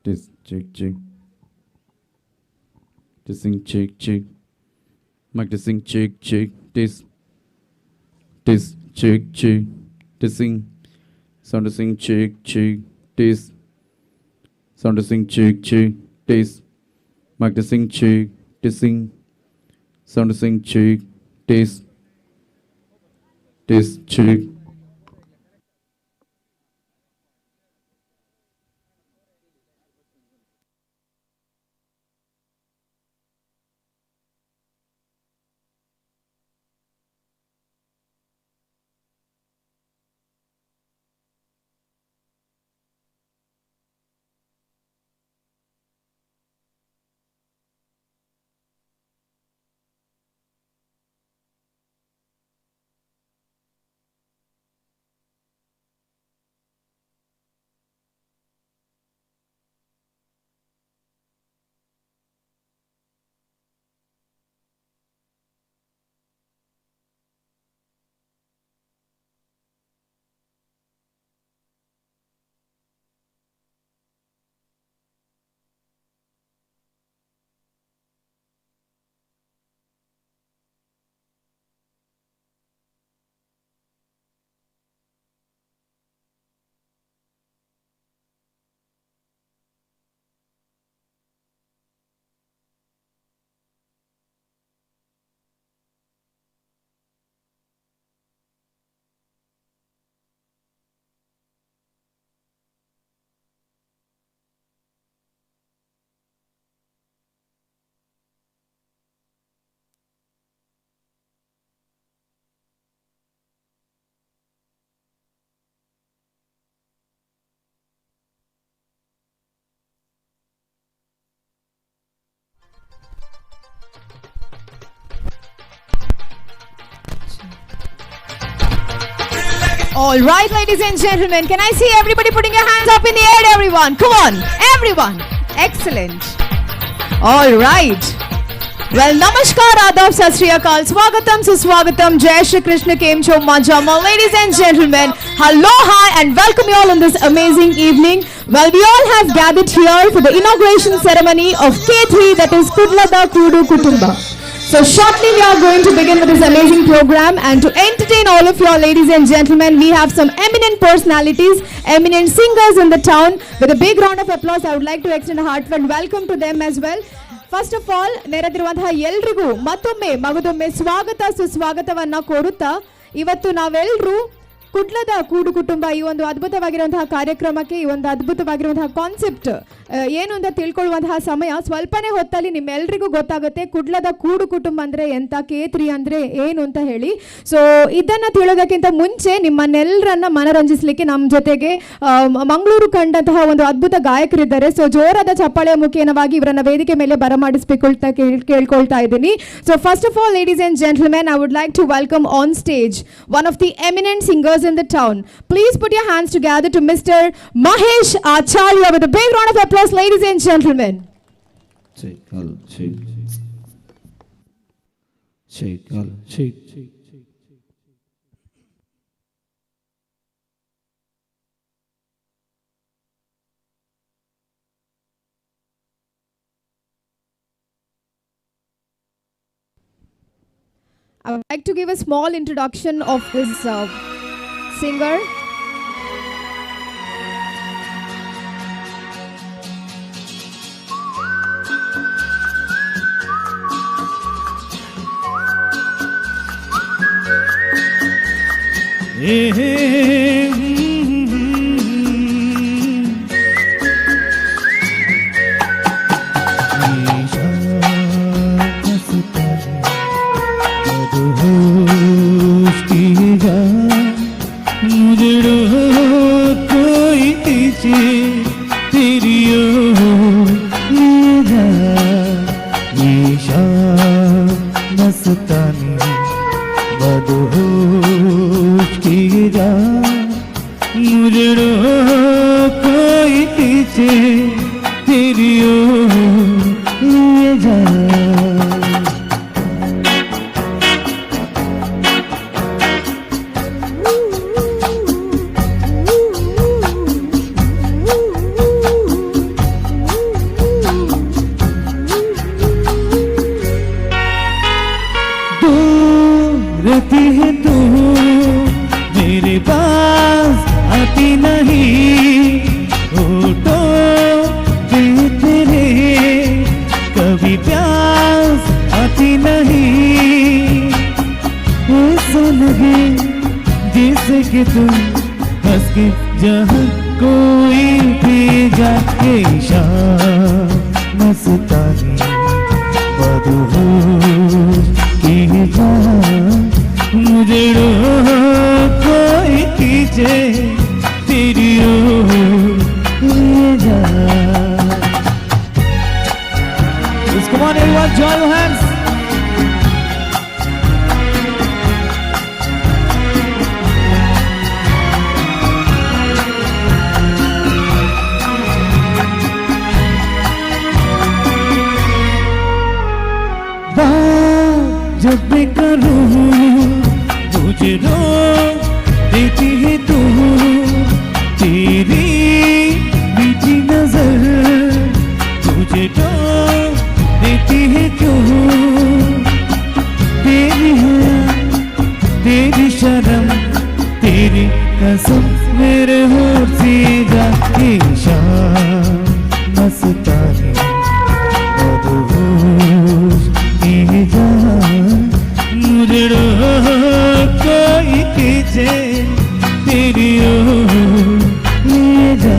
This check check. Testing check check. Mic testing check check. This check check. Testing. Sound testing check check. This sound testing check check. This mic testing check. Testing. Sound testing check. This check. All right, ladies and gentlemen, can I see everybody putting your hands up in the air, everyone? Come on, everyone. Excellent. All right. Well, namaskar, adab, sat shri akal, swagatam, suswagatam, jai shri krishna, kem cho, majama. Ladies and gentlemen, hello, hi, and welcome you all on this amazing evening. Well, we all have gathered here for the inauguration ceremony of K3, that is Kudlada Kudu Kutumba. So shortly we are going to begin with this amazing program, and to entertain all of you, ladies and gentlemen, we have some eminent personalities, eminent singers in the town. With a big round of applause, I would like to extend a heartfelt welcome to them as well. First of all ನೆರೆದಿರುವಂತಹ ಎಲ್ರಿಗೂ ಮತ್ತೊಮ್ಮೆ ಮಗದೊಮ್ಮೆ ಸ್ವಾಗತ ಸುಸ್ವಾಗತವನ್ನ ಕೋರುತ್ತಾ ಇವತ್ತು ನಾವೆಲ್ಲರೂ ಕುಡ್ಲದ ಕೂಡು ಕುಟುಂಬ ಈ ಒಂದು ಅದ್ಭುತವಾಗಿರುವಂತಹ ಕಾರ್ಯಕ್ರಮಕ್ಕೆ, ಈ ಒಂದು ಅದ್ಭುತವಾಗಿರುವಂತಹ ಕಾನ್ಸೆಪ್ಟ್ ಏನು ಅಂತ ತಿಳ್ಕೊಳ್ಳುವಂತಹ ಸಮಯ ಸ್ವಲ್ಪನೇ ಹೊತ್ತಲ್ಲಿ ನಿಮ್ಮೆಲ್ಲರಿಗೂ ಗೊತ್ತಾಗುತ್ತೆ. ಕುಡ್ಲದ ಕೂಡು ಕುಟುಂಬ ಅಂದರೆ ಎಂತ, K3 ಅಂದರೆ ಏನು ಅಂತ ಹೇಳಿ. ಸೊ ಇದನ್ನು ತಿಳಿಯೋದಕ್ಕಿಂತ ಮುಂಚೆ ನಿಮ್ಮನ್ನೆಲ್ಲರನ್ನ ಮನರಂಜಿಸಲಿಕ್ಕೆ ನಮ್ಮ ಜೊತೆಗೆ ಮಂಗಳೂರು ಕಂಡಂತಹ ಒಂದು ಅದ್ಭುತ ಗಾಯಕರಿದ್ದಾರೆ. ಸೊ ಜೋರಾದ ಚಪ್ಪಾಳೆಯ ಮುಖೇನವಾಗಿ ಇವರನ್ನ ವೇದಿಕೆ ಮೇಲೆ ಬರಮಾಡಿಸಬೇಕು ಅಂತ ಕೇಳ್ಕೊಳ್ತಾ ಇದ್ದೀನಿ. So first of all, ladies and gentlemen, I would like to welcome on stage one of the eminent singers in the town. Please put your hands together to Mr. Mahesh Acharya with a big round of applause, ladies and gentlemen. I would like to give a small introduction of this singer. के तुम हंस के जहाँ कोई भी जाके शाम मस्तानी मदहोश की जान मुझे कोई खींचे तेरी ओर ले जा। Come on everyone, join your hands. जब भी करूँ मुझे रो देती है तू तेरी मीठी नजर मुझे रो देती है क्यों तेरी है तेरी शर्म तेरी कसम मेरे होठ से जाके शाम मस्तानी मदहोश की जान मुझे कोई खींचे तेरी ओर ले जा।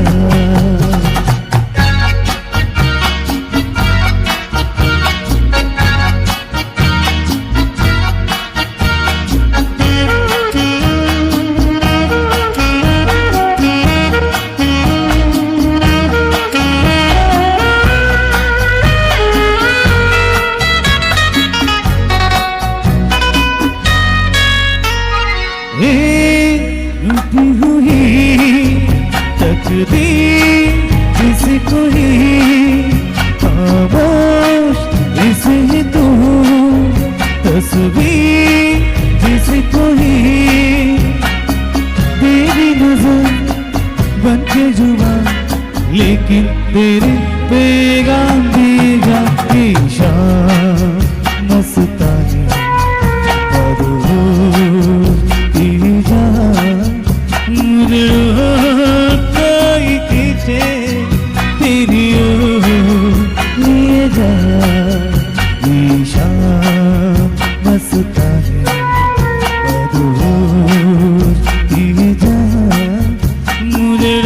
रूठी हुई तकदीर जिसको ही खामोश जिसे ही तू तस्वीर जिसको ही तेरी नजर बन के जुबान लेकिन तेरे पैगाम दे जाती शाम मस्तानी कोई खींचे तेरी ओर ले जा। शाम मस्तानी मदहोश की जान मुझे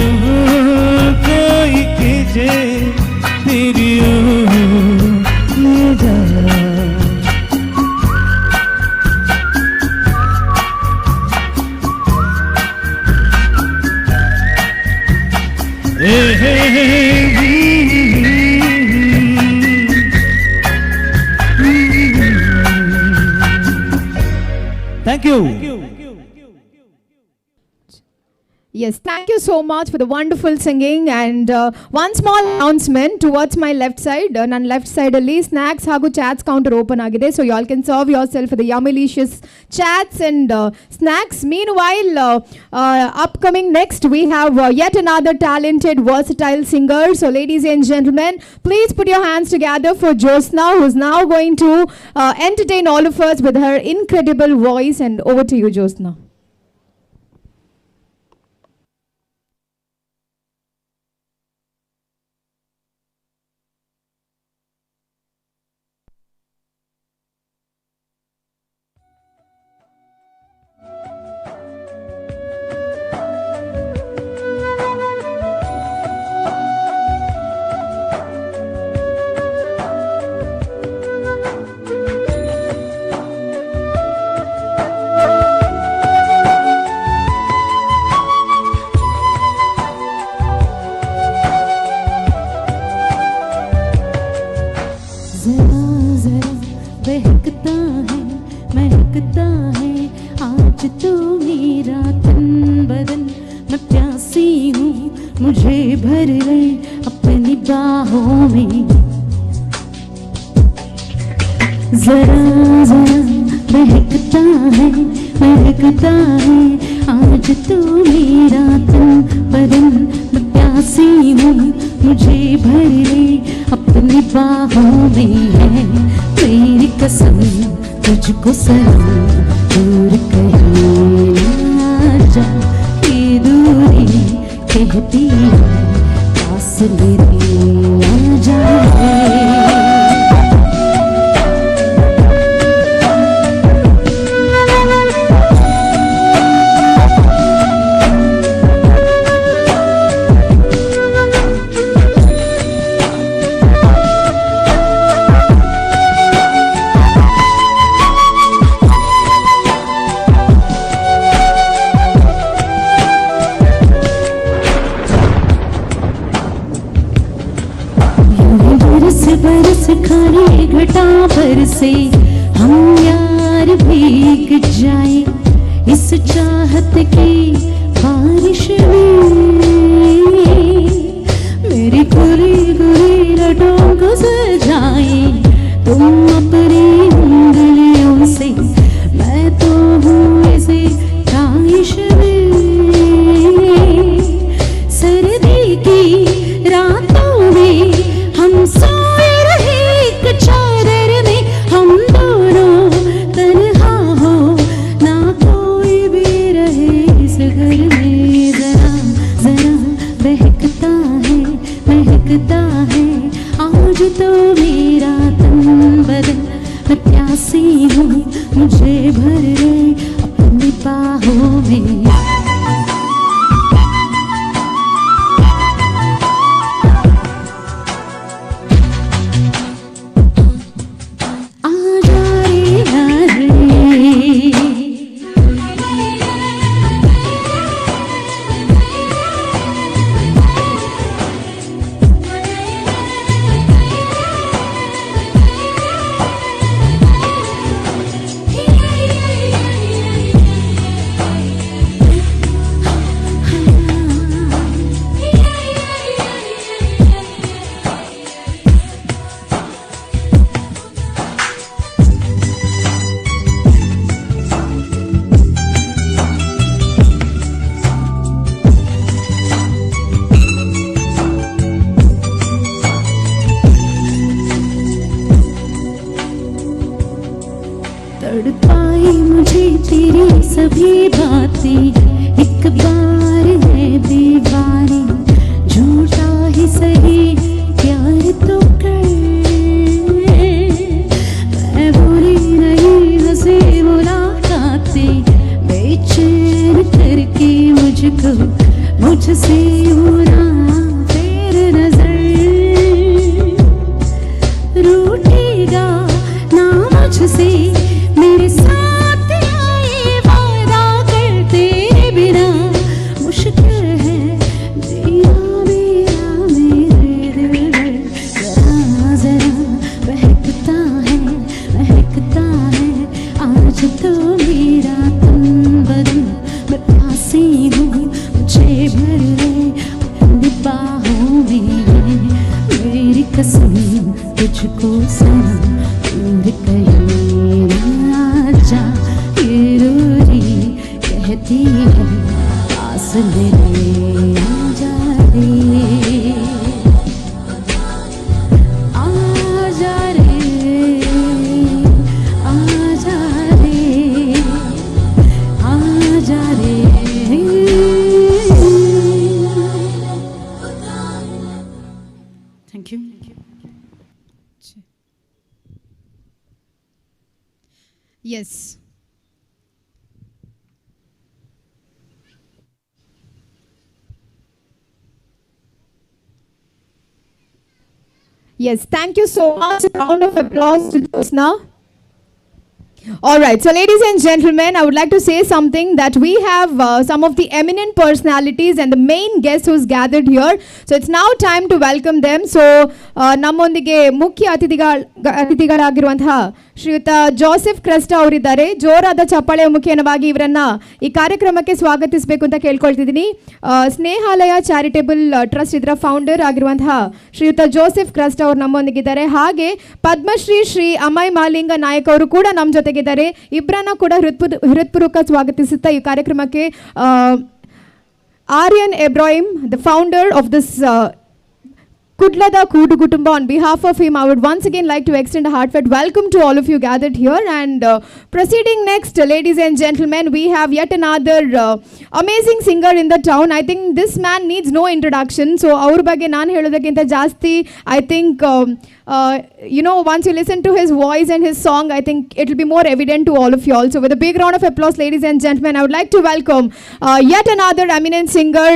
कोई खींचे तेरी ओर ले जा। Thank you. Yes, thank you so much for the wonderful singing. And one small announcement towards my left side. Nan left side alli snacks hagu chats counter open agide, so you all can serve yourself for the yummylicious chats and snacks. Meanwhile, upcoming next we have yet another talented, versatile singer. So ladies and gentlemen, please put your hands together for Jyotsna, who's now going to entertain all of us with her incredible voice. And over to you, Jyotsna. महकता है आज तो मेरा तन बदन, मैं प्यासी हूँ मुझे भर ले अपनी बाहों में। जरा जरा महकता है आज तो मेरा तन बदन, मैं प्यासी हूँ मुझे भर ले अपनी बाहों में। है मेरी कसम तुझको सनम दूर कहीं ना जा, ये दूरी कहती है पास मेरे आ जाए। खाली घटा पर से हम यार भीग जाए इस चाहत की बारिश में। मेरी खुली खुली लटों को सजाए तुम अपनी उंगलियों से, मैं तो हूँ इसी ख्वाहिश में। सर्दी की रातों में हम सोए रहे एक चादर में, हम दोनों तन्हा हो ना कोई भी रहे इस घर में। जरा जरा महकता है आज तो मेरा तन बदन, मैं प्यासी हूँ मुझे भर ले अपनी बाहों में। तड़पाई मुझे तेरी सभी बातें, एक बार है दीवानी, झूठा ही सही प्यार तो कर। मैं भूली नहीं हंसी मुलाकातें, बेचैन करके मुझको मुझसे उड़ा फेर नजर। रूठेगा ना मुझसे मेरे साथ आए वादा कर, तेरे बिना मुश्किल है जीना मेरा मेरे दिल में। जरा जरा महकता है आज तो मेरा तन बदन, मैं प्यासी हूँ मुझे भर ले अपनी बाहों में। मेरी कसम तुझको सनम दूर कहीं ना जा, ये रूरी कहती है पास मेरे आ जा रे, आ जा रे, आ जा रे, आ जा रे। Thank you. Yes. Yes, thank you so much. A round of applause to those now. All right, so ladies and gentlemen, I would like to say something that we have some of the eminent personalities and the main guests who's gathered here. So it's now time to welcome them. So ನಮ್ಮೊಂದಿಗೆ ಮುಖ್ಯ ಅತಿಥಿಗಳಾಗಿರುವಂತಹ ಶ್ರೀಯುತ Joseph ಕ್ರಸ್ಟಾ ಅವರಿದ್ದಾರೆ. ಜೋರಾದ ಚಪ್ಪಾಳೆಯ ಮುಖೇನವಾಗಿ ಇವರನ್ನ ಈ ಕಾರ್ಯಕ್ರಮಕ್ಕೆ ಸ್ವಾಗತಿಸಬೇಕು ಅಂತ ಕೇಳ್ಕೊಳ್ತಿದ್ದೀನಿ. Snehalaya charitable trust ಇದರ ಫೌಂಡರ್ ಆಗಿರುವಂತಹ ಶ್ರೀಯುತ ಜೋಸೆಫ್ ಕ್ರಸ್ಟಾ ಅವರು ನಮ್ಮೊಂದಿಗಿದ್ದಾರೆ. ಹಾಗೆ ಪದ್ಮಶ್ರೀ ಶ್ರೀ ಅಮಯ್ ಮಾಲಿಂಗ ನಾಯಕ್ ಅವರು ಕೂಡ ನಮ್ಮ ಜೊತೆಗಿದ್ದಾರೆ. ಇಬ್ಬರನ್ನ ಕೂಡ ಹೃತ್ಪೂರ್ವಕ ಸ್ವಾಗತಿಸುತ್ತಾ ಈ ಕಾರ್ಯಕ್ರಮಕ್ಕೆ Aryan Ebrahim, the founder of this Kudlada Kudu Kutumba, on behalf of him, I would once again like to extend a heartfelt welcome to all of you gathered here. And proceeding next, ladies and gentlemen, we have yet another amazing singer in the town. I think this man needs no introduction. So, our bagge naan helodakinta jasti, I think, you know, once you listen to his voice and his song, I think it will be more evident to all of you all. So, with a big round of applause, ladies and gentlemen, I would like to welcome yet another eminent singer,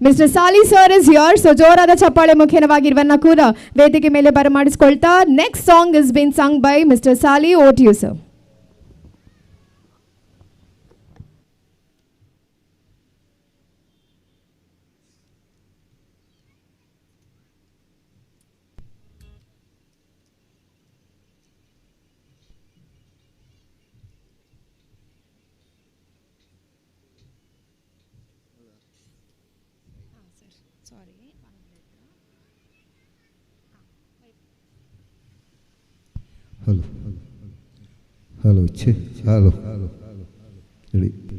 Mr. Sali sir is here. So, ಜೋರಾದ ಚಪ್ಪಾಳೆ ಮುಖೇನವಾಗಿ ಇವರನ್ನ ಕೂಡ ವೇದಿಕೆ ಮೇಲೆ ಬರಮಾಡಿಸಿಕೊಳ್ತಾ, next song is being sung by Mr. Sali. Over to you, sir. Hello hello छे hello ready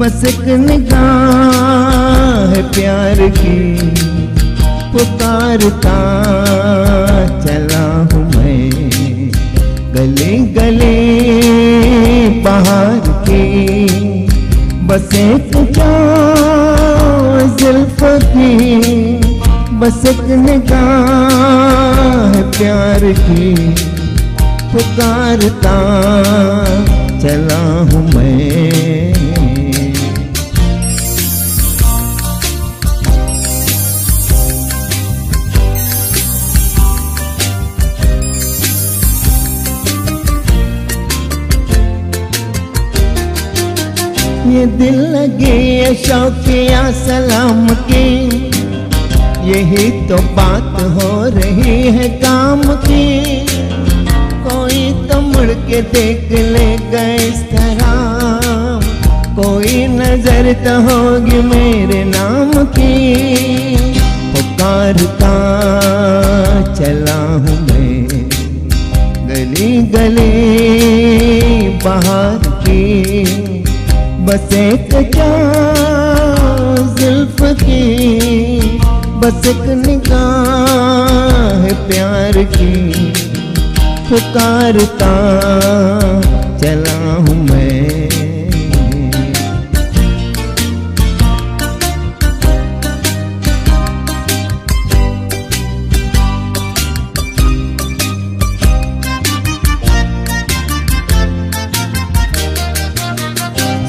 बस एक निगाह प्यार की पुकारता चला हूँ मैं गली गली बाहर की बस एक जुल्फ की बस एक निगाह प्यार की पुकारता चला हूँ मैं ये दिल लगे ये शौकिया सलाम की यही तो बात हो रही है काम की कोई तो मुड़ के देख लेगा इस तरह कोई नजर तो होगी मेरे नाम की पुकारता चला हूँ मैं गली गली बाहर की बस एक जुल्फ की बस एक निगाह प्यार की पुकारता चला हूँ मैं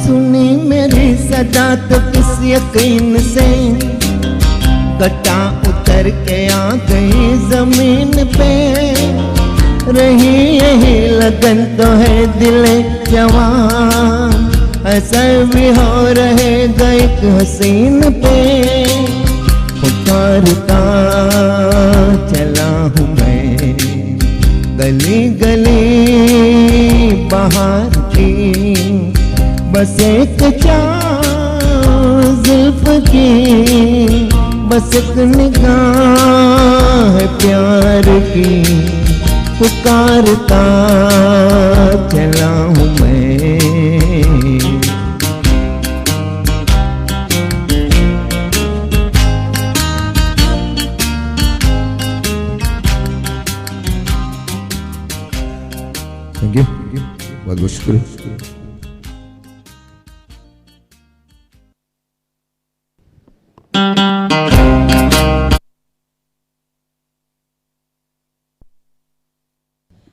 सुनी मेरी सदा तो किस यकीन से कटा उतर के आ गई जमीन पे रही यही लगन तो है दिल जवान असर भी हो रहेगा एक हसीन पे पुकारता चला हूँ मैं गली गली बाहर की बस एक जुल्फ की बस एक निगाह प्यार की पुकारता चला हूँ मैं थैंक यू बहुत बहुत शुक्रिया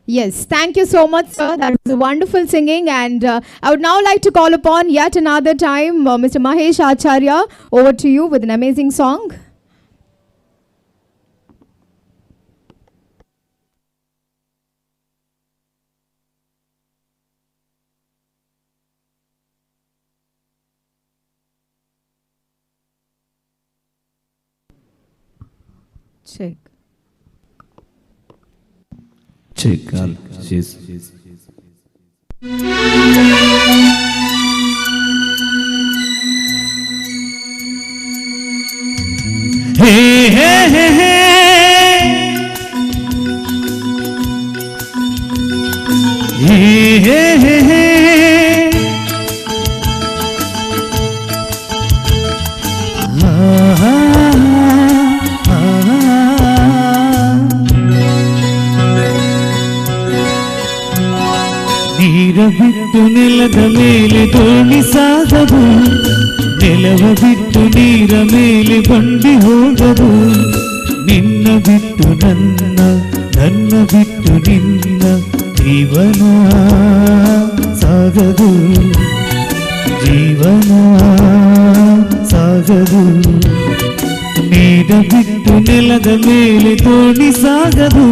Yes, thank you so much, sir. That was wonderful singing, and I would now like to call upon yet another time Mr. Mahesh Acharya. Over to you with an amazing song. Check. Check. Yes. Hey, hey, hey, hey. Hey, hey, hey, hey. ನೀರ ಬಿಟ್ಟು ನೆಲದ ಮೇಲೆ ದೋಣಿ ಸಾಗದು, ನೆಲವ ಬಿಟ್ಟು ನೀರ ಮೇಲೆ ಬಂಡಿ ಹೋಗದು. ನಿನ್ನ ಬಿಟ್ಟು ನನ್ನ, ನನ್ನ ಬಿಟ್ಟು ನಿನ್ನ ಜೀವನ ಸಾಗದು, ಜೀವನ ಸಾಗದು. ನೀರ ಬಿಟ್ಟು ನೆಲದ ಮೇಲೆ ದೋಣಿ ಸಾಗದು.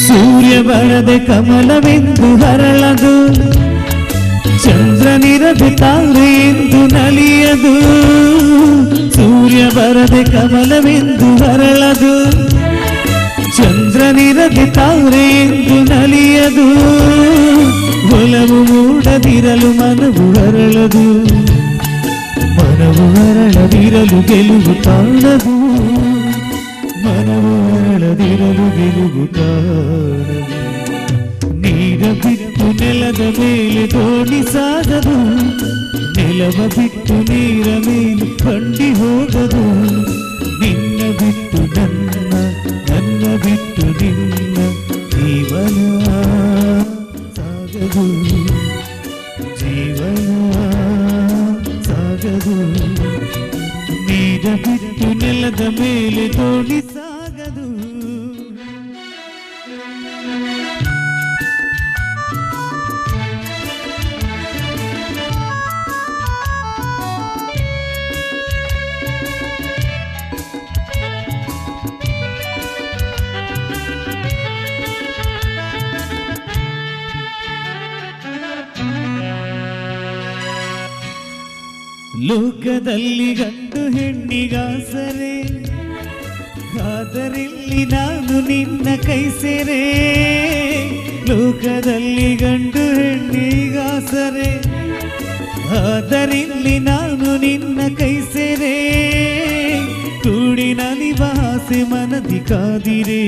ಸೂರ್ಯ ಬರದೆ ಕಮಲವೆಂದು ಹರಳದು, ಚಂದ್ರನಿರದೆ ತಾರೆ ಎಂದು ನಲಿಯದು. ಸೂರ್ಯ ಬರದೆ ಕಮಲವೆಂದು ಹರಳದು, ಚಂದ್ರನಿರದೆ ತಾರೆ ಎಂದು ನಲಿಯದು. ಒಲವು ಮೂಡದಿರಲು ಮನವು ಹರಳದು, ಮನವು ಹರಳದಿರಲು ಗೆಲುವು ಕಾಣದು. ಮನವು ಹರಳದಿರಲು ಗೆಲುವು ಕಾಣದು. ನೀರ ಬಿಟ್ಟು ನೆಲದ ಮೇಲೆ ದೋಣಿ ಸಾಗದು, ನೆಲವ ಬಿಟ್ಟು ನೀರ ಮೇಲೆ ಬಂಡಿ ಹೋಗದು. ನಿನ್ನ ಬಿಟ್ಟು ನನ್ನ, ನನ್ನ ಬಿಟ್ಟು ನಿನ್ನ ಜೀವನ ಸಾಗದು, ಜೀವನ ಸಾಗದು. ನೀರ ಬಿಟ್ಟು ನೆಲದ ಮೇಲೆ ದೋಣಿ ಸಾಗದು. ಲೋಕದಲ್ಲಿ ಗಂಡು ಹೆಣ್ಣಿಗಾಸರೆ, ಆದರಿಲ್ಲಿ ನಾನು ನಿನ್ನ ಕೈ ಸೇರೆ. ಲೋಕದಲ್ಲಿ ಗಂಡು ಹೆಣ್ಣಿಗಾಸರೆ, ಆದರಿಲ್ಲಿ ನಾನು ನಿನ್ನ ಕೈ ಸೇರೆ. ಕೂಡಿ ನಲಿವ ಆಸೆ ಮನದಿ ಕಾದಿರೆ,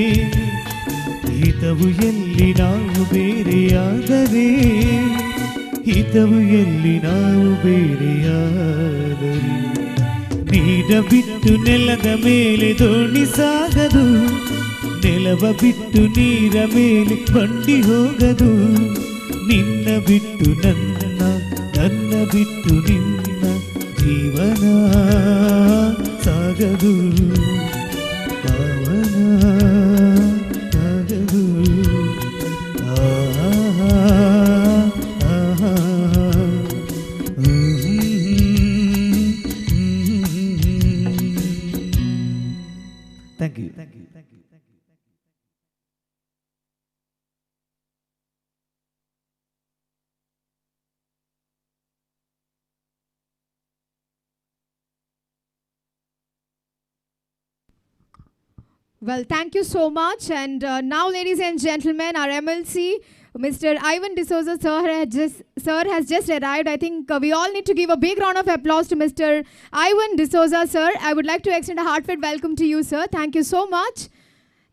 ಹಿತವು ಎಲ್ಲಿ ನಾವು ಬೇರೆಯಾದರೆ, ಹಿತವು ಎಲ್ಲಿ ನಾವು ಬೇರೆಯಾದರೆ. ನೀರ ಬಿಟ್ಟು ನೆಲದ ಮೇಲೆ ದೋಣಿ ಸಾಗದು, ನೆಲವ ಬಿಟ್ಟು ನೀರ ಮೇಲೆ ಬಂಡಿ ಹೋಗದು. ನಿನ್ನ ಬಿಟ್ಟು ನನ್ನ, ನನ್ನ ಬಿಟ್ಟು ನಿನ್ನ ಜೀವನ ಸಾಗದು, ಪಾವನ ಸಾಗದು. Thank you. Thank you. Thank you. Thank you. Well, thank you so much. And now, ladies and gentlemen, our MLC, Mr. Ivan D'Souza sir has just arrived. I think we all need to give a big round of applause to Mr. Ivan D'Souza sir. I would like to extend a heartfelt welcome to you, sir. Thank you so much.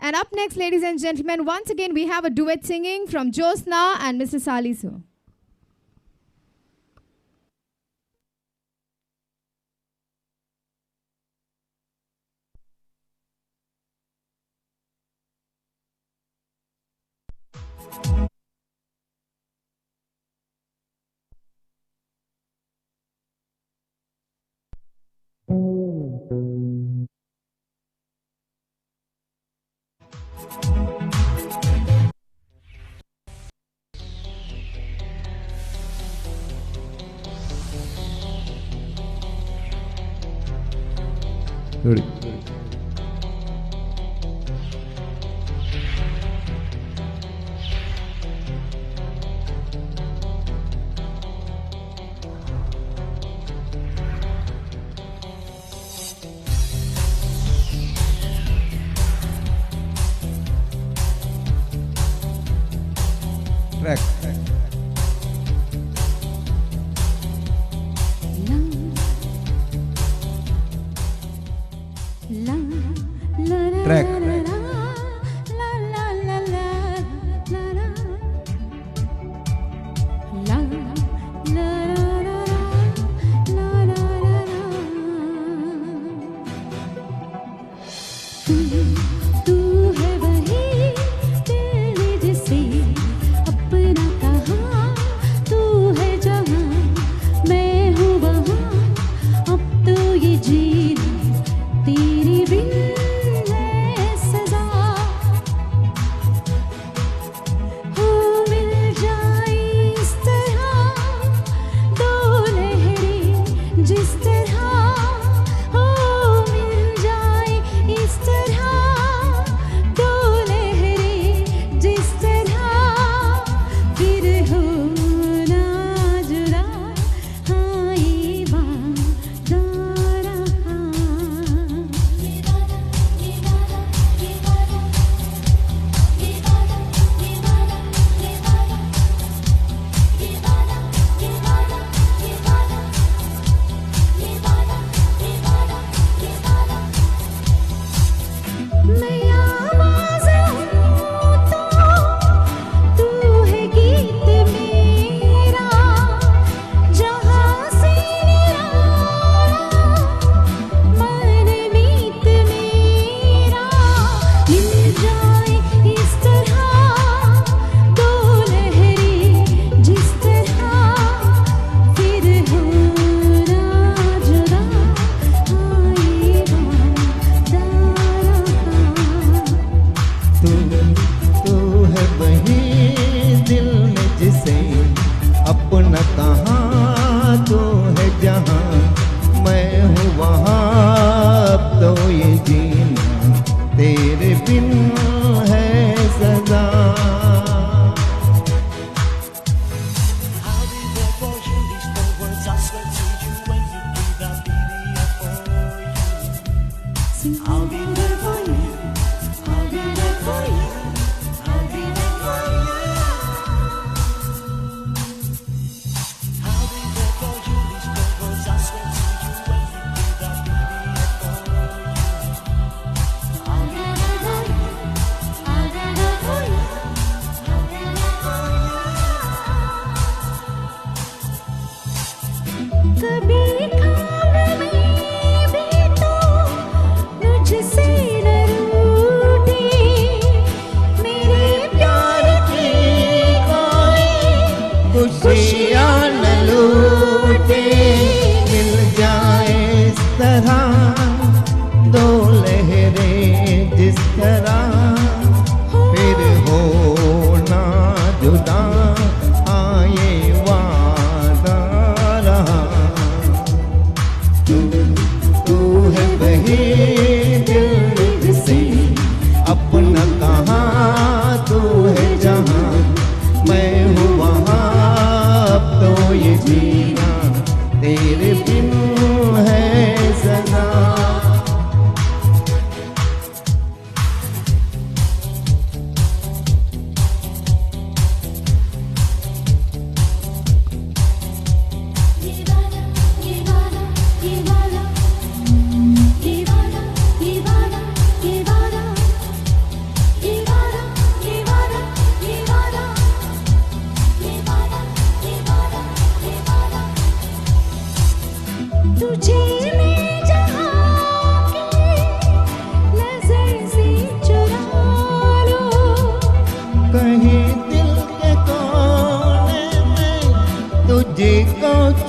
And up next, ladies and gentlemen, once again we have a duet singing from Josna and Mr. Salisu. Ready. Track.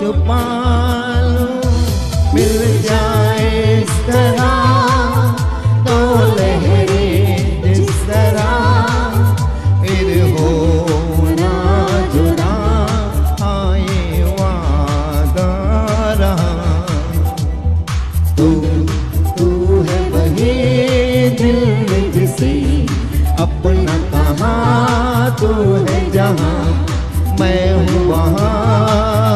छुपा लूं मिल जाए इस तरह तो लहरे जिस तरह फिर हो ना जुदा आए वादा रहा तू तू है वही दिल में जिसे अपना कहा तू है जहाँ मैं हूँ वहाँ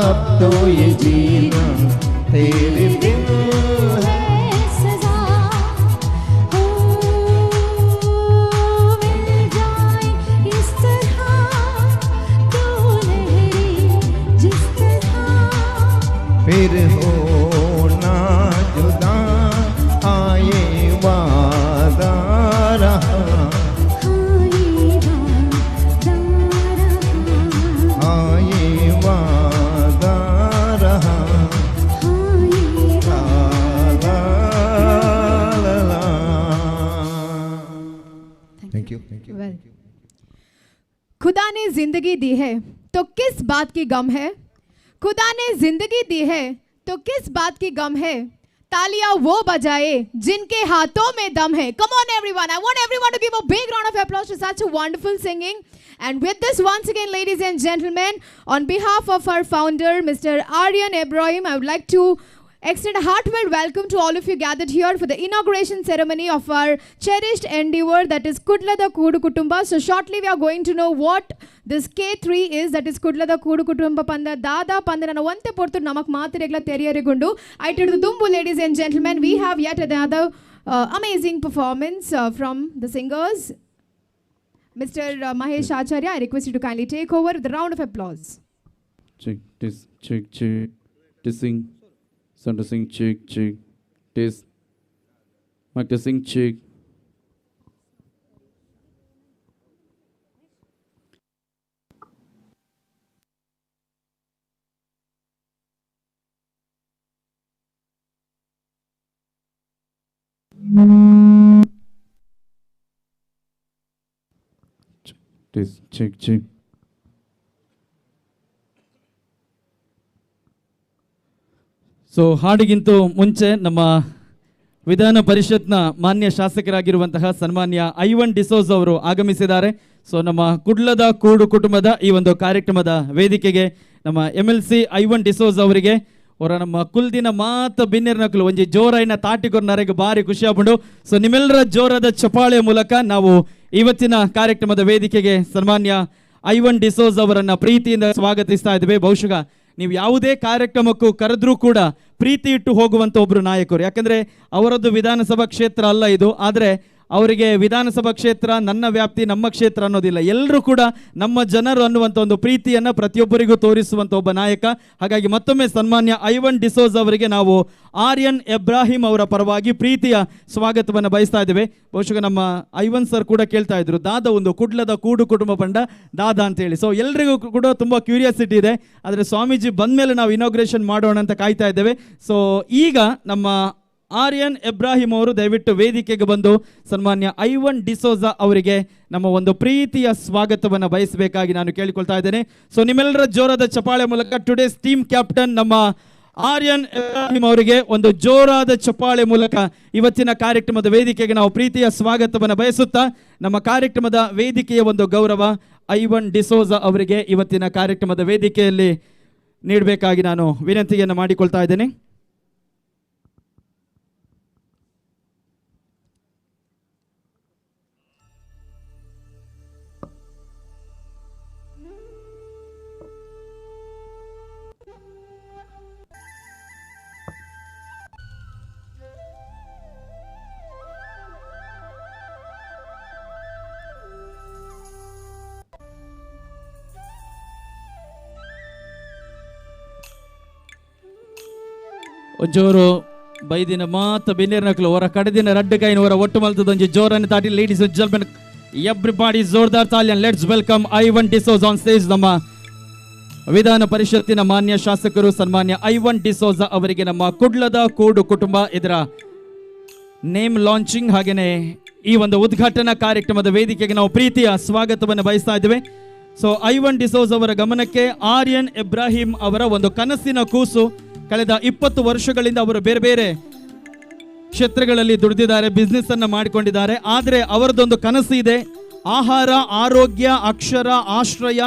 अब तो ये जीना तेरे बिन है सजा हो मिल जाए इस तरह तो लहरे जिस तरह फिर हो ना जुदा आए वादा रहा आए वादा रहा ला ला ला थैंक यू Well, खुदा ने जिंदगी दी है तो किस बात की गम है? खुदा ने जिंदगी दी है तो किस बात की गम है? तालियां वो बजाए जिनके हाथों में दम है. Come on everyone, I want everyone to give a big round of applause to such a wonderful singing. And with this, once again, ladies and gentlemen, on behalf of our founder, Mr. Aryan Ibrahim, I would like to extend a heartfelt welcome to all of you gathered here for the inauguration ceremony of our cherished endeavor, that is Kudlada Kudu Kutumba. So shortly we are going to know what this K3 is, that is Kudlada Kudu Kutumba Panda Dada Pandana Vante Portu Namak Matiregla Teriarigundu. I tell the Dumbu, ladies and gentlemen, we have yet another amazing performance from the singers. Mr. Mahesh Acharya, I request you to kindly take over with a round of applause. Check, tis, check, check, tissing. Sound to sing, check, check, tis. Mic to sing, check. Check, tis, check, check. So ಹಾಡಿಗಿಂತೂ ಮುಂಚೆ ನಮ್ಮ ವಿಧಾನ ಪರಿಷತ್ನ ಮಾನ್ಯ ಶಾಸಕರಾಗಿರುವಂತಹ ಸನ್ಮಾನ್ಯ ಐವನ್ ಡಿಸೋಜ್ ಅವರು ಆಗಮಿಸಿದ್ದಾರೆ. So ನಮ್ಮ ಕುಡ್ಲದ ಕೂಡು ಕುಟುಂಬದ ಈ ಒಂದು ಕಾರ್ಯಕ್ರಮದ ವೇದಿಕೆಗೆ ನಮ್ಮ MLC ಐವನ್ ಡಿಸೋಜ್ ಅವರಿಗೆ ಅವರ ನಮ್ಮ ಕುಲ್ದಿನ ಮಾತ ಬಿನ್ನಿರ್ನಕಲು ಒಂಜಿ ಜೋರೈನ ತಾಟಿಕೊರ್ನರೆಗೆ ಭಾರಿ ಖುಷಿ ಆಗ್ಬಿಡು. ಸೊ ನಿಮ್ಮೆಲ್ಲರ ಜೋರಾದ ಚಪಾಳೆಯ ಮೂಲಕ ನಾವು ಇವತ್ತಿನ ಕಾರ್ಯಕ್ರಮದ ವೇದಿಕೆಗೆ ಸನ್ಮಾನ್ಯ ಐವನ್ ಡಿಸೋಜ್ ಅವರನ್ನ ಪ್ರೀತಿಯಿಂದ ಸ್ವಾಗತಿಸ್ತಾ ಇದ್ದೇವೆ. ಬಹುಶಃ ನೀವು ಯಾವುದೇ ಕಾರ್ಯಕ್ರಮಕ್ಕೂ ಕರೆದ್ರೂ ಕೂಡ ಪ್ರೀತಿ ಇಟ್ಟು ಹೋಗುವಂಥ ಒಬ್ಬರು ನಾಯಕರು. ಯಾಕಂದರೆ ಅವರದ್ದು ವಿಧಾನಸಭಾ ಕ್ಷೇತ್ರ ಅಲ್ಲ ಇದು, ಆದರೆ ಅವರಿಗೆ ವಿಧಾನಸಭಾ ಕ್ಷೇತ್ರ ನನ್ನ ವ್ಯಾಪ್ತಿ ನಮ್ಮ ಕ್ಷೇತ್ರ ಅನ್ನೋದಿಲ್ಲ, ಎಲ್ಲರೂ ಕೂಡ ನಮ್ಮ ಜನರು ಅನ್ನುವಂಥ ಒಂದು ಪ್ರೀತಿಯನ್ನು ಪ್ರತಿಯೊಬ್ಬರಿಗೂ ತೋರಿಸುವಂಥ ಒಬ್ಬ ನಾಯಕ. ಹಾಗಾಗಿ ಮತ್ತೊಮ್ಮೆ ಸನ್ಮಾನ್ಯ ಐವನ್ ಡಿಸೋಜ್ ಅವರಿಗೆ ನಾವು ಆರ್ಯನ್ ಎಬ್ರಾಹಿಂ ಅವರ ಪರವಾಗಿ ಪ್ರೀತಿಯ ಸ್ವಾಗತವನ್ನು ಬಯಸ್ತಾ ಇದ್ದೇವೆ. ಬಹುಶಃ ನಮ್ಮ ಐವನ್ ಸರ್ ಕೂಡ ಕೇಳ್ತಾ ಇದ್ರು, ದಾದ ಒಂದು ಕುಡ್ಲದ ಕೂಡು ಕುಟುಂಬ ಬಂಡ ದಾದ ಅಂತೇಳಿ. ಸೊ ಎಲ್ರಿಗೂ ಕೂಡ ತುಂಬ ಕ್ಯೂರಿಯಾಸಿಟಿ ಇದೆ, ಆದರೆ ಸ್ವಾಮೀಜಿ ಬಂದ ಮೇಲೆ ನಾವು ಇನಾಗ್ರೇಷನ್ ಮಾಡೋಣ ಅಂತ ಕಾಯ್ತಾ ಇದ್ದೇವೆ. ಸೊ ಈಗ ನಮ್ಮ ಆರ್ಯನ್ ಎಬ್ರಾಹಿಂ ಅವರು ದಯವಿಟ್ಟು ವೇದಿಕೆಗೆ ಬಂದು ಸನ್ಮಾನ್ಯ ಐವನ್ ಡಿಸೋಜಾ ಅವರಿಗೆ ನಮ್ಮ ಒಂದು ಪ್ರೀತಿಯ ಸ್ವಾಗತವನ್ನು ಬಯಸಬೇಕಾಗಿ ನಾನು ಕೇಳಿಕೊಳ್ತಾ ಇದ್ದೇನೆ. ಸೊ ನಿಮ್ಮೆಲ್ಲರ ಜೋರಾದ ಚಪಾಳೆ ಮೂಲಕ ಟುಡೇಸ್ ಟೀಮ್ ಕ್ಯಾಪ್ಟನ್ ನಮ್ಮ ಆರ್ಯನ್ ಎಬ್ರಾಹಿಂ ಅವರಿಗೆ ಒಂದು ಜೋರಾದ ಚಪಾಳೆ ಮೂಲಕ ಇವತ್ತಿನ ಕಾರ್ಯಕ್ರಮದ ವೇದಿಕೆಗೆ ನಾವು ಪ್ರೀತಿಯ ಸ್ವಾಗತವನ್ನು ಬಯಸುತ್ತಾ ನಮ್ಮ ಕಾರ್ಯಕ್ರಮದ ವೇದಿಕೆಯ ಒಂದು ಗೌರವ ಐವನ್ ಡಿಸೋಜಾ ಅವರಿಗೆ ಇವತ್ತಿನ ಕಾರ್ಯಕ್ರಮದ ವೇದಿಕೆಯಲ್ಲಿ ನೀಡಬೇಕಾಗಿ ನಾನು ವಿನಂತಿಯನ್ನು ಮಾಡಿಕೊಳ್ತಾ ಇದ್ದೇನೆ. ಒಂಚೂರು ಬೈದಿನ ಮಾತ ಬೆನ್ನೇರ್ನಕ್ಲು ಅವರ ಕಡೆದಿನ ರಡ್ಡ ಕೈನ ಅವರ ಒಟ್ಟು ಮಲ್ತದೊಂಜಿ ಜೋರನ್ನು ತಾಟಿ ಲೇಡೀಸ್ ಅಂಡ್ ಜೆಂಟಲ್ಮೆನ್ ಎವ್ರಿಬಾಡಿ ಜೋರ್ದಾರ್ ತಾಲಿಯನ್ let's welcome Ivan D'Souza on stage. ನಮ್ಮ ವಿಧಾನ ಪರಿಷತ್ತಿನ ಮಾನ್ಯ ಶಾಸಕರು ಸನ್ಮಾನ್ಯ ಐವನ್ ಡಿಸೋಜಾ ಅವರಿಗೆ ನಮ್ಮ ಕುಡ್ಲದ ಕೂಡು ಕುಟುಂಬ ಇದರ ನೇಮ್ ಲಾಂಚಿಂಗ್ ಹಾಗೇನೆ ಈ ಒಂದು ಉದ್ಘಾಟನಾ ಕಾರ್ಯಕ್ರಮದ ವೇದಿಕೆಗೆ ನಾವು ಪ್ರೀತಿಯ ಸ್ವಾಗತವನ್ನು ಬಯಸ್ತಾ ಇದ್ದೇವೆ. ಸೊ ಐವನ್ ಡಿಸೋಜ್ ಅವರ ಗಮನಕ್ಕೆ ಆರ್ಯನ್ ಇಬ್ರಾಹಿಂ ಅವರ ಒಂದು ಕನಸಿನ ಕೂಸು. ಕಳೆದ 20 ವರ್ಷಗಳಿಂದ ಅವರು ಬೇರೆ ಬೇರೆ ಕ್ಷೇತ್ರಗಳಲ್ಲಿ ದುಡಿದಿದ್ದಾರೆ, ಬಿಸ್ನೆಸ್ ಅನ್ನ ಮಾಡಿಕೊಂಡಿದ್ದಾರೆ. ಆದರೆ ಅವರದೊಂದು ಕನಸು ಇದೆ, ಆಹಾರ, ಆರೋಗ್ಯ, ಅಕ್ಷರ, ಆಶ್ರಯ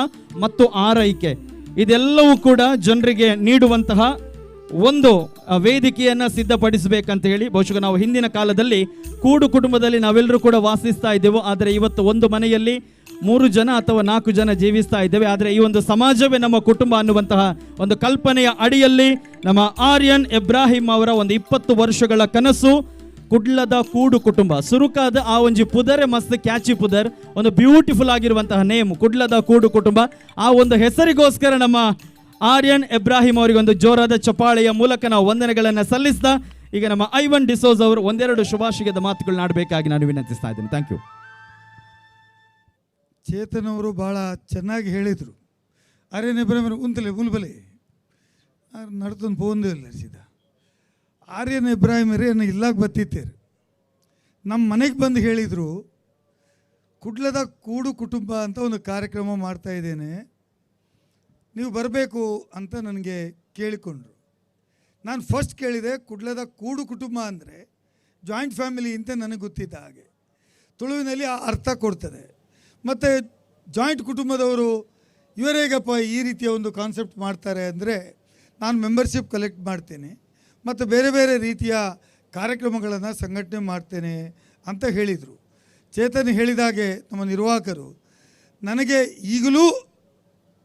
ಮತ್ತು ಆರೈಕೆ, ಇದೆಲ್ಲವೂ ಕೂಡ ಜನರಿಗೆ ನೀಡುವಂತಹ ಒಂದು ವೇದಿಕೆಯನ್ನ ಸಿದ್ಧಪಡಿಸಬೇಕಂತ ಹೇಳಿ. ಬಹುಶಃ ನಾವು ಹಿಂದಿನ ಕಾಲದಲ್ಲಿ ಕೂಡು ಕುಟುಂಬದಲ್ಲಿ ನಾವೆಲ್ಲರೂ ಕೂಡ ವಾಸಿಸ್ತಾ ಇದ್ದೆವು. ಆದರೆ ಇವತ್ತು ಒಂದು ಮನೆಯಲ್ಲಿ 3 ಜನ ಅಥವಾ 4 ಜನ ಜೀವಿಸ್ತಾ ಇದ್ದೇವೆ. ಆದರೆ ಈ ಒಂದು ಸಮಾಜವೇ ನಮ್ಮ ಕುಟುಂಬ ಅನ್ನುವಂತಹ ಒಂದು ಕಲ್ಪನೆಯ ಅಡಿಯಲ್ಲಿ ನಮ್ಮ ಆರ್ಯನ್ ಇಬ್ರಾಹಿಂ ಅವರ ಒಂದು 20 ವರ್ಷಗಳ ಕನಸು ಕುಡ್ಲದ ಕೂಡು ಕುಟುಂಬ. ಸುರುಕಾದ ಆ ಒಂಜಿ ಪುದರೆ ಮಸ್ತ್ ಕ್ಯಾಚಿ ಪುದರ್, ಒಂದು ಬ್ಯೂಟಿಫುಲ್ ಆಗಿರುವಂತಹ ನೇಮ್ ಕುಡ್ಲದ ಕೂಡು ಕುಟುಂಬ. ಆ ಒಂದು ಹೆಸರಿಗೋಸ್ಕರ ನಮ್ಮ ಆರ್ಯನ್ ಇಬ್ರಾಹಿಂ ಅವರಿಗೆ ಒಂದು ಜೋರಾದ ಚಪಾಳೆಯ ಮೂಲಕ ನಾವು ವಂದನೆಗಳನ್ನು ಸಲ್ಲಿಸ್ತಾ ಈಗ ನಮ್ಮ ಐವನ್ ಡಿಸೋಜ್ ಅವರು ಒಂದೆರಡು ಶುಭಾಶಯದ ಮಾತುಗಳನ್ನ ಆಡಬೇಕಾಗಿ ನಾನು ವಿನಂತಿಸ್ತಾ ಇದ್ದೇನೆ. Thank you. ಚೇತನ್ ಅವರು ಭಾಳ ಚೆನ್ನಾಗಿ ಹೇಳಿದರು. ಆರ್ಯನ್ ಇಬ್ರಾಹಿಂ ಉಂತಲೆ ಉಲ್ಬಲೆ ನಡ್ತೊಂದು ಪೋಂದಿಲ್ಲ ಸೀದಾ ಆರ್ಯನ್ ಇಬ್ರಾಹಿಮರೇ ಇಲ್ಲಾಗ ಬತ್ತಿತ್ತೇರು ನಮ್ಮ ಮನೆಗೆ ಬಂದು ಹೇಳಿದರು, ಕುಡ್ಲದ ಕೂಡು ಕುಟುಂಬ ಅಂತ ಒಂದು ಕಾರ್ಯಕ್ರಮ ಮಾಡ್ತಾ ಇದ್ದೇನೆ, ನೀವು ಬರಬೇಕು ಅಂತ ನನಗೆ ಕೇಳಿಕೊಂಡ್ರು. ನಾನು ಫಸ್ಟ್ ಕೇಳಿದೆ, ಕುಡ್ಲದ ಕೂಡು ಕುಟುಂಬ ಅಂದರೆ ಜಾಯಿಂಟ್ ಫ್ಯಾಮಿಲಿ ಅಂತ ನನಗೆ ಗೊತ್ತಿದ್ದ ಹಾಗೆ ತುಳುವಿನಲ್ಲಿ ಆ ಅರ್ಥ ಕೊಡ್ತದೆ. ಮತ್ತು ಜಾಯಿಂಟ್ ಕುಟುಂಬದವರು ಇವರೇಗಪ್ಪ ಈ ರೀತಿಯ ಒಂದು ಕಾನ್ಸೆಪ್ಟ್ ಮಾಡ್ತಾರೆ ಅಂದರೆ ನಾನು ಮೆಂಬರ್ಶಿಪ್ ಕಲೆಕ್ಟ್ ಮಾಡ್ತೇನೆ ಮತ್ತು ಬೇರೆ ಬೇರೆ ರೀತಿಯ ಕಾರ್ಯಕ್ರಮಗಳನ್ನು ಸಂಘಟನೆ ಮಾಡ್ತೇನೆ ಅಂತ ಹೇಳಿದರು. ಚೇತನ್ ಹೇಳಿದಾಗೆ ನಮ್ಮ ನಿರ್ವಾಹಕರು, ನನಗೆ ಈಗಲೂ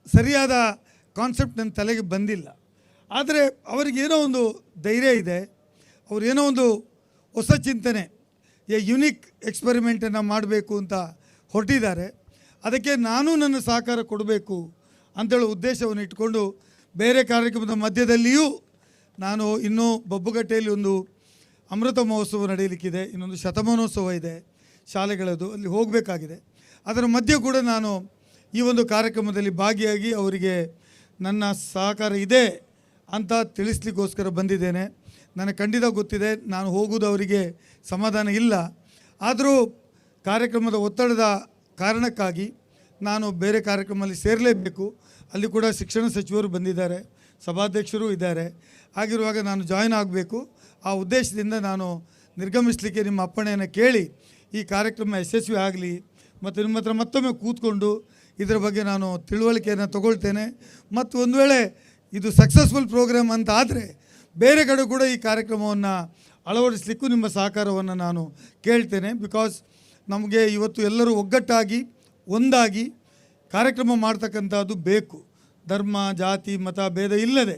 ಸರಿಯಾದ ಕಾನ್ಸೆಪ್ಟ್ ನನ್ನ ತಲೆಗೆ ಬಂದಿಲ್ಲ. ಆದರೆ ಅವರಿಗೇನೋ ಒಂದು ಧೈರ್ಯ ಇದೆ, ಅವರೇನೋ ಒಂದು ಹೊಸ ಚಿಂತನೆ, ಯುನಿಕ್ ಎಕ್ಸ್ಪೆರಿಮೆಂಟನ್ನು ಮಾಡಬೇಕು ಅಂತ ಹೊರಟಿದ್ದಾರೆ. ಅದಕ್ಕೆ ನಾನು ನನ್ನ ಸಹಕಾರ ಕೊಡಬೇಕು ಅಂತೇಳೋ ಉದ್ದೇಶವನ್ನು ಇಟ್ಕೊಂಡು ಬೇರೆ ಕಾರ್ಯಕ್ರಮದ ಮಧ್ಯದಲ್ಲಿಯೂ ನಾನು ಇನ್ನೂ ಬಬ್ಬುಗಟ್ಟೆಯಲ್ಲಿ ಒಂದು ಅಮೃತ ಮಹೋತ್ಸವ ನಡೆಯಲಿಕ್ಕಿದೆ, ಇನ್ನೊಂದು ಶತಮಾನೋತ್ಸವ ಇದೆ ಶಾಲೆಗಳದ್ದು, ಅಲ್ಲಿ ಹೋಗಬೇಕಾಗಿದೆ. ಅದರ ಮಧ್ಯೆ ಕೂಡ ನಾನು ಈ ಒಂದು ಕಾರ್ಯಕ್ರಮದಲ್ಲಿ ಭಾಗಿಯಾಗಿ ಅವರಿಗೆ ನನ್ನ ಸಹಕಾರ ಇದೆ ಅಂತ ತಿಳಿಸ್ಲಿಕ್ಕೋಸ್ಕರ ಬಂದಿದ್ದೇನೆ. ನನಗೆ ಖಂಡಿತ ಗೊತ್ತಿದೆ ನಾನು ಹೋಗುವುದು ಅವರಿಗೆ ಸಮಾಧಾನ ಇಲ್ಲ. ಆದರೂ ಕಾರ್ಯಕ್ರಮದ ಒತ್ತಡದ ಕಾರಣಕ್ಕಾಗಿ ನಾನು ಬೇರೆ ಕಾರ್ಯಕ್ರಮದಲ್ಲಿ ಸೇರಲೇಬೇಕು. ಅಲ್ಲಿ ಕೂಡ ಶಿಕ್ಷಣ ಸಚಿವರು ಬಂದಿದ್ದಾರೆ, ಸಭಾಧ್ಯಕ್ಷರು ಇದ್ದಾರೆ. ಆಗಿರುವಾಗ ನಾನು ಜಾಯಿನ್ ಆಗಬೇಕು. ಆ ಉದ್ದೇಶದಿಂದ ನಾನು ನಿರ್ಗಮಿಸಲಿಕ್ಕೆ ನಿಮ್ಮ ಅಪ್ಪಣೆಯನ್ನು ಕೇಳಿ ಈ ಕಾರ್ಯಕ್ರಮ ಯಶಸ್ವಿ ಆಗಲಿ ಮತ್ತು ನಿಮ್ಮ ಹತ್ರ ಮತ್ತೊಮ್ಮೆ ಕೂತ್ಕೊಂಡು ಇದರ ಬಗ್ಗೆ ನಾನು ತಿಳುವಳಿಕೆಯನ್ನು ತಗೊಳ್ತೇನೆ. ಮತ್ತು ಒಂದು ವೇಳೆ ಇದು ಸಕ್ಸಸ್ಫುಲ್ ಪ್ರೋಗ್ರಾಮ್ ಅಂತ ಆದರೆ ಬೇರೆ ಕಡೆ ಕೂಡ ಈ ಕಾರ್ಯಕ್ರಮವನ್ನು ಅಳವಡಿಸಲಿಕ್ಕೂ ನಿಮ್ಮ ಸಹಕಾರವನ್ನು ನಾನು ಕೇಳ್ತೇನೆ. ಬಿಕಾಸ್ ನಮಗೆ ಇವತ್ತು ಎಲ್ಲರೂ ಒಗ್ಗಟ್ಟಾಗಿ ಒಂದಾಗಿ ಕಾರ್ಯಕ್ರಮ ಮಾಡ್ತಕ್ಕಂಥದ್ದು ಬೇಕು. ಧರ್ಮ, ಜಾತಿ, ಮತ ಭೇದ ಇಲ್ಲದೆ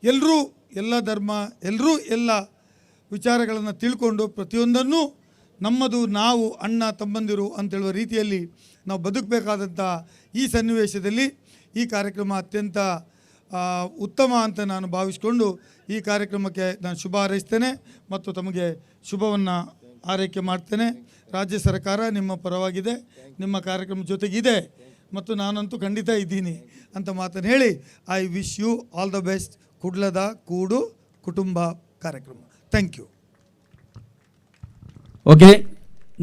ಎಲ್ಲರೂ ಎಲ್ಲ ಧರ್ಮ, ಎಲ್ಲರೂ ಎಲ್ಲ ವಿಚಾರಗಳನ್ನು ತಿಳ್ಕೊಂಡು ಪ್ರತಿಯೊಂದನ್ನು ನಮ್ಮದು, ನಾವು ಅಣ್ಣ ತಮ್ಮಂದಿರು ಅಂತೇಳುವ ರೀತಿಯಲ್ಲಿ ನಾವು ಬದುಕಬೇಕಾದಂಥ ಈ ಸನ್ನಿವೇಶದಲ್ಲಿ ಈ ಕಾರ್ಯಕ್ರಮ ಅತ್ಯಂತ ಉತ್ತಮ ಅಂತ ನಾನು ಭಾವಿಸಿಕೊಂಡು ಈ ಕಾರ್ಯಕ್ರಮಕ್ಕೆ ನಾನು ಶುಭ ಹಾರೈಸ್ತೇನೆ ಮತ್ತು ತಮಗೆ ಶುಭವನ್ನು ಆರೈಕೆ ಮಾಡ್ತೇನೆ. ರಾಜ್ಯ ಸರ್ಕಾರ ನಿಮ್ಮ ಪರವಾಗಿದೆ, ನಿಮ್ಮ ಕಾರ್ಯಕ್ರಮ ಜೊತೆಗಿದೆ ಮತ್ತು ನಾನಂತೂ ಖಂಡಿತ ಇದ್ದೀನಿ ಅಂತ ಮಾತನ್ನು ಹೇಳಿ I wish you all the best. ಕುಡ್ಲದ ಕೂಡು ಕುಟುಂಬ ಕಾರ್ಯಕ್ರಮ. Thank you. ಓಕೆ,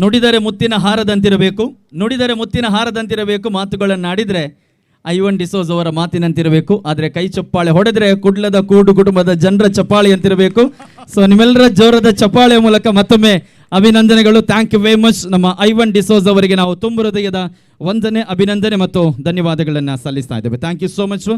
ನುಡಿದರೆ ಮುತ್ತಿನ ಹಾರದಂತಿರಬೇಕು, ನುಡಿದರೆ ಮುತ್ತಿನ ಹಾರದಂತಿರಬೇಕು. ಮಾತುಗಳನ್ನು ಆಡಿದರೆ ಐವನ್ ಡಿಸೋಜ್ ಅವರ ಮಾತಿನಂತಿರಬೇಕು. ಆದರೆ ಕೈ ಚಪ್ಪಾಳೆ ಹೊಡೆದ್ರೆ ಕುಡ್ಲದ ಕೂಡು ಕುಟುಂಬದ ಜನರ ಚಪ್ಪಾಳೆ ಅಂತಿರಬೇಕು. ಸೊ ನಿಮ್ಮೆಲ್ಲರ ಜೋರದ ಚಪ್ಪಾಳೆ ಮೂಲಕ ಮತ್ತೊಮ್ಮೆ ಅಭಿನಂದನೆಗಳು. Thank you very much. ನಮ್ಮ ಐವನ್ ಡಿಸೋಜ್ ಅವರಿಗೆ ನಾವು ತುಂಬ ಹೃದಯದ ವಂದನೆ, ಅಭಿನಂದನೆ ಮತ್ತು ಧನ್ಯವಾದಗಳನ್ನು ಸಲ್ಲಿಸ್ತಾ ಇದ್ದೇವೆ. Thank you so much.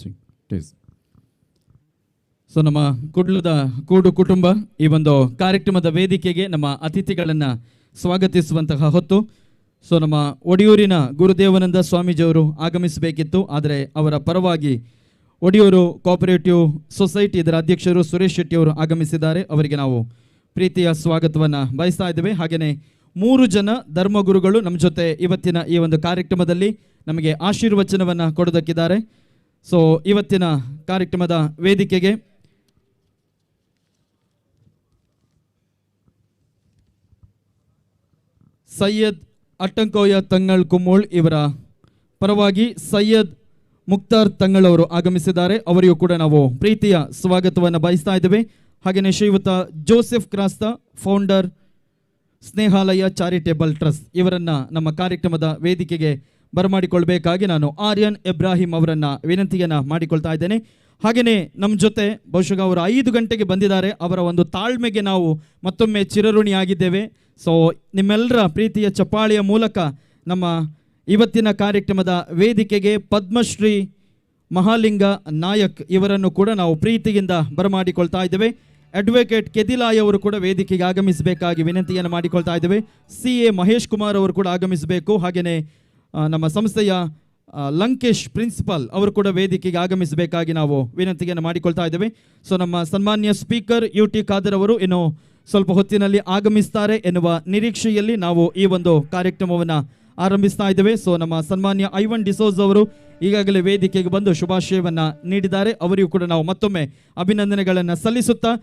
ಚೆಕ್ ಟೇಸ್. ಸೊ ನಮ್ಮ ಕುಡ್ಲದ ಕೂಡು ಕುಟುಂಬ ಈ ಒಂದು ಕಾರ್ಯಕ್ರಮದ ವೇದಿಕೆಗೆ ನಮ್ಮ ಅತಿಥಿಗಳನ್ನು ಸ್ವಾಗತಿಸುವಂತಹ ಹೊತ್ತು. ಸೊ ನಮ್ಮ ಒಡಿಯೂರಿನ ಗುರುದೇವಾನಂದ ಸ್ವಾಮೀಜಿಯವರು ಆಗಮಿಸಬೇಕಿತ್ತು, ಆದರೆ ಅವರ ಪರವಾಗಿ ಒಡಿಯೂರು ಕೋಆಪರೇಟಿವ್ ಸೊಸೈಟಿ ಇದರ ಅಧ್ಯಕ್ಷರು ಸುರೇಶ್ ಶೆಟ್ಟಿ ಅವರು ಆಗಮಿಸಿದ್ದಾರೆ. ಅವರಿಗೆ ನಾವು ಪ್ರೀತಿಯ ಸ್ವಾಗತವನ್ನು ಬಯಸ್ತಾ ಇದ್ದೇವೆ. ಹಾಗೆಯೇ 3 ಜನ ಧರ್ಮಗುರುಗಳು ನಮ್ಮ ಜೊತೆ ಇವತ್ತಿನ ಈ ಒಂದು ಕಾರ್ಯಕ್ರಮದಲ್ಲಿ ನಮಗೆ ಆಶೀರ್ವಚನವನ್ನು ಕೊಡೋದಕ್ಕಿದ್ದಾರೆ. ಸೊ ಇವತ್ತಿನ ಕಾರ್ಯಕ್ರಮದ ವೇದಿಕೆಗೆ ಸೈಯದ್ ಅಟ್ಟಂಕೋಯ ತಂಗಳ್ ಕುಮ್ಮೋಳ್ ಇವರ ಪರವಾಗಿ ಸೈಯದ್ ಮುಕ್ತಾರ್ ತಂಗಳ್ ಅವರು ಆಗಮಿಸಿದ್ದಾರೆ. ಅವರಿಗೂ ಕೂಡ ನಾವು ಪ್ರೀತಿಯ ಸ್ವಾಗತವನ್ನು ಬಯಸ್ತಾ ಇದ್ದೇವೆ. ಹಾಗೆಯೇ ಶ್ರೀಯುತ Joseph Crasta, founder Snehalaya charitable trust, ಇವರನ್ನು ನಮ್ಮ ಕಾರ್ಯಕ್ರಮದ ವೇದಿಕೆಗೆ ಬರಮಾಡಿಕೊಳ್ಬೇಕಾಗಿ ನಾನು ಆರ್ಯನ್ ಇಬ್ರಾಹಿಂ ಅವರನ್ನು ವಿನಂತಿಯನ್ನು ಮಾಡಿಕೊಳ್ತಾ ಇದ್ದೇನೆ. ಹಾಗೆಯೇ ನಮ್ಮ ಜೊತೆ ಬಹುಶಃ ಅವರು 5 ಗಂಟೆಗೆ ಬಂದಿದ್ದಾರೆ. ಅವರ ಒಂದು ತಾಳ್ಮೆಗೆ ನಾವು ಮತ್ತೊಮ್ಮೆ ಚಿರಋಣಿಯಾಗಿದ್ದೇವೆ. ಸೊ ನಿಮ್ಮೆಲ್ಲರ ಪ್ರೀತಿಯ ಚಪ್ಪಾಳೆಯ ಮೂಲಕ ನಮ್ಮ ಇವತ್ತಿನ ಕಾರ್ಯಕ್ರಮದ ವೇದಿಕೆಗೆ ಪದ್ಮಶ್ರೀ ಮಹಾಲಿಂಗ ನಾಯಕ್ ಇವರನ್ನು ಕೂಡ ನಾವು ಪ್ರೀತಿಯಿಂದ ಬರಮಾಡಿಕೊಳ್ತಾ ಇದ್ದೇವೆ. ಅಡ್ವೊಕೇಟ್ ಕೆದಿಲಾಯ್ ಅವರು ಕೂಡ ವೇದಿಕೆಗೆ ಆಗಮಿಸಬೇಕಾಗಿ ವಿನಂತಿಯನ್ನು ಮಾಡಿಕೊಳ್ತಾ ಇದ್ದೇವೆ. CA ಮಹೇಶ್ ಕುಮಾರ್ ಅವರು ಕೂಡ ಆಗಮಿಸಬೇಕು. ಹಾಗೆಯೇ ನಮ್ಮ ಸಂಸ್ಥೆಯ ಲಂಕೇಶ್ ಪ್ರಿನ್ಸಿಪಾಲ್ ಅವರು ಕೂಡ ವೇದಿಕೆಗೆ ಆಗಮಿಸಬೇಕಾಗಿ ನಾವು ವಿನಂತಿಯನ್ನು ಮಾಡಿಕೊಳ್ತಾ ಇದ್ದೇವೆ. ಸೊ ನಮ್ಮ ಸನ್ಮಾನ್ಯ ಸ್ಪೀಕರ್ UT ಖಾದರ್ ಅವರು ಇನ್ನು ಸ್ವಲ್ಪ ಹೊತ್ತಿನಲ್ಲಿ ಆಗಮಿಸ್ತಾರೆ ಎನ್ನುವ ನಿರೀಕ್ಷೆಯಲ್ಲಿ ನಾವು ಈ ಒಂದು ಕಾರ್ಯಕ್ರಮವನ್ನು ಆರಂಭಿಸ್ತಾ ಇದ್ದೇವೆ. ಸೊ ನಮ್ಮ ಸನ್ಮಾನ್ಯ ಐವನ್ ಡಿಸೋಜ್ ಅವರು ಈಗಾಗಲೇ ವೇದಿಕೆಗೆ ಬಂದು ಶುಭಾಶಯವನ್ನು ನೀಡಿದ್ದಾರೆ. ಅವರಿಗೂ ಕೂಡ ನಾವು ಮತ್ತೊಮ್ಮೆ ಅಭಿನಂದನೆಗಳನ್ನು ಸಲ್ಲಿಸುತ್ತಾ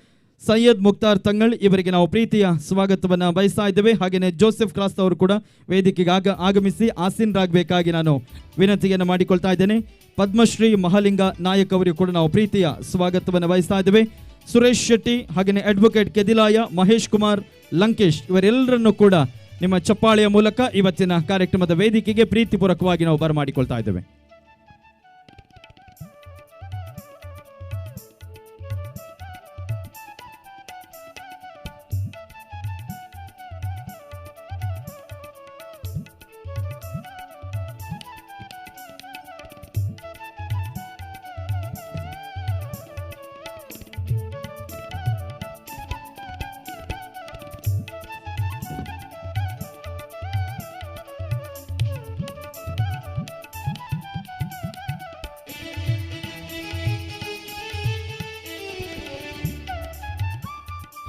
ಸೈಯದ್ ಮುಕ್ತಾರ್ ತಂಗಳ್ ಇವರಿಗೆ ನಾವು ಪ್ರೀತಿಯ ಸ್ವಾಗತವನ್ನು ಬಯಸ್ತಾ ಇದ್ದೇವೆ. ಹಾಗೆಯೇ ಜೋಸೆಫ್ ಕ್ರಾಸ್ತ ಅವರು ಕೂಡ ವೇದಿಕೆಗೆ ಆಗಮಿಸಿ ಆಸೀನರಾಗಬೇಕಾಗಿ ನಾನು ವಿನಂತಿಯನ್ನು ಮಾಡಿಕೊಳ್ತಾ ಇದ್ದೇನೆ. ಪದ್ಮಶ್ರೀ ಮಹಾಲಿಂಗ ನಾಯಕ್ ಅವರಿಗೂ ಕೂಡ ನಾವು ಪ್ರೀತಿಯ ಸ್ವಾಗತವನ್ನು ಬಯಸ್ತಾ ಇದ್ದೇವೆ. ಸುರೇಶ್ ಶೆಟ್ಟಿ, ಹಾಗೆಯೇ ಅಡ್ವೊಕೇಟ್ ಕೆದಿಲಾಯ, ಮಹೇಶ್ ಕುಮಾರ್, ಲಂಕೇಶ್ ಇವರೆಲ್ಲರನ್ನು ಕೂಡ ನಿಮ್ಮ ಚಪ್ಪಾಳೆಯ ಮೂಲಕ ಇವತ್ತಿನ ಕಾರ್ಯಕ್ರಮದ ವೇದಿಕೆಗೆ ಪ್ರೀತಿಪೂರ್ವಕವಾಗಿ ನಾವು ಬರಮಾಡಿಕೊಳ್ತಾ ಇದ್ದೇವೆ.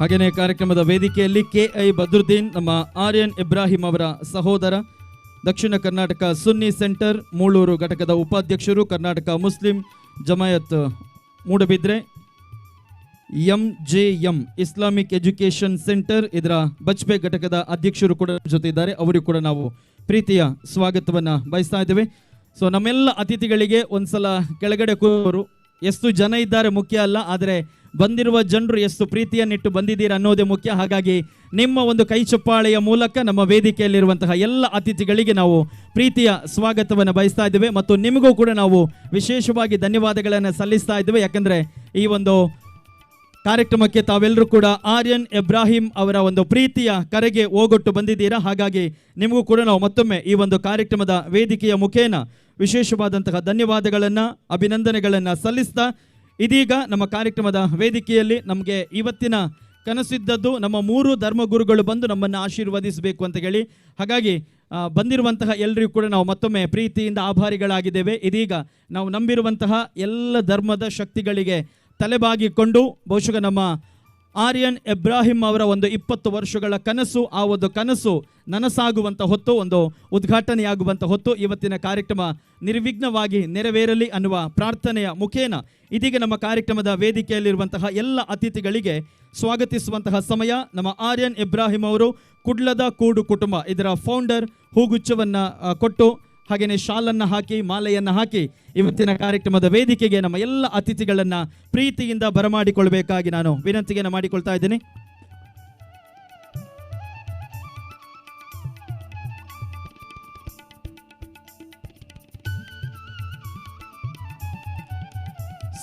ಹಾಗೆಯೇ ಕಾರ್ಯಕ್ರಮದ ವೇದಿಕೆಯಲ್ಲಿ KI ಬದ್ರುದ್ದೀನ್, ನಮ್ಮ ಆರ್ಯನ್ ಇಬ್ರಾಹಿಂ ಅವರ ಸಹೋದರ, ದಕ್ಷಿಣ ಕರ್ನಾಟಕ ಸುನ್ನಿ ಸೆಂಟರ್ ಮೂಳೂರು ಘಟಕದ ಉಪಾಧ್ಯಕ್ಷರು, Karnataka Muslim Jamaat Moodbidri, MJM Islamic education centre ಇದರ ಬಚ್ಪೆ ಘಟಕದ ಅಧ್ಯಕ್ಷರು ಕೂಡ ಜೊತೆ ಇದ್ದಾರೆ. ಅವರಿಗೂ ಕೂಡ ನಾವು ಪ್ರೀತಿಯ ಸ್ವಾಗತವನ್ನು ಬಯಸ್ತಾ ಇದ್ದೇವೆ. ಸೊ ನಮ್ಮೆಲ್ಲ ಅತಿಥಿಗಳಿಗೆ ಒಂದ್ಸಲ ಕೆಳಗಡೆ ಕೂರೋರು, ಎಷ್ಟು ಜನ ಇದ್ದಾರೆ ಮುಖ್ಯ ಅಲ್ಲ, ಆದರೆ ಬಂದಿರುವ ಜನರು ಎಷ್ಟು ಪ್ರೀತಿಯನ್ನಿಟ್ಟು ಬಂದಿದ್ದೀರಾ ಅನ್ನೋದೇ ಮುಖ್ಯ. ಹಾಗಾಗಿ ನಿಮ್ಮ ಒಂದು ಕೈ ಚಪ್ಪಾಳೆಯ ಮೂಲಕ ನಮ್ಮ ವೇದಿಕೆಯಲ್ಲಿರುವಂತಹ ಎಲ್ಲ ಅತಿಥಿಗಳಿಗೆ ನಾವು ಪ್ರೀತಿಯ ಸ್ವಾಗತವನ್ನು ಬಯಸ್ತಾ ಇದ್ದೇವೆ. ಮತ್ತು ನಿಮಗೂ ಕೂಡ ನಾವು ವಿಶೇಷವಾಗಿ ಧನ್ಯವಾದಗಳನ್ನು ಸಲ್ಲಿಸ್ತಾ ಇದ್ದೇವೆ. ಯಾಕಂದರೆ ಈ ಒಂದು ಕಾರ್ಯಕ್ರಮಕ್ಕೆ ತಾವೆಲ್ಲರೂ ಕೂಡ ಆರ್ಯನ್ ಇಬ್ರಾಹಿಂ ಅವರ ಒಂದು ಪ್ರೀತಿಯ ಕರೆಗೆ ಓಗೊಟ್ಟು ಬಂದಿದ್ದೀರಾ. ಹಾಗಾಗಿ ನಿಮಗೂ ಕೂಡ ನಾವು ಮತ್ತೊಮ್ಮೆ ಈ ಒಂದು ಕಾರ್ಯಕ್ರಮದ ವೇದಿಕೆಯ ಮುಖೇನ ವಿಶೇಷವಾದಂತಹ ಧನ್ಯವಾದಗಳನ್ನು, ಅಭಿನಂದನೆಗಳನ್ನು ಸಲ್ಲಿಸ್ತಾ ಇದೀಗ ನಮ್ಮ ಕಾರ್ಯಕ್ರಮದ ವೇದಿಕೆಯಲ್ಲಿ ನಮಗೆ ಇವತ್ತಿನ ಕನಸಿದ್ದದ್ದು ನಮ್ಮ 3 ಧರ್ಮಗುರುಗಳು ಬಂದು ನಮ್ಮನ್ನು ಆಶೀರ್ವದಿಸಬೇಕು ಅಂತ ಹೇಳಿ. ಹಾಗಾಗಿ ಬಂದಿರುವಂತಹ ಎಲ್ಲರಿಗೂ ಕೂಡ ನಾವು ಮತ್ತೊಮ್ಮೆ ಪ್ರೀತಿಯಿಂದ ಆಭಾರಿಗಳಾಗಿದ್ದೇವೆ. ಇದೀಗ ನಾವು ನಂಬಿರುವಂತಹ ಎಲ್ಲ ಧರ್ಮದ ಶಕ್ತಿಗಳಿಗೆ ತಲೆಬಾಗಿಕೊಂಡು ಬಹುಶಃ ನಮ್ಮ ಆರ್ಯನ್ ಇಬ್ರಾಹಿಂ ಅವರ ಒಂದು 20 ವರ್ಷಗಳ ಕನಸು, ಆ ಒಂದು ಕನಸು ನನಸಾಗುವಂಥ ಹೊತ್ತು, ಒಂದು ಉದ್ಘಾಟನೆಯಾಗುವಂಥ ಹೊತ್ತು, ಇವತ್ತಿನ ಕಾರ್ಯಕ್ರಮ ನಿರ್ವಿಘ್ನವಾಗಿ ನೆರವೇರಲಿ ಅನ್ನುವ ಪ್ರಾರ್ಥನೆಯ ಮುಖೇನ ಇದೀಗ ನಮ್ಮ ಕಾರ್ಯಕ್ರಮದ ವೇದಿಕೆಯಲ್ಲಿರುವಂತಹ ಎಲ್ಲ ಅತಿಥಿಗಳಿಗೆ ಸ್ವಾಗತಿಸುವಂತಹ ಸಮಯ. ನಮ್ಮ ಆರ್ಯನ್ ಇಬ್ರಾಹಿಂ ಅವರು ಕುಡ್ಲದ ಕೂಡು ಕುಟುಂಬ ಇದರ ಫೌಂಡರ್ ಹೂಗುಚ್ಛವನ್ನು ಕೊಟ್ಟು ಹಾಗೆಯೇ ಶಾಲನ್ನು ಹಾಕಿ ಮಾಲೆಯನ್ನು ಹಾಕಿ ಇವತ್ತಿನ ಕಾರ್ಯಕ್ರಮದ ವೇದಿಕೆಗೆ ನಮ್ಮ ಎಲ್ಲ ಅತಿಥಿಗಳನ್ನು ಪ್ರೀತಿಯಿಂದ ಬರಮಾಡಿಕೊಳ್ಬೇಕಾಗಿ ನಾನು ವಿನಂತಿಯನ್ನು ಮಾಡಿಕೊಳ್ತಾ ಇದ್ದೇನೆ.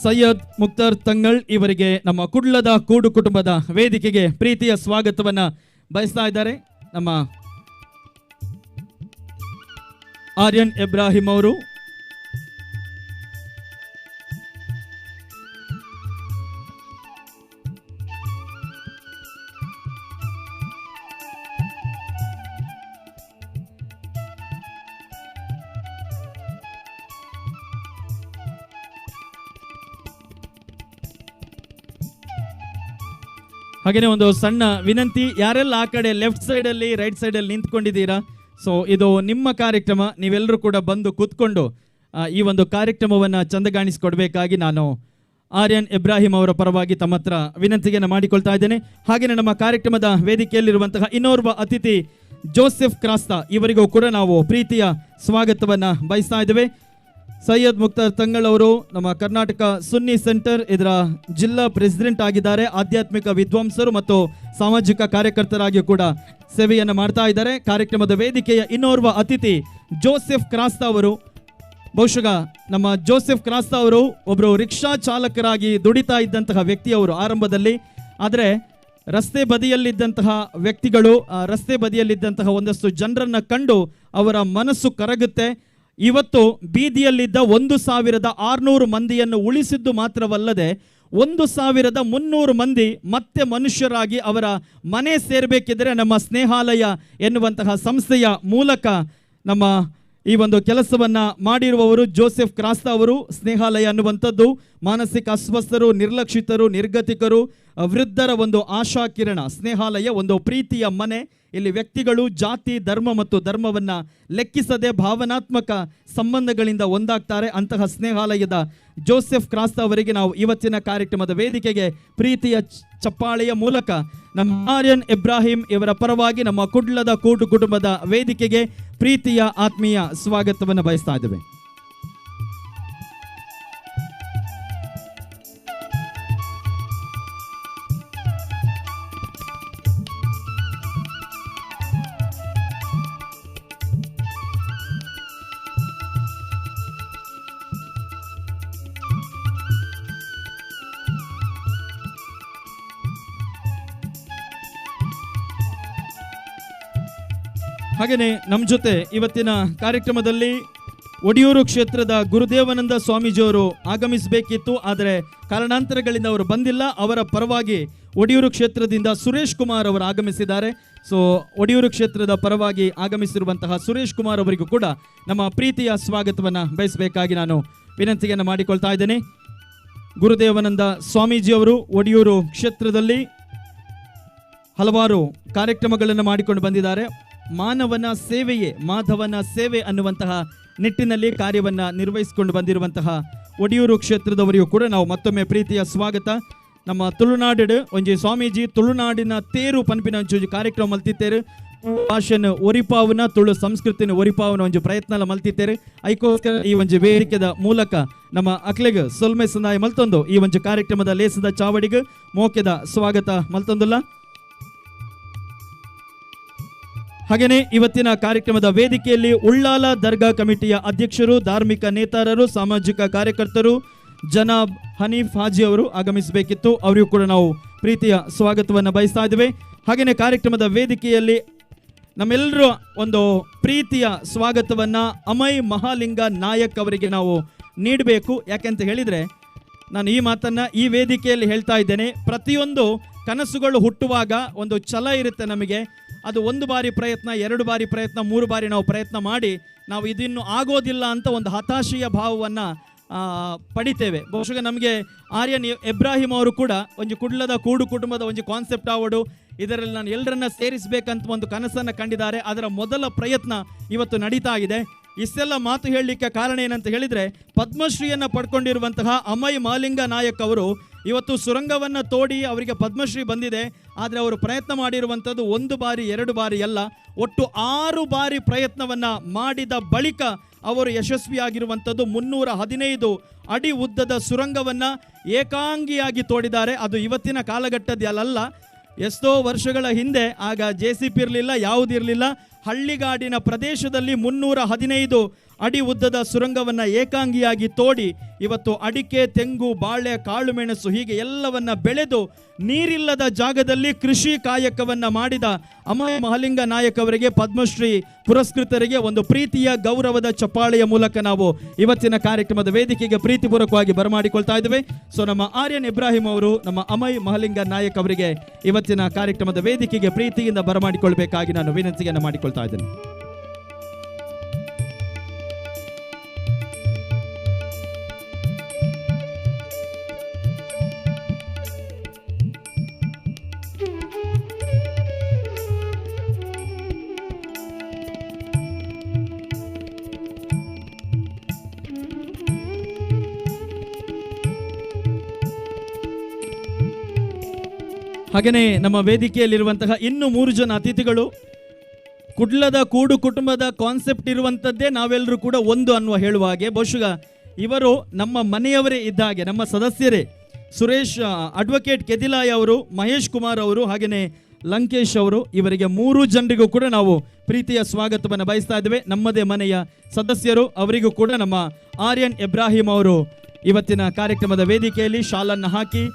ಸೈಯದ್ ಮುಕ್ತಾರ್ ತಂಗಳ್ ಇವರಿಗೆ ನಮ್ಮ ಕುಡ್ಲದ ಕೂಡು ಕುಟುಂಬದ ವೇದಿಕೆಗೆ ಪ್ರೀತಿಯ ಸ್ವಾಗತವನ್ನು ಬಯಸ್ತಾ ಇದ್ದಾರೆ. ನಮ್ಮ ಆರ್ಯನ್ ಇಬ್ರಾಹಿಂ ಅವರು ಹಾಗೇನೆ ಒಂದು ಸಣ್ಣ ವಿನಂತಿ, ಯಾರೆಲ್ಲ ಆ ಕಡೆ ಲೆಫ್ಟ್ ಸೈಡಲ್ಲಿ ರೈಟ್ ಸೈಡಲ್ಲಿ ನಿಂತ್ಕೊಂಡಿದ್ದೀರಾ, ಸೊ ಇದು ನಿಮ್ಮ ಕಾರ್ಯಕ್ರಮ, ನೀವೆಲ್ಲರೂ ಕೂಡ ಬಂದು ಕೂತ್ಕೊಂಡು ಈ ಒಂದು ಕಾರ್ಯಕ್ರಮವನ್ನು ಚಂದಗಾಣಿಸಿಕೊಡ್ಬೇಕಾಗಿ ನಾನು ಆರ್ಯನ್ ಇಬ್ರಾಹಿಂ ಅವರ ಪರವಾಗಿ ತಮ್ಮ ಹತ್ರ ವಿನಂತಿಯನ್ನು ಮಾಡಿಕೊಳ್ತಾ ಇದ್ದೇನೆ. ಹಾಗೆಯೇ ನಮ್ಮ ಕಾರ್ಯಕ್ರಮದ ವೇದಿಕೆಯಲ್ಲಿರುವಂತಹ ಇನ್ನೋರ್ವ ಅತಿಥಿ ಜೋಸೆಫ್ ಕ್ರಾಸ್ತಾ, ಇವರಿಗೂ ಕೂಡ ನಾವು ಪ್ರೀತಿಯ ಸ್ವಾಗತವನ್ನು ಬಯಸ್ತಾ ಇದ್ದೇವೆ. ಸೈಯದ್ ಮುಕ್ತಾರ್ ತಂಗಳ್ ಅವರು ನಮ್ಮ ಕರ್ನಾಟಕ ಸುನ್ನಿ ಸೆಂಟರ್ ಇದರ ಜಿಲ್ಲಾ ಪ್ರೆಸಿಡೆಂಟ್ ಆಗಿದ್ದಾರೆ. ಆಧ್ಯಾತ್ಮಿಕ ವಿದ್ವಾಂಸರು ಮತ್ತು ಸಾಮಾಜಿಕ ಕಾರ್ಯಕರ್ತರಾಗಿಯೂ ಕೂಡ ಸೇವೆಯನ್ನು ಮಾಡ್ತಾ ಇದ್ದಾರೆ. ಕಾರ್ಯಕ್ರಮದ ವೇದಿಕೆಯ ಇನ್ನೋರ್ವ ಅತಿಥಿ ಜೋಸೆಫ್ ಕ್ರಾಸ್ತಾ ಅವರು. ಬಹುಶಃ ನಮ್ಮ ಜೋಸೆಫ್ ಕ್ರಾಸ್ತಾ ಅವರು ಒಬ್ಬರು ರಿಕ್ಷಾ ಚಾಲಕರಾಗಿ ದುಡಿತಾ ಇದ್ದಂತಹ ವ್ಯಕ್ತಿಯವರು ಆರಂಭದಲ್ಲಿ. ಆದರೆ ರಸ್ತೆ ಬದಿಯಲ್ಲಿದ್ದಂತಹ ವ್ಯಕ್ತಿಗಳು, ರಸ್ತೆ ಬದಿಯಲ್ಲಿದ್ದಂತಹ ಒಂದಷ್ಟು ಜನರನ್ನು ಕಂಡು ಅವರ ಮನಸ್ಸು ಕರಗುತ್ತೆ. ಇವತ್ತು ಬೀದಿಯಲ್ಲಿದ್ದ 1600 ಮಂದಿಯನ್ನು ಉಳಿಸಿದ್ದು ಮಾತ್ರವಲ್ಲದೆ 1300 ಮಂದಿ ಮತ್ತೆ ಮನುಷ್ಯರಾಗಿ ಅವರ ಮನೆ ಸೇರಬೇಕಿದ್ರೆ ನಮ್ಮ ಸ್ನೇಹಾಲಯ ಎನ್ನುವಂತಹ ಸಂಸ್ಥೆಯ ಮೂಲಕ ನಮ್ಮ ಈ ಒಂದು ಕೆಲಸವನ್ನ ಮಾಡಿರುವವರು ಜೋಸೆಫ್ ಕ್ರಾಸ್ತಾ ಅವರು. ಸ್ನೇಹಾಲಯ ಅನ್ನುವಂಥದ್ದು ಮಾನಸಿಕ ಅಸ್ವಸ್ಥರು, ನಿರ್ಲಕ್ಷಿತರು, ನಿರ್ಗತಿಕರು, ವೃದ್ಧರ ಒಂದು ಆಶಾ ಕಿರಣ. ಸ್ನೇಹಾಲಯ ಒಂದು ಪ್ರೀತಿಯ ಮನೆ. ಇಲ್ಲಿ ವ್ಯಕ್ತಿಗಳು ಜಾತಿ, ಧರ್ಮ ಮತ್ತು ಧರ್ಮವನ್ನು ಲೆಕ್ಕಿಸದೆ ಭಾವನಾತ್ಮಕ ಸಂಬಂಧಗಳಿಂದ ಒಂದಾಗ್ತಾರೆ. ಅಂತಹ ಸ್ನೇಹಾಲಯದ ಜೋಸೆಫ್ ಕ್ರಾಸ್ತಾ ಅವರಿಗೆ ನಾವು ಇವತ್ತಿನ ಕಾರ್ಯಕ್ರಮದ ವೇದಿಕೆಗೆ ಪ್ರೀತಿಯ ಚಪ್ಪಾಳೆಯ ಮೂಲಕ ನಮ್ಮ ಆರ್ಯನ್ ಇಬ್ರಾಹಿಂ ಇವರ ಪರವಾಗಿ ನಮ್ಮ ಕುಡ್ಲದ ಕೂಟು ಕುಟುಂಬದ ವೇದಿಕೆಗೆ ಪ್ರೀತಿಯ ಆತ್ಮೀಯ ಸ್ವಾಗತವನ್ನು ಬಯಸ್ತಾ ಇದ್ದೇವೆ. ಹಾಗೆಯೇ ನಮ್ಮ ಜೊತೆ ಇವತ್ತಿನ ಕಾರ್ಯಕ್ರಮದಲ್ಲಿ ಒಡಿಯೂರು ಕ್ಷೇತ್ರದ ಗುರುದೇವಾನಂದ ಸ್ವಾಮೀಜಿಯವರು ಆಗಮಿಸಬೇಕಿತ್ತು, ಆದರೆ ಕಾರಣಾಂತರಗಳಿಂದ ಅವರು ಬಂದಿಲ್ಲ. ಅವರ ಪರವಾಗಿ ಒಡಿಯೂರು ಕ್ಷೇತ್ರದಿಂದ ಸುರೇಶ್ ಕುಮಾರ್ ಅವರು ಆಗಮಿಸಿದ್ದಾರೆ. ಸೊ ಒಡಿಯೂರು ಕ್ಷೇತ್ರದ ಪರವಾಗಿ ಆಗಮಿಸಿರುವಂತಹ ಸುರೇಶ್ ಕುಮಾರ್ ಅವರಿಗೂ ಕೂಡ ನಮ್ಮ ಪ್ರೀತಿಯ ಸ್ವಾಗತವನ್ನು ಬಯಸಬೇಕಾಗಿ ನಾನು ವಿನಂತಿಯನ್ನು ಮಾಡಿಕೊಳ್ತಾ ಇದ್ದೇನೆ. ಗುರುದೇವಾನಂದ ಸ್ವಾಮೀಜಿಯವರು ಒಡಿಯೂರು ಕ್ಷೇತ್ರದಲ್ಲಿ ಹಲವಾರು ಕಾರ್ಯಕ್ರಮಗಳನ್ನು ಮಾಡಿಕೊಂಡು ಬಂದಿದ್ದಾರೆ. ಮಾನವನ ಸೇವೆಯೇ ಮಾಧವನ ಸೇವೆ ಅನ್ನುವಂತಹ ನಿಟ್ಟಿನಲ್ಲಿ ಕಾರ್ಯವನ್ನು ನಿರ್ವಹಿಸಿಕೊಂಡು ಬಂದಿರುವಂತಹ ಒಡಿಯೂರು ಕ್ಷೇತ್ರದವರಿಗೂ ಕೂಡ ನಾವು ಮತ್ತೊಮ್ಮೆ ಪ್ರೀತಿಯ ಸ್ವಾಗತ. ನಮ್ಮ ತುಳುನಾಡು ಒಂಜಿ ಸ್ವಾಮೀಜಿ ತುಳುನಾಡಿನ ತೇರು ಪನ್ಪಿನ ಒಂಚೂರು ಕಾರ್ಯಕ್ರಮ ಮಲ್ತಿತ್ತೇರು. ಭಾಷೆನ ಒರಿಪಾವನ ತುಳು ಸಂಸ್ಕೃತಿನ ಒರಿಪಾವನ ಒಂದು ಪ್ರಯತ್ನ ಮಲ್ತಿತ್ತೇರು. ಐಕೋಸ್ಕರ ಈ ಒಂದು ವೇದಿಕೆದ ಮೂಲಕ ನಮ್ಮ ಅಕ್ಲೆಗ್ ಸೊಲ್ಮೆ ಸಂದಾಯ ಮಲ್ತೊಂದು ಈ ಒಂದು ಕಾರ್ಯಕ್ರಮದ ಲೇಸದ ಚಾವಡಿಗೆ ಮೋಕೆದ ಸ್ವಾಗತ ಮಲ್ತೊಂದುಲ್ಲ. ಹಾಗೆಯೇ ಇವತ್ತಿನ ಕಾರ್ಯಕ್ರಮದ ವೇದಿಕೆಯಲ್ಲಿ ಉಳ್ಳಾಲ ದರ್ಗಾ ಕಮಿಟಿಯ ಅಧ್ಯಕ್ಷರು, ಧಾರ್ಮಿಕ ನೇತಾರರು, ಸಾಮಾಜಿಕ ಕಾರ್ಯಕರ್ತರು ಜನಾಬ್ ಹನೀಫ್ ಹಾಜಿ ಅವರು ಆಗಮಿಸಬೇಕಿತ್ತು. ಅವರಿಗೂ ಕೂಡ ನಾವು ಪ್ರೀತಿಯ ಸ್ವಾಗತವನ್ನು ಬಯಸ್ತಾ ಇದ್ದೇವೆ. ಹಾಗೆಯೇ ಕಾರ್ಯಕ್ರಮದ ವೇದಿಕೆಯಲ್ಲಿ ನಮ್ಮೆಲ್ಲರ ಒಂದು ಪ್ರೀತಿಯ ಸ್ವಾಗತವನ್ನು ಅಮಯ್ ಮಹಾಲಿಂಗ ನಾಯಕ್ ಅವರಿಗೆ ನಾವು ನೀಡಬೇಕು. ಯಾಕೆಂತ ಹೇಳಿದರೆ ನಾನು ಈ ಮಾತನ್ನು ಈ ವೇದಿಕೆಯಲ್ಲಿ ಹೇಳ್ತಾ ಇದ್ದೇನೆ. ಪ್ರತಿಯೊಂದು ಕನಸುಗಳು ಹುಟ್ಟುವಾಗ ಒಂದು ಛಲ ಇರುತ್ತೆ ನಮಗೆ. ಅದು 1 ಬಾರಿ ಪ್ರಯತ್ನ, 2 ಬಾರಿ ಪ್ರಯತ್ನ, 3 ಬಾರಿ ನಾವು ಪ್ರಯತ್ನ ಮಾಡಿ ನಾವು ಇದಿನ್ನು ಆಗೋದಿಲ್ಲ ಅಂತ ಒಂದು ಹತಾಶೆಯ ಭಾವವನ್ನು ಪಡಿತೇವೆ. ಬಹುಶಃ ನಮಗೆ ಆರ್ಯನ್ ಇಬ್ರಾಹಿಂ ಅವರು ಕೂಡ ಒಂದು ಕುಡ್ಲದ ಕೂಡು ಕುಟುಂಬದ ಒಂದು ಕಾನ್ಸೆಪ್ಟ್ ಆವಡು ಇದರಲ್ಲಿ ನಾನು ಎಲ್ಲರನ್ನ ಸೇರಿಸಬೇಕಂತ ಒಂದು ಕನಸನ್ನು ಕಂಡಿದ್ದಾರೆ. ಅದರ ಮೊದಲ ಪ್ರಯತ್ನ ಇವತ್ತು ನಡೀತಾ ಇದೆ. ಇಷ್ಟೆಲ್ಲ ಮಾತು ಹೇಳಲಿಕ್ಕೆ ಕಾರಣ ಏನಂತ ಹೇಳಿದರೆ, ಪದ್ಮಶ್ರೀಯನ್ನು ಪಡ್ಕೊಂಡಿರುವಂತಹ ಅಮಯ್ ಮಹಾಲಿಂಗ ನಾಯಕ್ ಅವರು ಇವತ್ತು ಸುರಂಗವನ್ನು ತೋಡಿ ಅವರಿಗೆ ಪದ್ಮಶ್ರೀ ಬಂದಿದೆ. ಆದರೆ ಅವರು ಪ್ರಯತ್ನ ಮಾಡಿರುವಂಥದ್ದು 1 ಬಾರಿ 2 ಬಾರಿ ಅಲ್ಲ, ಒಟ್ಟು 6 ಬಾರಿ ಪ್ರಯತ್ನವನ್ನು ಮಾಡಿದ ಬಳಿಕ ಅವರು ಯಶಸ್ವಿಯಾಗಿರುವಂಥದ್ದು. 315 ಅಡಿ ಉದ್ದದ ಸುರಂಗವನ್ನು ಏಕಾಂಗಿಯಾಗಿ ತೋಡಿದ್ದಾರೆ. ಅದು ಇವತ್ತಿನ ಕಾಲಘಟ್ಟದಲ್ಲ, ಎಷ್ಟೋ ವರ್ಷಗಳ ಹಿಂದೆ ಆಗ JCP ಇರಲಿಲ್ಲ, ಯಾವುದಿರಲಿಲ್ಲ. ಹಳ್ಳಿಗಾಡಿನ ಪ್ರದೇಶದಲ್ಲಿ 315 ಅಡಿ ಉದ್ದದ ಸುರಂಗವನ್ನು ಏಕಾಂಗಿಯಾಗಿ ತೋಡಿ ಇವತ್ತು ಅಡಿಕೆ, ತೆಂಗು, ಬಾಳೆ, ಕಾಳು ಮೆಣಸು ಹೀಗೆ ಎಲ್ಲವನ್ನ ಬೆಳೆದು ನೀರಿಲ್ಲದ ಜಾಗದಲ್ಲಿ ಕೃಷಿ ಕಾಯಕವನ್ನು ಮಾಡಿದ ಅಮಯ ಮಹಾಲಿಂಗ ನಾಯಕ್ ಅವರಿಗೆ, ಪದ್ಮಶ್ರೀ ಪುರಸ್ಕೃತರಿಗೆ ಒಂದು ಪ್ರೀತಿಯ ಗೌರವದ ಚಪ್ಪಾಳೆಯ ಮೂಲಕ ನಾವು ಇವತ್ತಿನ ಕಾರ್ಯಕ್ರಮದ ವೇದಿಕೆಗೆ ಪ್ರೀತಿಪೂರ್ವಕವಾಗಿ ಬರಮಾಡಿಕೊಳ್ತಾ ಇದ್ದೇವೆ. ಸೊ ನಮ್ಮ ಆರ್ಯನ್ ಇಬ್ರಾಹಿಂ ಅವರು ನಮ್ಮ ಅಮಯ್ ಮಹಾಲಿಂಗ ನಾಯಕ್ ಅವರಿಗೆ ಇವತ್ತಿನ ಕಾರ್ಯಕ್ರಮದ ವೇದಿಕೆಗೆ ಪ್ರೀತಿಯಿಂದ ಬರಮಾಡಿಕೊಳ್ಬೇಕಾಗಿ ನಾನು ವಿನಂತಿಯನ್ನು ಮಾಡಿಕೊಳ್ತಾ ಇದ್ದೇನೆ. ಹಾಗೆಯೇ ನಮ್ಮ ವೇದಿಕೆಯಲ್ಲಿರುವಂತಹ ಇನ್ನು 3 ಜನ ಅತಿಥಿಗಳು. ಕುಡ್ಲದ ಕೂಡು ಕುಟುಂಬದ ಕಾನ್ಸೆಪ್ಟ್ ಇರುವಂಥದ್ದೇ ನಾವೆಲ್ಲರೂ ಕೂಡ ಒಂದು ಅನ್ನುವ ಹೇಳುವ ಹಾಗೆ ಬಹುಶಃ ಇವರು ನಮ್ಮ ಮನೆಯವರೇ ಇದ್ದ ಹಾಗೆ, ನಮ್ಮ ಸದಸ್ಯರೇ. ಸುರೇಶ್ ಅಡ್ವೊಕೇಟ್ ಕೆದಿಲಾಯ್ ಅವರು, ಮಹೇಶ್ ಕುಮಾರ್ ಅವರು, ಹಾಗೆಯೇ ಲಂಕೇಶ್ ಅವರು, ಇವರಿಗೆ 3 ಜನರಿಗೂ ಕೂಡ ನಾವು ಪ್ರೀತಿಯ ಸ್ವಾಗತವನ್ನು ಬಯಸ್ತಾ ಇದ್ದೇವೆ. ನಮ್ಮದೇ ಮನೆಯ ಸದಸ್ಯರು, ಅವರಿಗೂ ಕೂಡ ನಮ್ಮ ಆರ್ಯನ್ ಇಬ್ರಾಹಿಂ ಅವರು ಇವತ್ತಿನ ಕಾರ್ಯಕ್ರಮದ ವೇದಿಕೆಯಲ್ಲಿ ಶಾಲನ್ನು ಹಾಕಿ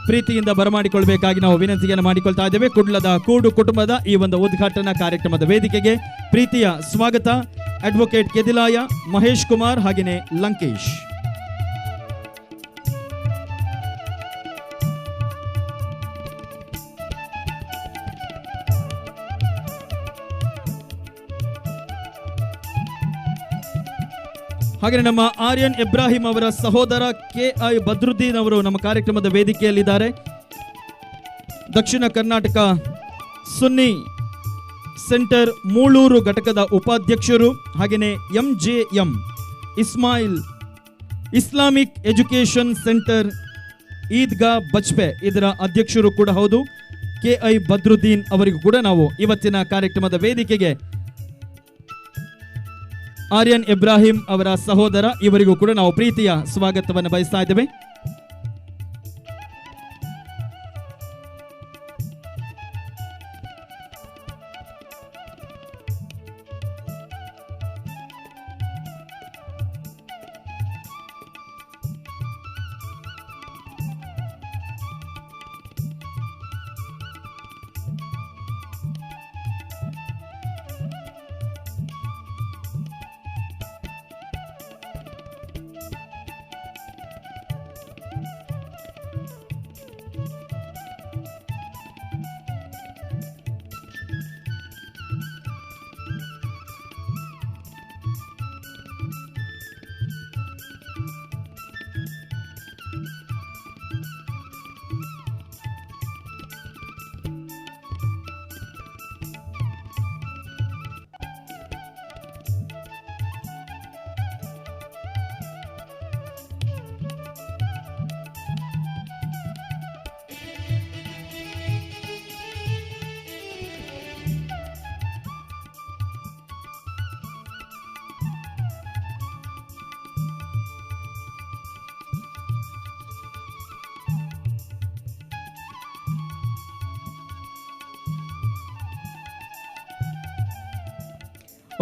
ಪ್ರೀತಿಯಿಂದ ಬರಮಾಡಿಕೊಳ್ಬೇಕಾಗಿ ನಾವು ವಿನಂತಿಯನ್ನು ಮಾಡಿಕೊಳ್ತಾ ಇದ್ದೇವೆ. ಕುಡ್ಲದ ಕೂಡು ಕುಟುಂಬದ ಈ ಒಂದು ಉದ್ಘಾಟನಾ ಕಾರ್ಯಕ್ರಮದ ವೇದಿಕೆಗೆ ಪ್ರೀತಿಯ ಸ್ವಾಗತ. ಅಡ್ವೊಕೇಟ್ ಕೆದಿಲಾಯ, ಮಹೇಶ್ ಕುಮಾರ್ ಹಾಗೆಯೇ ಲಂಕೇಶ್. ಹಾಗೆ ನಮ್ಮ ಆರ್ಯನ್ ಇಬ್ರಾಹಿಂ ಅವರ ಸಹೋದರ KI ಬದ್ರುದ್ದೀನ್ ಅವರು ನಮ್ಮ ಕಾರ್ಯಕ್ರಮದ ವೇದಿಕೆಯಲ್ಲಿದ್ದಾರೆ. ದಕ್ಷಿಣ ಕರ್ನಾಟಕ ಸುನ್ನಿ ಸೆಂಟರ್ ಮೂಳೂರು ಘಟಕದ ಉಪಾಧ್ಯಕ್ಷರು, ಹಾಗೆಯೇ MJM Islamic education centre Eidgah Bajpe ಇದರ ಅಧ್ಯಕ್ಷರು ಕೂಡ ಹೌದು. KI ಬದ್ರುದ್ದೀನ್ ಅವರಿಗೂ ಕೂಡ ನಾವು ಇವತ್ತಿನ ಕಾರ್ಯಕ್ರಮದ ವೇದಿಕೆಗೆ ಆರ್ಯನ್ ಇಬ್ರಾಹಿಂ ಅವರ ಸಹೋದರ ಇವರಿಗೂ ಕೂಡ ನಾವು ಪ್ರೀತಿಯ ಸ್ವಾಗತವನ್ನು ಬಯಸ್ತಾ ಇದ್ದೇವೆ.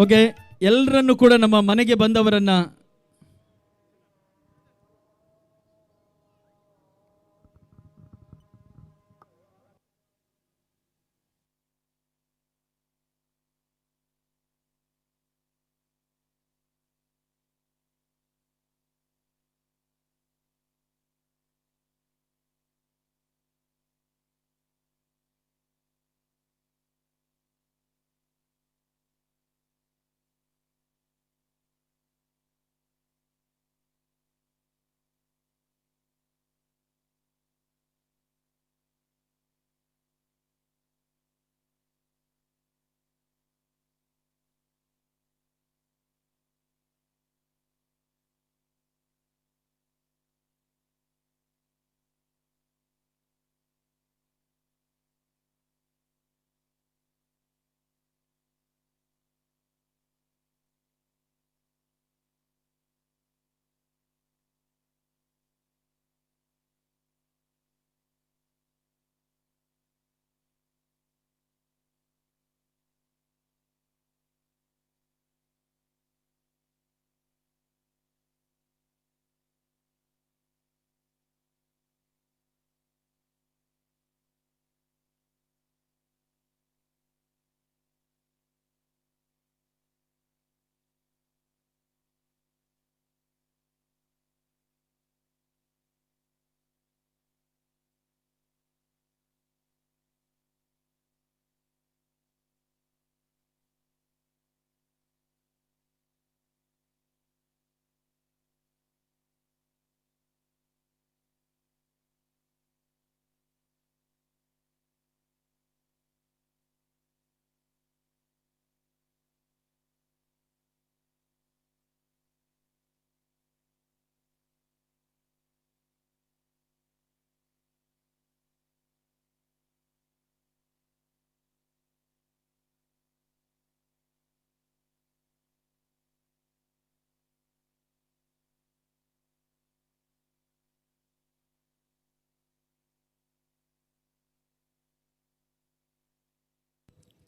ಓಕೆ, ಎಲ್ಲರನ್ನು ಕೂಡ ನಮ್ಮ ಮನೆಗೆ ಬಂದವರನ್ನ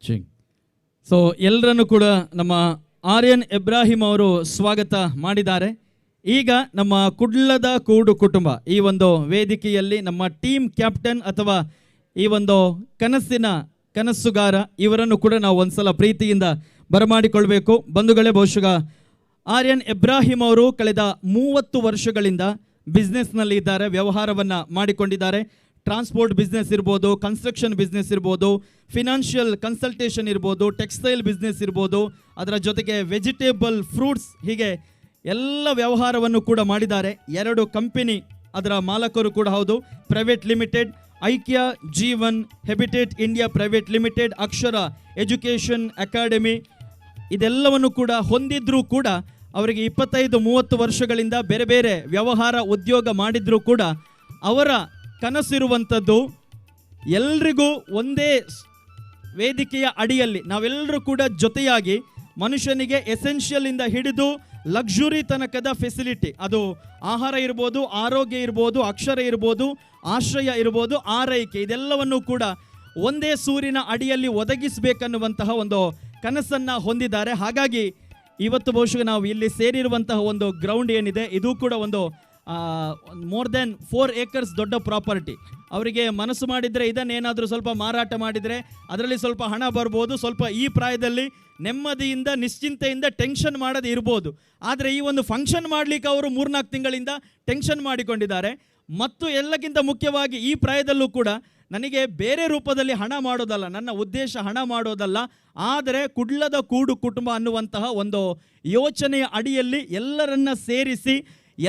ಚಿಂಗ್. ಸೊ ಎಲ್ಲರನ್ನು ಕೂಡ ನಮ್ಮ ಆರ್ಯನ್ ಇಬ್ರಾಹಿಂ ಅವರು ಸ್ವಾಗತ ಮಾಡಿದ್ದಾರೆ. ಈಗ ನಮ್ಮ ಕುಡ್ಲದ ಕೂಡು ಕುಟುಂಬ ಈ ಒಂದು ವೇದಿಕೆಯಲ್ಲಿ ನಮ್ಮ ಟೀಮ್ ಕ್ಯಾಪ್ಟನ್ ಅಥವಾ ಈ ಒಂದು ಕನಸುಗಾರ ಇವರನ್ನು ಕೂಡ ನಾವು ಒಂದ್ಸಲ ಪ್ರೀತಿಯಿಂದ ಬರಮಾಡಿಕೊಳ್ಬೇಕು. ಬಂಧುಗಳೇ, ಬಹುಶಃ ಆರ್ಯನ್ ಇಬ್ರಾಹಿಂ ಅವರು ಕಳೆದ 30 ವರ್ಷಗಳಿಂದ ಬಿಸ್ನೆಸ್ನಲ್ಲಿ ಇದ್ದಾರೆ, ವ್ಯವಹಾರವನ್ನು ಮಾಡಿಕೊಂಡಿದ್ದಾರೆ. ಟ್ರಾನ್ಸ್ಪೋರ್ಟ್ ಬಿಸ್ನೆಸ್ ಇರ್ಬೋದು, ಕನ್ಸ್ಟ್ರಕ್ಷನ್ ಬಿಸ್ನೆಸ್ ಇರ್ಬೋದು, ಫಿನಾನ್ಷಿಯಲ್ ಕನ್ಸಲ್ಟೇಷನ್ ಇರ್ಬೋದು, ಟೆಕ್ಸ್ಟೈಲ್ ಬಿಸ್ನೆಸ್ ಇರ್ಬೋದು, ಅದರ ಜೊತೆಗೆ ವೆಜಿಟೇಬಲ್ ಫ್ರೂಟ್ಸ್, ಹೀಗೆ ಎಲ್ಲ ವ್ಯವಹಾರವನ್ನು ಕೂಡ ಮಾಡಿದ್ದಾರೆ. 2 ಕಂಪನಿ ಅದರ ಮಾಲಕರು ಕೂಡ ಹೌದು. Private limited, Aikya Jeevan habitat India private limited, Akshara education academy, ಇದೆಲ್ಲವನ್ನು ಕೂಡ ಹೊಂದಿದ್ರೂ ಕೂಡ ಅವರಿಗೆ 25-30 ವರ್ಷಗಳಿಂದ ಬೇರೆ ಬೇರೆ ವ್ಯವಹಾರ ಉದ್ಯೋಗ ಮಾಡಿದ್ರೂ ಕೂಡ ಅವರ ಕನಸಿರುವಂಥದ್ದು ಎಲ್ರಿಗೂ ಒಂದೇ ವೇದಿಕೆಯ ಅಡಿಯಲ್ಲಿ ನಾವೆಲ್ಲರೂ ಕೂಡ ಜೊತೆಯಾಗಿ ಮನುಷ್ಯನಿಗೆ ಎಸೆನ್ಷಿಯಲ್ ಇಂದ ಹಿಡಿದು ಲಕ್ಸುರಿ ತನಕದ ಫೆಸಿಲಿಟಿ, ಅದು ಆಹಾರ ಇರ್ಬೋದು, ಆರೋಗ್ಯ ಇರ್ಬೋದು, ಅಕ್ಷರ ಇರ್ಬೋದು, ಆಶ್ರಯ ಇರ್ಬೋದು, ಆರೈಕೆ, ಇದೆಲ್ಲವನ್ನು ಕೂಡ ಒಂದೇ ಸೂರಿನ ಅಡಿಯಲ್ಲಿ ಒದಗಿಸಬೇಕನ್ನುವಂತಹ ಒಂದು ಕನಸನ್ನು ಹೊಂದಿದ್ದಾರೆ. ಹಾಗಾಗಿ ಇವತ್ತು ಬಹುಶಃ ನಾವು ಇಲ್ಲಿ ಸೇರಿರುವಂತಹ ಒಂದು ಗ್ರೌಂಡ್ ಏನಿದೆ ಇದು ಕೂಡ ಒಂದು ಮೋರ್ ದೆನ್ 4 acres ದೊಡ್ಡ ಪ್ರಾಪರ್ಟಿ. ಅವರಿಗೆ ಮನಸ್ಸು ಮಾಡಿದರೆ ಇದನ್ನೇನಾದರೂ ಸ್ವಲ್ಪ ಮಾರಾಟ ಮಾಡಿದರೆ ಅದರಲ್ಲಿ ಸ್ವಲ್ಪ ಹಣ ಬರ್ಬೋದು, ಸ್ವಲ್ಪ ಈ ಪ್ರಾಯದಲ್ಲಿ ನೆಮ್ಮದಿಯಿಂದ ನಿಶ್ಚಿಂತೆಯಿಂದ ಟೆನ್ಷನ್ ಮಾಡೋದು ಇರ್ಬೋದು. ಆದರೆ ಈ ಒಂದು ಫಂಕ್ಷನ್ ಮಾಡಲಿಕ್ಕೆ ಅವರು 3-4 ತಿಂಗಳಿಂದ ಟೆನ್ಷನ್ ಮಾಡಿಕೊಂಡಿದ್ದಾರೆ. ಮತ್ತು ಎಲ್ಲಕ್ಕಿಂತ ಮುಖ್ಯವಾಗಿ ಈ ಪ್ರಾಯದಲ್ಲೂ ಕೂಡ ನನಗೆ ಬೇರೆ ರೂಪದಲ್ಲಿ ಹಣ ಮಾಡೋದಲ್ಲ, ನನ್ನ ಉದ್ದೇಶ ಹಣ ಮಾಡೋದಲ್ಲ, ಆದರೆ ಕುಡ್ಲದ ಕೂಡು ಕುಟುಂಬ ಅನ್ನುವಂತಹ ಒಂದು ಯೋಚನೆಯ ಅಡಿಯಲ್ಲಿ ಎಲ್ಲರನ್ನ ಸೇರಿಸಿ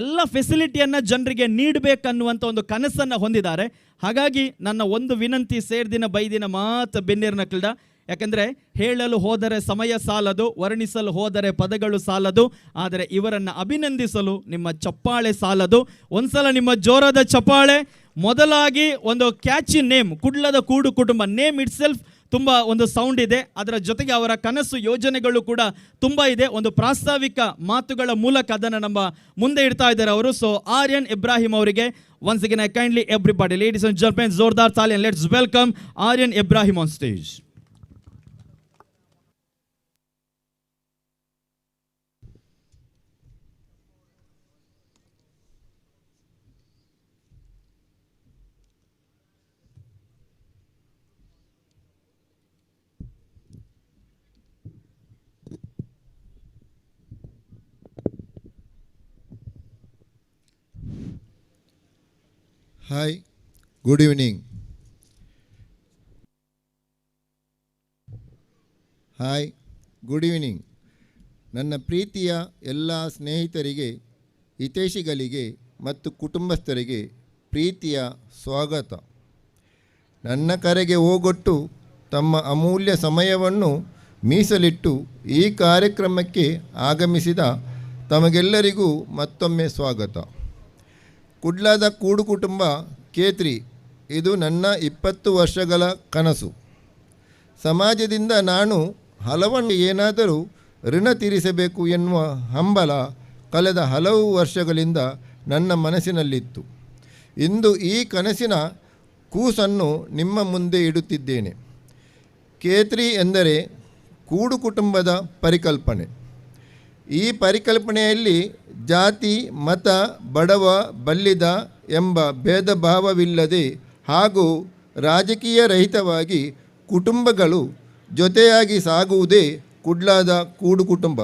ಎಲ್ಲ ಫೆಸಿಲಿಟಿಯನ್ನು ಜನರಿಗೆ ನೀಡಬೇಕನ್ನುವಂಥ ಒಂದು ಕನಸನ್ನು ಹೊಂದಿದ್ದಾರೆ. ಹಾಗಾಗಿ ನನ್ನ ಒಂದು ವಿನಂತಿ, ಸೇರ್ದಿನ ಬೈದಿನ ಮಾತು ಬೆನ್ನೇರಿನ ಕ್ರೀಡ, ಯಾಕಂದರೆ ಹೇಳಲು ಹೋದರೆ ಸಮಯ ಸಾಲದು, ವರ್ಣಿಸಲು ಹೋದರೆ ಪದಗಳು ಸಾಲದು, ಆದರೆ ಇವರನ್ನು ಅಭಿನಂದಿಸಲು ನಿಮ್ಮ ಚಪ್ಪಾಳೆ ಸಾಲದು. ಒಂದ್ಸಲ ನಿಮ್ಮ ಜೋರಾದ ಚಪ್ಪಾಳೆ. ಮೊದಲಾಗಿ ಒಂದು ಕ್ಯಾಚಿ ನೇಮ್, ಕುಡ್ಲದ ಕೂಡು ಕುಟುಂಬ, ನೇಮ್ ಇಟ್ ಸೆಲ್ಫ್ ತುಂಬ ಒಂದು ಸೌಂಡ್ ಇದೆ. ಅದರ ಜೊತೆಗೆ ಅವರ ಕನಸು ಯೋಜನೆಗಳು ಕೂಡ ತುಂಬ ಇದೆ. ಒಂದು ಪ್ರಾಸ್ತಾವಿಕ ಮಾತುಗಳ ಮೂಲಕ ಅದನ್ನು ನಮ್ಮ ಮುಂದೆ ಇಡ್ತಾ ಇದ್ದಾರೆ ಅವರು. ಸೊ ಆರ್ಯನ್ ಇಬ್ರಾಹಿಂ ಅವರಿಗೆ once again I kindly everybody, ladies and gentlemen, ಜೋರ್ದಾರ್ ತಾಲಿ, and let's welcome Aryan Ibrahim on stage. Hi, good evening. Hi, good evening. ನನ್ನ ಪ್ರೀತಿಯ ಎಲ್ಲ ಸ್ನೇಹಿತರಿಗೆ, ಹಿತೈಷಿಗಳಿಗೆ ಮತ್ತು ಕುಟುಂಬಸ್ಥರಿಗೆ ಪ್ರೀತಿಯ ಸ್ವಾಗತ. ನನ್ನ ಕರೆಗೆ ಓಗೊಟ್ಟು ತಮ್ಮ ಅಮೂಲ್ಯ ಸಮಯವನ್ನು ಮೀಸಲಿಟ್ಟು ಈ ಕಾರ್ಯಕ್ರಮಕ್ಕೆ ಆಗಮಿಸಿದ ತಮಗೆಲ್ಲರಿಗೂ ಮತ್ತೊಮ್ಮೆ ಸ್ವಾಗತ. ಕುಡ್ಲದ ಕೂಡು ಕುಟುಂಬ K3 ಇದು ನನ್ನ 20 ವರ್ಷಗಳ ಕನಸು. ಸಮಾಜದಿಂದ ನಾನು ಹಲವನ್ನು ಏನಾದರೂ ಋಣ ತೀರಿಸಬೇಕು ಎನ್ನುವ ಹಂಬಲ ಕಳೆದ ಹಲವು ವರ್ಷಗಳಿಂದ ನನ್ನ ಮನಸ್ಸಿನಲ್ಲಿತ್ತು. ಇಂದು ಈ ಕನಸಿನ ಕೂಸನ್ನು ನಿಮ್ಮ ಮುಂದೆ ಇಡುತ್ತಿದ್ದೇನೆ. K3 ಎಂದರೆ ಕೂಡು ಕುಟುಂಬದ ಪರಿಕಲ್ಪನೆ. ಈ ಪರಿಕಲ್ಪನೆಯಲ್ಲಿ ಜಾತಿ, ಮತ, ಬಡವ, ಬಲ್ಲಿದ ಎಂಬ ಭೇದ ಭಾವವಿಲ್ಲದೆ ಹಾಗೂ ರಾಜಕೀಯ ರಹಿತವಾಗಿ ಕುಟುಂಬಗಳು ಜೊತೆಯಾಗಿ ಸಾಗುವುದೇ ಕುಡ್ಲದ ಕೂಡು ಕುಟುಂಬ.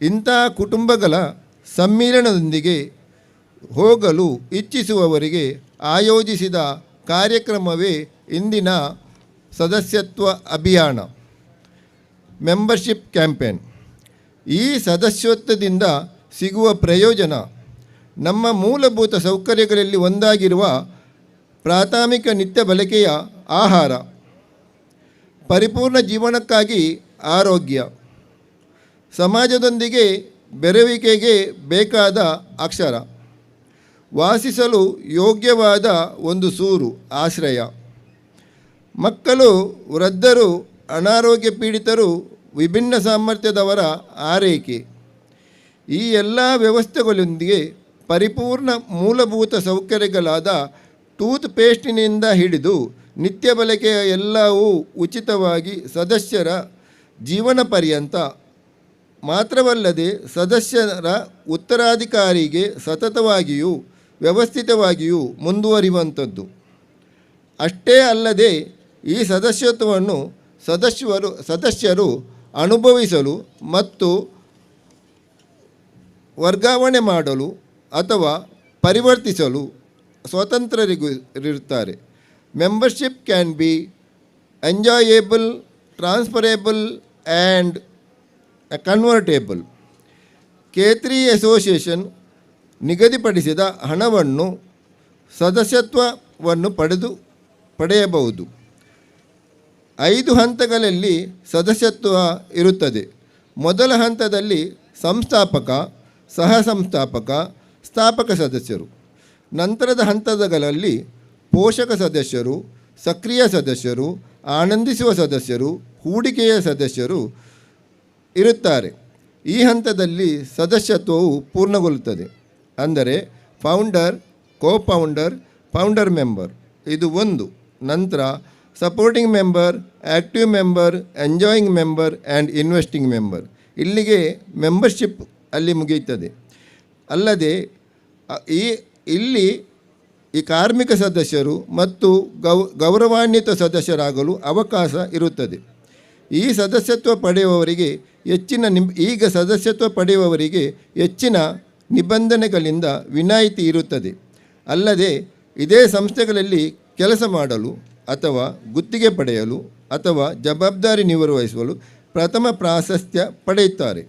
ಇಂಥ ಕುಟುಂಬಗಳ ಸಮ್ಮಿಲನದೊಂದಿಗೆ ಹೋಗಲು ಇಚ್ಛಿಸುವವರಿಗೆ ಆಯೋಜಿಸಿದ ಕಾರ್ಯಕ್ರಮವೇ ಇಂದಿನ ಸದಸ್ಯತ್ವ ಅಭಿಯಾನ, ಮೆಂಬರ್ಶಿಪ್ ಕ್ಯಾಂಪೇನ್. ಈ ಸದಸ್ಯತ್ವದಿಂದ ಸಿಗುವ ಪ್ರಯೋಜನ ನಮ್ಮ ಮೂಲಭೂತ ಸೌಕರ್ಯಗಳಲ್ಲಿ ಒಂದಾಗಿರುವ ಪ್ರಾಥಮಿಕ ನಿತ್ಯ ಬಳಕೆಯ ಆಹಾರ, ಪರಿಪೂರ್ಣ ಜೀವನಕ್ಕಾಗಿ ಆರೋಗ್ಯ, ಸಮಾಜದೊಂದಿಗೆ ಬೆರೆಯುವಿಕೆಗೆ ಬೇಕಾದ ಅಕ್ಷರ, ವಾಸಿಸಲು ಯೋಗ್ಯವಾದ ಒಂದು ಸೂರು ಆಶ್ರಯ, ಮಕ್ಕಳು, ವೃದ್ಧರು, ಅನಾರೋಗ್ಯ ಪೀಡಿತರು, ವಿಭಿನ್ನ ಸಾಮರ್ಥ್ಯದವರ ಆರೈಕೆ, ಈ ಎಲ್ಲ ವ್ಯವಸ್ಥೆಗಳೊಂದಿಗೆ ಪರಿಪೂರ್ಣ ಮೂಲಭೂತ ಸೌಕರ್ಯಗಳಾದ ಟೂತ್ ಪೇಸ್ಟಿನಿಂದ ಹಿಡಿದು ನಿತ್ಯ ಬಳಕೆಯ ಎಲ್ಲವೂ ಉಚಿತವಾಗಿ ಸದಸ್ಯರ ಜೀವನ ಪರ್ಯಂತ ಮಾತ್ರವಲ್ಲದೆ ಸದಸ್ಯರ ಉತ್ತರಾಧಿಕಾರಿಗೆ ಸತತವಾಗಿಯೂ ವ್ಯವಸ್ಥಿತವಾಗಿಯೂ ಮುಂದುವರಿಯುವಂಥದ್ದು. ಅಷ್ಟೇ ಅಲ್ಲದೆ ಈ ಸದಸ್ಯತ್ವವನ್ನು ಸದಸ್ಯರು ಅನುಭವಿಸಲು ಮತ್ತು ವರ್ಗಾವಣೆ ಮಾಡಲು ಅಥವಾ ಪರಿವರ್ತಿಸಲು ಸ್ವತಂತ್ರರಿರುತ್ತಾರೆ. Membership can be enjoyable, transferable and convertible. K3 association ನಿಗದಿಪಡಿಸಿದ ಹಣವನ್ನು ಸದಸ್ಯತ್ವವನ್ನು ಪಡೆಯಬಹುದು. 5 ಹಂತಗಳಲ್ಲಿ ಸದಸ್ಯತ್ವ ಇರುತ್ತದೆ. ಮೊದಲ ಹಂತದಲ್ಲಿ ಸಂಸ್ಥಾಪಕ, ಸಹ ಸಂಸ್ಥಾಪಕ, ಸ್ಥಾಪಕ ಸದಸ್ಯರು. ನಂತರದ ಹಂತಗಳಲ್ಲಿ ಪೋಷಕ ಸದಸ್ಯರು, ಸಕ್ರಿಯ ಸದಸ್ಯರು, ಆನಂದಿಸುವ ಸದಸ್ಯರು, ಹೂಡಿಕೆಯ ಸದಸ್ಯರು ಇರುತ್ತಾರೆ. ಈ ಹಂತದಲ್ಲಿ ಸದಸ್ಯತ್ವವು ಪೂರ್ಣಗೊಳ್ಳುತ್ತದೆ. ಅಂದರೆ ಫೌಂಡರ್, ಕೋಫೌಂಡರ್, ಫೌಂಡರ್ ಮೆಂಬರ್ ಇದು ಒಂದು. ನಂತರ supporting member, active member, enjoying member and investing member. ಇಲ್ಲಿಗೆ ಮೆಂಬರ್ಶಿಪ್ ಅಲ್ಲಿ ಮುಗಿಯುತ್ತದೆ. ಅಲ್ಲದೆ ಇಲ್ಲಿ ಕಾರ್ಮಿಕ ಸದಸ್ಯರು ಮತ್ತು ಗೌರವಾನ್ವಿತ ಸದಸ್ಯರಾಗಲು ಅವಕಾಶ ಇರುತ್ತದೆ. ಈ ಸದಸ್ಯತ್ವ ಪಡೆಯುವವರಿಗೆ ಹೆಚ್ಚಿನ ನಿಬಂಧನೆಗಳಿಂದ ವಿನಾಯಿತಿ ಇರುತ್ತದೆ. ಅಲ್ಲದೆ ಇದೇ ಸಂಸ್ಥೆಗಳಲ್ಲಿ ಕೆಲಸ ಮಾಡಲು ಅಥವಾ ಗುತ್ತಿಗೆ ಪಡೆಯಲು ಅಥವಾ ಜವಾಬ್ದಾರಿ ನಿರ್ವಹಿಸಲು ಪ್ರಥಮ ಪ್ರಾಶಸ್ತ್ಯ ಪಡೆಯುತ್ತಾರೆ.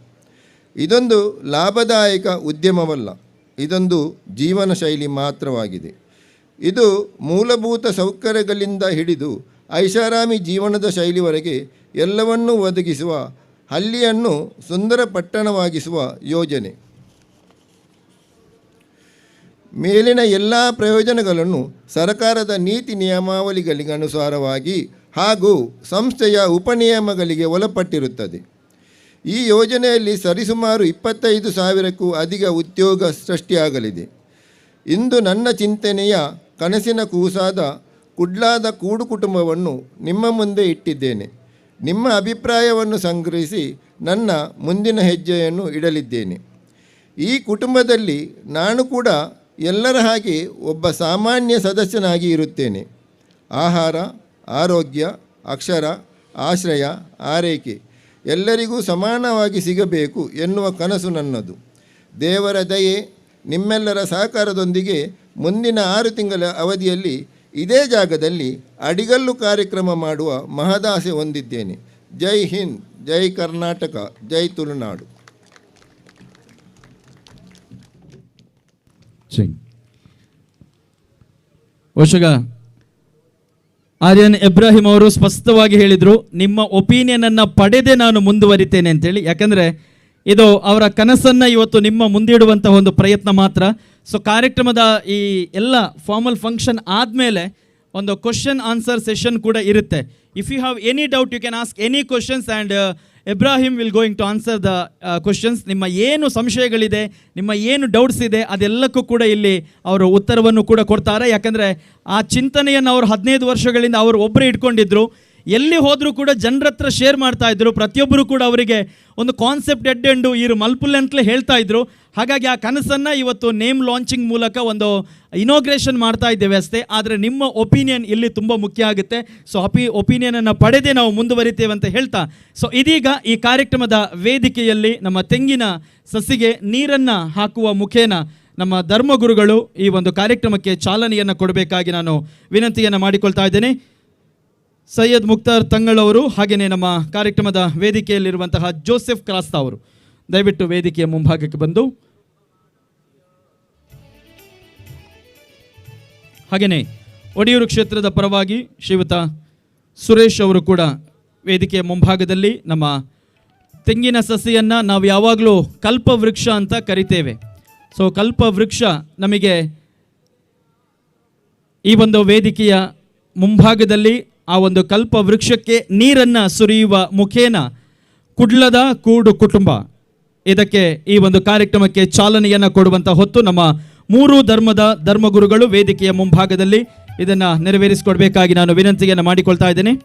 ಇದೊಂದು ಲಾಭದಾಯಕ ಉದ್ಯಮವಲ್ಲ, ಇದೊಂದು ಜೀವನ ಶೈಲಿ ಮಾತ್ರವಾಗಿದೆ. ಇದು ಮೂಲಭೂತ ಸೌಕರ್ಯಗಳಿಂದ ಹಿಡಿದು ಐಷಾರಾಮಿ ಜೀವನದ ಶೈಲಿವರೆಗೆ ಎಲ್ಲವನ್ನೂ ಒದಗಿಸುವ, ಹಳ್ಳಿಯನ್ನು ಸುಂದರ ಪಟ್ಟಣವಾಗಿಸುವ ಯೋಜನೆ. ಮೇಲಿನ ಎಲ್ಲ ಪ್ರಯೋಜನಗಳನ್ನು ಸರ್ಕಾರದ ನೀತಿ ನಿಯಮಾವಳಿಗಳಿಗೆ ಅನುಸಾರವಾಗಿ ಹಾಗೂ ಸಂಸ್ಥೆಯ ಉಪನಿಯಮಗಳಿಗೆ ಒಳಪಟ್ಟಿರುತ್ತದೆ. ಈ ಯೋಜನೆಯಲ್ಲಿ ಸರಿಸುಮಾರು 25,000ಕ್ಕೂ ಅಧಿಕ ಉದ್ಯೋಗ ಸೃಷ್ಟಿಯಾಗಲಿದೆ. ಇಂದು ನನ್ನ ಚಿಂತನೆಯ ಕನಸಿನ ಕೂಸಾದ ಕುಡ್ಲಾದ ಕೂಡು ಕುಟುಂಬವನ್ನು ನಿಮ್ಮ ಮುಂದೆ ಇಟ್ಟಿದ್ದೇನೆ. ನಿಮ್ಮ ಅಭಿಪ್ರಾಯವನ್ನು ಸಂಗ್ರಹಿಸಿ ನನ್ನ ಮುಂದಿನ ಹೆಜ್ಜೆಯನ್ನು ಇಡಲಿದ್ದೇನೆ. ಈ ಕುಟುಂಬದಲ್ಲಿ ನಾನು ಕೂಡ ಎಲ್ಲರ ಹಾಗೆ ಒಬ್ಬ ಸಾಮಾನ್ಯ ಸದಸ್ಯನಾಗಿ ಇರುತ್ತೇನೆ. ಆಹಾರ, ಆರೋಗ್ಯ, ಅಕ್ಷರ, ಆಶ್ರಯ, ಆರೈಕೆ ಎಲ್ಲರಿಗೂ ಸಮಾನವಾಗಿ ಸಿಗಬೇಕು ಎನ್ನುವ ಕನಸು ನನ್ನದು. ದೇವರ ದಯೆ, ನಿಮ್ಮೆಲ್ಲರ ಸಹಕಾರದೊಂದಿಗೆ ಮುಂದಿನ 6 ತಿಂಗಳ ಅವಧಿಯಲ್ಲಿ ಇದೇ ಜಾಗದಲ್ಲಿ ಅಡಿಗಲ್ಲು ಕಾರ್ಯಕ್ರಮ ಮಾಡುವ ಮಹದಾಸೆ ಹೊಂದಿದ್ದೇನೆ. ಜೈ ಹಿಂದ್, ಜೈ ಕರ್ನಾಟಕ, ಜೈ ತುಳುನಾಡು. ಬಹುಶಃ ಆರ್ಯನ್ ಇಬ್ರಾಹಿಂ ಅವರು ಸ್ಪಷ್ಟವಾಗಿ ಹೇಳಿದರು, ನಿಮ್ಮ ಒಪಿನಿಯನನ್ನು ಪಡೆದೇ ನಾನು ಮುಂದುವರಿತೇನೆ ಅಂತೇಳಿ. ಯಾಕಂದರೆ ಇದು ಅವರ ಕನಸನ್ನು ಇವತ್ತು ನಿಮ್ಮ ಮುಂದಿಡುವಂತಹ ಒಂದು ಪ್ರಯತ್ನ ಮಾತ್ರ. ಸೊ ಕಾರ್ಯಕ್ರಮದ ಈ ಎಲ್ಲ ಫಾರ್ಮಲ್ ಫಂಕ್ಷನ್ ಆದಮೇಲೆ ಒಂದು ಕ್ವಶನ್ ಆನ್ಸರ್ ಸೆಷನ್ ಕೂಡ ಇರುತ್ತೆ. If you have any doubt you can ask any questions and Ibrahim will going to answer the questions. ನಿಮ್ಮ ಏನು ಸಂಶಯಗಳಿದೆ, ನಿಮ್ಮ ಏನು ಡೌಟ್ಸ್ ಇದೆ, ಅದೆಲ್ಲಕ್ಕೂ ಕೂಡ ಇಲ್ಲಿ ಅವರು ಉತ್ತರವನ್ನು ಕೂಡ ಕೊಡ್ತಾರೆ. ಯಾಕಂದರೆ ಆ ಚಿಂತನೆಯನ್ನು ಅವರು 15 ವರ್ಷಗಳಿಂದ ಅವರು ಒಬ್ಬರೇ ಇಟ್ಕೊಂಡಿದ್ರು. ಎಲ್ಲಿ ಹೋದರೂ ಕೂಡ ಜನರ ಹತ್ರ ಶೇರ್ ಮಾಡ್ತಾ ಇದ್ರು. ಪ್ರತಿಯೊಬ್ಬರು ಕೂಡ ಅವರಿಗೆ ಒಂದು ಕಾನ್ಸೆಪ್ಟ್ ಎಡ್ಡೆಂಡು ಇರು ಮಲ್ಪುಲ್ ಅಂತಲೇ ಹೇಳ್ತಾ ಇದ್ರು. ಹಾಗಾಗಿ ಆ ಕನಸನ್ನು ಇವತ್ತು ನೇಮ್ ಲಾಂಚಿಂಗ್ ಮೂಲಕ ಒಂದು ಇನಾಗ್ರೇಷನ್ ಮಾಡ್ತಾ ಇದ್ದೇವೆ ಅಷ್ಟೇ. ಆದರೆ ನಿಮ್ಮ ಒಪಿನಿಯನ್ ಇಲ್ಲಿ ತುಂಬ ಮುಖ್ಯ ಆಗುತ್ತೆ. ಸೊ ಒಪಿನಿಯನನ್ನು ಪಡೆದೇ ನಾವು ಮುಂದುವರಿತೇವೆ ಅಂತ ಹೇಳ್ತಾ, ಸೊ ಇದೀಗ ಈ ಕಾರ್ಯಕ್ರಮದ ವೇದಿಕೆಯಲ್ಲಿ ನಮ್ಮ ತೆಂಗಿನ ಸಸಿಗೆ ನೀರನ್ನು ಹಾಕುವ ಮುಖೇನ ನಮ್ಮ ಧರ್ಮಗುರುಗಳು ಈ ಒಂದು ಕಾರ್ಯಕ್ರಮಕ್ಕೆ ಚಾಲನೆಯನ್ನು ಕೊಡಬೇಕಾಗಿ ನಾನು ವಿನಂತಿಯನ್ನು ಮಾಡಿಕೊಳ್ತಾ ಇದ್ದೇನೆ. ಸೈಯದ್ ಮುಕ್ತಾರ್ ತಂಗಳವರು, ಹಾಗೆಯೇ ನಮ್ಮ ಕಾರ್ಯಕ್ರಮದ ವೇದಿಕೆಯಲ್ಲಿರುವಂತಹ ಜೋಸೆಫ್ ಕ್ರಾಸ್ತಾ ಅವರು ದಯವಿಟ್ಟು ವೇದಿಕೆಯ ಮುಂಭಾಗಕ್ಕೆ ಬಂದು, ಹಾಗೆಯೇ ಒಡಿಯೂರು ಕ್ಷೇತ್ರದ ಪರವಾಗಿ ಶ್ರೀಯುತ ಸುರೇಶ್ ಅವರು ಕೂಡ ವೇದಿಕೆಯ ಮುಂಭಾಗದಲ್ಲಿ. ನಮ್ಮ ತೆಂಗಿನ ಸಸಿಯನ್ನು ನಾವು ಯಾವಾಗಲೂ ಕಲ್ಪವೃಕ್ಷ ಅಂತ ಕರಿತೇವೆ. ಸೊ ಕಲ್ಪವೃಕ್ಷ ನಮಗೆ ಈ ಒಂದು ವೇದಿಕೆಯ ಮುಂಭಾಗದಲ್ಲಿ ಆ ಒಂದು ಕಲ್ಪ ವೃಕ್ಷಕ್ಕೆ ನೀರನ್ನು ಸುರಿಯುವ ಮುಖೇನ ಕುಡ್ಲದ ಕೂಡು ಕುಟುಂಬ ಇದಕ್ಕೆ ಈ ಒಂದು ಕಾರ್ಯಕ್ರಮಕ್ಕೆ ಚಾಲನೆಯನ್ನು ಕೊಡುವಂಥ ಹೊತ್ತು ನಮ್ಮ 3 ಧರ್ಮದ ಧರ್ಮಗುರುಗಳು ವೇದಿಕೆಯ ಮುಂಭಾಗದಲ್ಲಿ ಇದನ್ನು ನೆರವೇರಿಸಿಕೊಡ್ಬೇಕಾಗಿ ನಾನು ವಿನಂತಿಯನ್ನು ಮಾಡಿಕೊಳ್ತಾ ಇದ್ದೇನೆ.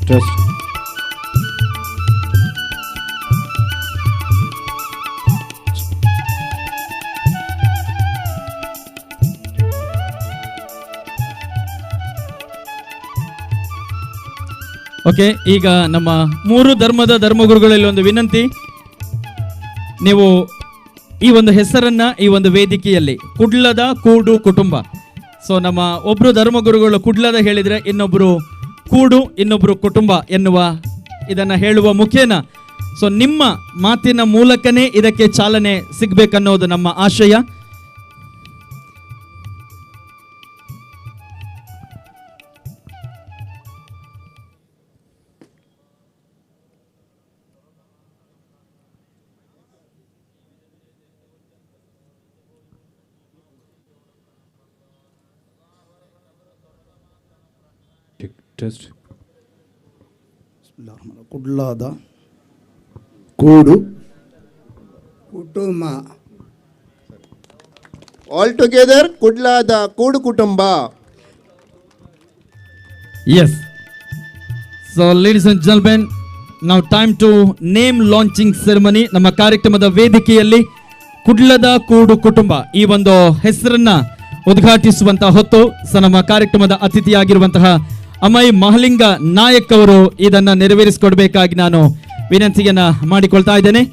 Test. ಓಕೆ, ಈಗ ನಮ್ಮ 3 ಧರ್ಮದ ಧರ್ಮಗುರುಗಳಲ್ಲಿ ಒಂದು ವಿನಂತಿ. ನೀವು ಈ ಒಂದು ಹೆಸರನ್ನ ಈ ಒಂದು ವೇದಿಕೆಯಲ್ಲಿ ಕುಡ್ಲದ ಕೂಡು ಕುಟುಂಬ, ಸೊ ನಮ್ಮ ಒಬ್ರು ಧರ್ಮಗುರುಗಳು ಕುಡ್ಲದ ಹೇಳಿದ್ರೆ ಇನ್ನೊಬ್ರು ಕೂಡು, ಇನ್ನೊಬ್ರು ಕುಟುಂಬ ಎನ್ನುವ ಇದನ್ನ ಹೇಳುವ ಮುಖೇನ ಸೊ ನಿಮ್ಮ ಮಾತಿನ ಮೂಲಕನೇ ಇದಕ್ಕೆ ಚಾಲನೆ ಸಿಗ್ಬೇಕನ್ನೋದು ನಮ್ಮ ಆಶಯ. Test. ಕುಡ್ಲಾದ ಕೂಡು ಕುಟುಂಬ. ಆಲ್ ಟುಗೆದರ್ ಕುಡ್ಲಾದ ಕೂಡು ಕುಟುಂಬ. Yes. So ladies and gentlemen, now time to name launching ceremony. ನಮ್ಮ ಕಾರ್ಯಕ್ರಮದ ವೇದಿಕೆಯಲ್ಲಿ ಕುಡ್ಲದ ಕೂಡು ಕುಟುಂಬ ಈ ಒಂದು ಹೆಸರನ್ನ ಉದ್ಘಾಟಿಸುವಂತಹ ಹೊತ್ತು ನಮ್ಮ ಕಾರ್ಯಕ್ರಮದ ಅತಿಥಿಯಾಗಿರುವಂತಹ ಅಮಯ್ ಮಹಲಿಂಗ ನಾಯಕ್ ಅವರು ಇದನ್ನ ನೆರವೇರಿಸಿಕೊಡ್ಬೇಕಾಗಿ ನಾನು ವಿನಂತಿಯನ್ನ ಮಾಡಿಕೊಳ್ತಾ ಇದ್ದೇನೆ.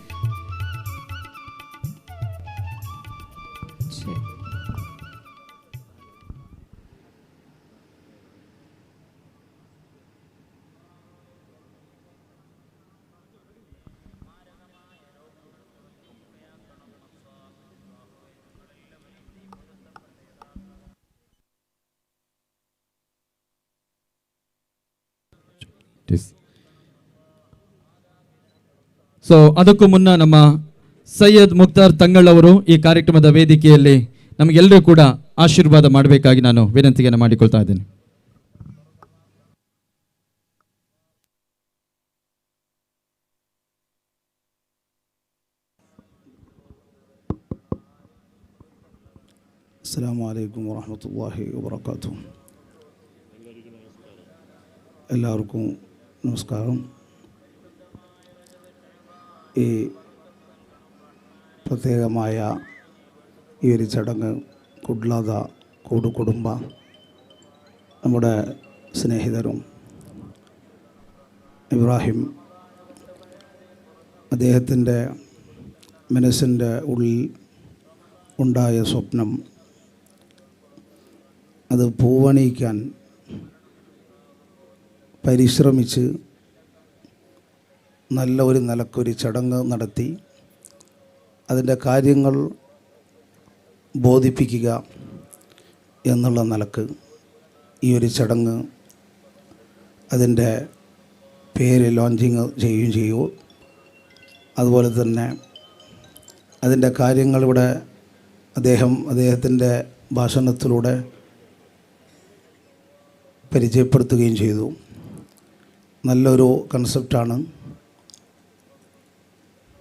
ಸೊ ಅದಕ್ಕೂ ಮುನ್ನ ನಮ್ಮ ಸೈಯದ್ ಮುಕ್ತಾರ್ ತಂಗಳ್ ಅವರು ಈ ಕಾರ್ಯಕ್ರಮದ ವೇದಿಕೆಯಲ್ಲಿ ನಮಗೆಲ್ಲರೂ ಕೂಡ ಆಶೀರ್ವಾದ ಮಾಡಬೇಕಾಗಿ ನಾನು ವಿನಂತಿಯನ್ನು ಮಾಡಿಕೊಳ್ತಾ ಇದ್ದೇನೆ. ಅಸ್ಸಲಾಮು ಅಲೈಕುಂ ವರಹಮತುಲ್ಲಾಹಿ ವಬರಕಾತು. എല്ലാവർക്കും നമസ്കാരം. ഈ പ്രത്യേകമായ ഈ ഒരു ചടങ്ങ് കുഡ്ലാദ കൂടുകുടുംബ നമ്മുടെ സ്നേഹിതരും ഇബ്രാഹിം അദ്ദേഹത്തിൻ്റെ മനസ്സിൻ്റെ ഉള്ളിൽ ഉണ്ടായ സ്വപ്നം അത് പൂവണിയിക്കാൻ പരിശ്രമിച്ച് നല്ല ഒരു നിലക്കൊരു ചടങ്ങ് നടത്തി അതിൻ്റെ കാര്യങ്ങൾ ബോധിപ്പിക്കുക എന്നുള്ള നിലക്ക് ഈ ഒരു ചടങ്ങ് അതിൻ്റെ പേര് ലോഞ്ചിങ് ചെയ്യുകയും ചെയ്യൂ. അതുപോലെ തന്നെ അതിൻ്റെ കാര്യങ്ങളിവിടെ അദ്ദേഹത്തിൻ്റെ ഭാഷണത്തിലൂടെ പരിചയപ്പെടുത്തുകയും ചെയ്തു. നല്ലൊരു കൺസെപ്റ്റാണ്.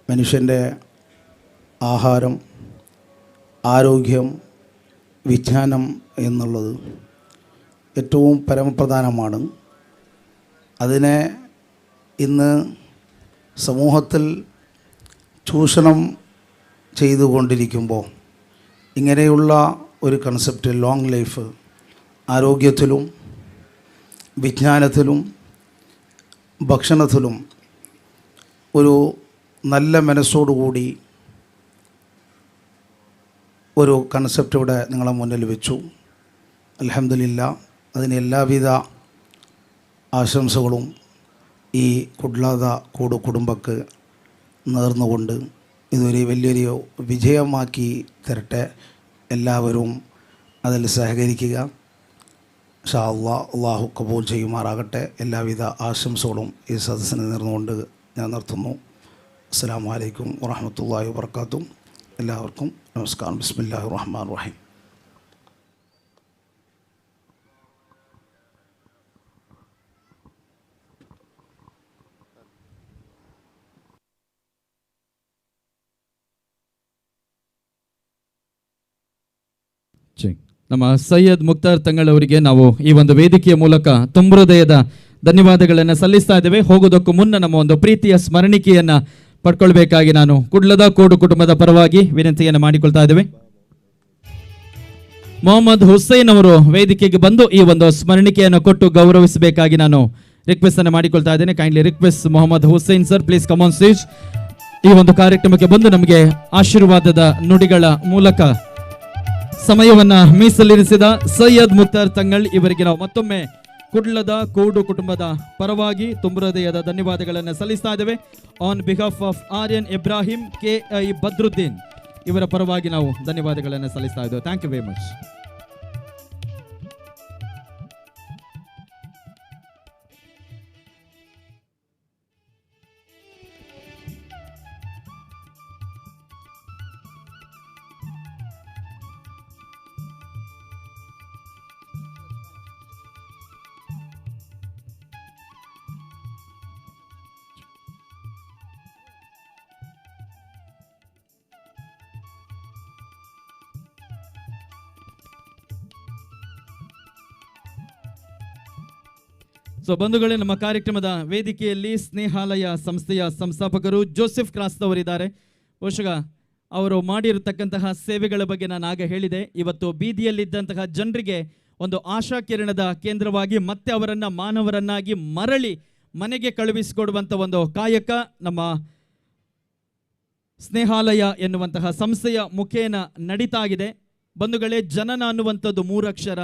മനുഷ്യൻ്റെ ആഹാരം, ആരോഗ്യം, വിജ്ഞാനം എന്നുള്ളത് ഏറ്റവും പരമപ്രധാനമാണ്. അതിനെ ഇന്ന് സമൂഹത്തിൽ ചൂഷണം ചെയ്തുകൊണ്ടിരിക്കുമ്പോൾ ഇങ്ങനെയുള്ള ഒരു കൺസെപ്റ്റ് ലോങ് ലൈഫ് ആരോഗ്യത്തിലും വിജ്ഞാനത്തിലും ഭക്ഷണത്തിലും ഒരു നല്ല മനസ്സോടുകൂടി ഒരു കൺസെപ്റ്റ് ഇവിടെ നിങ്ങളെ മുന്നിൽ വെച്ചു. അൽഹംദുലില്ലാ, അതിന് എല്ലാവിധ ആശംസകളും ഈ കുഡ്ലാദ കൂട് കുടുംബക്ക് നേർന്നുകൊണ്ട് ഇതൊരു വലിയൊരു വിജയമാക്കി തരട്ടെ. എല്ലാവരും അതിൽ സഹകരിക്കുക. ഇൻഷാ അല്ലാഹ്, അള്ളാഹു കബൂൽ ചെയ്യുമാറാകട്ടെ. എല്ലാവിധ ആശംസകളും ഈ സദസ്സിന് നേർന്നുകൊണ്ട് ഞാൻ നിർത്തുന്നു. അസ്സലാമു അലൈക്കും വറഹ്മത്തുള്ളാഹി വബറകാതുഹു. എല്ലാവർക്കും നമസ്കാരം. ബിസ്മില്ലാഹിർ റഹ്മാനിർ റഹീം. ನಮ್ಮ ಸೈಯದ್ ಮುಕ್ತಾರ್ ತಂಗಳ್ ಅವರಿಗೆ ನಾವು ಈ ಒಂದು ವೇದಿಕೆಯ ಮೂಲಕ ತುಂಬ ಹೃದಯದ ಧನ್ಯವಾದಗಳನ್ನು ಸಲ್ಲಿಸ್ತಾ ಇದ್ದೇವೆ. ಹೋಗೋದಕ್ಕೂ ಮುನ್ನ ನಮ್ಮ ಒಂದು ಪ್ರೀತಿಯ ಸ್ಮರಣಿಕೆಯನ್ನ ಪಡ್ಕೊಳ್ಬೇಕಾಗಿ ನಾನು ಕುಡ್ಲದ ಕೋಡು ಕುಟುಂಬದ ಪರವಾಗಿ ವಿನಂತಿಯನ್ನು ಮಾಡಿಕೊಳ್ತಾ ಇದ್ದೇವೆ. ಮೊಹಮ್ಮದ್ ಹುಸೇನ್ ಅವರು ವೇದಿಕೆಗೆ ಬಂದು ಈ ಒಂದು ಸ್ಮರಣಿಕೆಯನ್ನು ಕೊಟ್ಟು ಗೌರವಿಸಬೇಕಾಗಿ ನಾನು ರಿಕ್ವೆಸ್ಟ್ ಅನ್ನು ಮಾಡಿಕೊಳ್ತಾ ಇದ್ದೇನೆ. Kindly request Mohammed Hussain sir, please come on stage. ಈ ಒಂದು ಕಾರ್ಯಕ್ರಮಕ್ಕೆ ಬಂದು ನಮಗೆ ಆಶೀರ್ವಾದದ ನುಡಿಗಳ ಮೂಲಕ ಸಮಯವನ್ನ ಮೀಸಲಿರಿಸಿದ ಸೈಯದ್ ಮುಕ್ತಾರ್ ತಂಗಳ್ ಇವರಿಗೆ ನಾವು ಮತ್ತೊಮ್ಮೆ ಕುಡ್ಲದ ಕೋಡು ಕುಟುಂಬದ ಪರವಾಗಿ ತುಂಬ ಹೃದಯದ ಧನ್ಯವಾದಗಳನ್ನು ಸಲ್ಲಿಸ್ತಾ ಇದ್ದೇವೆ. On behalf of Aryan Ibrahim KI Badruddin ಇವರ ಪರವಾಗಿ ನಾವು ಧನ್ಯವಾದಗಳನ್ನು ಸಲ್ಲಿಸ್ತಾ ಇದ್ದೇವೆ. Thank you very much. So ಬಂಧುಗಳೇ, ನಮ್ಮ ಕಾರ್ಯಕ್ರಮದ ವೇದಿಕೆಯಲ್ಲಿ ಸ್ನೇಹಾಲಯ ಸಂಸ್ಥೆಯ ಸಂಸ್ಥಾಪಕರು ಜೋಸೆಫ್ ಕ್ರಾಸ್ ಅವರಿದ್ದಾರೆ. ಬಹುಶಃ ಅವರು ಮಾಡಿರತಕ್ಕಂತಹ ಸೇವೆಗಳ ಬಗ್ಗೆ ನಾನು ಆಗ ಹೇಳಿದೆ. ಇವತ್ತು ಬೀದಿಯಲ್ಲಿದ್ದಂತಹ ಜನರಿಗೆ ಒಂದು ಆಶಾ ಕಿರಣದ ಕೇಂದ್ರವಾಗಿ ಮತ್ತೆ ಅವರನ್ನು ಮಾನವರನ್ನಾಗಿ ಮರಳಿ ಮನೆಗೆ ಕಳುಹಿಸಿಕೊಡುವಂಥ ಒಂದು ಕಾಯಕ ನಮ್ಮ ಸ್ನೇಹಾಲಯ ಎನ್ನುವಂತಹ ಸಂಸ್ಥೆಯ ಮುಖೇನ ನಡೀತಾ ಇದೆ. ಬಂಧುಗಳೇ, ಜನನ ಅನ್ನುವಂಥದ್ದು 3 ಅಕ್ಷರ,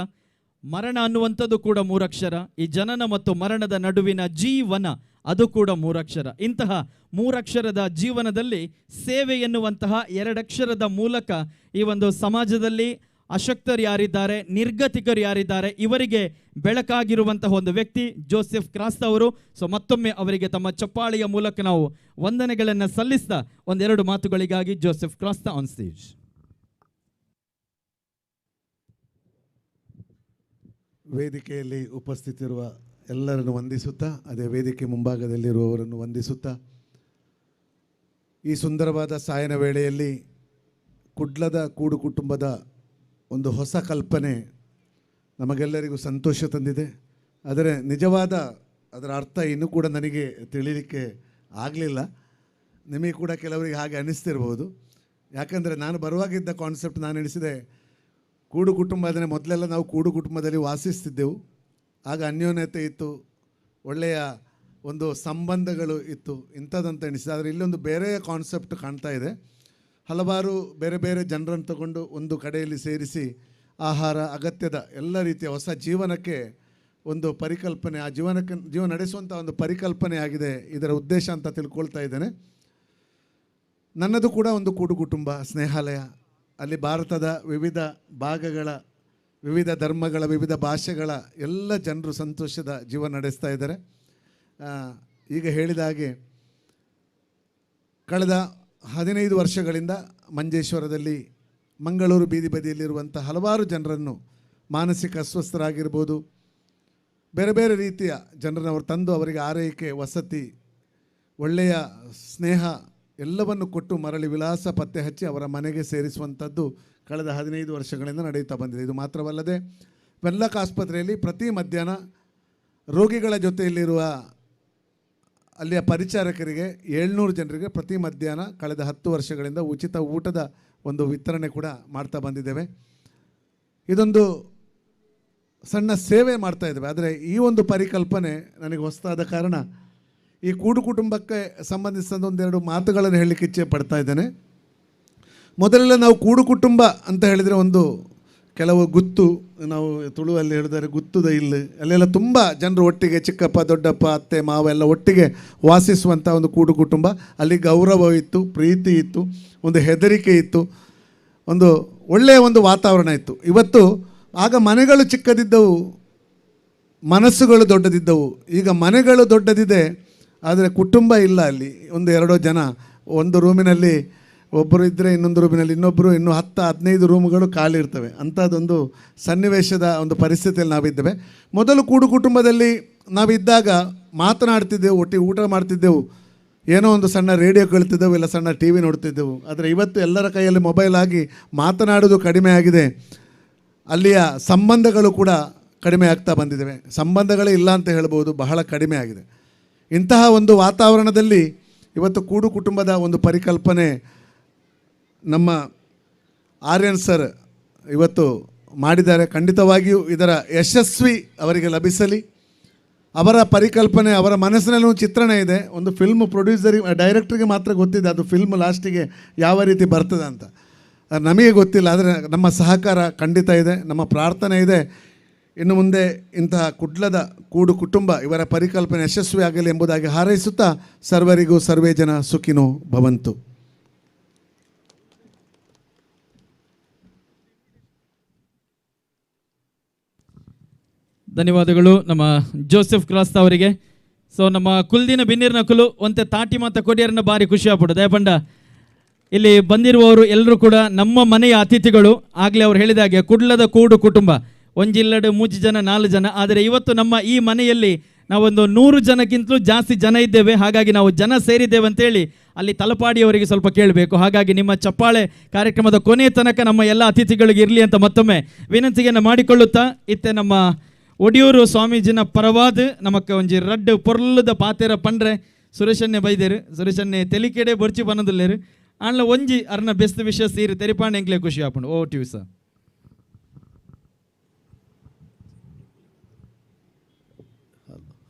ಮರಣ ಅನ್ನುವಂಥದ್ದು ಕೂಡ 3 ಅಕ್ಷರ. ಈ ಜನನ ಮತ್ತು ಮರಣದ ನಡುವಿನ ಜೀವನ ಅದು ಕೂಡ 3 ಅಕ್ಷರ. ಇಂತಹ 3 ಅಕ್ಷರದ ಜೀವನದಲ್ಲಿ ಸೇವೆ ಎನ್ನುವಂತಹ 2 ಅಕ್ಷರದ ಮೂಲಕ ಈ ಒಂದು ಸಮಾಜದಲ್ಲಿ ಅಶಕ್ತರು ಯಾರಿದ್ದಾರೆ, ನಿರ್ಗತಿಕರು ಯಾರಿದ್ದಾರೆ, ಇವರಿಗೆ ಬೆಳಕಾಗಿರುವಂತಹ ಒಂದು ವ್ಯಕ್ತಿ ಜೋಸೆಫ್ ಕ್ರಾಸ್ ಅವರು. ಸೊ ಮತ್ತೊಮ್ಮೆ ಅವರಿಗೆ ತಮ್ಮ ಚಪ್ಪಾಳೆಯ ಮೂಲಕ ನಾವು ವಂದನೆಗಳನ್ನು ಸಲ್ಲಿಸ್ತಾ 1-2 ಮಾತುಗಳಿಗಾಗಿ ಜೋಸೆಫ್ ಕ್ರಾಸ್ ಆನ್ ಸ್ಟೇಜ್. ವೇದಿಕೆಯಲ್ಲಿ ಉಪಸ್ಥಿತಿರುವ ಎಲ್ಲರನ್ನು ವಂದಿಸುತ್ತಾ, ಅದೇ ವೇದಿಕೆ ಮುಂಭಾಗದಲ್ಲಿರುವವರನ್ನು ವಂದಿಸುತ್ತಾ, ಈ ಸುಂದರವಾದ ಸಾಯನ ವೇಳೆಯಲ್ಲಿ ಕುಡ್ಲದ ಕೂಡು ಕುಟುಂಬದ ಒಂದು ಹೊಸ ಕಲ್ಪನೆ ನಮಗೆಲ್ಲರಿಗೂ ಸಂತೋಷ ತಂದಿದೆ. ಆದರೆ ನಿಜವಾದ ಅದರ ಅರ್ಥ ಇನ್ನೂ ಕೂಡ ನನಗೆ ತಿಳಿಲಿಕ್ಕೆ ಆಗಲಿಲ್ಲ. ನಿಮಗೆ ಕೂಡ ಕೆಲವರಿಗೆ ಹಾಗೆ ಅನ್ನಿಸ್ತಿರ್ಬೋದು. ಯಾಕಂದರೆ ನಾನು ಬರುವಾಗಿದ್ದ ಕಾನ್ಸೆಪ್ಟ್ ನಾನು ಎಣಿಸಿದೆ, ಕೂಡು ಕುಟುಂಬ ಅಂದರೆ ಮೊದಲೆಲ್ಲ ನಾವು ಕೂಡು ಕುಟುಂಬದಲ್ಲಿ ವಾಸಿಸ್ತಿದ್ದೆವು, ಆಗ ಅನ್ಯೋನ್ಯತೆ ಇತ್ತು, ಒಳ್ಳೆಯ ಒಂದು ಸಂಬಂಧಗಳು ಇತ್ತು, ಇಂಥದ್ದಂತ ಎಣಿಸಿದೆ. ಆದರೆ ಇಲ್ಲೊಂದು ಬೇರೆ ಕಾನ್ಸೆಪ್ಟ್ ಕಾಣ್ತಾ ಇದೆ. ಹಲವಾರು ಬೇರೆ ಬೇರೆ ಜನರನ್ನು ತಗೊಂಡು ಒಂದು ಕಡೆಯಲ್ಲಿ ಸೇರಿಸಿ ಆಹಾರ ಅಗತ್ಯದ ಎಲ್ಲ ರೀತಿಯ ಹೊಸ ಜೀವನಕ್ಕೆ ಒಂದು ಪರಿಕಲ್ಪನೆ, ಆ ಜೀವನ ನಡೆಸುವಂಥ ಒಂದು ಪರಿಕಲ್ಪನೆ ಆಗಿದೆ ಇದರ ಉದ್ದೇಶ ಅಂತ ತಿಳ್ಕೊಳ್ತಾ ಇದ್ದೇನೆ. ನನ್ನದು ಕೂಡ ಒಂದು ಕೂಡು ಕುಟುಂಬ ಸ್ನೇಹಾಲಯ. ಅಲ್ಲಿ ಭಾರತದ ವಿವಿಧ ಭಾಗಗಳ, ವಿವಿಧ ಧರ್ಮಗಳ, ವಿವಿಧ ಭಾಷೆಗಳ ಎಲ್ಲ ಜನರು ಸಂತೋಷದ ಜೀವನ ನಡೆಸ್ತಾ ಇದ್ದಾರೆ. ಈಗ ಹೇಳಿದ ಹಾಗೆ ಕಳೆದ 15 ವರ್ಷಗಳಿಂದ ಮಂಜೇಶ್ವರದಲ್ಲಿ, ಮಂಗಳೂರು ಬೀದಿ ಬದಿಯಲ್ಲಿರುವಂಥ ಹಲವಾರು ಜನರನ್ನು, ಮಾನಸಿಕ ಅಸ್ವಸ್ಥರಾಗಿರ್ಬೋದು, ಬೇರೆ ಬೇರೆ ರೀತಿಯ ಜನರನ್ನು ಅವರು ತಂದು ಅವರಿಗೆ ಆರೈಕೆ, ವಸತಿ, ಒಳ್ಳೆಯ ಸ್ನೇಹ ಎಲ್ಲವನ್ನು ಕೊಟ್ಟು ಮರಳಿ ವಿಳಾಸ ಪತ್ತೆ ಹಚ್ಚಿ ಅವರ ಮನೆಗೆ ಸೇರಿಸುವಂಥದ್ದು ಕಳೆದ 15 ವರ್ಷಗಳಿಂದ ನಡೆಯುತ್ತಾ ಬಂದಿದೆ. ಇದು ಮಾತ್ರವಲ್ಲದೆ ವೆನ್ಲಾಕ್ ಆಸ್ಪತ್ರೆಯಲ್ಲಿ ಪ್ರತಿ ಮಧ್ಯಾಹ್ನ ರೋಗಿಗಳ ಜೊತೆಯಲ್ಲಿರುವ ಅಲ್ಲಿಯ ಪರಿಚಾರಕರಿಗೆ 700 ಜನರಿಗೆ ಪ್ರತಿ ಮಧ್ಯಾಹ್ನ ಕಳೆದ 10 ವರ್ಷಗಳಿಂದ ಉಚಿತ ಊಟದ ಒಂದು ವಿತರಣೆ ಕೂಡ ಮಾಡ್ತಾ ಬಂದಿದ್ದೇವೆ. ಇದೊಂದು ಸಣ್ಣ ಸೇವೆ ಮಾಡ್ತಾ ಇದ್ದೇವೆ. ಆದರೆ ಈ ಒಂದು ಪರಿಕಲ್ಪನೆ ನನಗೆ ಹೊಸದಾದ ಕಾರಣ ಈ ಕೂಡು ಕುಟುಂಬಕ್ಕೆ ಸಂಬಂಧಿಸಿದ ಒಂದೆರಡು ಮಾತುಗಳನ್ನು ಹೇಳಲಿಕ್ಕೆ ಇಚ್ಛೆ ಪಡ್ತಾ ಇದ್ದೇನೆ. ಮೊದಲೆಲ್ಲ ನಾವು ಕೂಡು ಕುಟುಂಬ ಅಂತ ಹೇಳಿದರೆ ಒಂದು ಕೆಲವು ಗುತ್ತು, ನಾವು ತುಳುವಲ್ಲಿ ಹೇಳಿದರೆ ಗುತ್ತುದ ಇಲ್ಲಿ, ಅಲ್ಲೆಲ್ಲ ತುಂಬ ಜನರು ಒಟ್ಟಿಗೆ ಚಿಕ್ಕಪ್ಪ ದೊಡ್ಡಪ್ಪ ಅತ್ತೆ ಮಾವ ಎಲ್ಲ ಒಟ್ಟಿಗೆ ವಾಸಿಸುವಂಥ ಒಂದು ಕೂಡು ಕುಟುಂಬ. ಅಲ್ಲಿ ಗೌರವ ಇತ್ತು, ಪ್ರೀತಿ ಇತ್ತು, ಒಂದು ಹೆದರಿಕೆ ಇತ್ತು, ಒಂದು ಒಳ್ಳೆಯ ಒಂದು ವಾತಾವರಣ ಇತ್ತು. ಇವತ್ತು ಆಗ ಮನೆಗಳು ಚಿಕ್ಕದಿದ್ದವು, ಮನಸ್ಸುಗಳು ದೊಡ್ಡದಿದ್ದವು. ಈಗ ಮನೆಗಳು ದೊಡ್ಡದಿದೆ, ಆದರೆ ಕುಟುಂಬ ಇಲ್ಲ. ಅಲ್ಲಿ ಒಂದು 2 ಜನ ಒಂದು ರೂಮಿನಲ್ಲಿ ಒಬ್ಬರು ಇದ್ದರೆ ಇನ್ನೊಂದು ರೂಮಿನಲ್ಲಿ ಇನ್ನೊಬ್ಬರು, ಇನ್ನೂ 10-15 ರೂಮುಗಳು ಖಾಲಿ ಇರ್ತವೆ. ಅಂಥದ್ದೊಂದು ಸನ್ನಿವೇಶದ ಒಂದು ಪರಿಸ್ಥಿತಿಯಲ್ಲಿ ನಾವಿದ್ದೇವೆ. ಮೊದಲು ಕೂಡು ಕುಟುಂಬದಲ್ಲಿ ನಾವಿದ್ದಾಗ ಮಾತನಾಡ್ತಿದ್ದೆವು, ಒಟ್ಟಿಗೆ ಊಟ ಮಾಡ್ತಿದ್ದೆವು, ಏನೋ ಒಂದು ಸಣ್ಣ ರೇಡಿಯೋ ಕೇಳ್ತಿದ್ದೆವು, ಇಲ್ಲ ಸಣ್ಣ ಟಿ ವಿ ನೋಡ್ತಿದ್ದೆವು. ಆದರೆ ಇವತ್ತು ಎಲ್ಲರ ಕೈಯಲ್ಲಿ ಮೊಬೈಲ್ ಆಗಿ ಮಾತನಾಡೋದು ಕಡಿಮೆ ಆಗಿದೆ. ಅಲ್ಲಿಯ ಸಂಬಂಧಗಳು ಕೂಡ ಕಡಿಮೆ ಆಗ್ತಾ ಬಂದಿದ್ದೇವೆ. ಸಂಬಂಧಗಳೇ ಇಲ್ಲ ಅಂತ ಹೇಳ್ಬೋದು, ಬಹಳ ಕಡಿಮೆ ಆಗಿದೆ. ಇಂತಹ ಒಂದು ವಾತಾವರಣದಲ್ಲಿ ಇವತ್ತು ಕೂಡು ಕುಟುಂಬದ ಒಂದು ಪರಿಕಲ್ಪನೆ ನಮ್ಮ ಆರ್ಯನ್ ಸರ್ ಇವತ್ತು ಮಾಡಿದ್ದಾರೆ. ಖಂಡಿತವಾಗಿಯೂ ಇದರ ಯಶಸ್ವಿ ಅವರಿಗೆ ಲಭಿಸಲಿ. ಅವರ ಪರಿಕಲ್ಪನೆ, ಅವರ ಮನಸ್ಸಿನಲ್ಲಿ ಒಂದು ಚಿತ್ರಣ ಇದೆ. ಒಂದು ಫಿಲ್ಮ್ ಡೈರೆಕ್ಟ್ರಿಗೆ ಮಾತ್ರ ಗೊತ್ತಿದೆ ಅದು ಫಿಲ್ಮ್ ಲಾಸ್ಟಿಗೆ ಯಾವ ರೀತಿ ಬರ್ತದೆ ಅಂತ. ನಮಗೆ ಗೊತ್ತಿಲ್ಲ, ಆದರೆ ನಮ್ಮ ಸಹಕಾರ ಖಂಡಿತ ಇದೆ, ನಮ್ಮ ಪ್ರಾರ್ಥನೆ ಇದೆ. ಇನ್ನು ಮುಂದೆ ಇಂತಹ ಕುಡ್ಲದ ಕೂಡು ಕುಟುಂಬ ಇವರ ಪರಿಕಲ್ಪನೆ ಯಶಸ್ವಿ ಆಗಲಿ ಎಂಬುದಾಗಿ ಹಾರೈಸುತ್ತಾ ಸರ್ವರಿಗೂ ಸರ್ವೇ ಜನ ಸುಖಿನೋ ಭವಂತು. ಧನ್ಯವಾದಗಳು ನಮ್ಮ ಜೋಸೆಫ್ ಕ್ರಾಸ್ತ ಅವರಿಗೆ. ಸೊ ನಮ್ಮ ಕುಲ್ದಿನ ಬಿನ್ನೀರ್ನ ಕುಲು ಒಂತೆ ತಾಟಿ ಮಾತ ಕೊಡಿಯರನ್ನ ಭಾರಿ ಖುಷಿ ಆಗ್ಬಿಡು ದಯಪಂಡ. ಇಲ್ಲಿ ಬಂದಿರುವವರು ಎಲ್ಲರೂ ಕೂಡ ನಮ್ಮ ಮನೆಯ ಅತಿಥಿಗಳು. ಆಗಲೇ ಅವ್ರು ಹೇಳಿದ ಹಾಗೆ ಕುಡ್ಲದ ಕೂಡು ಕುಟುಂಬ, ಒಂಜಿಲ್ಲಡು 3 ಜನ 4 ಜನ. ಆದರೆ ಇವತ್ತು ನಮ್ಮ ಈ ಮನೆಯಲ್ಲಿ ನಾವೊಂದು 100 ಜನಕ್ಕಿಂತಲೂ ಜಾಸ್ತಿ ಜನ ಇದ್ದೇವೆ. ಹಾಗಾಗಿ ನಾವು ಜನ ಸೇರಿದ್ದೇವೆ ಅಂತೇಳಿ ಅಲ್ಲಿ ತಲಪಾಡಿಯವರಿಗೆ ಸ್ವಲ್ಪ ಕೇಳಬೇಕು. ಹಾಗಾಗಿ ನಿಮ್ಮ ಚಪ್ಪಾಳೆ ಕಾರ್ಯಕ್ರಮದ ಕೊನೆಯ ತನಕ ನಮ್ಮ ಎಲ್ಲ ಅತಿಥಿಗಳಿಗೆ ಇರಲಿ ಅಂತ ಮತ್ತೊಮ್ಮೆ ವಿನಂತಿಯನ್ನು ಮಾಡಿಕೊಳ್ಳುತ್ತಾ, ಇತ್ತೆ ನಮ್ಮ ಒಡಿಯೂರು ಸ್ವಾಮೀಜಿನ ಪರವಾದ ನಮಕ್ಕೆ ಒಂಜಿ ರಡ್ಡು ಪೊರ್ಲದ ಪಾತೆರ ಪಂಡ್ರೆ ಸುರೇಶನ್ನೇ ಬೈದೇರು, ಸುರೇಶನ್ನೇ ತೆಲಿಕೆಡೆ ಬರ್ಚಿ ಬನ್ನದಿಲ್ಲೇರು ಆಣ್ಲ ಒಂಜಿ ಅರ್ನ ಬೆಸ್ಟ್ ವಿಷಯ ಸೀರು ತೆರಿಪಾಂಡ್ ಎಂಕ್ಲೆ ಖುಷಿ ಆಪುಂಡು. O T V sir.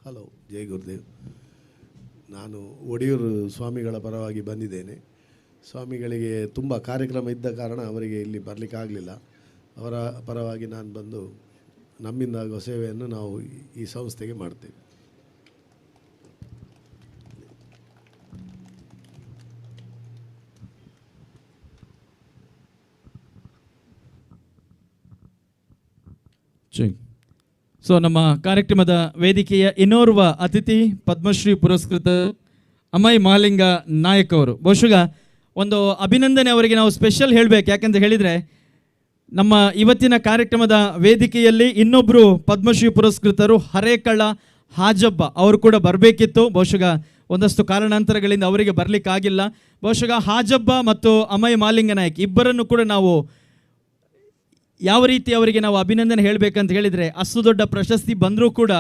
Hello, ಜೈ ಗುರುದೇವ್. ನಾನು ಒಡಿಯೂರು ಸ್ವಾಮಿಗಳ ಪರವಾಗಿ ಬಂದಿದ್ದೇನೆ. ಸ್ವಾಮಿಗಳಿಗೆ ತುಂಬ ಕಾರ್ಯಕ್ರಮ ಇದ್ದ ಕಾರಣ ಅವರಿಗೆ ಇಲ್ಲಿ ಬರಲಿಕ್ಕಾಗಲಿಲ್ಲ. ಅವರ ಪರವಾಗಿ ನಾನು ಬಂದು ನಮ್ಮಿಂದಾಗುವ ಸೇವೆಯನ್ನು ನಾವು ಈ ಸಂಸ್ಥೆಗೆ ಮಾಡ್ತೇವೆ. ಸೊ ನಮ್ಮ ಕಾರ್ಯಕ್ರಮದ ವೇದಿಕೆಯ ಇನ್ನೋರ್ವ ಅತಿಥಿ ಪದ್ಮಶ್ರೀ ಪುರಸ್ಕೃತ ಅಮೈ ಮಹಾಲಿಂಗ ನಾಯಕ್ ಅವರು. ಬಹುಶಃ ಒಂದು ಅಭಿನಂದನೆ ಅವರಿಗೆ ನಾವು ಸ್ಪೆಷಲ್ ಹೇಳಬೇಕು. ಯಾಕೆಂತ ಹೇಳಿದರೆ ನಮ್ಮ ಇವತ್ತಿನ ಕಾರ್ಯಕ್ರಮದ ವೇದಿಕೆಯಲ್ಲಿ ಇನ್ನೊಬ್ಬರು ಪದ್ಮಶ್ರೀ ಪುರಸ್ಕೃತರು ಹರೇಕಳ ಹಾಜಬ್ಬ ಅವರು ಕೂಡ ಬರಬೇಕಿತ್ತು. ಬಹುಶಃ ಒಂದಷ್ಟು ಕಾರಣಾಂತರಗಳಿಂದ ಅವರಿಗೆ ಬರಲಿಕ್ಕಾಗಿಲ್ಲ. ಬಹುಶಃ ಹಾಜಬ್ಬ ಮತ್ತು ಅಮೈ ಮಹಾಲಿಂಗ ನಾಯಕ್ ಇಬ್ಬರನ್ನು ಕೂಡ ನಾವು ಯಾವ ರೀತಿ ಅವರಿಗೆ ನಾವು ಅಭಿನಂದನೆ ಹೇಳಬೇಕಂತ ಹೇಳಿದರೆ, ಅಷ್ಟು ದೊಡ್ಡ ಪ್ರಶಸ್ತಿ ಬಂದರೂ ಕೂಡ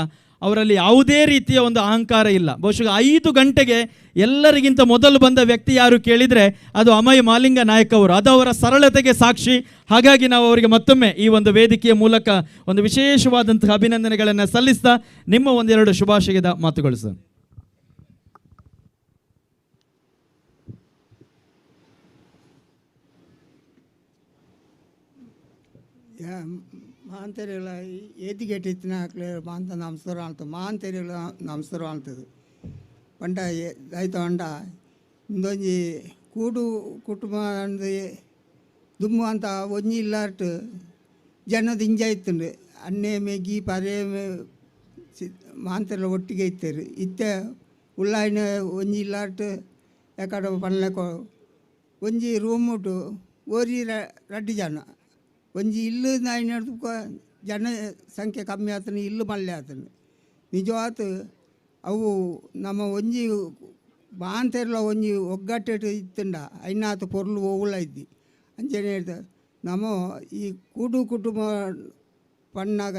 ಅವರಲ್ಲಿ ಯಾವುದೇ ರೀತಿಯ ಒಂದು ಅಹಂಕಾರ ಇಲ್ಲ. ಬಹುಶಃ 5 ಗಂಟೆಗೆ ಎಲ್ಲರಿಗಿಂತ ಮೊದಲು ಬಂದ ವ್ಯಕ್ತಿ ಯಾರು ಕೇಳಿದರೆ ಅದು ಅಮೈ ಮಹಾಲಿಂಗ ನಾಯಕ್ ಅವರು. ಅದು ಅವರ ಸರಳತೆಗೆ ಸಾಕ್ಷಿ. ಹಾಗಾಗಿ ನಾವು ಅವರಿಗೆ ಮತ್ತೊಮ್ಮೆ ಈ ಒಂದು ವೇದಿಕೆಯ ಮೂಲಕ ಒಂದು ವಿಶೇಷವಾದಂತಹ ಅಭಿನಂದನೆಗಳನ್ನು ಸಲ್ಲಿಸ್ತಾ ನಿಮ್ಮ ಒಂದೆರಡು ಶುಭಾಶಯದ ಮಾತುಗಳು ಸರ್. ಮಾಂತರಿಗಳ ಏದಿಗೆಟ್ಟಿನ ಮಾಂತ ನಮಸ್ಕಾರ ಅಂತ ಮಾಂತರಿಗಳ ನಮಸ್ಕಾರ ಅಂತದ್ದು ಪಂಡ ಆಯ್ತು ಅಂಡ ಇಂದೊಂಜಿ ಕೂಡು ಕುಟುಂಬ ಅಂದು ದುಮ್ಮು ಅಂತ ಒಂಜಿ ಇಲ್ಲಾರ್ಟ್ ಜನದ ಇಂಜ ಇತ್ತುಂಡು ಅನ್ನೆ ಮೆಗ್ಗಿ ಪರೆ ಮಾಂತರಿಗಳ ಒಟ್ಟಿಗೆ ಇತ್ತರು ಇತ್ತೆ ಉಳ್ಳಾಯಿನ ಒಂಜಿ ಇಲ್ಲಾರ್ಟ್ ಯಾಕಡೆ ಪನ್ಲೆಕೊ ಒಂಜಿ ರೂಮ್ ಉಂಟು ಓರಿ ರಡ್ಡಿ ಜನ ಒಂಜಿ ಇಲ್ಲು ನಾಯಿನಡ್ದು ಜನ ಸಂಖ್ಯೆ ಕಮ್ಮಿ ಆತನು ಇಲ್ಲು ಮಲ್ಲೆ ಆತನು ನಿಜವಾತ ಅವು ನಮ್ಮ ಒಂಜಿ ಮಾಂತೆರ್ಲ ಒಂಜಿ ಒಗ್ಗಟ್ಟು ಇತ್ತುಂಡ ಐನಾತು ಪೊರ್ಲು ಹೋಗುಳ ಇದ್ದಿ ಅಂಚನೆ ಹೇಳ್ತ ನಮ್ಮ ಈ ಕೂಡು ಕುಟುಂಬ ಪಣ್ಣಾಗ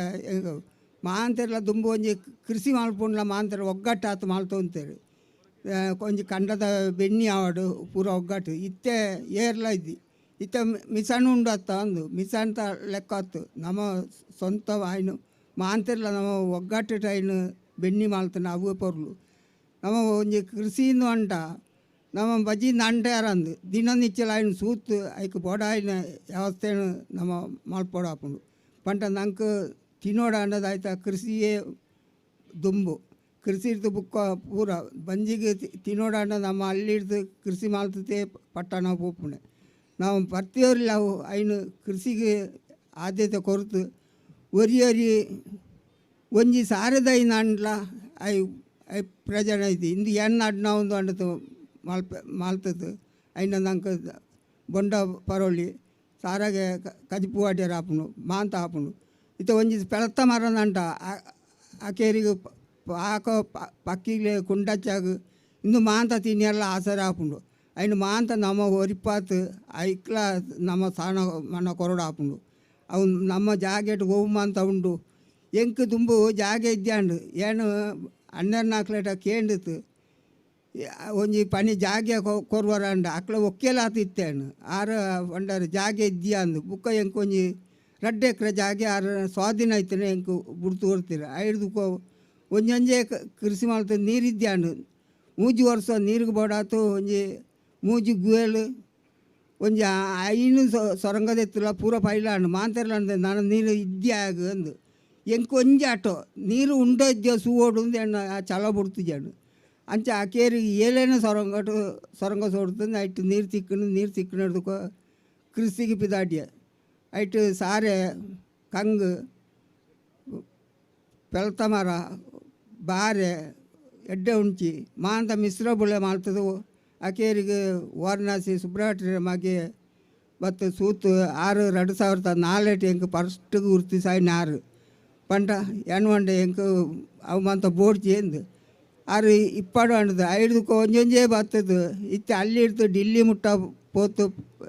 ಮಾಂತೆರ್ಲ ದುಂಬು ಒಂಜಿ ಕೃಷಿ ಮಲ್ಪುಂಡ್ಲ ಮಾಂತೆರ್ ಒಗ್ಗಟ್ಟು ಆತು ಮಲ್ತೊಂತೇಳಿ ಕೊಂಚ ಕಂಡದ ಬೆಣ್ಣಿ ಆವಡು ಪೂರ ಒಗ್ಗಟ್ಟು ಇತ್ತೆ ಏರ್ಲ ಇದ್ದಿ ಇತ್ತೆ ಮಿಸಣ್ ಉಂಡು ಅತ್ತ ಅಂದು ಮಿಸಣ್ತ ಲೆಕ್ಕ ಆತು ನಮ್ಮ ಸ್ವಂತ ಆಯ್ನು ಮಾಂತಿರ್ಲ ನಮ್ಮ ಒಗ್ಗಟ್ಟು ಟೈನು ಬೆಣ್ಣಿ ಮಾಲ್ತಾನೆ ಅವು ಪೊರ್ಲು ನಮ್ಮ ಒಂಜಿ ಕೃಷಿನು ಅಂಟ ನಮ್ಮ ಬಜ್ಜಿಂದ ಅಂಟ ಯಾರಂದು ದಿನ ನಿಚ್ಚಲ ಆಯ್ನು ಸೂತು ಐಕ್ ಬೋಡ ಆಯ್ನ ವ್ಯವಸ್ಥೆನು ನಮ್ಮ ಮಲ್ಪೋಡು ಹಾಕೊಂಡು ಪಂಟ ನಂಗೆ ತಿನ್ನೋಡ ಅನ್ನೋದಾಯ್ತಾ ಕೃಷಿಯೇ ದುಂಬು ಕೃಷಿ ಇರ್ದು ಬುಕ್ಕ ಪೂರ ಬಂಜಿಗೆ ತಿನ್ನೋಡ ಅನ್ನ ನಮ್ಮ ಅಲ್ಲಿಡ್ದು ಕೃಷಿ ಮಾಲ್ತತೆ ಪಟ್ಟಣ ಪೋಪುಣೆ ನಾವು ಪ್ರತಿಯೊರ್ಲಿ ಅವು ಐನು ಕೃಷಿಗೆ ಆದ್ಯತೆ ಕೊರತು ಒರಿ ಒಂಜಿ ಸಾರದ ಐನು ಅಂಡ್ಲ ಐ ಐ ಪ್ರಜನ ಐತಿ ಇಂದು ಎಣ್ಣೆ ಅಡ್ನ ಒಂದು ಅಂಡತು ಮಾಲ್ತದ್ದು ಐನ ನಂಗೆ ಬೊಂಡ ಪರೋಳಿ ಸಾರಾಗೆ ಕಜಿಪು ಅಡ್ಯಾರ ಹಾಪುನು ಮಾಂತ ಹಾಪುನು ಇತ್ತ ಒಂಜಿ ಪೆಳತ್ತ ಮರನಂಟ ಆ ಕೇರಿಗೆ ಪಾಕ ಪಕ್ಕಿಗೆ ಕುಂಡಚ್ಚಾಗ ಇಂದು ಮಾಂತ ತಿನ್ನೆಲ್ಲ ಆಸರೆ ಹಾಪುಂಡು ಐನು ಮಾಂತ ನಮ್ಮ ಒರಿಪಾತ್ ಐಕ್ಲ ನಮ್ಮ ಸಾಣ ಮನ ಕೊರಡು ಹಾಪುಂಡು ಅವು ನಮ್ಮ ಜಾಗೆಟ್ ಗೋವು ಮಾಂತ ಉಂಡು ಎಂಕ್ ತುಂಬು ಜಾಗೆ ಇದ್ಯಾಂಡು ಏನು 12 ಲೀಟ ಕೇಂಡಿತ್ತು ಒಂಜಿ ಪನಿ ಜಾಗೆ ಕೊರ್ವರಂಡ ಅಕ್ಲ ಒಕ್ಕೆಲಾತ ಇತ್ತೇನು ಆರ ಒಂಡಾರು ಜಾಗೆ ಇದ್ದೀಯ ಅಂದು ಬುಕ್ಕ ಎಂಕ್ ಒಂಜಿ 2 ಎಕರೆ ಜಾಗೆ ಆರು ಸ್ವಾಧೀನ ಐತನೆ ಎಂಕ್ ಬುಡ್ತು ಕೊಡ್ತೀರ ಐದು ಒಂಜೊಂಜೆ ಕೃಷಿ ಮಾಡ್ತದೆ ನೀರು ಇದ್ಯಾಂಡು 3 ವರ್ಷ ನೀರಿಗೆ ಬೋಡಾತು ಒಂಜಿ 3 ಗುಯಲು ಒಂಜಿ 5 ಸೊರಂಗದೆತ್ತಲ ಪೂರ ಪೈಲಾಂಡು ಮಾಂತರ್ಲಾಂಡ್ ನಾನು ನೀರು ಇದ್ಯಾಗ ಅಂದು ಎಂಕ್ ಒಂಜಿ ಆಟೋ ನೀರು ಉಂಡ ಇದ್ದ ಸೂವೋಡು ಎಣ್ಣ ಚಲ ಬಿಡ್ತಿದ್ದಾನು ಅಂಚೆ ಆ ಕೇರಿಗೆ ಏಲೇನೋ ಸೊರಂಗ ಸೋಡ್ತಂದು ಐಟು ನೀರು ತಿಕ್ಕನಡ್ದು ಕೃಷಿಗೆ ಪಿದಾಡ್ಯ ಐಟು ಸಾರೆ ಕಂಗು ಪೆಳ್ತ ಮರ ಬಾರೆ ಎಡ್ಡೆ ಉಂಚಿ ಮಾಂತ ಮಿಶ್ರ ಬುಳೆ ಮಾಡ್ತದವು ಆ ಕೇರಿಗೆ ವಾರಣಾಸಿ ಸುಬ್ರಹ್ಮಣ್ಯ ಮಗೆ ಮತ್ತು ಸೂತು 6,2004 ಎಂಕ್ ಫಸ್ಟಿಗೆ ಉರ್ತಿ ಸಾಯಿನ 6 ಪಂಟ ಎಣ್ವಂಡೆ ಎಂಕ್ ಅವು ಮಂತ ಬೋಡ್ಚಿ ಎಂದು 6 ಇಪ್ಪಾಡು ಅಂಡದು 5 ಒಂಜೊಂಜೇ ಬರ್ತದು ಇತ್ತೆ ಅಲ್ಲಿ ಇಡ್ತು ಡಿಲ್ಲಿ ಮುಟ್ಟ ಪೋತು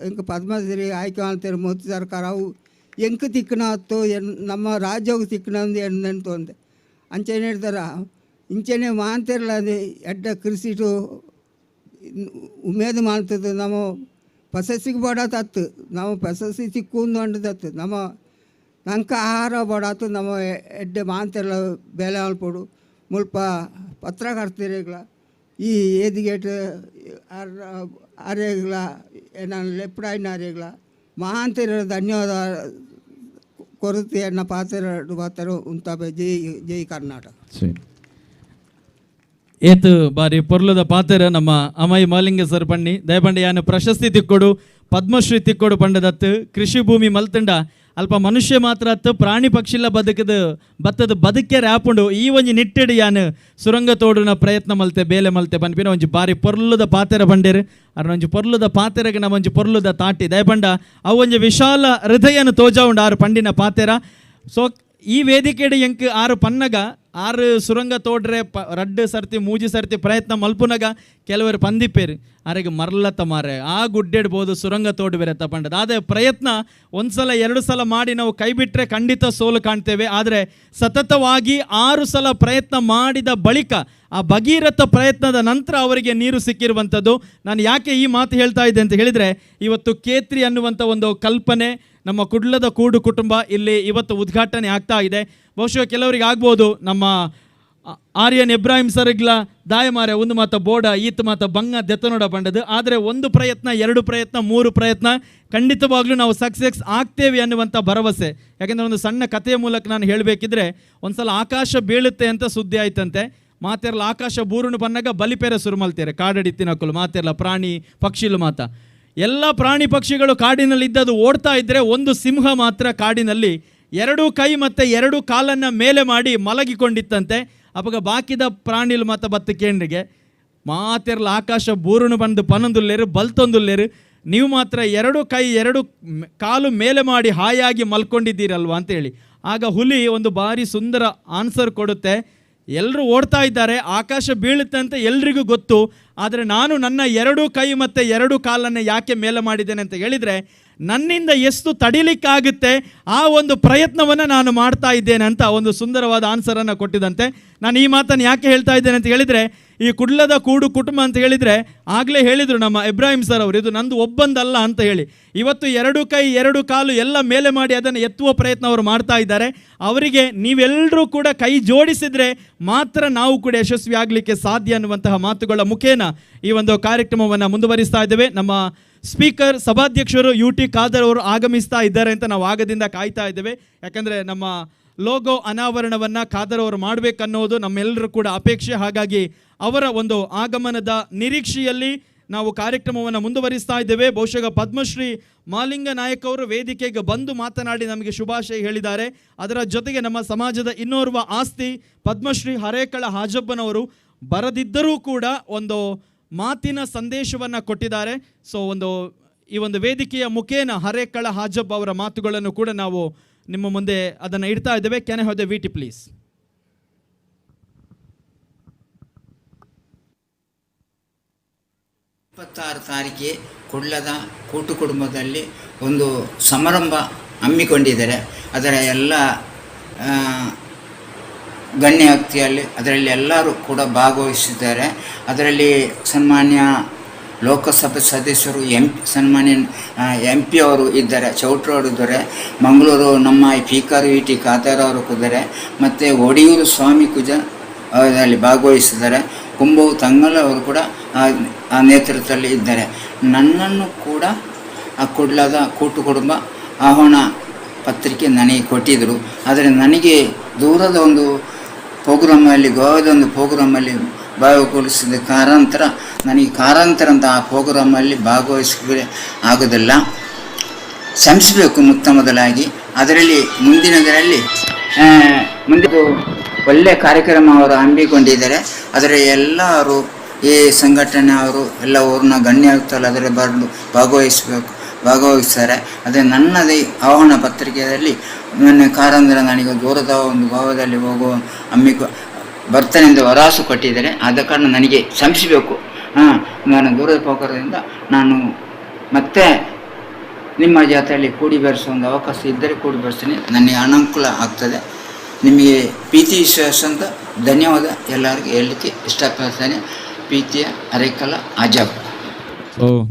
ಎಂಕ್ ಪದ್ಮಶ್ರೀ ಆಯ್ಕೆ ಮಾಡ್ತಾರೆ ಮೋದಿ ಸರ್ಕಾರ ಅವು ಎಂಕ್ ತಿಕ್ಕನ ಹತ್ತು ನಮ್ಮ ರಾಜ್ಯಕ್ಕೆ ತಿಕ್ಕನ ಅಂದು ಎಣ್ಣೆಂಟು ಅಂದೆ ಅಂಚೆನೆ ಹೇಳ್ತಾರ ಇಂಚೆನೆ ಮಾಂತಿರಲ್ಲ ಅದು ಎಡ್ಡ ಕೃಷಿಟು ಉಮೇದು ಮಾಡ್ತದೆ ನಮ್ಮ ಪ್ರಶಸ್ತಿಗೆ ಬೋಡಾತತ್ತು ನಮ್ಮ ಪ್ರಶಸ್ತಿ ಸಿಕ್ಕು ಅಂಡದತ್ತು ನಮ್ಮ ನಂಕ ಆಹಾರ ಬೋಡಾತು ನಮ್ಮ ಎಡ್ಡೆ ಮಾಂತಿರಲ್ಲ ಬೆಲೆ ಅಲ್ಪಡು ಮುಲ್ಪ ಪತ್ರಕರ್ತೆರೆಗಳ ಈ ಏದಿಗೇಟ್ ಆರೆಗಳ ನಾನು ಲೆಪ್ಡಾಯಿನ ಆರೆಗಳ ಮಹಾಂತಿರ ಧನ್ಯವಾದ ಕೊರತೆ ಎನ್ನ ಪಾತ್ರ ಉಂತಾಪೆ ಜೈ ಕರ್ನಾಟಕ ಏತು ಬಾರಿ ಪೊರ್ಲದ ಪಾತೆರ ನಮ್ಮ ಅಮೈ ಮಾಲಿಂಗ ಸರ್ ಪಣ್ಣಿ ದಯಪಂಡ ಯಾನು ಪ್ರಶಸ್ತಿ ತಿಕ್ಕೊಡು ಪದ್ಮಶ್ರೀ ತಿಕ್ಕೊಡು ಪಂಡದತ್ತು ಕೃಷಿ ಭೂಮಿ ಮಲ್ತಂಡ ಅಲ್ಪ ಮನುಷ್ಯ ಮಾತ್ರ ಅತ್ತು ಪ್ರಾಣಿ ಪಕ್ಷಿಲ್ಲ ಬತ್ತದ ಬದುಕೆ ರ್ಯಾಪುಂಡು ಈ ಒಂಜಿ ನಿಟ್ಟೆಡು ಯಾನು ಸುರಂಗ ತೋಡುನ ಪ್ರಯತ್ನ ಮಲ್ತೆ ಬೇಲೆ ಮಲ್ತೆ ಪನ್ಪಿನ ಒಂಜಿ ಬಾರಿ ಪೊರ್ಲುದ ಪಾತೆರ ಬಂಡೇರು ಅರ ಒಂಜಿ ಪೊರ್ಲುದ ಪಾತೆರಗೆ ನಮ್ಮ ಒಂಜಿ ಪೊರ್ಲುದ ತಾಟಿ ದಯಪಂಡ ಅವು ಒಂಜಿ ವಿಶಾಲ ಹೃದಯನ ತೋಜಾ ಉಂಡು 6 ಪಂಡಿನ ಪಾತೆರ ಸೊ ಈ ವೇದಿಕೆಡು ಎಂಕ್ 6 ಪನ್ನಗ 6 ಸುರಂಗ ತೋಡ್ರೆ 2 ಸರ್ತಿ 3 ಸರ್ತಿ ಪ್ರಯತ್ನ ಮಲ್ಪುನಗ ಕೆಲವರು ಪಂದಿಪ್ಪೇರು ಆರೆಗೆ ಮರ್ಲತ್ತ ಮಾರೆ ಆ ಗುಡ್ಡೆಡ್ಬೋದು ಸುರಂಗ ತೋಡು ಬೇರೆ ತಪಂಡದು ಆದರೆ ಪ್ರಯತ್ನ 1 ಸಲ 2 ಸಲ ಮಾಡಿ ನಾವು ಕೈ ಬಿಟ್ಟರೆ ಖಂಡಿತ ಸೋಲು ಕಾಣ್ತೇವೆ ಆದರೆ ಸತತವಾಗಿ 6 ಸಲ ಪ್ರಯತ್ನ ಮಾಡಿದ ಬಳಿಕ ಆ ಭಗೀರಥ ಪ್ರಯತ್ನದ ನಂತರ ಅವರಿಗೆ ನೀರು ಸಿಕ್ಕಿರುವಂಥದ್ದು. ನಾನು ಯಾಕೆ ಈ ಮಾತು ಹೇಳ್ತಾ ಇದ್ದೆ ಅಂತ ಹೇಳಿದರೆ, ಇವತ್ತು ಕೇತ್ರಿ ಅನ್ನುವಂಥ ಒಂದು ಕಲ್ಪನೆ ನಮ್ಮ ಕುಡ್ಲದ ಕೂಡು ಕುಟುಂಬ ಇಲ್ಲಿ ಇವತ್ತು ಉದ್ಘಾಟನೆ ಆಗ್ತಾ ಇದೆ. ಬಹುಶಃ ಕೆಲವರಿಗೆ ಆಗ್ಬೋದು ನಮ್ಮ ಆರ್ಯನ್ ಇಬ್ರಾಹಿಂ ಸರ್ಗ್ಲ ದಾಯಮಾರೆ ಒಂದು ಮಾತ ಬೋಡ ಈತ ಮಾತ ಬಂಗ ದೆತ್ತನೋಡ ಬಂಡದು. ಆದರೆ 1 ಪ್ರಯತ್ನ 2 ಪ್ರಯತ್ನ 3 ಪ್ರಯತ್ನ ಖಂಡಿತವಾಗ್ಲೂ ನಾವು ಸಕ್ಸಸ್ ಆಗ್ತೇವೆ ಅನ್ನುವಂಥ ಭರವಸೆ. ಯಾಕೆಂದರೆ ಒಂದು ಸಣ್ಣ ಕಥೆಯ ಮೂಲಕ ನಾನು ಹೇಳಬೇಕಿದ್ರೆ, ಒಂದು ಸಲ ಆಕಾಶ ಬೀಳುತ್ತೆ ಅಂತ ಸುದ್ದಿ ಆಯ್ತಂತೆ. ಮಾತೆರ್ಲ ಆಕಾಶ ಬೂರುಣು ಬನ್ನಾಗ ಬಲಿಪೇರ ಸುರುಮಲ್ತೇರೆ ಕಾಡಡಿ ತಿನ್ನಕಲು ಮಾತೆರ್ಲ ಪ್ರಾಣಿ ಪಕ್ಷಿಲು ಮಾತ ಎಲ್ಲ ಪ್ರಾಣಿ ಪಕ್ಷಿಗಳು ಕಾಡಿನಲ್ಲಿ ಇದ್ದದ್ದು ಓಡ್ತಾ ಇದ್ದರೆ, ಒಂದು ಸಿಂಹ ಮಾತ್ರ ಕಾಡಿನಲ್ಲಿ 2 ಕೈ ಮತ್ತು 2 ಕಾಲನ್ನು ಮೇಲೆ ಮಾಡಿ ಮಲಗಿಕೊಂಡಿತ್ತಂತೆ. ಅವಾಗ ಬಾಕಿದ ಪ್ರಾಣಿಲು ಮಾತ ಬತ್ತು ಕೇಂದ್ರಿಗೆ ಮಾತೆರ್ಲ ಆಕಾಶ ಬೂರುಣು ಬಂದು ಪನ್ನೊಂದುಲ್ಲೇರು ಬಲ್ತೊಂದುಲ್ಲೇರು, ನೀವು ಮಾತ್ರ 2 ಕೈ 2 ಕಾಲು ಮೇಲೆ ಮಾಡಿ ಹಾಯಾಗಿ ಮಲ್ಕೊಂಡಿದ್ದೀರಲ್ವ ಅಂತೇಳಿ. ಆಗ ಹುಲಿ ಒಂದು ಭಾರಿ ಸುಂದರ ಆನ್ಸರ್ ಕೊಡುತ್ತೆ. ಎಲ್ಲರೂ ಓಡ್ತಾ ಇದ್ದಾರೆ, ಆಕಾಶ ಬೀಳುತ್ತೆ ಅಂತ ಎಲ್ರಿಗೂ ಗೊತ್ತು, ಆದರೆ ನಾನು ನನ್ನ 2 ಕೈ ಮತ್ತು 2 ಕಾಲನ್ನು ಯಾಕೆ ಮೇಲೆ ಮಾಡಿದ್ದೇನೆ ಅಂತ ಹೇಳಿದರೆ, ನನ್ನಿಂದ ಎಷ್ಟು ತಡಿಲಿಕ್ಕಾಗುತ್ತೆ ಆ ಒಂದು ಪ್ರಯತ್ನವನ್ನು ನಾನು ಮಾಡ್ತಾ ಇದ್ದೇನೆ ಅಂತ ಒಂದು ಸುಂದರವಾದ ಆನ್ಸರನ್ನು ಕೊಟ್ಟಿದಂತೆ. ನಾನು ಈ ಮಾತನ್ನು ಯಾಕೆ ಹೇಳ್ತಾ ಇದ್ದೇನೆ ಅಂತ ಹೇಳಿದರೆ, ಈ ಕುಡ್ಲದ ಕೂಡು ಕುಟುಂಬ ಅಂತ ಹೇಳಿದರೆ ಆಗಲೇ ಹೇಳಿದರು ನಮ್ಮ ಇಬ್ರಾಹಿಂ ಸರ್ ಅವರು, ಇದು ನಂದು ಒಬ್ಬಂದಲ್ಲ ಅಂತ ಹೇಳಿ. ಇವತ್ತು 2 ಕೈ 2 ಕಾಲು ಎಲ್ಲ ಮೇಲೆ ಮಾಡಿ ಅದನ್ನು ಎತ್ತುವ ಪ್ರಯತ್ನ ಅವರು ಮಾಡ್ತಾ ಇದ್ದಾರೆ. ಅವರಿಗೆ ನೀವೆಲ್ಲರೂ ಕೂಡ ಕೈ ಜೋಡಿಸಿದರೆ ಮಾತ್ರ ನಾವು ಕೂಡ ಯಶಸ್ವಿ ಆಗಲಿಕ್ಕೆ ಸಾಧ್ಯ ಅನ್ನುವಂತಹ ಮಾತುಗಳ ಮುಖೇನ ಈ ಒಂದು ಕಾರ್ಯಕ್ರಮವನ್ನು ಮುಂದುವರಿಸ್ತಾ ಇದ್ದೇವೆ. ನಮ್ಮ ಸ್ಪೀಕರ್ ಸಭಾಧ್ಯಕ್ಷರು UT ಖಾದರ್ ಅವರು ಆಗಮಿಸ್ತಾ ಇದ್ದಾರೆ ಅಂತ ನಾವು ಆಗದಿಂದ ಕಾಯ್ತಾ ಇದ್ದೇವೆ. ಯಾಕಂದರೆ ನಮ್ಮ ಲೋಗೋ ಅನಾವರಣವನ್ನು ಖಾದರ್ ಅವರು ಮಾಡಬೇಕನ್ನೋದು ನಮ್ಮೆಲ್ಲರೂ ಕೂಡ ಅಪೇಕ್ಷೆ. ಹಾಗಾಗಿ ಅವರ ಒಂದು ಆಗಮನದ ನಿರೀಕ್ಷೆಯಲ್ಲಿ ನಾವು ಕಾರ್ಯಕ್ರಮವನ್ನು ಮುಂದುವರಿಸ್ತಾ ಇದ್ದೇವೆ. ಬಹುಶಃ ಪದ್ಮಶ್ರೀ ಮಾಲಿಂಗ ನಾಯಕ್ ಅವರು ವೇದಿಕೆಗೆ ಬಂದು ಮಾತನಾಡಿ ನಮಗೆ ಶುಭಾಶಯ ಹೇಳಿದ್ದಾರೆ. ಅದರ ಜೊತೆಗೆ ನಮ್ಮ ಸಮಾಜದ ಇನ್ನೋರ್ವ ಆಸ್ತಿ ಪದ್ಮಶ್ರೀ ಹರೇಕಳ ಹಾಜಬ್ಬನವರು ಬರದಿದ್ದರೂ ಕೂಡ ಒಂದು ಮಾತಿನ ಸಂದೇಶವನ್ನು ಕೊಟ್ಟಿದ್ದಾರೆ. ಸೊ ಈ ಒಂದು ವೇದಿಕೆಯ ಮುಖೇನ ಹರೇಕಳ ಹಾಜಬ್ಬ ಅವರ ಮಾತುಗಳನ್ನು ಕೂಡ ನಾವು ನಿಮ್ಮ ಮುಂದೆ ಅದನ್ನು ಇಡ್ತಾ ಇದ್ದೇವೆ. Can I have the VT please? ತಾರೀಕಿಗೆ ಕುಡ್ಲದ ಕೂಟು ಕುಟುಂಬದಲ್ಲಿ ಒಂದು ಸಮಾರಂಭ ಹಮ್ಮಿಕೊಂಡಿದ್ದಾರೆ. ಅದರ ಎಲ್ಲ ಗಣ್ಯ ವ್ಯಕ್ತಿಯಲ್ಲಿ ಅದರಲ್ಲಿ ಎಲ್ಲರೂ ಕೂಡ ಭಾಗವಹಿಸಿದ್ದಾರೆ. ಅದರಲ್ಲಿ ಸನ್ಮಾನ್ಯ ಲೋಕಸಭೆ ಸದಸ್ಯರು ಸನ್ಮಾನ್ಯ MP ಅವರು ಇದ್ದಾರೆ, ಚೌಟ್ರವರು ಇದ್ದಾರೆ, ಮಂಗಳೂರು ನಮ್ಮ ಸ್ಪೀಕರ್ VT ಖಾದರ್ ಅವರು ಇದ್ದಾರೆ, ಮತ್ತು ಒಡಿಯೂರು ಸ್ವಾಮಿ ಕುಜ ಅದರಲ್ಲಿ ಭಾಗವಹಿಸಿದ್ದಾರೆ. ಕುಂಬವು ತಂಗಲ ಅವರು ಕೂಡ ಆ ನೇತೃತ್ವದಲ್ಲಿ ಇದ್ದಾರೆ. ನನ್ನನ್ನು ಕೂಡ ಆ ಕುಡ್ಲದ ಕೂಟು ಕುಟುಂಬ ಆಹ್ವಾನ ಪತ್ರಿಕೆ ನನಗೆ ಕೊಟ್ಟಿದ್ದರು. ಆದರೆ ನನಗೆ ದೂರದ ಒಂದು ಪ್ರೋಗ್ರಾಮಲ್ಲಿ, ಗೋವಾದ ಒಂದು ಪ್ರೋಗ್ರಾಮಲ್ಲಿ ಭಾಗವಹಿಸಿದ ಕಾರಣಾಂತರ ನನಗೆ ಅಂತ ಆ ಪ್ರೋಗ್ರಾಮಲ್ಲಿ ಭಾಗವಹಿಸಲಿಕ್ಕೆ ಆಗೋದಿಲ್ಲ. ಶ್ರಮಿಸಬೇಕು ಮೊದಲಾಗಿ. ಅದರಲ್ಲಿ ಮುಂದಿನದರಲ್ಲಿ ಮುಂದೆ ಒಳ್ಳೆಯ ಕಾರ್ಯಕ್ರಮ ಅವರು ಹಮ್ಮಿಕೊಂಡಿದ್ದಾರೆ. ಅದರ ಎಲ್ಲರೂ ಈ ಸಂಘಟನೆ ಅವರು ಎಲ್ಲ ಊರಿನ ಗಣ್ಯ ವ್ಯಕ್ತಿಗಳು ಅದರ ಬರಲು ಭಾಗವಹಿಸ್ತಾರೆ. ಅದೇ ನನ್ನದೇ ಆಹ್ವಾನ ಪತ್ರಿಕೆಯಲ್ಲಿ ನನ್ನ ಕಾರಂತರ ನನಗೆ ದೂರದ ಒಂದು ಗೋವಾದಲ್ಲಿ ಹೋಗುವ ಬರ್ತನೆಂದು ವರಾಸು ಕೊಟ್ಟಿದ್ದಾರೆ. ಆದ ಕಾರಣ ನನಗೆ ಶ್ರಮಿಸಬೇಕು. ನಾನು ದೂರದ ಪ್ರೋಗ್ರಾಮದಿಂದ ನಾನು ಮತ್ತೆ ನಿಮ್ಮ ಜಾತ್ರೆಯಲ್ಲಿ ಕೂಡಿ ಬೆರೆಸುವ ಒಂದು ಅವಕಾಶ ಇದ್ದರೆ ಕೂಡಿ ಬೆರೆಸ್ತೀನಿ. ನನಗೆ ಅನುಕೂಲ ಆಗ್ತದೆ. ನಿಮಗೆ ಪ್ರೀತಿ ವಿಶ್ವಾಸ ಅಂತ ಧನ್ಯವಾದ ಎಲ್ಲರಿಗೂ ಹೇಳಲಿಕ್ಕೆ ಇಷ್ಟಪಡ್ತೇನೆ. ಪ್ರೀತಿಯ ಹರೇಕಳ ಹಾಜಬ್.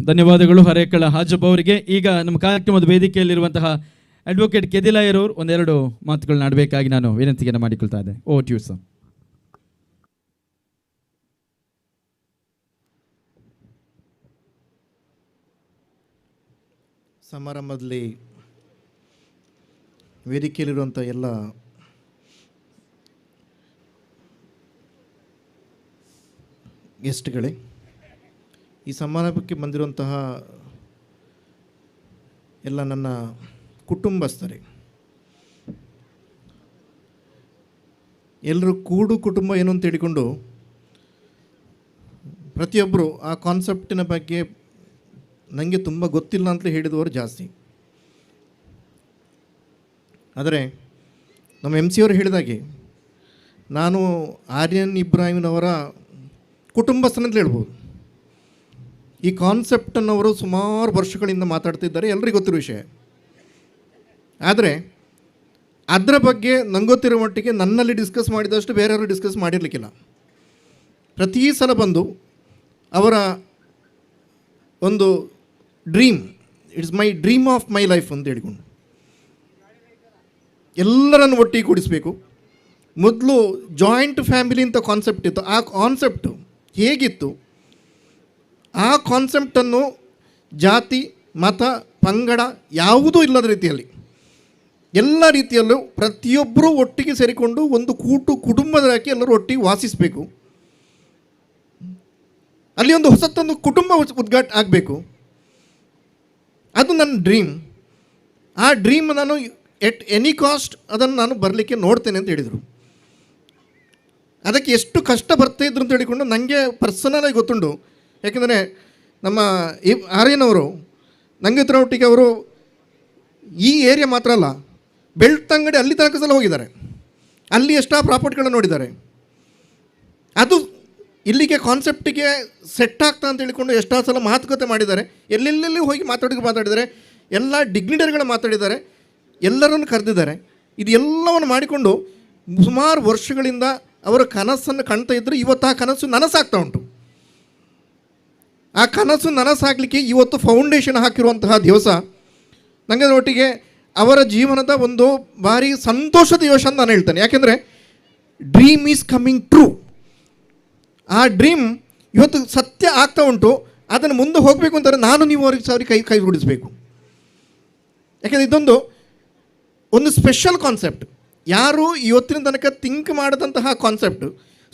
ಧನ್ಯವಾದಗಳು ಹರೇಕಳ ಹಾಜಬ್ ಅವರಿಗೆ. ಈಗ ನಮ್ಮ ಕಾರ್ಯಕ್ರಮದ ವೇದಿಕೆಯಲ್ಲಿರುವಂತಹ ಅಡ್ವೊಕೇಟ್ ಕೆದಿಲಾಯರ್ ಅವರು ಒಂದೆರಡು ಮಾತುಗಳನ್ನ ಆಡಬೇಕಾಗಿ ನಾನು ವಿನಂತಿಯನ್ನು ಮಾಡಿಕೊಳ್ತಾ ಇದ್ದೆ. ಓ ಟ್ಯೂ ಸರ್. ಸಮಾರಂಭದಲ್ಲಿ ವೇದಿಕೆಯಲ್ಲಿರುವಂಥ ಎಲ್ಲ ಗೆಸ್ಟ್ಗಳೇ, ಈ ಸಮಾರಂಭಕ್ಕೆ ಬಂದಿರುವಂತಹ ಎಲ್ಲ ನನ್ನ ಕುಟುಂಬಸ್ಥರೇ, ಎಲ್ಲರೂ ಕೂಡು ಕುಟುಂಬ ಏನು ಅಂತ ಹೇಳಿಕೊಂಡು ಪ್ರತಿಯೊಬ್ಬರು ಆ ಕಾನ್ಸೆಪ್ಟಿನ ಬಗ್ಗೆ ನನಗೆ ತುಂಬ ಗೊತ್ತಿಲ್ಲ ಅಂತಲೇ ಹೇಳಿದವರು ಜಾಸ್ತಿ. ಆದರೆ ನಮ್ಮ MC ಅವರು ಹೇಳಿದಾಗೆ ನಾನು ಆರ್ಯನ್ ಇಬ್ರಾಹಿಂನವರ ಕುಟುಂಬಸ್ಥನಂತಲೇ ಹೇಳ್ಬೋದು. ಈ ಕಾನ್ಸೆಪ್ಟನ್ನು ಅವರು ಸುಮಾರು ವರ್ಷಗಳಿಂದ ಮಾತಾಡ್ತಿದ್ದಾರೆ, ಎಲ್ರಿಗೂ ಗೊತ್ತಿರೋ ವಿಷಯ. ಆದರೆ ಅದರ ಬಗ್ಗೆ ನಂಗೆ ಗೊತ್ತಿರೋ ಮಟ್ಟಿಗೆ ನನ್ನಲ್ಲಿ ಡಿಸ್ಕಸ್ ಮಾಡಿದಷ್ಟು ಬೇರೆಯವರು ಡಿಸ್ಕಸ್ ಮಾಡಿರಲಿಕ್ಕಿಲ್ಲ. ಪ್ರತಿ ಸಲ ಬಂದು ಅವರ ಒಂದು dream, it's my dream of my life ಅಂತ ಹೇಳಿಕೊಂಡು ಎಲ್ಲರನ್ನು ಒಟ್ಟಿಗೆ ಕೂಡಿಸಬೇಕು. ಮೊದಲು ಜಾಯಿಂಟ್ ಫ್ಯಾಮಿಲಿ ಅಂತ ಕಾನ್ಸೆಪ್ಟ್ ಇತ್ತು. ಆ ಕಾನ್ಸೆಪ್ಟು ಹೇಗಿತ್ತು, ಆ ಕಾನ್ಸೆಪ್ಟನ್ನು ಜಾತಿ ಮತ ಪಂಗಡ ಯಾವುದೂ ಇಲ್ಲದ ರೀತಿಯಲ್ಲಿ ಎಲ್ಲ ರೀತಿಯಲ್ಲೂ ಪ್ರತಿಯೊಬ್ಬರೂ ಒಟ್ಟಿಗೆ ಸೇರಿಕೊಂಡು ಒಂದು ಕುಟುಂಬದಕ್ಕೆ ಎಲ್ಲರೂ ಒಟ್ಟಿಗೆ ವಾಸಿಸಬೇಕು. ಅಲ್ಲಿ ಒಂದು ಹೊಸತೊಂದು ಕುಟುಂಬ ಉದ್ಘಾಟ ಆಗಬೇಕು. ಅದು ನನ್ನ ಡ್ರೀಮ್. ಆ ಡ್ರೀಮ್ ನಾನು ಎಟ್ ಎನಿ ಕಾಸ್ಟ್ ಅದನ್ನು ನಾನು ಬರಲಿಕ್ಕೆ ನೋಡ್ತೇನೆ ಅಂತ ಹೇಳಿದರು. ಅದಕ್ಕೆ ಎಷ್ಟು ಕಷ್ಟ ಬರ್ತಾಯಿದ್ರು ಅಂತ ಹೇಳಿಕೊಂಡು ನನಗೆ ಪರ್ಸನಲಾಗಿ ಗೊತ್ತುಂಟು. ಯಾಕೆಂದರೆ ನಮ್ಮ ಆರ್ಯನವರು ನನಗೆ ಒಟ್ಟಿಗೆ ಅವರು ಈ ಏರಿಯಾ ಮಾತ್ರ ಅಲ್ಲ, ಬೆಳ್ತಂಗಡಿ ಅಲ್ಲಿ ತನಕ ಸಲ ಹೋಗಿದ್ದಾರೆ. ಅಲ್ಲಿ ಎಷ್ಟೋ ಪ್ರಾಪರ್ಟಿಗಳನ್ನು ನೋಡಿದ್ದಾರೆ. ಅದು ಇಲ್ಲಿಗೆ ಕಾನ್ಸೆಪ್ಟಿಗೆ ಸೆಟ್ ಆಗ್ತಾ ಅಂತ ಹೇಳಿಕೊಂಡು ಎಷ್ಟೋ ಸಲ ಮಾತುಕತೆ ಮಾಡಿದ್ದಾರೆ, ಎಲ್ಲೆಲ್ಲೆಲ್ಲಿ ಹೋಗಿ ಮಾತಾಡಿದ್ದಾರೆ, ಎಲ್ಲ ಡಿಗ್ನಿಟರಿಗಳು ಮಾತಾಡಿದ್ದಾರೆ, ಎಲ್ಲರನ್ನು ಕರೆದಿದ್ದಾರೆ. ಇದು ಎಲ್ಲವನ್ನು ಮಾಡಿಕೊಂಡು ಸುಮಾರು ವರ್ಷಗಳಿಂದ ಅವರ ಕನಸನ್ನು ಕಾಣ್ತಾ ಇದ್ದರು. ಇವತ್ತು ಆ ಕನಸು ನನಸಾಗ್ತಾ ಉಂಟು. ಆ ಕನಸು ನನಸಾಗಲಿಕ್ಕೆ ಇವತ್ತು ಫೌಂಡೇಶನ್ ಹಾಕಿರುವಂತಹ ದಿವಸ ನನಗೆ ಒಟ್ಟಿಗೆ ಅವರ ಜೀವನದ ಒಂದು ಭಾರಿ ಸಂತೋಷದ ದಿವಸ ಅಂತ ನಾನು ಹೇಳ್ತೇನೆ. ಯಾಕೆಂದರೆ ಡ್ರೀಮ್ ಈಸ್ ಕಮ್ಮಿಂಗ್ ಟ್ರೂ. ಆ ಡ್ರೀಮ್ ಇವತ್ತು ಸತ್ಯ ಆಗ್ತಾ ಉಂಟು. ಅದನ್ನು ಮುಂದೆ ಹೋಗಬೇಕು ಅಂತಾರೆ ನಾನು ನೀವು ಅವ್ರಿಗೆ ಕೈ ಜೋಡಿಸಬೇಕು. ಯಾಕೆಂದರೆ ಇದೊಂದು ಸ್ಪೆಷಲ್ ಕಾನ್ಸೆಪ್ಟ್. ಯಾರು ಇವತ್ತಿನ ತನಕ ಥಿಂಕ್ ಮಾಡಿದಂತಹ ಕಾನ್ಸೆಪ್ಟ್,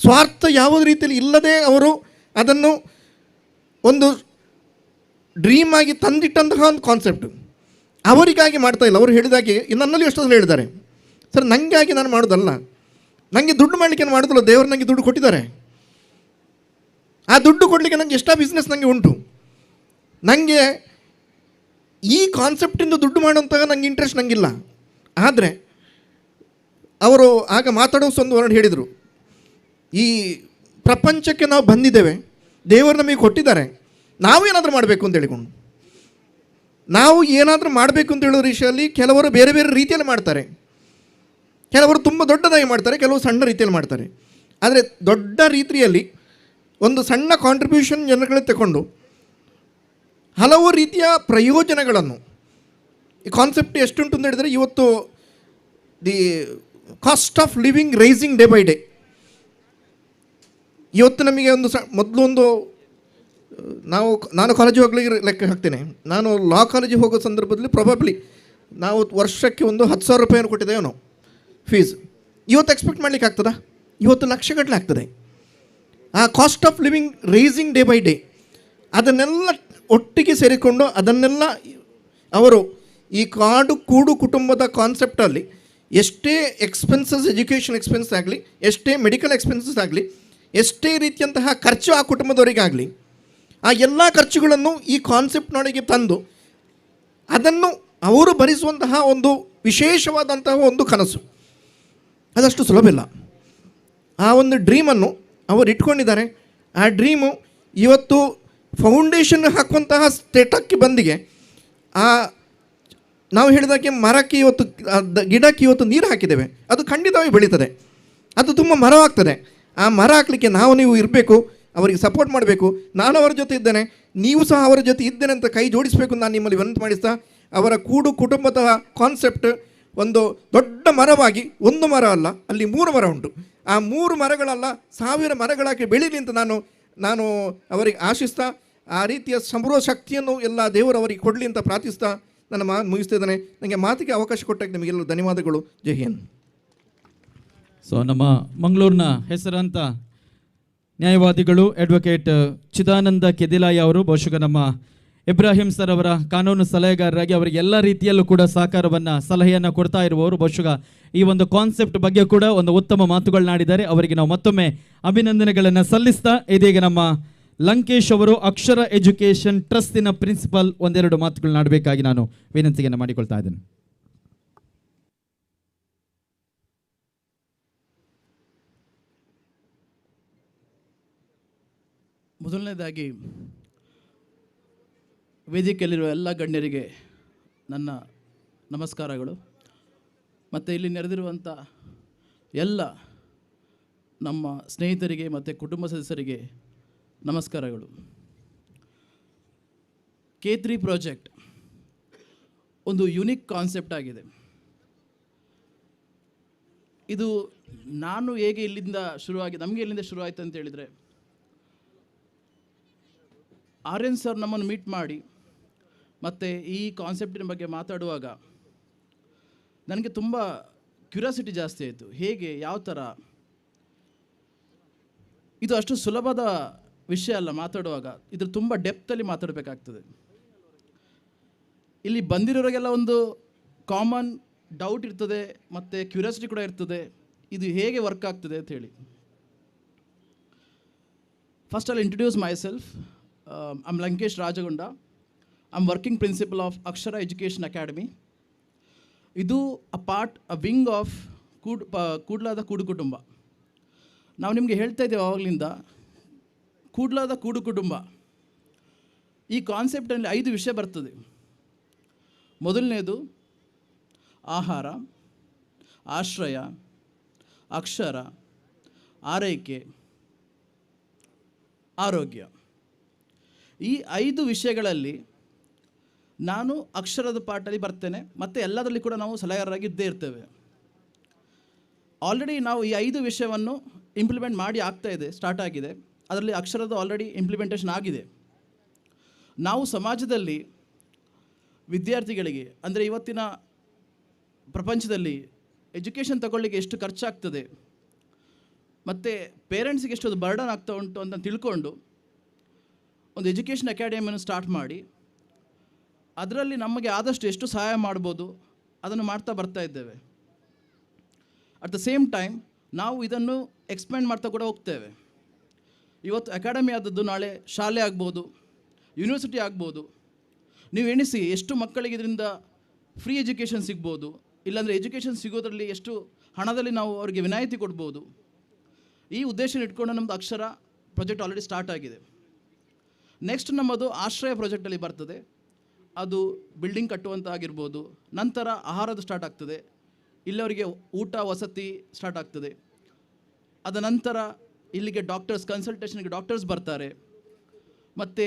ಸ್ವಾರ್ಥ ಯಾವುದೇ ರೀತಿಯಲ್ಲಿ ಇಲ್ಲದೆ ಅವರು ಅದನ್ನು ಒಂದು ಡ್ರೀಮ್ ಆಗಿ ತಂದಿಟ್ಟಂತಹ ಒಂದು ಕಾನ್ಸೆಪ್ಟ್ ಅವರಿಗಾಗಿ ಮಾಡ್ತಾ ಇಲ್ಲ. ಅವರು ಹೇಳಿದಾಗೆ ನನ್ನಲ್ಲಿ ಎಷ್ಟೊಂದು ಹೇಳಿದ್ದಾರೆ, ಸರ್ ನನಗಾಗಿ ನಾನು ಮಾಡೋದಲ್ಲ, ನನಗೆ ದುಡ್ಡು ಮಾಡಲಿಕ್ಕೆ ನಾನು ಮಾಡೋದಿಲ್ಲ, ದೇವರು ನನಗೆ ದುಡ್ಡು ಕೊಟ್ಟಿದ್ದಾರೆ. ಆ ದುಡ್ಡು ಕೊಡಲಿಕ್ಕೆ ನನಗೆ ಎಷ್ಟೋ ಬಿಸ್ನೆಸ್ ನನಗೆ ಉಂಟು. ನನಗೆ ಈ ಕಾನ್ಸೆಪ್ಟಿಂದ ದುಡ್ಡು ಮಾಡುವಂತಹ ನನಗೆ ಇಂಟ್ರೆಸ್ಟ್ ನನಗಿಲ್ಲ. ಆದರೆ ಅವರು ಆಗ ಮಾತಾಡೋ ಒಂದು ವರ್ಡ್ ಹೇಳಿದರು, ಈ ಪ್ರಪಂಚಕ್ಕೆ ನಾವು ಬಂದಿದ್ದೇವೆ, ದೇವರು ನಮಗೆ ಕೊಟ್ಟಿದ್ದಾರೆ, ನಾವು ಏನಾದರೂ ಮಾಡಬೇಕು ಅಂತ ಹೇಳಿಕೊಂಡು ನಾವು ಏನಾದರೂ ಮಾಡಬೇಕು ಅಂತ ಹೇಳೋ ವಿಷಯದಲ್ಲಿ ಕೆಲವರು ಬೇರೆ ಬೇರೆ ರೀತಿಯಲ್ಲಿ ಮಾಡ್ತಾರೆ. ಕೆಲವರು ತುಂಬ ದೊಡ್ಡದಾಗಿ ಮಾಡ್ತಾರೆ, ಕೆಲವರು ಸಣ್ಣ ರೀತಿಯಲ್ಲಿ ಮಾಡ್ತಾರೆ. ಆದರೆ ದೊಡ್ಡ ರೀತಿಯಲ್ಲಿ ಒಂದು ಸಣ್ಣ ಕಾಂಟ್ರಿಬ್ಯೂಷನ್ ಜನಗಳಿಗೆ ತಗೊಂಡು ಹಲವು ರೀತಿಯ ಪ್ರಯೋಜನಗಳನ್ನು, ಈ ಕಾನ್ಸೆಪ್ಟ್ ಎಷ್ಟುಂಟು ಅಂತ ಹೇಳಿದರೆ ಇವತ್ತು the cost of living rising day by day. ಇವತ್ತು ನಮಗೆ ಮೊದಲು ನಾನು ಕಾಲೇಜಿಗೆ ಹೋಗ್ಲಿಕ್ಕೆ ಲೆಕ್ಕ ಹಾಕ್ತೇನೆ. ನಾನು ಲಾ ಕಾಲೇಜಿಗೆ ಹೋಗೋ ಸಂದರ್ಭದಲ್ಲಿ ಪ್ರಾಬಬ್ಲಿ ನಾವು ವರ್ಷಕ್ಕೆ ಒಂದು 10,000 ರೂಪಾಯಿಯನ್ನು ಕೊಟ್ಟಿದ್ದೇವೆ ನಾವು ಫೀಸ್. ಇವತ್ತು ಎಕ್ಸ್ಪೆಕ್ಟ್ ಮಾಡಲಿಕ್ಕೆ ಆಗ್ತದಾ? ಇವತ್ತು ಲಕ್ಷಗಟ್ಟಲೆ ಆಗ್ತದೆ. ಆ cost of living rising day by day ಅದನ್ನೆಲ್ಲ ಒಟ್ಟಿಗೆ ಸೇರಿಕೊಂಡು ಅದನ್ನೆಲ್ಲ ಅವರು ಈ ಕೂಡು ಕುಟುಂಬದ ಕಾನ್ಸೆಪ್ಟಲ್ಲಿ ಎಷ್ಟೇ ಎಕ್ಸ್ಪೆನ್ಸಸ್, ಎಜುಕೇಷನ್ ಎಕ್ಸ್ಪೆನ್ಸ್ ಆಗಲಿ, ಎಷ್ಟೇ ಮೆಡಿಕಲ್ ಎಕ್ಸ್ಪೆನ್ಸಸ್ ಆಗಲಿ, ಎಷ್ಟೇ ರೀತಿಯಂತಹ ಖರ್ಚು ಆ ಕುಟುಂಬದವರಿಗಾಗಲಿ, ಆ ಎಲ್ಲ ಖರ್ಚುಗಳನ್ನು ಈ ಕಾನ್ಸೆಪ್ಟ್ನೊಳಗೆ ತಂದು ಅದನ್ನು ಅವರು ಭರಿಸುವಂತಹ ಒಂದು ವಿಶೇಷವಾದಂತಹ ಒಂದು ಕನಸು. ಅದಷ್ಟು ಸುಲಭ ಇಲ್ಲ. ಆ ಒಂದು ಡ್ರೀಮನ್ನು ಅವರು ಇಟ್ಕೊಂಡಿದ್ದಾರೆ. ಆ ಡ್ರೀಮು ಇವತ್ತು ಫೌಂಡೇಶನ್ ಹಾಕುವಂತಹ ಸ್ಟೇಟಕ್ಕೆ ಬಂದಿಗೆ ನಾವು ಹೇಳಿದಾಗೆ ಮರಕ್ಕೆ ಇವತ್ತು ಗಿಡಕ್ಕೆ ಇವತ್ತು ನೀರು ಹಾಕಿದ್ದೇವೆ, ಅದು ಖಂಡಿತವಾಗಿ ಬೆಳೀತದೆ, ಅದು ತುಂಬ ಮರವಾಗ್ತದೆ. ಆ ಮರ ಹಾಕಲಿಕ್ಕೆ ನೀವು ಇರಬೇಕು, ಅವರಿಗೆ ಸಪೋರ್ಟ್ ಮಾಡಬೇಕು. ನಾನು ಅವರ ಜೊತೆ ಇದ್ದೇನೆ, ನೀವು ಸಹ ಅವರ ಜೊತೆ ಇದ್ದೇನೆ ಅಂತ ಕೈ ಜೋಡಿಸಬೇಕು ನಾನು ನಿಮ್ಮಲ್ಲಿ ವಿನಂತಿ ಮಾಡಿಸ್ತಾ, ಅವರ ಕುಟುಂಬದ ಕಾನ್ಸೆಪ್ಟ್ ಒಂದು ದೊಡ್ಡ ಮರವಾಗಿ, ಒಂದು ಮರ ಅಲ್ಲ, ಅಲ್ಲಿ 3 ಮರ ಉಂಟು. ಆ 3 ಮರಗಳಲ್ಲ, 1000 ಮರಗಳಾಗಿ ಬೆಳೀಲಿ ಅಂತ ನಾನು ಅವರಿಗೆ ಆಶಿಸ್ತಾ, ಆ ರೀತಿಯ ಸಮೃದ್ಧ ಶಕ್ತಿಯನ್ನು ಎಲ್ಲ ದೇವರು ಅವರಿಗೆ ಕೊಡಲಿ ಅಂತ ಪ್ರಾರ್ಥಿಸ್ತಾ ನನ್ನ ಮುಗಿಸ್ತಾ ಇದ್ದೇನೆ. ನನಗೆ ಮಾತಿಗೆ ಅವಕಾಶ ಕೊಟ್ಟಾಗ ನಿಮಗೆಲ್ಲ ಧನ್ಯವಾದಗಳು. ಜೈ ಹಿಂದ್. ಸೊ ನಮ್ಮ ಮಂಗಳೂರಿನ ಹೆಸರಾಂತ ನ್ಯಾಯವಾದಿಗಳು ಅಡ್ವೊಕೇಟ್ ಚಿದಾನಂದ ಕೆದಿಲಾಯ ಅವರು ಬಹುಶಃ ನಮ್ಮ ಇಬ್ರಾಹಿಂ ಸರ್ ಅವರ ಕಾನೂನು ಸಲಹೆಗಾರರಾಗಿ ಅವರಿಗೆ ಎಲ್ಲ ರೀತಿಯಲ್ಲೂ ಕೂಡ ಸಹಕಾರವನ್ನು, ಸಲಹೆಯನ್ನು ಕೊಡ್ತಾ ಇರುವವರು. ಬಹುಶಃ ಈ ಒಂದು ಕಾನ್ಸೆಪ್ಟ್ ಬಗ್ಗೆ ಕೂಡ ಒಂದು ಉತ್ತಮ ಮಾತುಗಳನ್ನಾಡಿದ್ದಾರೆ. ಅವರಿಗೆ ನಾವು ಮತ್ತೊಮ್ಮೆ ಅಭಿನಂದನೆಗಳನ್ನು ಸಲ್ಲಿಸ್ತಾ, ಇದೀಗ ನಮ್ಮ ಲಂಕೇಶ್ ಅವರು ಅಕ್ಷರ ಎಜುಕೇಷನ್ ಟ್ರಸ್ಟಿನ ಪ್ರಿನ್ಸಿಪಲ್ ಒಂದೆರಡು ಮಾತುಗಳನ್ನಾಡಬೇಕಾಗಿ ನಾನು ವಿನಂತಿಯನ್ನು ಮಾಡಿಕೊಳ್ತಾ ಇದ್ದೇನೆ. ಮೊದಲನೇದಾಗಿ ವೇದಿಕೆಯಲ್ಲಿರುವ ಎಲ್ಲ ಗಣ್ಯರಿಗೆ ನನ್ನ ನಮಸ್ಕಾರಗಳು. ಮತ್ತು ಇಲ್ಲಿ ನೆರೆದಿರುವಂಥ ಎಲ್ಲ ನಮ್ಮ ಸ್ನೇಹಿತರಿಗೆ ಮತ್ತು ಕುಟುಂಬ ಸದಸ್ಯರಿಗೆ ನಮಸ್ಕಾರಗಳು. K3 ಪ್ರಾಜೆಕ್ಟ್ ಒಂದು ಯುನಿಕ್ ಕಾನ್ಸೆಪ್ಟ್ ಆಗಿದೆ. ಇದು ನಾನು ಹೇಗೆ ನಮಗೆ ಇಲ್ಲಿಂದ ಶುರುವಾಯಿತು ಅಂತ ಹೇಳಿದರೆ, ಆರ್ಯನ್ ಸರ್ ನಮ್ಮನ್ನು ಮೀಟ್ ಮಾಡಿ ಮತ್ತು ಈ ಕಾನ್ಸೆಪ್ಟಿನ ಬಗ್ಗೆ ಮಾತಾಡುವಾಗ ನನಗೆ ತುಂಬ ಕ್ಯೂರಿಯಾಸಿಟಿ ಜಾಸ್ತಿ ಆಯಿತು. ಹೇಗೆ, ಯಾವ ಥರ, ಇದು ಅಷ್ಟು ಸುಲಭದ ವಿಷಯ ಅಲ್ಲ ಮಾತಾಡುವಾಗ, ಇದ್ರ ತುಂಬ ಡೆಪ್ತಲ್ಲಿ ಮಾತಾಡಬೇಕಾಗ್ತದೆ. ಇಲ್ಲಿ ಬಂದಿರೋರಿಗೆಲ್ಲ ಒಂದು ಕಾಮನ್ ಡೌಟ್ ಇರ್ತದೆ ಮತ್ತು ಕ್ಯೂರಿಯಾಸಿಟಿ ಕೂಡ ಇರ್ತದೆ, ಇದು ಹೇಗೆ ವರ್ಕ್ ಆಗ್ತದೆ ಅಂತ ಹೇಳಿ. First I'll introduce my self. I'm Lankesh Rajagonda. I'm working principal of Akshara Education Academy. ಇದು a wing of ಕೂಡ್ಲಾದ ಕೂಡು ಕುಟುಂಬ. ನಾವು ನಿಮಗೆ ಹೇಳ್ತಾ ಇದ್ದೇವೆ ಆವಾಗಲಿಂದ, ಕೂಡ್ಲಾದ ಕೂಡು ಕುಟುಂಬ ಈ ಕಾನ್ಸೆಪ್ಟಲ್ಲಿ 5 ವಿಷಯ ಬರ್ತದೆ. ಮೊದಲನೇದು ಆಹಾರ, ಆಶ್ರಯ, ಅಕ್ಷರ, ಆರೈಕೆ, ಆರೋಗ್ಯ. ಈ 5 ವಿಷಯಗಳಲ್ಲಿ ನಾನು ಅಕ್ಷರದ ಪಾಠದಲ್ಲಿ ಬರ್ತೇನೆ ಮತ್ತು ಎಲ್ಲದರಲ್ಲಿ ಕೂಡ ನಾವು ಸಲಹೆಗಾರರಾಗಿ ಇದ್ದೇ ಇರ್ತೇವೆ. ಆಲ್ರೆಡಿ ನಾವು ಈ 5 ವಿಷಯವನ್ನು ಇಂಪ್ಲಿಮೆಂಟ್ ಮಾಡಿ ಆಗ್ತಾ ಇದೆ, ಸ್ಟಾರ್ಟ್ ಆಗಿದೆ. ಅದರಲ್ಲಿ ಅಕ್ಷರದ ಆಲ್ರೆಡಿ ಇಂಪ್ಲಿಮೆಂಟೇಷನ್ ಆಗಿದೆ. ನಾವು ಸಮಾಜದಲ್ಲಿ ವಿದ್ಯಾರ್ಥಿಗಳಿಗೆ, ಅಂದರೆ ಇವತ್ತಿನ ಪ್ರಪಂಚದಲ್ಲಿ ಎಜುಕೇಷನ್ ತಗೊಳ್ಳಿಕ್ಕೆ ಎಷ್ಟು ಖರ್ಚಾಗ್ತದೆ ಮತ್ತು ಪೇರೆಂಟ್ಸಿಗೆ ಎಷ್ಟು ಬರ್ಡನ್ ಆಗ್ತಾ ಉಂಟು ಅಂತ ತಿಳ್ಕೊಂಡು ಒಂದು ಎಜುಕೇಷನ್ ಅಕಾಡೆಮಿಯನ್ನು ಸ್ಟಾರ್ಟ್ ಮಾಡಿ ಅದರಲ್ಲಿ ನಮಗೆ ಆದಷ್ಟು ಎಷ್ಟು ಸಹಾಯ ಮಾಡ್ಬೋದು ಅದನ್ನು ಮಾಡ್ತಾ ಬರ್ತಾ ಇದ್ದೇವೆ. ಅಟ್ ದ ಸೇಮ್ ಟೈಮ್ ನಾವು ಇದನ್ನು ಎಕ್ಸ್ಪ್ಯಾಂಡ್ ಮಾಡ್ತಾ ಕೂಡ ಹೋಗ್ತೇವೆ. ಇವತ್ತು ಅಕಾಡೆಮಿ ಆದದ್ದು ನಾಳೆ ಶಾಲೆ ಆಗ್ಬೋದು, ಯೂನಿವರ್ಸಿಟಿ ಆಗ್ಬೋದು. ನೀವು ಎಣಿಸಿ ಎಷ್ಟು ಮಕ್ಕಳಿಗೆ ಇದರಿಂದ ಫ್ರೀ ಎಜುಕೇಷನ್ ಸಿಗ್ಬೋದು, ಇಲ್ಲಾಂದರೆ ಎಜುಕೇಷನ್ ಸಿಗೋದ್ರಲ್ಲಿ ಎಷ್ಟು ಹಣದಲ್ಲಿ ನಾವು ಅವರಿಗೆ ವಿನಾಯಿತಿ ಕೊಡ್ಬೋದು. ಈ ಉದ್ದೇಶ ಇಟ್ಕೊಂಡು ನಮ್ಮದು ಅಕ್ಷರ ಪ್ರಾಜೆಕ್ಟ್ ಆಲ್ರೆಡಿ ಸ್ಟಾರ್ಟ್ ಆಗಿದೆ. ನೆಕ್ಸ್ಟ್ ನಮ್ಮದು ಆಶ್ರಯ ಪ್ರಾಜೆಕ್ಟಲ್ಲಿ ಬರ್ತದೆ. ಅದು ಬಿಲ್ಡಿಂಗ್ ಕಟ್ಟುವಂಥ ಆಗಿರ್ಬೋದು. ನಂತರ ಆಹಾರದ ಸ್ಟಾರ್ಟ್ ಆಗ್ತದೆ, ಇಲ್ಲವರಿಗೆ ಊಟ ವಸತಿ ಸ್ಟಾರ್ಟ್ ಆಗ್ತದೆ. ಅದ ನಂತರ ಇಲ್ಲಿಗೆ ಡಾಕ್ಟರ್ಸ್ ಕನ್ಸಲ್ಟೇಷನ್ಗೆ ಡಾಕ್ಟರ್ಸ್ ಬರ್ತಾರೆ. ಮತ್ತು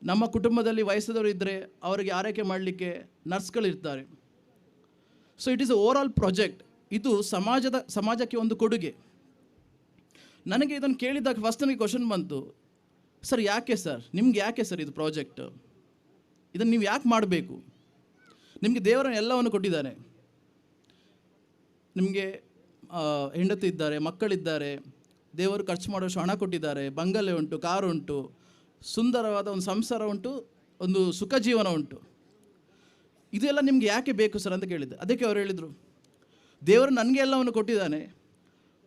ನಮ್ಮ ಕುಟುಂಬದಲ್ಲಿ ವಯಸ್ಸಾದವರು ಇದ್ದರೆ ಅವರಿಗೆ ಆರೈಕೆ ಮಾಡಲಿಕ್ಕೆ ನರ್ಸ್ಗಳಿರ್ತಾರೆ. So it is a overall project. ಇದು ಸಮಾಜಕ್ಕೆ ಒಂದು ಕೊಡುಗೆ. ನನಗೆ ಇದನ್ನು ಕೇಳಿದಾಗ ಫಸ್ಟ್ ನನಗೆ ಕ್ವಶನ್ ಬಂತು, ಸರ್ ಯಾಕೆ ಸರ್, ನಿಮ್ಗೆ ಯಾಕೆ ಸರ್ ಇದು ಪ್ರಾಜೆಕ್ಟ್, ಇದನ್ನು ನೀವು ಯಾಕೆ ಮಾಡಬೇಕು? ನಿಮಗೆ ದೇವರನ್ನು ಎಲ್ಲವನ್ನು ಕೊಟ್ಟಿದ್ದಾನೆ. ನಿಮಗೆ ಹೆಂಡತಿ ಇದ್ದಾರೆ, ಮಕ್ಕಳಿದ್ದಾರೆ, ದೇವರು ಖರ್ಚು ಮಾಡೋಷ್ಟು ಹಣ ಕೊಟ್ಟಿದ್ದಾರೆ, ಬಂಗಲೆ ಉಂಟು, ಕಾರು ಉಂಟು, ಸುಂದರವಾದ ಒಂದು ಸಂಸಾರ ಉಂಟು, ಒಂದು ಸುಖ ಜೀವನ ಉಂಟು. ಇದೆಲ್ಲ ನಿಮಗೆ ಯಾಕೆ ಬೇಕು ಸರ್ ಅಂತ ಕೇಳಿದ್ದೆ. ಅದಕ್ಕೆ ಅವ್ರು ಹೇಳಿದರು, ದೇವರು ನನಗೆ ಎಲ್ಲವನ್ನು ಕೊಟ್ಟಿದ್ದಾನೆ,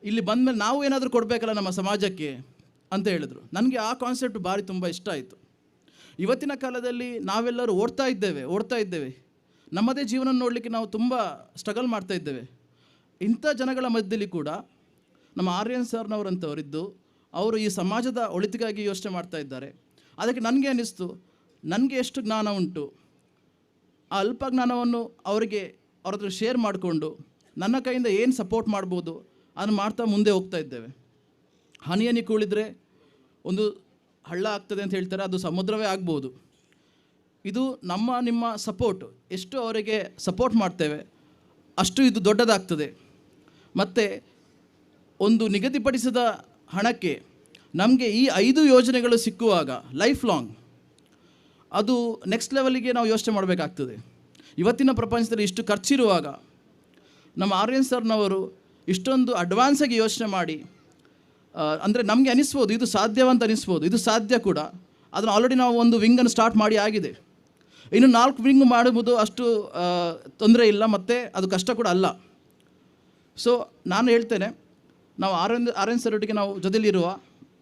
ಇಲ್ಲಿ ಬಂದಮೇಲೆ ನಾವು ಏನಾದರೂ ಕೊಡಬೇಕಲ್ಲ ನಮ್ಮ ಸಮಾಜಕ್ಕೆ ಅಂತ ಹೇಳಿದರು. ನನಗೆ ಆ ಕಾನ್ಸೆಪ್ಟ್ ಭಾರಿ ತುಂಬ ಇಷ್ಟ ಆಯಿತು. ಇವತ್ತಿನ ಕಾಲದಲ್ಲಿ ನಾವೆಲ್ಲರೂ ಓಡ್ತಾ ಇದ್ದೇವೆ. ನಮ್ಮದೇ ಜೀವನ ನೋಡಲಿಕ್ಕೆ ನಾವು ತುಂಬ ಸ್ಟ್ರಗಲ್ ಮಾಡ್ತಾ ಇದ್ದೇವೆ. ಇಂಥ ಜನಗಳ ಮಧ್ಯದಲ್ಲಿ ಕೂಡ ನಮ್ಮ ಆರ್ಯನ್ ಸರ್ನವರಂಥವರಿದ್ದು ಅವರು ಈ ಸಮಾಜದ ಒಳಿತಿಗಾಗಿ ಯೋಚನೆ ಮಾಡ್ತಾ ಇದ್ದಾರೆ. ಅದಕ್ಕೆ ನನಗೆ ಅನ್ನಿಸ್ತು, ನನಗೆ ಎಷ್ಟು ಜ್ಞಾನ ಉಂಟು ಆ ಅಲ್ಪ ಜ್ಞಾನವನ್ನು ಅವ್ರ ಹತ್ರ ಶೇರ್ ಮಾಡಿಕೊಂಡು ನನ್ನ ಕೈಯಿಂದ ಏನು ಸಪೋರ್ಟ್ ಮಾಡ್ಬೋದು ಅದನ್ನು ಮಾಡ್ತಾ ಮುಂದೆ ಹೋಗ್ತಾ ಇದ್ದೇವೆ. ಹನಿಯನಿ ಕೂಳಿದರೆ ಒಂದು ಹಳ್ಳ ಆಗ್ತದೆ ಅಂತ ಹೇಳ್ತಾರೆ, ಅದು ಸಮುದ್ರವೇ ಆಗ್ಬೋದು. ಇದು ನಿಮ್ಮ ಸಪೋರ್ಟ್, ಎಷ್ಟು ಅವರಿಗೆ ಸಪೋರ್ಟ್ ಮಾಡ್ತೇವೆ ಅಷ್ಟು ಇದು ದೊಡ್ಡದಾಗ್ತದೆ. ಮತ್ತು ಒಂದು ನಿಗದಿಪಡಿಸಿದ ಹಣಕ್ಕೆ ನಮಗೆ ಈ 5 ಯೋಜನೆಗಳು ಸಿಕ್ಕುವಾಗ ಲೈಫ್ ಲಾಂಗ್ ಅದು ನೆಕ್ಸ್ಟ್ ಲೆವೆಲಿಗೆ ನಾವು ಯೋಚನೆ ಮಾಡಬೇಕಾಗ್ತದೆ. ಇವತ್ತಿನ ಪ್ರಪಂಚದಲ್ಲಿ ಇಷ್ಟು ಖರ್ಚಿರುವಾಗ ನಮ್ಮ ಆರ್ಯನ್ ಸರ್ನವರು ಇಷ್ಟೊಂದು ಅಡ್ವಾನ್ಸಾಗಿ ಯೋಚನೆ ಮಾಡಿ, ಅಂದರೆ ನಮಗೆ ಅನಿಸ್ಬೋದು ಇದು ಸಾಧ್ಯವಂತ ಅನಿಸ್ಬೋದು, ಇದು ಸಾಧ್ಯ ಕೂಡ. ಅದನ್ನು ಆಲ್ರೆಡಿ ನಾವು ಒಂದು ವಿಂಗನ್ನು ಸ್ಟಾರ್ಟ್ ಮಾಡಿ ಆಗಿದೆ. ಇನ್ನು 4 ವಿಂಗ್ ಮಾಡುವುದು ಅಷ್ಟು ತೊಂದರೆ ಇಲ್ಲ, ಮತ್ತು ಅದು ಕಷ್ಟ ಕೂಡ ಅಲ್ಲ. ಸೊ ನಾನು ಹೇಳ್ತೇನೆ, ನಾವು ಆರ್ಯನ್ ಸರ್ಟಿಗೆ ನಾವು ಜೊತೆಲಿರುವ,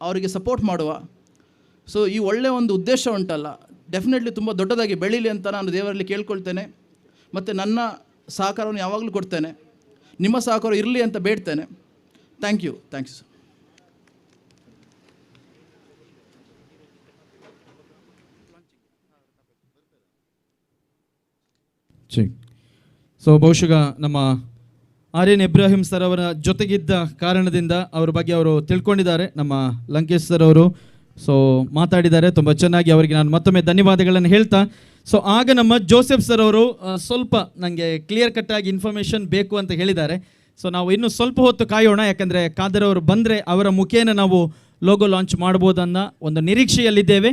ಅವರಿಗೆ ಸಪೋರ್ಟ್ ಮಾಡುವ. ಸೊ ಈ ಒಳ್ಳೆಯ ಒಂದು ಉದ್ದೇಶ ಉಂಟಲ್ಲ, ಡೆಫಿನೆಟ್ಲಿ ತುಂಬ ದೊಡ್ಡದಾಗಿ ಬೆಳೀಲಿ ಅಂತ ನಾನು ದೇವರಲ್ಲಿ ಕೇಳ್ಕೊಳ್ತೇನೆ. ಮತ್ತು ನನ್ನ ಸಹಕಾರವನ್ನು ಯಾವಾಗಲೂ ಕೊಡ್ತೇನೆ. ನಿಮ್ಮ ಸಹಕಾರ ಇರಲಿ ಅಂತ ಬೇಡ್ತೇನೆ. Thank you sir. ಸೊ ಬಹುಶಃ ನಮ್ಮ ಆರ್ಯನ್ ಇಬ್ರಾಹಿಂ ಸರ್ ಅವರ ಜೊತೆಗಿದ್ದ ಕಾರಣದಿಂದ ಅವರ ಬಗ್ಗೆ ಅವರು ತಿಳ್ಕೊಂಡಿದ್ದಾರೆ. ನಮ್ಮ ಲಂಕೇಶ್ ಸರ್ ಅವರು ಸೊ ಮಾತಾಡಿದ್ದಾರೆ ತುಂಬ ಚೆನ್ನಾಗಿ. ಅವರಿಗೆ ನಾನು ಮತ್ತೊಮ್ಮೆ ಧನ್ಯವಾದಗಳನ್ನು ಹೇಳ್ತಾ, ಸೊ ಆಗ ನಮ್ಮ ಜೋಸೆಫ್ ಸರ್ ಅವರು ಸ್ವಲ್ಪ ನನಗೆ ಕ್ಲಿಯರ್ ಕಟ್ಟಾಗಿ ಇನ್ಫಾರ್ಮೇಷನ್ ಬೇಕು ಅಂತ ಹೇಳಿದ್ದಾರೆ. ಸೊ ನಾವು ಇನ್ನೂ ಸ್ವಲ್ಪ ಹೊತ್ತು ಕಾಯೋಣ, ಯಾಕಂದರೆ ಖಾದರ್ ಅವರು ಬಂದರೆ ಅವರ ಮುಖೇನ ನಾವು ಲೋಗೋ ಲಾಂಚ್ ಮಾಡ್ಬೋದನ್ನೋ ಒಂದು ನಿರೀಕ್ಷೆಯಲ್ಲಿದ್ದೇವೆ.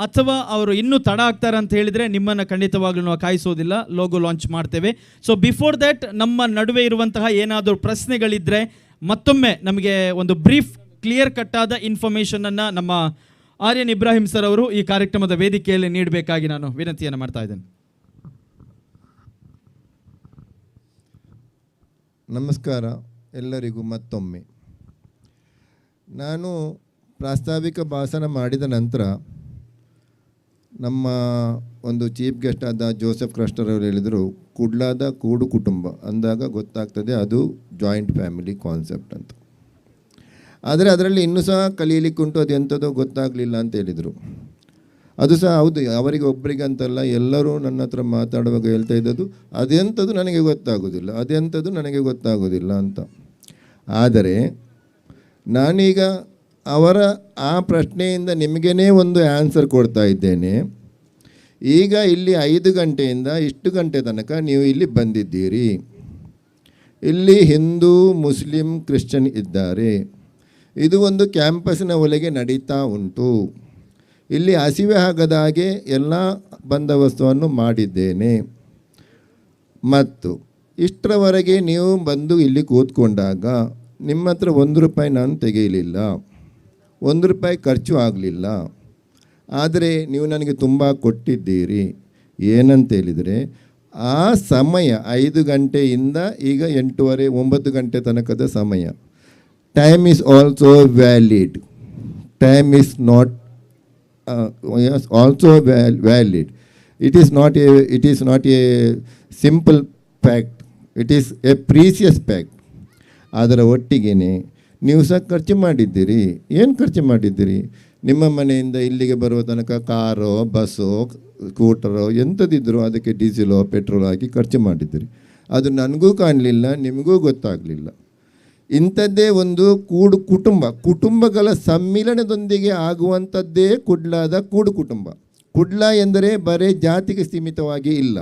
ಅಥವಾ ಅವರು ಇನ್ನೂ ತಡ ಆಗ್ತಾರೆ ಅಂತ ಹೇಳಿದರೆ ನಿಮ್ಮನ್ನು ಖಂಡಿತವಾಗ್ಲೂ ನಾವು ಕಾಯಿಸೋದಿಲ್ಲ, ಲೋಗೋ ಲಾಂಚ್ ಮಾಡ್ತೇವೆ. ಸೊ ಬಿಫೋರ್ ದ್ಯಾಟ್ ನಮ್ಮ ನಡುವೆ ಇರುವಂತಹ ಏನಾದರೂ ಪ್ರಶ್ನೆಗಳಿದ್ದರೆ ಮತ್ತೊಮ್ಮೆ ನಮಗೆ ಒಂದು ಬ್ರೀಫ್ ಕ್ಲಿಯರ್ ಕಟ್ಟಾದ ಇನ್ಫಾರ್ಮೇಷನನ್ನು ನಮ್ಮ ಆರ್ಯನ್ ಇಬ್ರಾಹಿಂ ಸರ್ ಅವರು ಈ ಕಾರ್ಯಕ್ರಮದ ವೇದಿಕೆಯಲ್ಲಿ ನೀಡಬೇಕಾಗಿ ನಾನು ವಿನಂತಿಯನ್ನು ಮಾಡ್ತಾ ಇದ್ದೇನೆ. ನಮಸ್ಕಾರ ಎಲ್ಲರಿಗೂ ಮತ್ತೊಮ್ಮೆ. ನಾನು ಪ್ರಾಸ್ತಾವಿಕ ಭಾಷಣ ಮಾಡಿದ ನಂತರ ನಮ್ಮ ಒಂದು ಚೀಫ್ ಗೆಸ್ಟ್ ಆದ ಜೋಸೆಫ್ ಕ್ರಸ್ಟರ್ ಅವರು ಹೇಳಿದರು, ಕುಡ್ಲಾದ ಕೂಡು ಕುಟುಂಬ ಅಂದಾಗ ಗೊತ್ತಾಗ್ತದೆ ಅದು ಜಾಯಿಂಟ್ ಫ್ಯಾಮಿಲಿ ಕಾನ್ಸೆಪ್ಟ್ ಅಂತ. ಆದರೆ ಅದರಲ್ಲಿ ಇನ್ನೂ ಸಹ ಕಲೀಲಿಕ್ಕುಂಟು, ಅದು ಎಂಥದೋ ಗೊತ್ತಾಗಲಿಲ್ಲ ಅಂತ ಹೇಳಿದರು. ಅದು ಸಹ ಹೌದು, ಅವರಿಗೆ ಒಬ್ಬರಿಗೆ ಅಂತಲ್ಲ, ಎಲ್ಲರೂ ನನ್ನ ಹತ್ರ ಮಾತಾಡುವಾಗ ಹೇಳ್ತಾ ಇದ್ದದ್ದು ಅದೆಂಥದ್ದು ನನಗೆ ಗೊತ್ತಾಗೋದಿಲ್ಲ, ಅದೆಂಥದ್ದು ನನಗೆ ಗೊತ್ತಾಗೋದಿಲ್ಲ ಅಂತ. ಆದರೆ ನಾನೀಗ ಅವರ ಆ ಪ್ರಶ್ನೆಯಿಂದ ನಿಮಗೇ ಒಂದು ಆನ್ಸರ್ ಕೊಡ್ತಾ ಇದ್ದೇನೆ. ಈಗ ಇಲ್ಲಿ 5 ಗಂಟೆಯಿಂದ ಇಷ್ಟು ಗಂಟೆ ತನಕ ನೀವು ಇಲ್ಲಿ ಬಂದಿದ್ದೀರಿ. ಇಲ್ಲಿ ಹಿಂದೂ, ಮುಸ್ಲಿಂ, ಕ್ರಿಶ್ಚಿಯನ್ ಇದ್ದಾರೆ. ಇದು ಒಂದು ಕ್ಯಾಂಪಸ್ನ ಒಳಗೆ ನಡೀತಾ ಉಂಟು. ಇಲ್ಲಿ ಹಸಿವೆ ಆಗದ ಹಾಗೆ ಎಲ್ಲ ಬಂದೋಬಸ್ತನ್ನು ಮಾಡಿದ್ದೇನೆ. ಮತ್ತು ಇಷ್ಟರವರೆಗೆ ನೀವು ಬಂದು ಇಲ್ಲಿ ಕೂತ್ಕೊಂಡಾಗ ನಿಮ್ಮ ಹತ್ರ 1 ರೂಪಾಯಿ ನಾನು ತೆಗೆಯಲಿಲ್ಲ, 1 ರೂಪಾಯಿ ಖರ್ಚು ಆಗಲಿಲ್ಲ. ಆದರೆ ನೀವು ನನಗೆ ತುಂಬ ಕೊಟ್ಟಿದ್ದೀರಿ. ಏನಂತ ಹೇಳಿದರೆ, ಆ ಸಮಯ 5 ಗಂಟೆಯಿಂದ ಈಗ 8:30 9 ಗಂಟೆ ತನಕದ ಸಮಯ. Time is also valid. Time is not also valid. It is not A simple fact, it is A precious fact. ಅದರ ಒಟ್ಟಿಗೆ ನೀವು ಸಹ ಖರ್ಚು ಮಾಡಿದ್ದೀರಿ. ಏನು ಖರ್ಚು ಮಾಡಿದ್ದೀರಿ? ನಿಮ್ಮ ಮನೆಯಿಂದ ಇಲ್ಲಿಗೆ ಬರುವ ತನಕ ಕಾರೋ, ಬಸ್ಸೋ, ಸ್ಕೂಟರೋ ಎಂಥದಿದ್ದರೂ ಅದಕ್ಕೆ ಡೀಸೆಲೋ ಪೆಟ್ರೋಲ್ ಹಾಕಿ ಖರ್ಚು ಮಾಡಿದ್ದೀರಿ. ಅದು ನನಗೂ ಕಾಣಲಿಲ್ಲ, ನಿಮಗೂ ಗೊತ್ತಾಗಲಿಲ್ಲ. ಇಂಥದ್ದೇ ಒಂದು ಕುಟುಂಬಗಳ ಸಮ್ಮಿಲನದೊಂದಿಗೆ ಆಗುವಂಥದ್ದೇ ಕುಡ್ಲಾದ ಕುಟುಂಬ. ಕುಡ್ಲ ಎಂದರೆ ಬರೀ ಜಾತಿಗೆ ಸೀಮಿತವಾಗಿ ಇಲ್ಲ.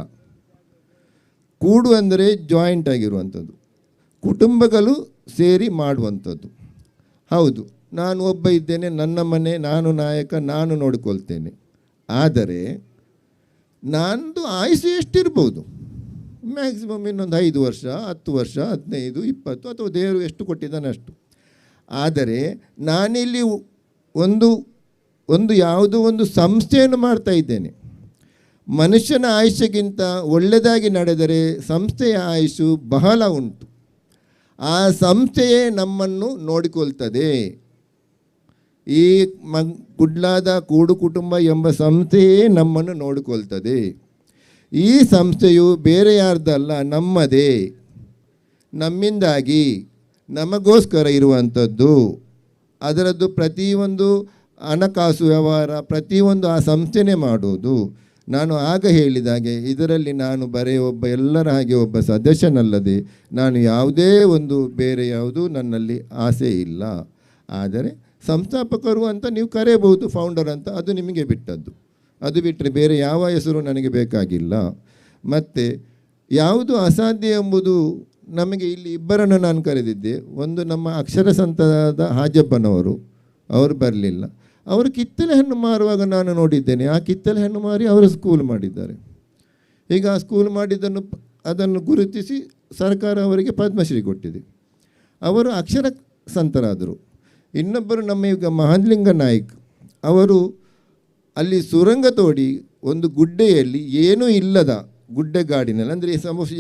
ಕೂಡು ಅಂದರೆ ಜಾಯಿಂಟ್ ಆಗಿರುವಂಥದ್ದು, ಕುಟುಂಬಗಳು ಸೇರಿ ಮಾಡುವಂಥದ್ದು. ಹೌದು, ನಾನು ಒಬ್ಬ ಇದ್ದೇನೆ, ನನ್ನ ಮನೆ, ನಾನು ನಾಯಕ, ನಾನು ನೋಡಿಕೊಳ್ತೇನೆ. ಆದರೆ ನಂದು ಆಯುಷು ಎಷ್ಟಿರ್ಬೋದು? ಮ್ಯಾಕ್ಸಿಮಮ್ ಇನ್ನೊಂದು 5 ವರ್ಷ, 10 ವರ್ಷ, 15, 20 ಅಥವಾ ದೇವರು ಎಷ್ಟು ಕೊಟ್ಟಿದ್ದಾನೆ ಅಷ್ಟು. ಆದರೆ ನಾನಿಲ್ಲಿ ಒಂದು ಯಾವುದೋ ಒಂದು ಸಂಸ್ಥೆಯನ್ನು ಮಾಡ್ತಾ ಇದ್ದೇನೆ. ಮನುಷ್ಯನ ಆಯುಷ್ಯಕ್ಕಿಂತ ಒಳ್ಳೆಯದಾಗಿ ನಡೆದರೆ ಸಂಸ್ಥೆಯ ಆಯುಷು ಬಹಳ ಉಂಟು. ಆ ಸಂಸ್ಥೆಯೇ ನಮ್ಮನ್ನು ನೋಡಿಕೊಳ್ತದೆ. ಈ ಕುಡ್ಲಾದ ಕೂಡು ಕುಟುಂಬ ಎಂಬ ಸಂಸ್ಥೆಯೇ ನಮ್ಮನ್ನು ನೋಡಿಕೊಳ್ತದೆ. ಈ ಸಂಸ್ಥೆಯು ಬೇರೆ ಯಾರ್ದಲ್ಲ, ನಮ್ಮದೇ. ನಮ್ಮಿಂದಾಗಿ ನಮಗೋಸ್ಕರ ಇರುವಂಥದ್ದು. ಅದರದ್ದು ಪ್ರತಿಯೊಂದು ಹಣಕಾಸು ವ್ಯವಹಾರ ಪ್ರತಿಯೊಂದು ಆ ಸಂಸ್ಥೆನೇ ಮಾಡೋದು. ನಾನು ಆಗ ಹೇಳಿದಾಗೆ ಇದರಲ್ಲಿ ನಾನು ಬರೀ ಎಲ್ಲರ ಹಾಗೆ ಒಬ್ಬ ಸದಸ್ಯನಲ್ಲದೆ ನಾನು ಯಾವುದೇ ಒಂದು ಬೇರೆ ಯಾವುದು ನನ್ನಲ್ಲಿ ಆಸೆ ಇಲ್ಲ. ಆದರೆ ಸಂಸ್ಥಾಪಕರು ಅಂತ ನೀವು ಕರೆಯಬಹುದು, ಫೌಂಡರ್ ಅಂತ, ಅದು ನಿಮಗೆ ಬಿಟ್ಟದ್ದು. ಅದು ಬಿಟ್ಟರೆ ಬೇರೆ ಯಾವ ಹೆಸರು ನನಗೆ ಬೇಕಾಗಿಲ್ಲ. ಮತ್ತು ಯಾವುದು ಅಸಾಧ್ಯ ಎಂಬುದು ನಮಗೆ ಇಲ್ಲಿ ಇಬ್ಬರನ್ನು ನಾನು ಕರೆದಿದ್ದೆ. ಒಂದು ನಮ್ಮ ಅಕ್ಷರ ಸಂತದ ಹಾಜಪ್ಪನವರು, ಅವರು ಬರಲಿಲ್ಲ. ಅವರು ಕಿತ್ತಳೆ ಹಣ್ಣು ಮಾರುವಾಗ ನಾನು ನೋಡಿದ್ದೇನೆ. ಆ ಕಿತ್ತಳೆ ಹಣ್ಣು ಮಾರಿ ಅವರು ಸ್ಕೂಲ್ ಮಾಡಿದ್ದಾರೆ. ಈಗ ಆ ಸ್ಕೂಲ್ ಅದನ್ನು ಗುರುತಿಸಿ ಸರ್ಕಾರ ಅವರಿಗೆ ಪದ್ಮಶ್ರೀ ಕೊಟ್ಟಿದೆ. ಅವರು ಅಕ್ಷರ ಸಂತರಾದರು. ಇನ್ನೊಬ್ಬರು ನಮ್ಮ ಈಗ ಮಹಾಲಿಂಗ ನಾಯ್ಕ್, ಅವರು ಅಲ್ಲಿ ಸುರಂಗ ತೋಡಿ ಒಂದು ಗುಡ್ಡೆಯಲ್ಲಿ ಏನೂ ಇಲ್ಲದ ಗುಡ್ಡೆಗಾಡಿನಲ್ಲಿ, ಅಂದರೆ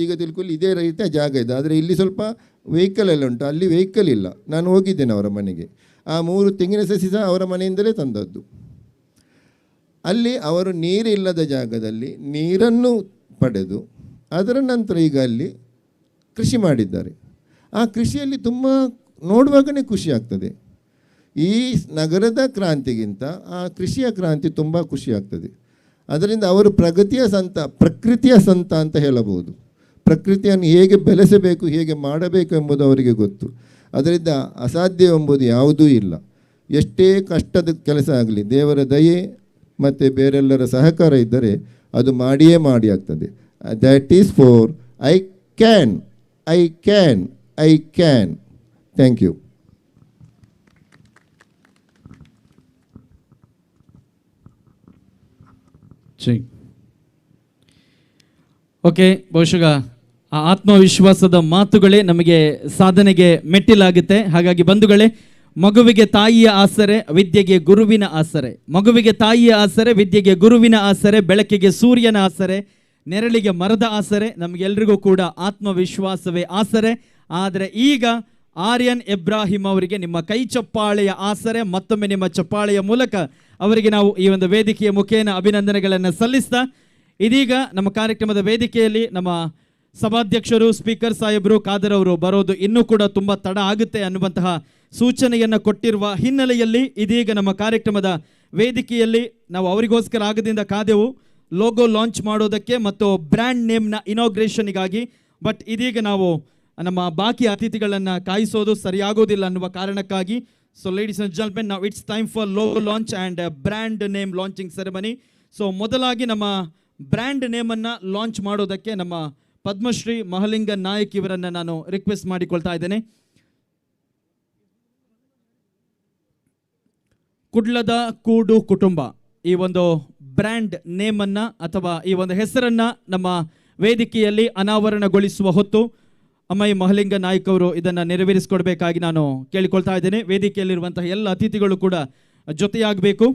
ಈಗ ತಿಳ್ಕೊಳ್ಳಿ ಇದೇ ರೀತಿಯ ಜಾಗ ಇದೆ, ಆದರೆ ಇಲ್ಲಿ ಸ್ವಲ್ಪ ವೆಹಿಕಲ್ ಎಲ್ಲ ಉಂಟು, ಅಲ್ಲಿ ವೆಹಿಕಲ್ ಇಲ್ಲ. ನಾನು ಹೋಗಿದ್ದೇನೆ ಅವರ ಮನೆಗೆ. ಆ 3 ತೆಂಗಿನ ಸಸಿ ಸಹ ಅವರ ಮನೆಯಿಂದಲೇ ತಂದದ್ದು. ಅಲ್ಲಿ ಅವರು ನೀರಿಲ್ಲದ ಜಾಗದಲ್ಲಿ ನೀರನ್ನು ಪಡೆದು ಅದರ ನಂತರ ಈಗ ಅಲ್ಲಿ ಕೃಷಿ ಮಾಡಿದ್ದಾರೆ. ಆ ಕೃಷಿಯಲ್ಲಿ ತುಂಬ ನೋಡುವಾಗಲೇ ಖುಷಿ ಆಗ್ತದೆ. ಈ ನಗರದ ಕ್ರಾಂತಿಗಿಂತ ಆ ಕೃಷಿಯ ಕ್ರಾಂತಿ ತುಂಬ ಖುಷಿ ಆಗ್ತದೆ. ಅದರಿಂದ ಅವರು ಪ್ರಕೃತಿಯ ಸಂತ ಅಂತ ಹೇಳಬಹುದು. ಪ್ರಕೃತಿಯನ್ನು ಹೇಗೆ ಬೆಳೆಸಬೇಕು, ಹೇಗೆ ಮಾಡಬೇಕು ಎಂಬುದು ಅವರಿಗೆ ಗೊತ್ತು. ಅದರಿಂದ ಅಸಾಧ್ಯ ಎಂಬುದು ಯಾವುದೂ ಇಲ್ಲ. ಎಷ್ಟೇ ಕಷ್ಟದ ಕೆಲಸ ಆಗಲಿ, ದೇವರ ದಯೆ ಮತ್ತು ಬೇರೆಲ್ಲರ ಸಹಕಾರ ಇದ್ದರೆ ಅದು ಮಾಡಿಯೇ ಮಾಡಿ ಆಗ್ತದೆ. That is for I can. Thank you. Okay, ಬಹುಶಃ ಆ ಆತ್ಮವಿಶ್ವಾಸದ ಮಾತುಗಳೇ ನಮಗೆ ಸಾಧನೆಗೆ ಮೆಟ್ಟಿಲಾಗುತ್ತೆ. ಹಾಗಾಗಿ ಬಂಧುಗಳೇ, ಮಗುವಿಗೆ ತಾಯಿಯ ಆಸರೆ, ವಿದ್ಯೆಗೆ ಗುರುವಿನ ಆಸರೆ. ಮಗುವಿಗೆ ತಾಯಿಯ ಆಸರೆ, ವಿದ್ಯೆಗೆ ಗುರುವಿನ ಆಸರೆ, ಬೆಳಕಿಗೆ ಸೂರ್ಯನ ಆಸರೆ, ನೆರಳಿಗೆ ಮರದ ಆಸರೆ. ನಮಗೆಲ್ರಿಗೂ ಕೂಡ ಆತ್ಮವಿಶ್ವಾಸವೇ ಆಸರೆ. ಆದರೆ ಈಗ ಆರ್ಯನ್ ಇಬ್ರಾಹಿಂ ಅವರಿಗೆ ನಿಮ್ಮ ಕೈ ಚಪ್ಪಾಳೆಯ ಆಸರೆ. ಮತ್ತೊಮ್ಮೆ ನಿಮ್ಮ ಚಪ್ಪಾಳೆಯ ಮೂಲಕ ಅವರಿಗೆ ನಾವು ಈ ಒಂದು ವೇದಿಕೆಯ ಮುಖೇನ ಅಭಿನಂದನೆಗಳನ್ನು ಸಲ್ಲಿಸ್ತಾ, ಇದೀಗ ನಮ್ಮ ಕಾರ್ಯಕ್ರಮದ ವೇದಿಕೆಯಲ್ಲಿ ನಮ್ಮ ಸಭಾಧ್ಯಕ್ಷರು, ಸ್ಪೀಕರ್ ಸಾಹೇಬರು, ಖಾದರ್ ಅವರು ಬರೋದು ಇನ್ನೂ ಕೂಡ ತುಂಬ ತಡ ಆಗುತ್ತೆ ಅನ್ನುವಂತಹ ಸೂಚನೆಯನ್ನು ಕೊಟ್ಟಿರುವ ಹಿನ್ನೆಲೆಯಲ್ಲಿ ಇದೀಗ ನಮ್ಮ ಕಾರ್ಯಕ್ರಮದ ವೇದಿಕೆಯಲ್ಲಿ ನಾವು ಅವರಿಗೋಸ್ಕರ ಆಗದಿಂದ ಕಾದೆವು ಲೋಗೋ ಲಾಂಚ್ ಮಾಡೋದಕ್ಕೆ ಮತ್ತು ಬ್ರ್ಯಾಂಡ್ ನೇಮ್ನ ಇನಾಗ್ರೇಷನ್ಗಾಗಿ. ಬಟ್ ಇದೀಗ ನಾವು ನಮ್ಮ ಬಾಕಿ ಅತಿಥಿಗಳನ್ನು ಕಾಯಿಸೋದು ಸರಿಯಾಗೋದಿಲ್ಲ ಅನ್ನುವ ಕಾರಣಕ್ಕಾಗಿ ಸೊ ಲೇಡೀಸ್ ಅಂಡ್ ಜೆಂಟಲ್ಮೆನ್, ನಾವು it's time for logo launch and brand name launching ceremony. So ಮೊದಲಾಗಿ ನಮ್ಮ ಬ್ರ್ಯಾಂಡ್ ನೇಮನ್ನು ಲಾಂಚ್ ಮಾಡೋದಕ್ಕೆ ನಮ್ಮ ಪದ್ಮಶ್ರೀ ಮಹಲಿಂಗ ನಾಯಕ್ ಇವರನ್ನು ನಾನು ರಿಕ್ವೆಸ್ಟ್ ಮಾಡಿಕೊಳ್ತಾ ಇದ್ದೇನೆ. ಕುಡ್ಲದ ಕೂಡು ಕುಟುಂಬ ಈ ಒಂದು ಬ್ರ್ಯಾಂಡ್ ನೇಮನ್ನು ಅಥವಾ ಈ ಒಂದು ಹೆಸರನ್ನು ನಮ್ಮ ವೇದಿಕೆಯಲ್ಲಿ ಅನಾವರಣಗೊಳಿಸುವ ಹೊತ್ತು ಅಮ್ಮೈ ಮಹಲಿಂಗ ನಾಯಕ್ ಅವರು ಇದನ್ನು ನೆರವೇರಿಸಿಕೊಡ್ಬೇಕಾಗಿ ನಾನು ಕೇಳಿಕೊಳ್ತಾ ಇದ್ದೇನೆ. ವೇದಿಕೆಯಲ್ಲಿರುವಂತಹ ಎಲ್ಲ ಅತಿಥಿಗಳು ಕೂಡ ಜೊತೆಯಾಗಬೇಕು.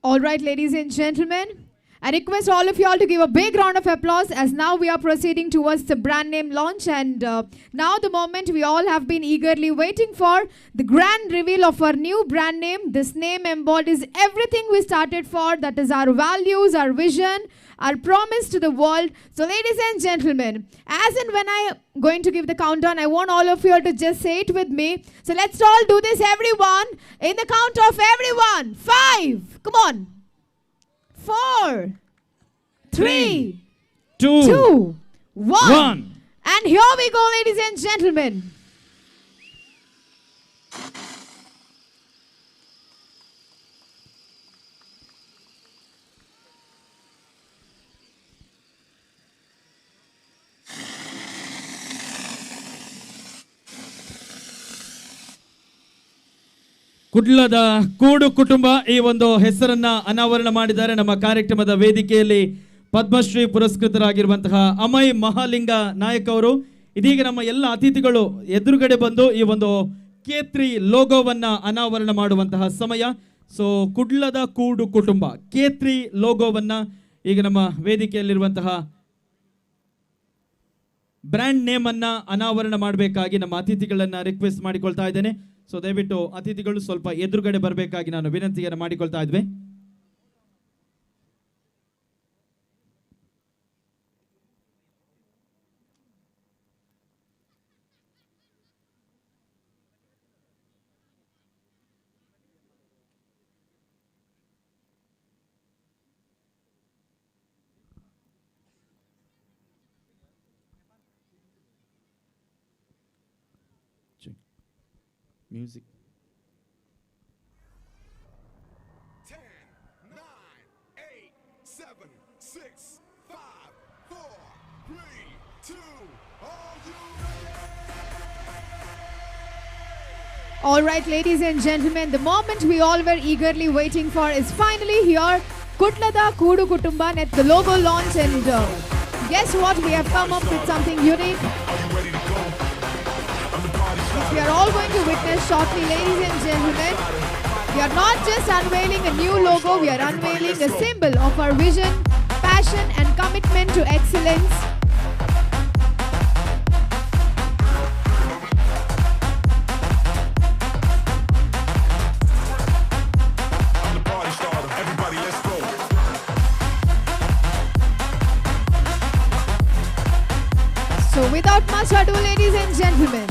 All right, ladies and gentlemen, I request all of you all to give a big round of applause as now we are proceeding towards the brand name launch, and now the moment we all have been eagerly waiting for, the grand reveal of our new brand name. This name embodies everything we started for, that is our values, our vision, our promise to the world. So ladies and gentlemen, as and when I am going to give the countdown, I want all of you all to just say it with me. So let's all do this, everyone, in the count of everyone. 5, come on. 4, 3, 2, 1. And here we go, ladies and gentlemen. ಕುಡ್ಲದ ಕೂಡು ಕುಟುಂಬ ಈ ಒಂದು ಹೆಸರನ್ನ ಅನಾವರಣ ಮಾಡಿದ್ದಾರೆ. ನಮ್ಮ ಕಾರ್ಯಕ್ರಮದ ವೇದಿಕೆಯಲ್ಲಿ ಪದ್ಮಶ್ರೀ ಪುರಸ್ಕೃತರಾಗಿರುವಂತಹ ಅಮೈ ಮಹಾಲಿಂಗ ನಾಯಕ್ ಅವರು ಇದೀಗ ನಮ್ಮ ಎಲ್ಲ ಅತಿಥಿಗಳು ಎದುರುಗಡೆ ಬಂದು ಈ ಒಂದು K3 ಲೋಗೋವನ್ನ ಅನಾವರಣ ಮಾಡುವಂತಹ ಸಮಯ. ಸೊ ಕುಡ್ಲದ ಕೂಡು ಕುಟುಂಬ K3 ಲೋಗೋವನ್ನ ಈಗ ನಮ್ಮ ವೇದಿಕೆಯಲ್ಲಿರುವಂತಹ ಬ್ರ್ಯಾಂಡ್ ನೇಮ್ ಅನ್ನ ಅನಾವರಣ ಮಾಡಬೇಕಾಗಿ ನಮ್ಮ ಅತಿಥಿಗಳನ್ನ ರಿಕ್ವೆಸ್ಟ್ ಮಾಡಿಕೊಳ್ತಾ ಇದ್ದೇನೆ. ಸೊ ದಯವಿಟ್ಟು ಅತಿಥಿಗಳು ಸ್ವಲ್ಪ ಎದುರುಗಡೆ ಬರಬೇಕಾಗಿ ನಾನು ವಿನಂತಿಯನ್ನು ಮಾಡಿಕೊಳ್ತಾ ಇದ್ವಿ. Music. 10, 9, 8, 7, 6, 5, 4, 3, 2, are you ready? All right, ladies and gentlemen, the moment we all were eagerly waiting for is finally here. Kutlada Kudu Kutumban at the logo launch, and guess what? We have come up with something unique, which we are all going to witness shortly, ladies and gentlemen. We are not just unveiling a new logo, we are unveiling a symbol of our vision, passion and commitment to excellence. So without much ado, ladies and gentlemen,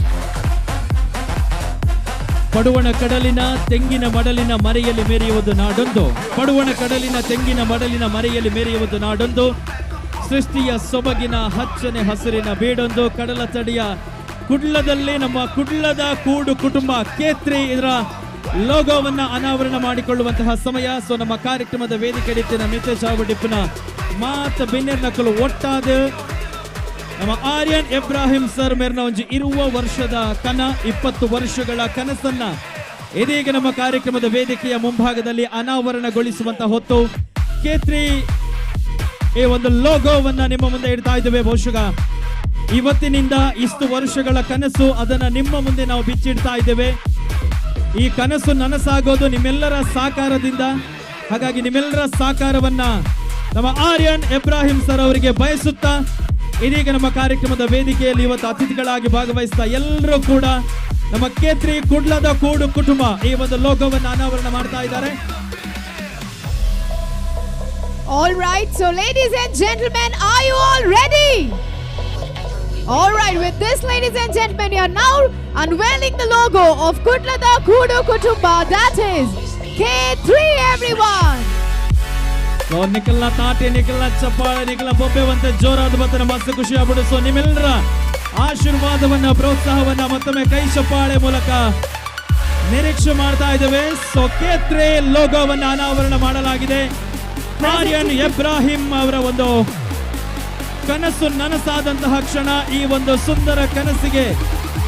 ಪಡುವಣ ಕಡಲಿನ ತೆಂಗಿನ ಮಡಲಿನ ಮರೆಯಲ್ಲಿ ಮೆರೆಯುವುದು ನಾಡೊಂದು. ಪಡುವಣ ಕಡಲಿನ ತೆಂಗಿನ ಮಡಲಿನ ಮರೆಯಲ್ಲಿ ಮೆರೆಯುವುದು ನಾಡೊಂದು. ಸೃಷ್ಟಿಯ ಸೊಬಗಿನ ಹಚ್ಚನೆ ಹಸಿರಿನ ಬೀಡೊಂದು. ಕಡಲ ತಡಿಯ ಕುಡ್ಲದಲ್ಲಿ ನಮ್ಮ ಕುಡ್ಲದ ಕೂಡು ಕುಟುಂಬ K3 ಇದರ ಲೋಗೋವನ್ನ ಅನಾವರಣ ಮಾಡಿಕೊಳ್ಳುವಂತಹ ಸಮಯ. ಸೊ ನಮ್ಮ ಕಾರ್ಯಕ್ರಮದ ವೇದಿಕೆ ಇಟ್ಟಿನ ಮಿತೇಶ್ ಆವಡಿಪ್ಪನ ಮಾತ ಬೆನ್ನೆರ್ನಕಲು ಒಟ್ಟಾದ ನಮ್ಮ ಆರ್ಯನ್ ಇಬ್ರಾಹಿಂ ಸರ್ ಮೇರ್ನ ಒಂಜಿ 20 ವರ್ಷದ 20 ವರ್ಷಗಳ ಕನಸನ್ನ ಇದೀಗ ನಮ್ಮ ಕಾರ್ಯಕ್ರಮದ ವೇದಿಕೆಯ ಮುಂಭಾಗದಲ್ಲಿ ಅನಾವರಣಗೊಳಿಸುವಂತ ಹೊತ್ತು K3 ಈ ಒಂದು ಲೋಗೋವನ್ನ ನಿಮ್ಮ ಮುಂದೆ ಇಡ್ತಾ ಇದ್ದೇವೆ. ಬಹುಶಃ ಇವತ್ತಿನಿಂದ ಇಷ್ಟು ವರ್ಷಗಳ ಕನಸು, ಅದನ್ನ ನಿಮ್ಮ ಮುಂದೆ ನಾವು ಬಿಚ್ಚಿಡ್ತಾ ಇದ್ದೇವೆ. ಈ ಕನಸು ನನಸಾಗೋದು ನಿಮ್ಮೆಲ್ಲರ ಸಹಕಾರದಿಂದ. ಹಾಗಾಗಿ ನಿಮ್ಮೆಲ್ಲರ ಸಹಕಾರವನ್ನ ನಮ್ಮ ಆರ್ಯನ್ ಇಬ್ರಾಹಿಂ ಸರ್ ಅವರಿಗೆ ಬಯಸುತ್ತಾ, ಇದೀಗ ನಮ್ಮ ಕಾರ್ಯಕ್ರಮದ ವೇದಿಕೆಯಲ್ಲಿ ಇವತ್ತು ಅತಿಥಿಗಳಾಗಿ ಭಾಗವಹಿಸ್ತಾ ಎಲ್ಲರೂ ಕೂಡ ನಮ್ಮ K3 ಕುಡ್ಲದ ಕೂಡು ಕುಟುಂಬ ಈ ಒಂದು ಲೋಗೋವನ್ನು ಅನಾವರಣ ಮಾಡ್ತಾ ಇದ್ದಾರೆ. All right, so ladies and gentlemen, are you all ready? All right, with this, ladies and gentlemen, we are now unveiling the logo of Kudlada Kudu Kutumba, that is K3, everyone. So ನಿಖಲ್ನ ತಾಟಿ, ನಿಖಲ್ನ ಚಪ್ಪಾಳೆ, ನಿಖಲ ಬೊಬ್ಬೆವಂತೆ ಜೋರಾದ ಮತ್ತೆ ಮಸ್ತ್ ಖುಷಿ ಆಗ್ಬಿಡು. So ನಿಮ್ಮೆಲ್ಲರ ಆಶೀರ್ವಾದವನ್ನ, ಪ್ರೋತ್ಸಾಹವನ್ನ ಮತ್ತೊಮ್ಮೆ ಕೈ ಚಪ್ಪಾಳೆ ಮೂಲಕ ನಿರೀಕ್ಷೆ ಮಾಡ್ತಾ ಇದ್ದೇವೆ. ಸೊ K3 ಲೋಗೋವನ್ನ ಅನಾವರಣ ಮಾಡಲಾಗಿದೆ. ಆರ್ಯನ್ ಇಬ್ರಾಹಿಂ ಅವರ ಒಂದು ಕನಸು ನನಸಾದಂತಹ ಕ್ಷಣ. ಈ ಒಂದು ಸುಂದರ ಕನಸಿಗೆ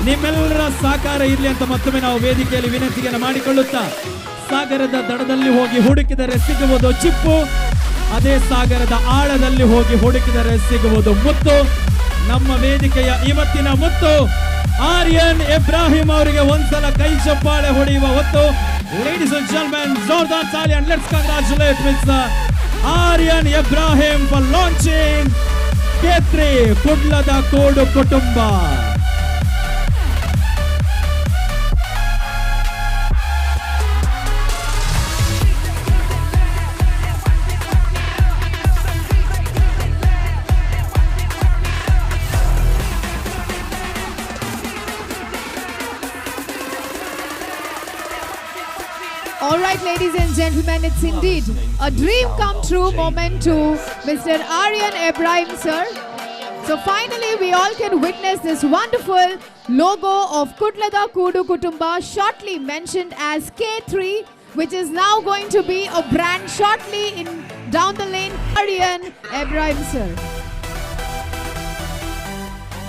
ನಿಮ್ಮೆಲ್ಲರ ಸಹಕಾರ ಇರಲಿ ಅಂತ ಮತ್ತೊಮ್ಮೆ ನಾವು ವೇದಿಕೆಯಲ್ಲಿ ವಿನಂತಿಯನ್ನು ಮಾಡಿಕೊಳ್ಳುತ್ತಾ, ಸಾಗರದ ದಡದಲ್ಲಿ ಹೋಗಿ ಹುಡುಕಿದರೆ ಸಿಗುವುದು ಚಿಪ್ಪು, ಅದೇ ಸಾಗರದ ಆಳದಲ್ಲಿ ಹೋಗಿ ಹುಡುಕಿದರೆ ಸಿಗುವುದು ಮುತ್ತು. ನಮ್ಮ ವೇದಿಕೆಯ ಇವತ್ತಿನ ಮುತ್ತು ಆರ್ಯನ್ ಇಬ್ರಾಹಿಂ ಅವರಿಗೆ ಒಂದ್ಸಲ ಕೈ ಚಪ್ಪಾಳೆ ಹೊಡೆಯುವ ಹೊತ್ತು. ಲೇಡೀಸ್ ಅಂಡ್ ಜೆಂಟಲ್ಮೆನ್, ಜೋರ್ದಾರ್ ತಾಲಿ and let's congratulate Mr. Aryan Ibrahim for launching K3 ಕುಡ್ಲದ ಕೂಡು ಕುಟುಂಬ. All right, ladies and gentlemen, it's indeed a dream come true moment to Mr. Aryan Ibrahim sir. So finally, we all can witness this wonderful logo of Kudlada Kudu Kutumba, shortly mentioned as K3, which is now going to be a brand shortly in down the lane. Aryan Ibrahim sir.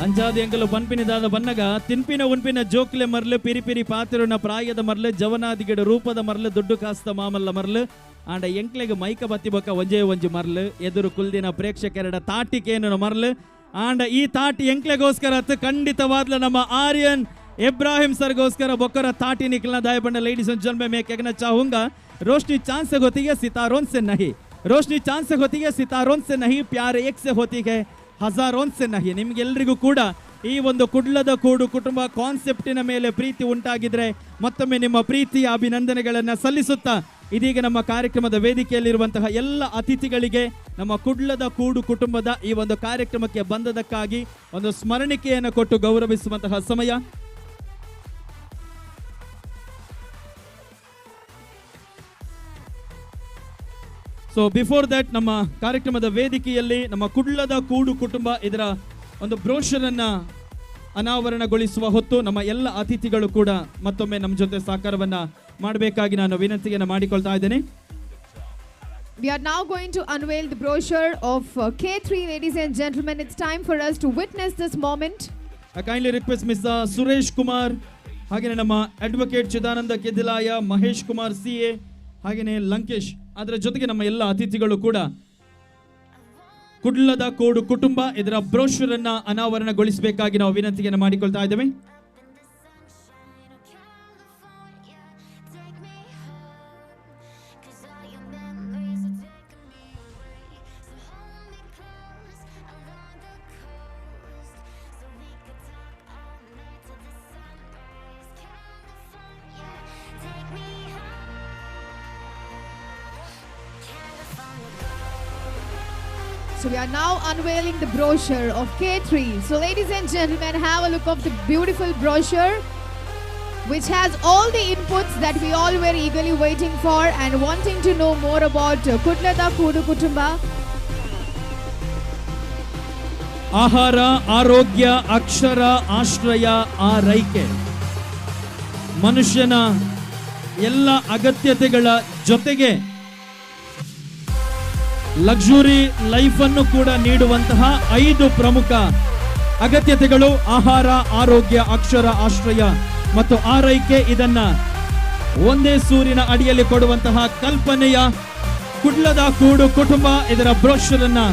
ಅಂಜಾದಿ ಎಂಕಲು ಪನ್ಪಿನಿದಾದ ಬನ್ನಗ ತಿನ್ಪಿನ ಉನ್ಪಿನ ಜೋಕ್ಲೆ ಮರ್ಲು ಪಿರಿ ಪಿರಿ ಪಾತಿರುನ ಪ್ರಾಯದ ಮರ್ಲು ಜವನಾದಿಗಡ ರೂಪದ ಮರ್ಲು ದುಡ್ಡು ಕಾಸ್ತ ಮಾಮಲ್ಲ ಮರ್ಲು and ಎಂಕ್ಲೆಗೆ ಮೈಕ ಬತ್ತಿ ಬೊಕ್ಕ ಒಂಜೇ ಒಂಜಿ ಮರ್ಲು ಎದುರು ಕುಲ್ದಿನ ಪ್ರೇಕ್ಷಕರಡ ತಾಟಿಕೇನು ಮರ್ಲು and ಈ ತಾಟಿ ಎಂಕ್ಲೆಗೋಸ್ಕರ ಖಂಡಿತವಾದ್ಲ ನಮ್ಮ ಆರ್ಯನ್ ಇಬ್ರಾಹಿಂ ಸರ್ಗೋಸ್ಕರ ಬೊಕ್ಕರ ತಾಟಿ ನಿಕ್ಲನ ದಾಯ ಬಂಡ. ಲೇಡೀಸ್ ಅಂಡ್ ಜೆಂಟಲ್ಮೆನ್, मैं कहना चाहूंगा रोशनी चांद से होती है सितारों से नहीं, रोशनी चांद से होती है सितारों से नहीं, प्यार एक से होती है ಹಜಾರೋನ್ ಸೆ ನಹಿ. ನಿಮ್ಗೆಲ್ರಿಗೂ ಕೂಡ ಈ ಒಂದು ಕುಡ್ಲದ ಕೂಡು ಕುಟುಂಬ ಕಾನ್ಸೆಪ್ಟಿನ ಮೇಲೆ ಪ್ರೀತಿ ಉಂಟಾಗಿದ್ರೆ ಮತ್ತೊಮ್ಮೆ ನಿಮ್ಮ ಪ್ರೀತಿಯ ಅಭಿನಂದನೆಗಳನ್ನು ಸಲ್ಲಿಸುತ್ತಾ, ಇದೀಗ ನಮ್ಮ ಕಾರ್ಯಕ್ರಮದ ವೇದಿಕೆಯಲ್ಲಿರುವಂತಹ ಎಲ್ಲ ಅತಿಥಿಗಳಿಗೆ ನಮ್ಮ ಕುಡ್ಲದ ಕೂಡು ಕುಟುಂಬದ ಈ ಒಂದು ಕಾರ್ಯಕ್ರಮಕ್ಕೆ ಬಂದದಕ್ಕಾಗಿ ಒಂದು ಸ್ಮರಣಿಕೆಯನ್ನು ಕೊಟ್ಟು ಗೌರವಿಸುವಂತಹ ಸಮಯ. ಸೊ ಬಿಫೋರ್ ದಟ್ ನಮ್ಮ ಕಾರ್ಯಕ್ರಮದ ವೇದಿಕೆಯಲ್ಲಿ ನಮ್ಮ ಕುಡ್ಲದ ಕೂಡು ಕುಟುಂಬ ಇದರ ಒಂದು ಬ್ರೋಷರ್ ಅನ್ನ ಅನಾವರಣಗೊಳಿಸುವ ಹೊತ್ತು ನಮ್ಮ ಎಲ್ಲ ಅತಿಥಿಗಳು ಕೂಡ ಮತ್ತೊಮ್ಮೆ ನಮ್ಮ ಜೊತೆ ಸಹಕಾರವನ್ನ ಮಾಡಬೇಕಾಗಿ ನಾನು ವಿನಂತಿಯನ್ನು ಮಾಡಿಕೊಳ್ತಾ ಇದ್ದೇನೆ. We are now going to unveil the brochure of K3, ladies and gentlemen. It's time for us to witness this moment. I kindly request Mr. Suresh Kumar, ಹಾಗೆಯೇ ನಮ್ಮ ಅಡ್ವೊಕೇಟ್ ಚಿದಾನಂದ ಕೆದಿಲಾಯ, ಮಹೇಶ್ ಕುಮಾರ್ CA, ಹಾಗೆಯೇ ಲಂಕೇಶ್, ಅದರ ಜೊತೆಗೆ ನಮ್ಮ ಎಲ್ಲ ಅತಿಥಿಗಳು ಕೂಡ ಕುಡ್ಲದ ಕೂಡು ಕುಟುಂಬ ಇದರ ಬ್ರೋಷರ್ ಅನ್ನ ಅನಾವರಣಗೊಳಿಸಬೇಕಾಗಿ ನಾವು ವಿನಂತಿಯನ್ನು ಮಾಡಿಕೊಳ್ತಾ ಇದ್ದೇವೆ. So we are now unveiling the brochure of K3. So ladies and gentlemen, have a look of the beautiful brochure, which has all the inputs that we all were eagerly waiting for and wanting to know more about Kudlada Kudu Kutumba. ಆಹಾರ, ಆರೋಗ್ಯ, ಅಕ್ಷರ, ಆಶ್ರಯ, ಆರೈಕೆ, ಮನುಷ್ಯನ ಎಲ್ಲ ಅಗತ್ಯತೆಗಳ ಜೊತೆಗೆ luxury life ಅನ್ನು ಕೂಡ ನೀಡುವಂತಹ 5 ಪ್ರಮುಖ ಅಗತ್ಯತೆಗಳು ಆಹಾರ, ಆರೋಗ್ಯ, ಅಕ್ಷರ, ಆಶ್ರಯ ಮತ್ತು ಆರೈಕೆ. ಇದನ್ನ ಒಂದೇ ಸೂರಿನ ಅಡಿಯಲ್ಲಿ ಕೊಡುವಂತಹ ಕಲ್ಪನೆಯ ಕುಡ್ಲದ ಕೂಡು ಕುಟುಂಬ ಇದರ ಬ್ರೋಷರ್ ಅನ್ನ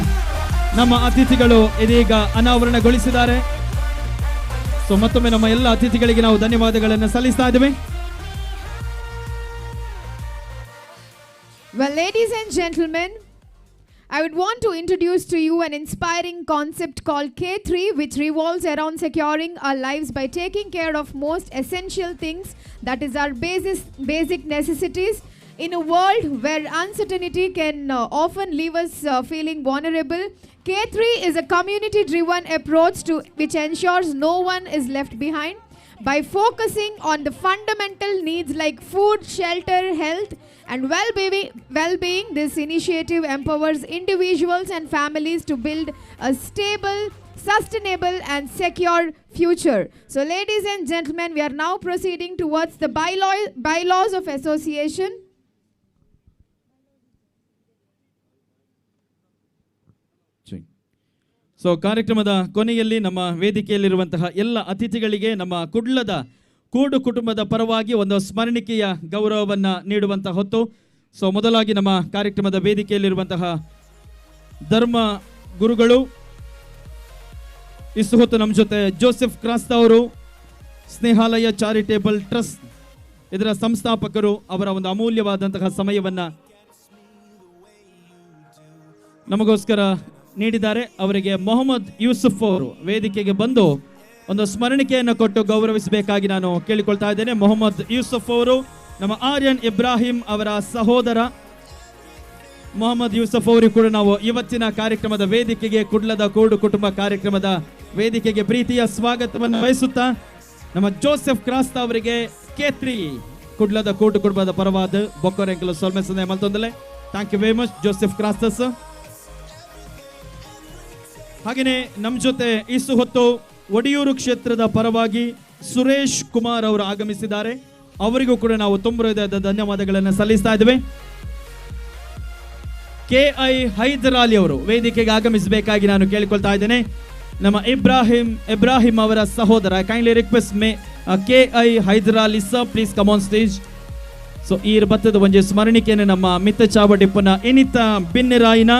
ನಮ್ಮ ಅತಿಥಿಗಳು ಇದೀಗ ಅನಾವರಣಗೊಳಿಸಿದ್ದಾರೆ. ಸೊ ಮತ್ತೊಮ್ಮೆ ನಮ್ಮ ಎಲ್ಲ ಅತಿಥಿಗಳಿಗೆ ನಾವು ಧನ್ಯವಾದಗಳನ್ನು ಸಲ್ಲಿಸ್ತಾ ಇದ್ದೇವೆ. Well, ladies and gentlemen, I would want to introduce to you an inspiring concept called K3, which revolves around securing our lives by taking care of most essential things, that is our basic necessities. In a world where uncertainty can often leave us feeling vulnerable, K3 is a community-driven approach which ensures no one is left behind. By focusing on the fundamental needs like food, shelter, health, and well-being, this initiative empowers individuals and families to build a stable, sustainable, and secure future. So, ladies and gentlemen, we are now proceeding towards the bylaws of association. So ಕಾರ್ಯಕ್ರಮದ ಕೊನೆಯಲ್ಲಿ ನಮ್ಮ ವೇದಿಕೆಯಲ್ಲಿರುವಂತಹ ಎಲ್ಲ ಅತಿಥಿಗಳಿಗೆ ನಮ್ಮ ಕುಡ್ಲದ ಕೂಡು ಕುಟುಂಬದ ಪರವಾಗಿ ಒಂದು ಸ್ಮರಣಿಕೆಯ ಗೌರವವನ್ನು ನೀಡುವಂತಹ ಹೊತ್ತು. ಸೊ ಮೊದಲಾಗಿ ನಮ್ಮ ಕಾರ್ಯಕ್ರಮದ ವೇದಿಕೆಯಲ್ಲಿರುವಂತಹ ಧರ್ಮ ಗುರುಗಳು ಇಷ್ಟು ಹೊತ್ತು ನಮ್ಮ ಜೊತೆ ಜೋಸೆಫ್ ಕ್ರಾಸ್ತ ಅವರು, ಸ್ನೇಹಾಲಯ ಚಾರಿಟೇಬಲ್ ಟ್ರಸ್ಟ್ ಇದರ ಸಂಸ್ಥಾಪಕರು, ಅವರ ಒಂದು ಅಮೂಲ್ಯವಾದಂತಹ ಸಮಯವನ್ನು ನಮಗೋಸ್ಕರ ನೀಡಿದ್ದಾರೆ. ಅವರಿಗೆ ಮೊಹಮ್ಮದ್ ಯೂಸುಫ್ ಅವರು ವೇದಿಕೆಗೆ ಬಂದು ಒಂದು ಸ್ಮರಣಿಕೆಯನ್ನು ಕೊಟ್ಟು ಗೌರವಿಸಬೇಕಾಗಿ ನಾನು ಕೇಳಿಕೊಳ್ತಾ ಇದ್ದೇನೆ. ಮೊಹಮ್ಮದ್ ಯೂಸುಫ್ ಅವರು ನಮ್ಮ ಆರ್ಯನ್ ಇಬ್ರಾಹಿಂ ಅವರ ಸಹೋದರ. ಮೊಹಮ್ಮದ್ ಯೂಸುಫ್ ಅವರು ಕೂಡ ನಾವು ಇವತ್ತಿನ ಕಾರ್ಯಕ್ರಮದ ವೇದಿಕೆಗೆ, ಕುಡ್ಲದ ಕೂಡು ಕುಟುಂಬ ಕಾರ್ಯಕ್ರಮದ ವೇದಿಕೆಗೆ ಪ್ರೀತಿಯ ಸ್ವಾಗತವನ್ನು ಬಯಸುತ್ತಾ, ನಮ್ಮ ಜೋಸೆಫ್ ಕ್ರಾಸ್ತ ಅವರಿಗೆ K3 ಕುಡ್ಲದ ಕೂಡು ಕುಟುಂಬದ ಪರವಾದ ಬೊಕ್ಕರೆಂಕಲು ಸೊಲ್ಮೆಸನೆ ಮಲ್ತೊಂದಲೆ. Thank you very much Joseph Crasta sir. ಹಾಗೆಯೇ ನಮ್ಮ ಜೊತೆ ಇಷ್ಟು ಹೊತ್ತು ಒಡಿಯೂರು ಕ್ಷೇತ್ರದ ಪರವಾಗಿ ಸುರೇಶ್ ಕುಮಾರ್ ಅವರು ಆಗಮಿಸಿದ್ದಾರೆ. ಅವರಿಗೂ ಕೂಡ ನಾವು ತುಂಬ ಹೃದಯದ ಧನ್ಯವಾದಗಳನ್ನು ಸಲ್ಲಿಸ್ತಾ ಇದ್ದೇವೆ. KI ಹೈದರಾಲಿ ಅವರು ವೇದಿಕೆಗೆ ಆಗಮಿಸಬೇಕಾಗಿ ನಾನು ಕೇಳಿಕೊಳ್ತಾ ಇದ್ದೇನೆ. ನಮ್ಮ ಇಬ್ರಾಹಿಂ ಅವರ ಸಹೋದರ. Kindly request KI Hyder Ali sir, please come on stage. So ಈ ಬತ್ತದ ಒಂಜಿ ಸ್ಮರಣಿಕೆಯನ್ನು ನಮ್ಮ ಮಿತ್ತ ಚಾವಡಿಪ್ಪನ ಎನಿತ ಬಿನ್ನಿರಾಯಿನ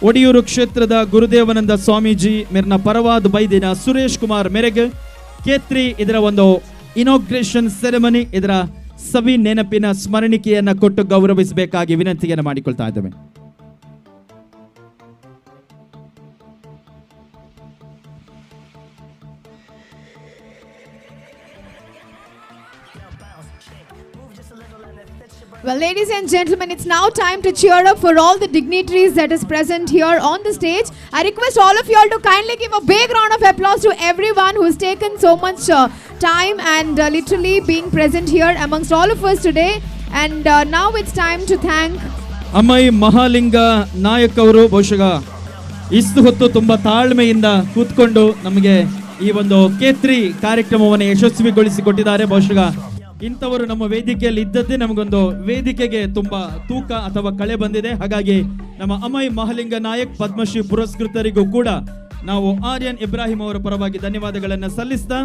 ಒಡಿಯೂರು ಕ್ಷೇತ್ರದ ಗುರುದೇವಾನಂದ ಸ್ವಾಮೀಜಿ ಮೇರ್ನ ಪರವಾದ ಬೈದಿನ ಸುರೇಶ್ ಕುಮಾರ್ ಮೇರೆಗೆ K3 ಇದರ ಒಂದು ಇನಾಗ್ರೇಷನ್ ಸೆರೆಮನಿ, ಇದರ ಸವಿ ನೆನಪಿನ ಸ್ಮರಣಿಕೆಯನ್ನು ಕೊಟ್ಟು ಗೌರವಿಸಬೇಕಾಗಿ ವಿನಂತಿಯನ್ನು ಮಾಡಿಕೊಳ್ತಾ ಇದ್ದೇವೆ. Well, ladies and gentlemen, it's now time to cheer up for all the dignitaries that is present here on the stage. I request all of you all to kindly give a big round of applause to everyone who has taken so much time and literally being present here amongst all of us today. And now it's time to thank Amai Mahalinga Nayak ಅವರು. ಬಹುಶಃ ಇಷ್ಟು ಹೊತ್ತು ತುಂಬ ತಾಳ್ಮೆಯಿಂದ ಕೂತ್ಕೊಂಡು ನಮಗೆ ಈ ಒಂದು K3 ಕಾರ್ಯಕ್ರಮವನ್ನು ಯಶಸ್ವಿಗೊಳಿಸಿಕೊಟ್ಟಿದ್ದಾರೆ. ಬಹುಶಃ ಇಂಥವರು ನಮ್ಮ ವೇದಿಕೆಯಲ್ಲಿ ಇದ್ದದ್ದೇ ನಮಗೊಂದು ವೇದಿಕೆಗೆ ತುಂಬಾ ತೂಕ ಅಥವಾ ಕಳೆ ಬಂದಿದೆ. ಹಾಗಾಗಿ ನಮ್ಮ ಅಮೈ ಮಹಾಲಿಂಗ ನಾಯಕ್ ಪದ್ಮಶ್ರೀ ಪುರಸ್ಕೃತರಿಗೂ ಕೂಡ ನಾವು ಆರ್ಯನ್ ಇಬ್ರಾಹಿಂ ಅವರ ಪರವಾಗಿ ಧನ್ಯವಾದಗಳನ್ನು ಸಲ್ಲಿಸ್ತಾ,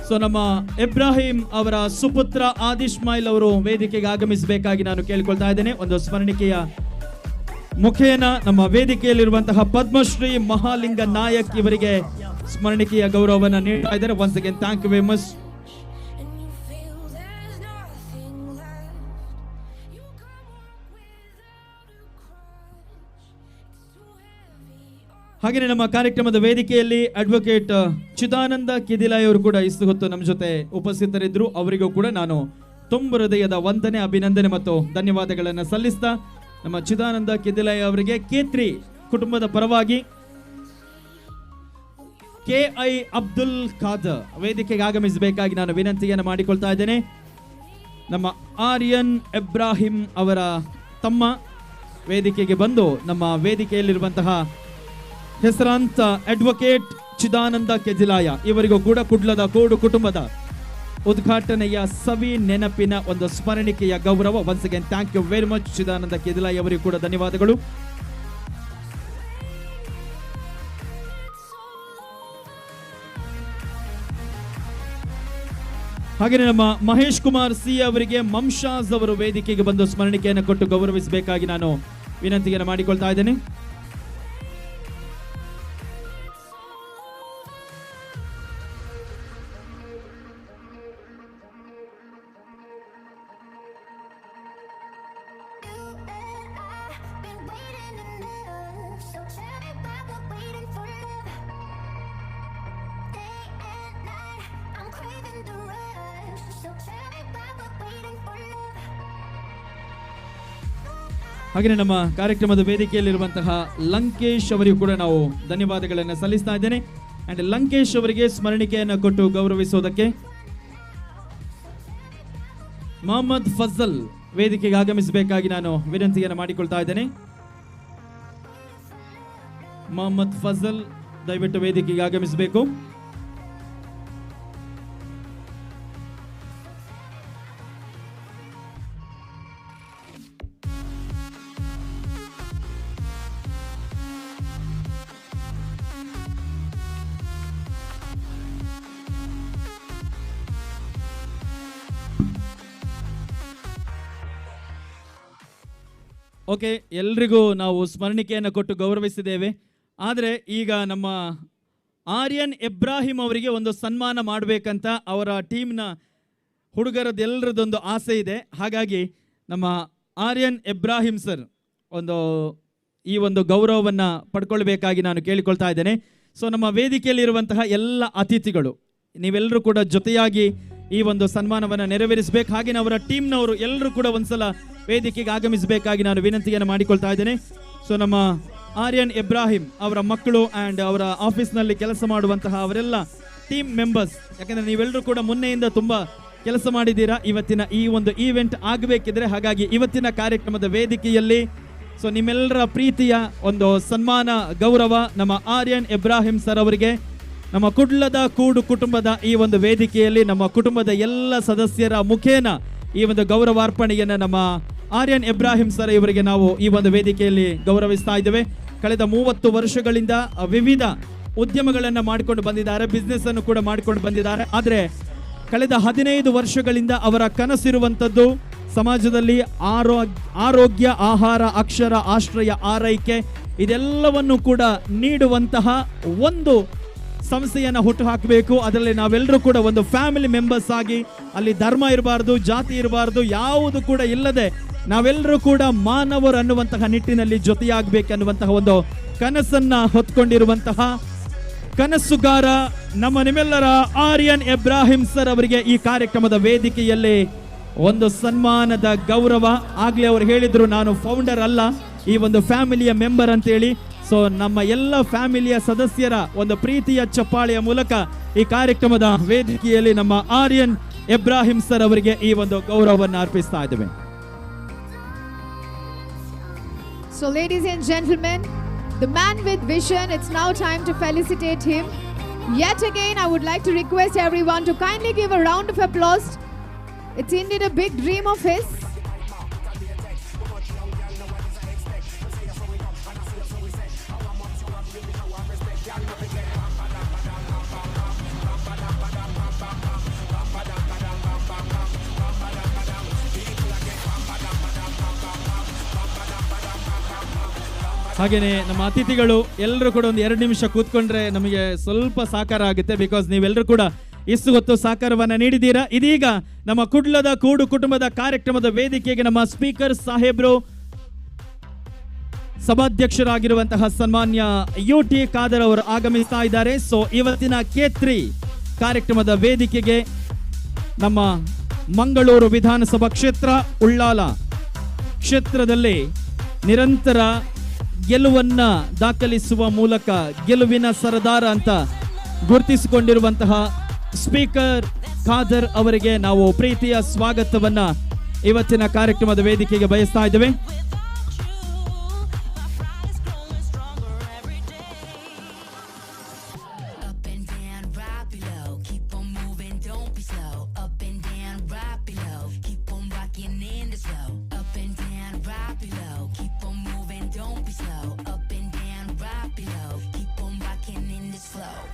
ಸೊ ನಮ್ಮ ಇಬ್ರಾಹಿಂ ಅವರ ಸುಪುತ್ರ ಆದಿಶ್ಮಾಯಿಲ್ ಅವರು ವೇದಿಕೆಗೆ ಆಗಮಿಸಬೇಕಾಗಿ ನಾನು ಕೇಳಿಕೊಳ್ತಾ ಇದ್ದೇನೆ. ಒಂದು ಸ್ಮರಣಿಕೆಯ ಮುಖೇನ ನಮ್ಮ ವೇದಿಕೆಯಲ್ಲಿರುವಂತಹ ಪದ್ಮಶ್ರೀ ಮಹಾಲಿಂಗ ನಾಯಕ್ ಇವರಿಗೆ ಸ್ಮರಣಿಕೆಯ ಗೌರವವನ್ನು ನೀಡ್ತಾ ಇದ್ದಾರೆ. Once again thank you very much. ಹಾಗೆಯೇ ನಮ್ಮ ಕಾರ್ಯಕ್ರಮದ ವೇದಿಕೆಯಲ್ಲಿ ಅಡ್ವೊಕೇಟ್ ಚಿದಾನಂದ ಕಿದಿಲಾಯ್ ಅವರು ಕೂಡ ಇಷ್ಟು ಹೊತ್ತು ನಮ್ಮ ಜೊತೆ ಉಪಸ್ಥಿತರಿದ್ದರು. ಅವರಿಗೂ ಕೂಡ ನಾನು ತುಂಬ ಹೃದಯದ ವಂದನೆ, ಅಭಿನಂದನೆ ಮತ್ತು ಧನ್ಯವಾದಗಳನ್ನು ಸಲ್ಲಿಸ್ತಾ, ನಮ್ಮ ಚಿದಾನಂದ ಕಿದಿಲಾಯ್ ಅವರಿಗೆ K3 ಕುಟುಂಬದ ಪರವಾಗಿ KI ಅಬ್ದುಲ್ ಖಾದರ್ ವೇದಿಕೆಗೆ ಆಗಮಿಸಬೇಕಾಗಿ ನಾನು ವಿನಂತಿಯನ್ನು ಮಾಡಿಕೊಳ್ತಾ ಇದ್ದೇನೆ. ನಮ್ಮ ಆರ್ಯನ್ ಇಬ್ರಾಹಿಂ ಅವರ ತಮ್ಮ ವೇದಿಕೆಗೆ ಬಂದು ನಮ್ಮ ವೇದಿಕೆಯಲ್ಲಿರುವಂತಹ ಹೆಸರಾಂತ ಅಡ್ವೊಕೇಟ್ ಚಿದಾನಂದ ಕೆಜಿಲಾಯ ಇವರಿಗೂ ಕೂಡ ಕುಡ್ಲದ ಕೂಡು ಕುಟುಂಬದ ಉದ್ಘಾಟನೆಯ ಸವಿ ನೆನಪಿನ ಒಂದು ಸ್ಮರಣಿಕೆಯ ಗೌರವ. Once again thank you very much Chidananda Kejilaya ಅವರಿಗೂ ಕೂಡ ಧನ್ಯವಾದಗಳು. ಹಾಗೆ ನಮ್ಮ ಮಹೇಶ್ ಕುಮಾರ್ ಸಿ ಅವರಿಗೆ ಮಮ್ಶಾಜ್ ಅವರು ವೇದಿಕೆಗೆ ಬಂದು ಸ್ಮರಣಿಕೆಯನ್ನು ಕೊಟ್ಟು ಗೌರವಿಸಬೇಕಾಗಿ ನಾನು ವಿನಂತಿಯನ್ನು ಮಾಡಿಕೊಳ್ತಾ ಇದ್ದೇನೆ. ಹಾಗೆ ನಮ್ಮ ಕಾರ್ಯಕ್ರಮದ ವೇದಿಕೆಯಲ್ಲಿರುವಂತಹ ಲಂಕೇಶ್ ಅವರಿಗೂ ಕೂಡ ನಾವು ಧನ್ಯವಾದಗಳನ್ನು ಸಲ್ಲಿಸ್ತಾ ಇದ್ದೇನೆ. ಅಂಡ್ ಲಂಕೇಶ್ ಅವರಿಗೆ ಸ್ಮರಣಿಕೆಯನ್ನು ಕೊಟ್ಟು ಗೌರವಿಸುವುದಕ್ಕೆ ಮೊಹಮ್ಮದ್ ಫಜಲ್ ವೇದಿಕೆಗೆ ಆಗಮಿಸಬೇಕಾಗಿ ನಾನು ವಿನಂತಿಯನ್ನು ಮಾಡಿಕೊಳ್ತಾ ಇದ್ದೇನೆ. ಮೊಹಮ್ಮದ್ ಫಜಲ್ ದಯವಿಟ್ಟು ವೇದಿಕೆಗೆ ಆಗಮಿಸಬೇಕು. ಓಕೆ, ಎಲ್ರಿಗೂ ನಾವು ಸ್ಮರಣಿಕೆಯನ್ನು ಕೊಟ್ಟು ಗೌರವಿಸಿದ್ದೇವೆ. ಆದರೆ ಈಗ ನಮ್ಮ ಆರ್ಯನ್ ಇಬ್ರಾಹಿಂ ಅವರಿಗೆ ಒಂದು ಸನ್ಮಾನ ಮಾಡಬೇಕಂತ ಅವರ ಟೀಮ್ನ ಹುಡುಗರದ್ದೆಲ್ಲರದೊಂದು ಆಸೆ ಇದೆ. ಹಾಗಾಗಿ ನಮ್ಮ ಆರ್ಯನ್ ಇಬ್ರಾಹಿಂ ಸರ್ ಈ ಒಂದು ಗೌರವವನ್ನು ಪಡ್ಕೊಳ್ಬೇಕಾಗಿ ನಾನು ಕೇಳಿಕೊಳ್ತಾ ಇದ್ದೇನೆ. ಸೊ ನಮ್ಮ ವೇದಿಕೆಯಲ್ಲಿರುವಂತಹ ಎಲ್ಲ ಅತಿಥಿಗಳು ನೀವೆಲ್ಲರೂ ಕೂಡ ಜೊತೆಯಾಗಿ ಈ ಒಂದು ಸನ್ಮಾನವನ್ನು ನೆರವೇರಿಸಬೇಕು. ಹಾಗೆ ಅವರ ಟೀಮ್ನವರು ಎಲ್ಲರೂ ಕೂಡ ಒಂದ್ಸಲ ವೇದಿಕೆಗೆ ಆಗಮಿಸಬೇಕಾಗಿ ನಾನು ವಿನಂತಿಯನ್ನು ಮಾಡಿಕೊಳ್ತಾ ಇದ್ದೇನೆ. ಸೊ ನಮ್ಮ ಆರ್ಯನ್ ಇಬ್ರಾಹಿಂ ಅವರ ಮಕ್ಕಳು ಆ್ಯಂಡ್ ಅವರ ಆಫೀಸ್ನಲ್ಲಿ ಕೆಲಸ ಮಾಡುವಂತಹ ಅವರೆಲ್ಲ ಟೀಮ್ ಮೆಂಬರ್ಸ್, ಯಾಕಂದರೆ ನೀವೆಲ್ಲರೂ ಕೂಡ ಮೊನ್ನೆಯಿಂದ ತುಂಬ ಕೆಲಸ ಮಾಡಿದ್ದೀರಾ ಇವತ್ತಿನ ಈ ಒಂದು ಈವೆಂಟ್ ಆಗಬೇಕಿದ್ರೆ. ಹಾಗಾಗಿ ಇವತ್ತಿನ ಕಾರ್ಯಕ್ರಮದ ವೇದಿಕೆಯಲ್ಲಿ ಸೊ ನಿಮ್ಮೆಲ್ಲರ ಪ್ರೀತಿಯ ಒಂದು ಸನ್ಮಾನ ಗೌರವ ನಮ್ಮ ಆರ್ಯನ್ ಇಬ್ರಾಹಿಂ ಸರ್ ಅವರಿಗೆ ನಮ್ಮ ಕುಡ್ಲದ ಕೂಡು ಕುಟುಂಬದ ಈ ಒಂದು ವೇದಿಕೆಯಲ್ಲಿ ನಮ್ಮ ಕುಟುಂಬದ ಎಲ್ಲ ಸದಸ್ಯರ ಮುಖೇನ ಈ ಒಂದು ಗೌರವಾರ್ಪಣೆಯನ್ನು ನಮ್ಮ ಆರ್ಯನ್ ಇಬ್ರಾಹಿಂ ಸರ್ ಇವರಿಗೆ ನಾವು ಈ ಒಂದು ವೇದಿಕೆಯಲ್ಲಿ ಗೌರವಿಸ್ತಾ ಇದ್ದೇವೆ. ಕಳೆದ 30 ವರ್ಷಗಳಿಂದ ವಿವಿಧ ಉದ್ಯಮಗಳನ್ನು ಮಾಡಿಕೊಂಡು ಬಂದಿದ್ದಾರೆ, ಬಿಸ್ನೆಸ್ ಅನ್ನು ಕೂಡ ಮಾಡಿಕೊಂಡು ಬಂದಿದ್ದಾರೆ. ಆದರೆ ಕಳೆದ 15 ವರ್ಷಗಳಿಂದ ಅವರ ಕನಸಿರುವಂಥದ್ದು ಸಮಾಜದಲ್ಲಿ ಆರೋಗ್ಯ, ಆಹಾರ, ಅಕ್ಷರ, ಆಶ್ರಯ, ಆರೈಕೆ ಇದೆಲ್ಲವನ್ನು ಕೂಡ ನೀಡುವಂತಹ ಒಂದು ಸಂಸ್ಥೆಯನ್ನು ಹುಟ್ಟು ಹಾಕಬೇಕು. ಅದರಲ್ಲಿ ನಾವೆಲ್ಲರೂ ಕೂಡ ಒಂದು ಫ್ಯಾಮಿಲಿ ಮೆಂಬರ್ಸ್ ಆಗಿ, ಅಲ್ಲಿ ಧರ್ಮ ಇರಬಾರ್ದು, ಜಾತಿ ಇರಬಾರ್ದು, ಯಾವುದು ಕೂಡ ಇಲ್ಲದೆ ನಾವೆಲ್ಲರೂ ಕೂಡ ಮಾನವರು ಅನ್ನುವಂತಹ ನಿಟ್ಟಿನಲ್ಲಿ ಜೊತೆಯಾಗಬೇಕನ್ನುವಂತಹ ಒಂದು ಕನಸನ್ನ ಹೊತ್ಕೊಂಡಿರುವಂತಹ ಕನಸುಗಾರ ನಮ್ಮ ನಿಮ್ಮೆಲ್ಲರ ಆರ್ಯನ್ ಇಬ್ರಾಹಿಂ ಸರ್ ಅವರಿಗೆ ಈ ಕಾರ್ಯಕ್ರಮದ ವೇದಿಕೆಯಲ್ಲಿ ಒಂದು ಸನ್ಮಾನದ ಗೌರವ. ಆಗ್ಲೇ ಅವರು ಹೇಳಿದ್ರು ನಾನು ಫೌಂಡರ್ ಅಲ್ಲ, ಈ ಒಂದು ಫ್ಯಾಮಿಲಿಯ ಮೆಂಬರ್ ಅಂತೇಳಿ. ಸೊ ನಮ್ಮ ಎಲ್ಲ ಫ್ಯಾಮಿಲಿಯ ಸದಸ್ಯರ ಒಂದು ಪ್ರೀತಿಯ ಚಪ್ಪಾಳೆಯ ಮೂಲಕ ಈ ಕಾರ್ಯಕ್ರಮದ ವೇದಿಕೆಯಲ್ಲಿ ನಮ್ಮ ಆರ್ಯನ್ ಇಬ್ರಾಹಿಂ ಸರ್ ಅವರಿಗೆ ಈ ಒಂದು ಗೌರವವನ್ನು ಅರ್ಪಿಸ್ತಾ ಇದ್ದೇವೆ. So ladies and gentlemen, the man with vision, it's now time to felicitate him. Yet again, I would like to request everyone to kindly give a round of applause. It's indeed a big dream of his. ಹಾಗೇನೆ ನಮ್ಮ ಅತಿಥಿಗಳು ಎಲ್ಲರೂ ಕೂಡ ಒಂದು 2 ನಿಮಿಷ ಕೂತ್ಕೊಂಡ್ರೆ ನಮಗೆ ಸ್ವಲ್ಪ ಸಾಕಾರ ಆಗುತ್ತೆ. ಬಿಕಾಸ್ ನೀವೆಲ್ಲರೂ ಕೂಡ ಇಷ್ಟು ಹೊತ್ತು ಸಾಕಾರವನ್ನ ನೀಡಿದ್ದೀರಾ. ಇದೀಗ ನಮ್ಮ ಕುಡ್ಲದ ಕೂಡು ಕುಟುಂಬದ ಕಾರ್ಯಕ್ರಮದ ವೇದಿಕೆಗೆ ನಮ್ಮ ಸ್ಪೀಕರ್ ಸಾಹೇಬ್ರು, ಸಭಾಧ್ಯಕ್ಷರಾಗಿರುವಂತಹ ಸನ್ಮಾನ್ಯ UT ಖಾದರ್ ಅವರು ಆಗಮಿಸ್ತಾ ಇದ್ದಾರೆ. ಸೊ ಇವತ್ತಿನ K3 ಕಾರ್ಯಕ್ರಮದ ವೇದಿಕೆಗೆ ನಮ್ಮ ಮಂಗಳೂರು ವಿಧಾನಸಭಾ ಕ್ಷೇತ್ರ ಉಳ್ಳಾಲ ಕ್ಷೇತ್ರದಲ್ಲಿ ನಿರಂತರ ಗೆಲುವನ್ನ ದಾಖಲಿಸುವ ಮೂಲಕ ಗೆಲುವಿನ ಸರದಾರ ಅಂತ ಗುರುತಿಸಿಕೊಂಡಿರುವಂತಹ ಸ್ಪೀಕರ್ ಖಾದರ್ ಅವರಿಗೆ ನಾವು ಪ್ರೀತಿಯ ಸ್ವಾಗತವನ್ನ ಇವತ್ತಿನ ಕಾರ್ಯಕ್ರಮದ ವೇದಿಕೆಗೆ ಬಯಸ್ತಾ ಇದ್ದೇವೆ.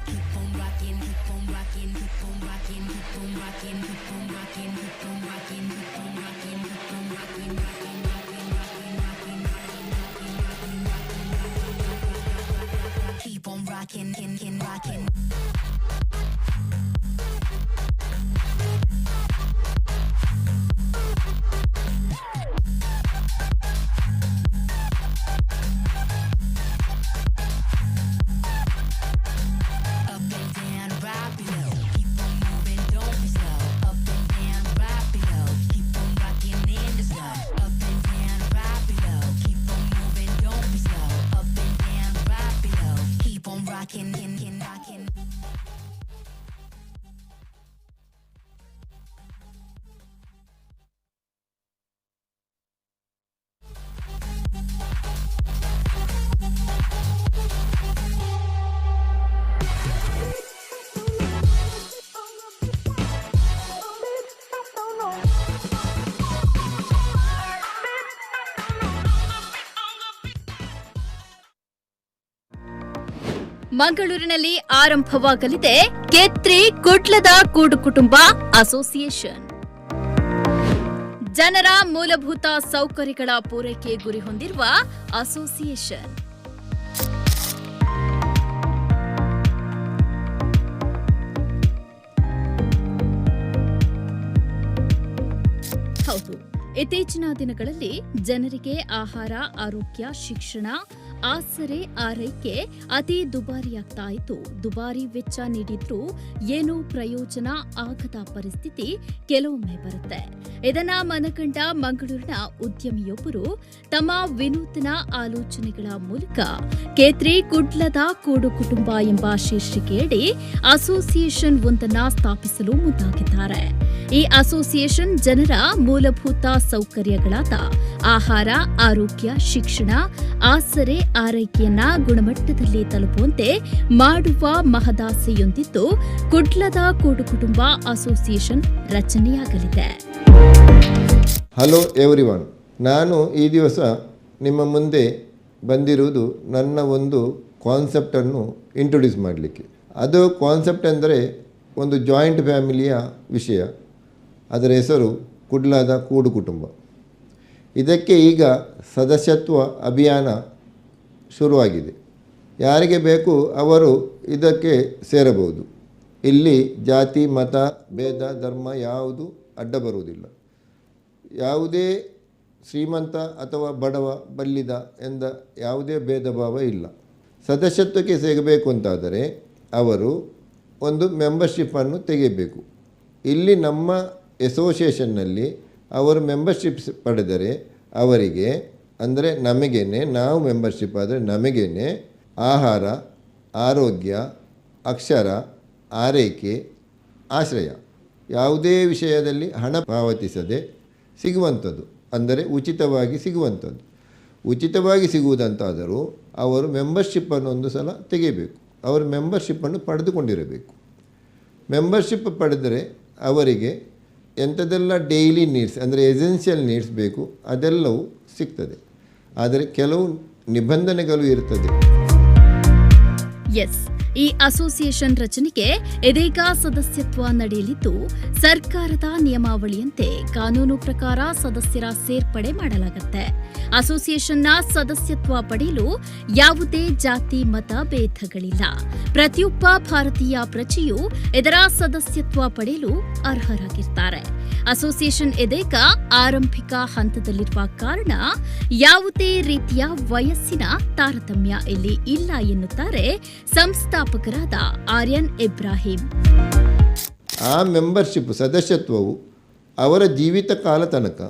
Keep on rocking, keep on rocking, keep on rocking, keep on rocking, keep on rocking, keep on ಮಂಗಳೂರಿನಲ್ಲಿ ಆರಂಭವಾಗಲಿದೆ ಕೇತ್ರಿ ಕುಡ್ಲದ ಕೂಡು ಕುಟುಂಬ ಅಸೋಸಿಯೇಷನ್. ಜನರ ಮೂಲಭೂತ ಸೌಕರ್ಯಗಳ ಪೂರೈಕೆ ಗುರಿ ಹೊಂದಿರುವ ಅಸೋಸಿಯೇಷನ್. ಹೌದು, ಇತ್ತೀಚಿನ ದಿನಗಳಲ್ಲಿ ಜನರಿಗೆ ಆಹಾರ, ಆರೋಗ್ಯ, ಶಿಕ್ಷಣ, ಆಸರೆ, ಆರೈಕೆ ಅತಿ ದುಬಾರಿಯಾಗ್ತಾ ಇದ್ದು, ದುಬಾರಿ ವೆಚ್ಚ ನೀಡಿದ್ರೂ ಏನೂ ಪ್ರಯೋಜನ ಆಗದ ಪರಿಸ್ಥಿತಿ ಕೆಲವೊಮ್ಮೆ ಬರುತ್ತೆ. ಇದನ್ನ ಮನಗಂಡ ಮಂಗಳೂರಿನ ಉದ್ಯಮಿಯೊಬ್ಬರು ತಮ್ಮ ವಿನೂತನ ಆಲೋಚನೆಗಳ ಮೂಲಕ ಕೇತ್ರಿ ಕುಡ್ಲದ ಕೂಡು ಕುಟುಂಬ ಎಂಬ ಶೀರ್ಷಿಕೆಯಡಿ ಅಸೋಸಿಯೇಷನ್ ಒಂದನ್ನು ಸ್ಥಾಪಿಸಲು ಮುಂದಾಗಿದ್ದಾರೆ. ಈ ಅಸೋಸಿಯೇಷನ್ ಜನರ ಮೂಲಭೂತ ಸೌಕರ್ಯಗಳಾದ ಆಹಾರ, ಆರೋಗ್ಯ, ಶಿಕ್ಷಣ, ಆಸರೆ, ಆರೈಕೆಯನ್ನ ಗುಣಮಟ್ಟದಲ್ಲಿ ತಲುಪುವಂತೆ ಮಾಡುವ ಮಹದಾಸೆಯೊಂದಿದ್ದು ಕುಡ್ಲದ ಕೂಡು ಕುಟುಂಬ ಅಸೋಸಿಯೇಷನ್ ರಚನೆಯಾಗಲಿದೆ. ಹಲೋ ಎವ್ರಿವನ್, ನಾನು ಈ ದಿವಸ ನಿಮ್ಮ ಮುಂದೆ ಬಂದಿರುವುದು ನನ್ನ ಒಂದು ಕಾನ್ಸೆಪ್ಟನ್ನು ಇಂಟ್ರೊಡ್ಯೂಸ್ ಮಾಡಲಿಕ್ಕೆ. ಅದು ಕಾನ್ಸೆಪ್ಟ್ ಅಂದರೆ ಒಂದು ಜಾಯಿಂಟ್ ಫ್ಯಾಮಿಲಿಯ ವಿಷಯ. ಅದರ ಹೆಸರು ಕುಡ್ಲದ ಕೂಡು ಕುಟುಂಬ. ಇದಕ್ಕೆ ಈಗ ಸದಸ್ಯತ್ವ ಅಭಿಯಾನ ಶುರುವಾಗಿದೆ. ಯಾರಿಗೆ ಬೇಕು ಅವರು ಇದಕ್ಕೆ ಸೇರಬಹುದು. ಇಲ್ಲಿ ಜಾತಿ, ಮತ, ಭೇದ, ಧರ್ಮ ಯಾವುದು ಅಡ್ಡ ಬರುವುದಿಲ್ಲ. ಯಾವುದೇ ಶ್ರೀಮಂತ ಅಥವಾ ಬಡವ, ಬಲ್ಲಿದ ಎಂದ ಯಾವುದೇ ಭೇದ ಭಾವ ಇಲ್ಲ. ಸದಸ್ಯತ್ವಕ್ಕೆ ಸಿಗಬೇಕು ಅಂತಾದರೆ ಅವರು ಒಂದು ಮೆಂಬರ್ಶಿಪ್ಪನ್ನು ತೆಗೆಯಬೇಕು. ಇಲ್ಲಿ ನಮ್ಮ ಅಸೋಸಿಯೇಷನ್ನಲ್ಲಿ ಅವರು ಮೆಂಬರ್ಶಿಪ್ ಪಡೆದರೆ ಅವರಿಗೆ, ಅಂದರೆ ನಮಗೇನೆ, ನಾವು ಮೆಂಬರ್ಶಿಪ್ ಆದರೆ ನಮಗೇನೆ ಆಹಾರ, ಆರೋಗ್ಯ, ಅಕ್ಷರ, ಆರೈಕೆ, ಆಶ್ರಯ ಯಾವುದೇ ವಿಷಯದಲ್ಲಿ ಹಣ ಪಾವತಿಸದೆ ಸಿಗುವಂಥದ್ದು, ಅಂದರೆ ಉಚಿತವಾಗಿ ಸಿಗುವಂಥದ್ದು. ಉಚಿತವಾಗಿ ಸಿಗುವುದಂತಾದರೂ ಅವರು ಮೆಂಬರ್ಶಿಪ್ಪನ್ನು ಒಂದು ಸಲ ತೆಗೆಯಬೇಕು. ಅವರು ಮೆಂಬರ್ಶಿಪ್ಪನ್ನು ಪಡೆದುಕೊಂಡಿರಬೇಕು. ಮೆಂಬರ್ಶಿಪ್ ಪಡೆದರೆ ಅವರಿಗೆ ಎಂಥದೆಲ್ಲ ಡೈಲಿ ನೀಡ್ಸ್, ಅಂದರೆ ಎಸೆನ್ಷಿಯಲ್ ನೀಡ್ಸ್ ಬೇಕು, ಅದೆಲ್ಲವೂ ಸಿಗ್ತದೆ. ಆದರೆ ಕೆಲವು ನಿಬಂಧನೆಗಳು ಇರ್ತದೆ. ಎಸ್, ಈ ಅಸೋಸಿಯೇಷನ್ ರಚನೆಗೆ ಇದೀಗ ಸದಸ್ಯತ್ವ ನಡೆಯಲಿದ್ದು, ಸರ್ಕಾರದ ನಿಯಮಾವಳಿಯಂತೆ ಕಾನೂನು ಪ್ರಕಾರ ಸದಸ್ಯರ ಸೇರ್ಪಡೆ ಮಾಡಲಾಗುತ್ತೆ. ಅಸೋಸಿಯೇಷನ್ನ ಸದಸ್ಯತ್ವ ಪಡೆಯಲು ಯಾವುದೇ ಜಾತಿ, ಮತ ಭೇದಗಳಿಲ್ಲ. ಪ್ರತಿಯೊಬ್ಬ ಭಾರತೀಯ ಪ್ರಜೆಯೂ ಇದರ ಸದಸ್ಯತ್ವ ಪಡೆಯಲು ಅರ್ಹರಾಗಿರ್ತಾರೆ. ಅಸೋಸಿಯೇಷನ್ ಇದೀಗ ಆರಂಭಿಕ ಹಂತದಲ್ಲಿರುವ ಕಾರಣ ಯಾವುದೇ ರೀತಿಯ ವಯಸ್ಸಿನ ತಾರತಮ್ಯ ಇಲ್ಲಿ ಇಲ್ಲ ಎನ್ನುತ್ತಾರೆ ಸಂಸ್ಥಾಪಕರಾದ ಆರ್ಯನ್ ಇಬ್ರಾಹಿಂ. ಆ ಮೆಂಬರ್ಶಿಪ್ ಸದಸ್ಯತ್ವವು ಅವರ ಜೀವಿತ ಕಾಲ ತನಕ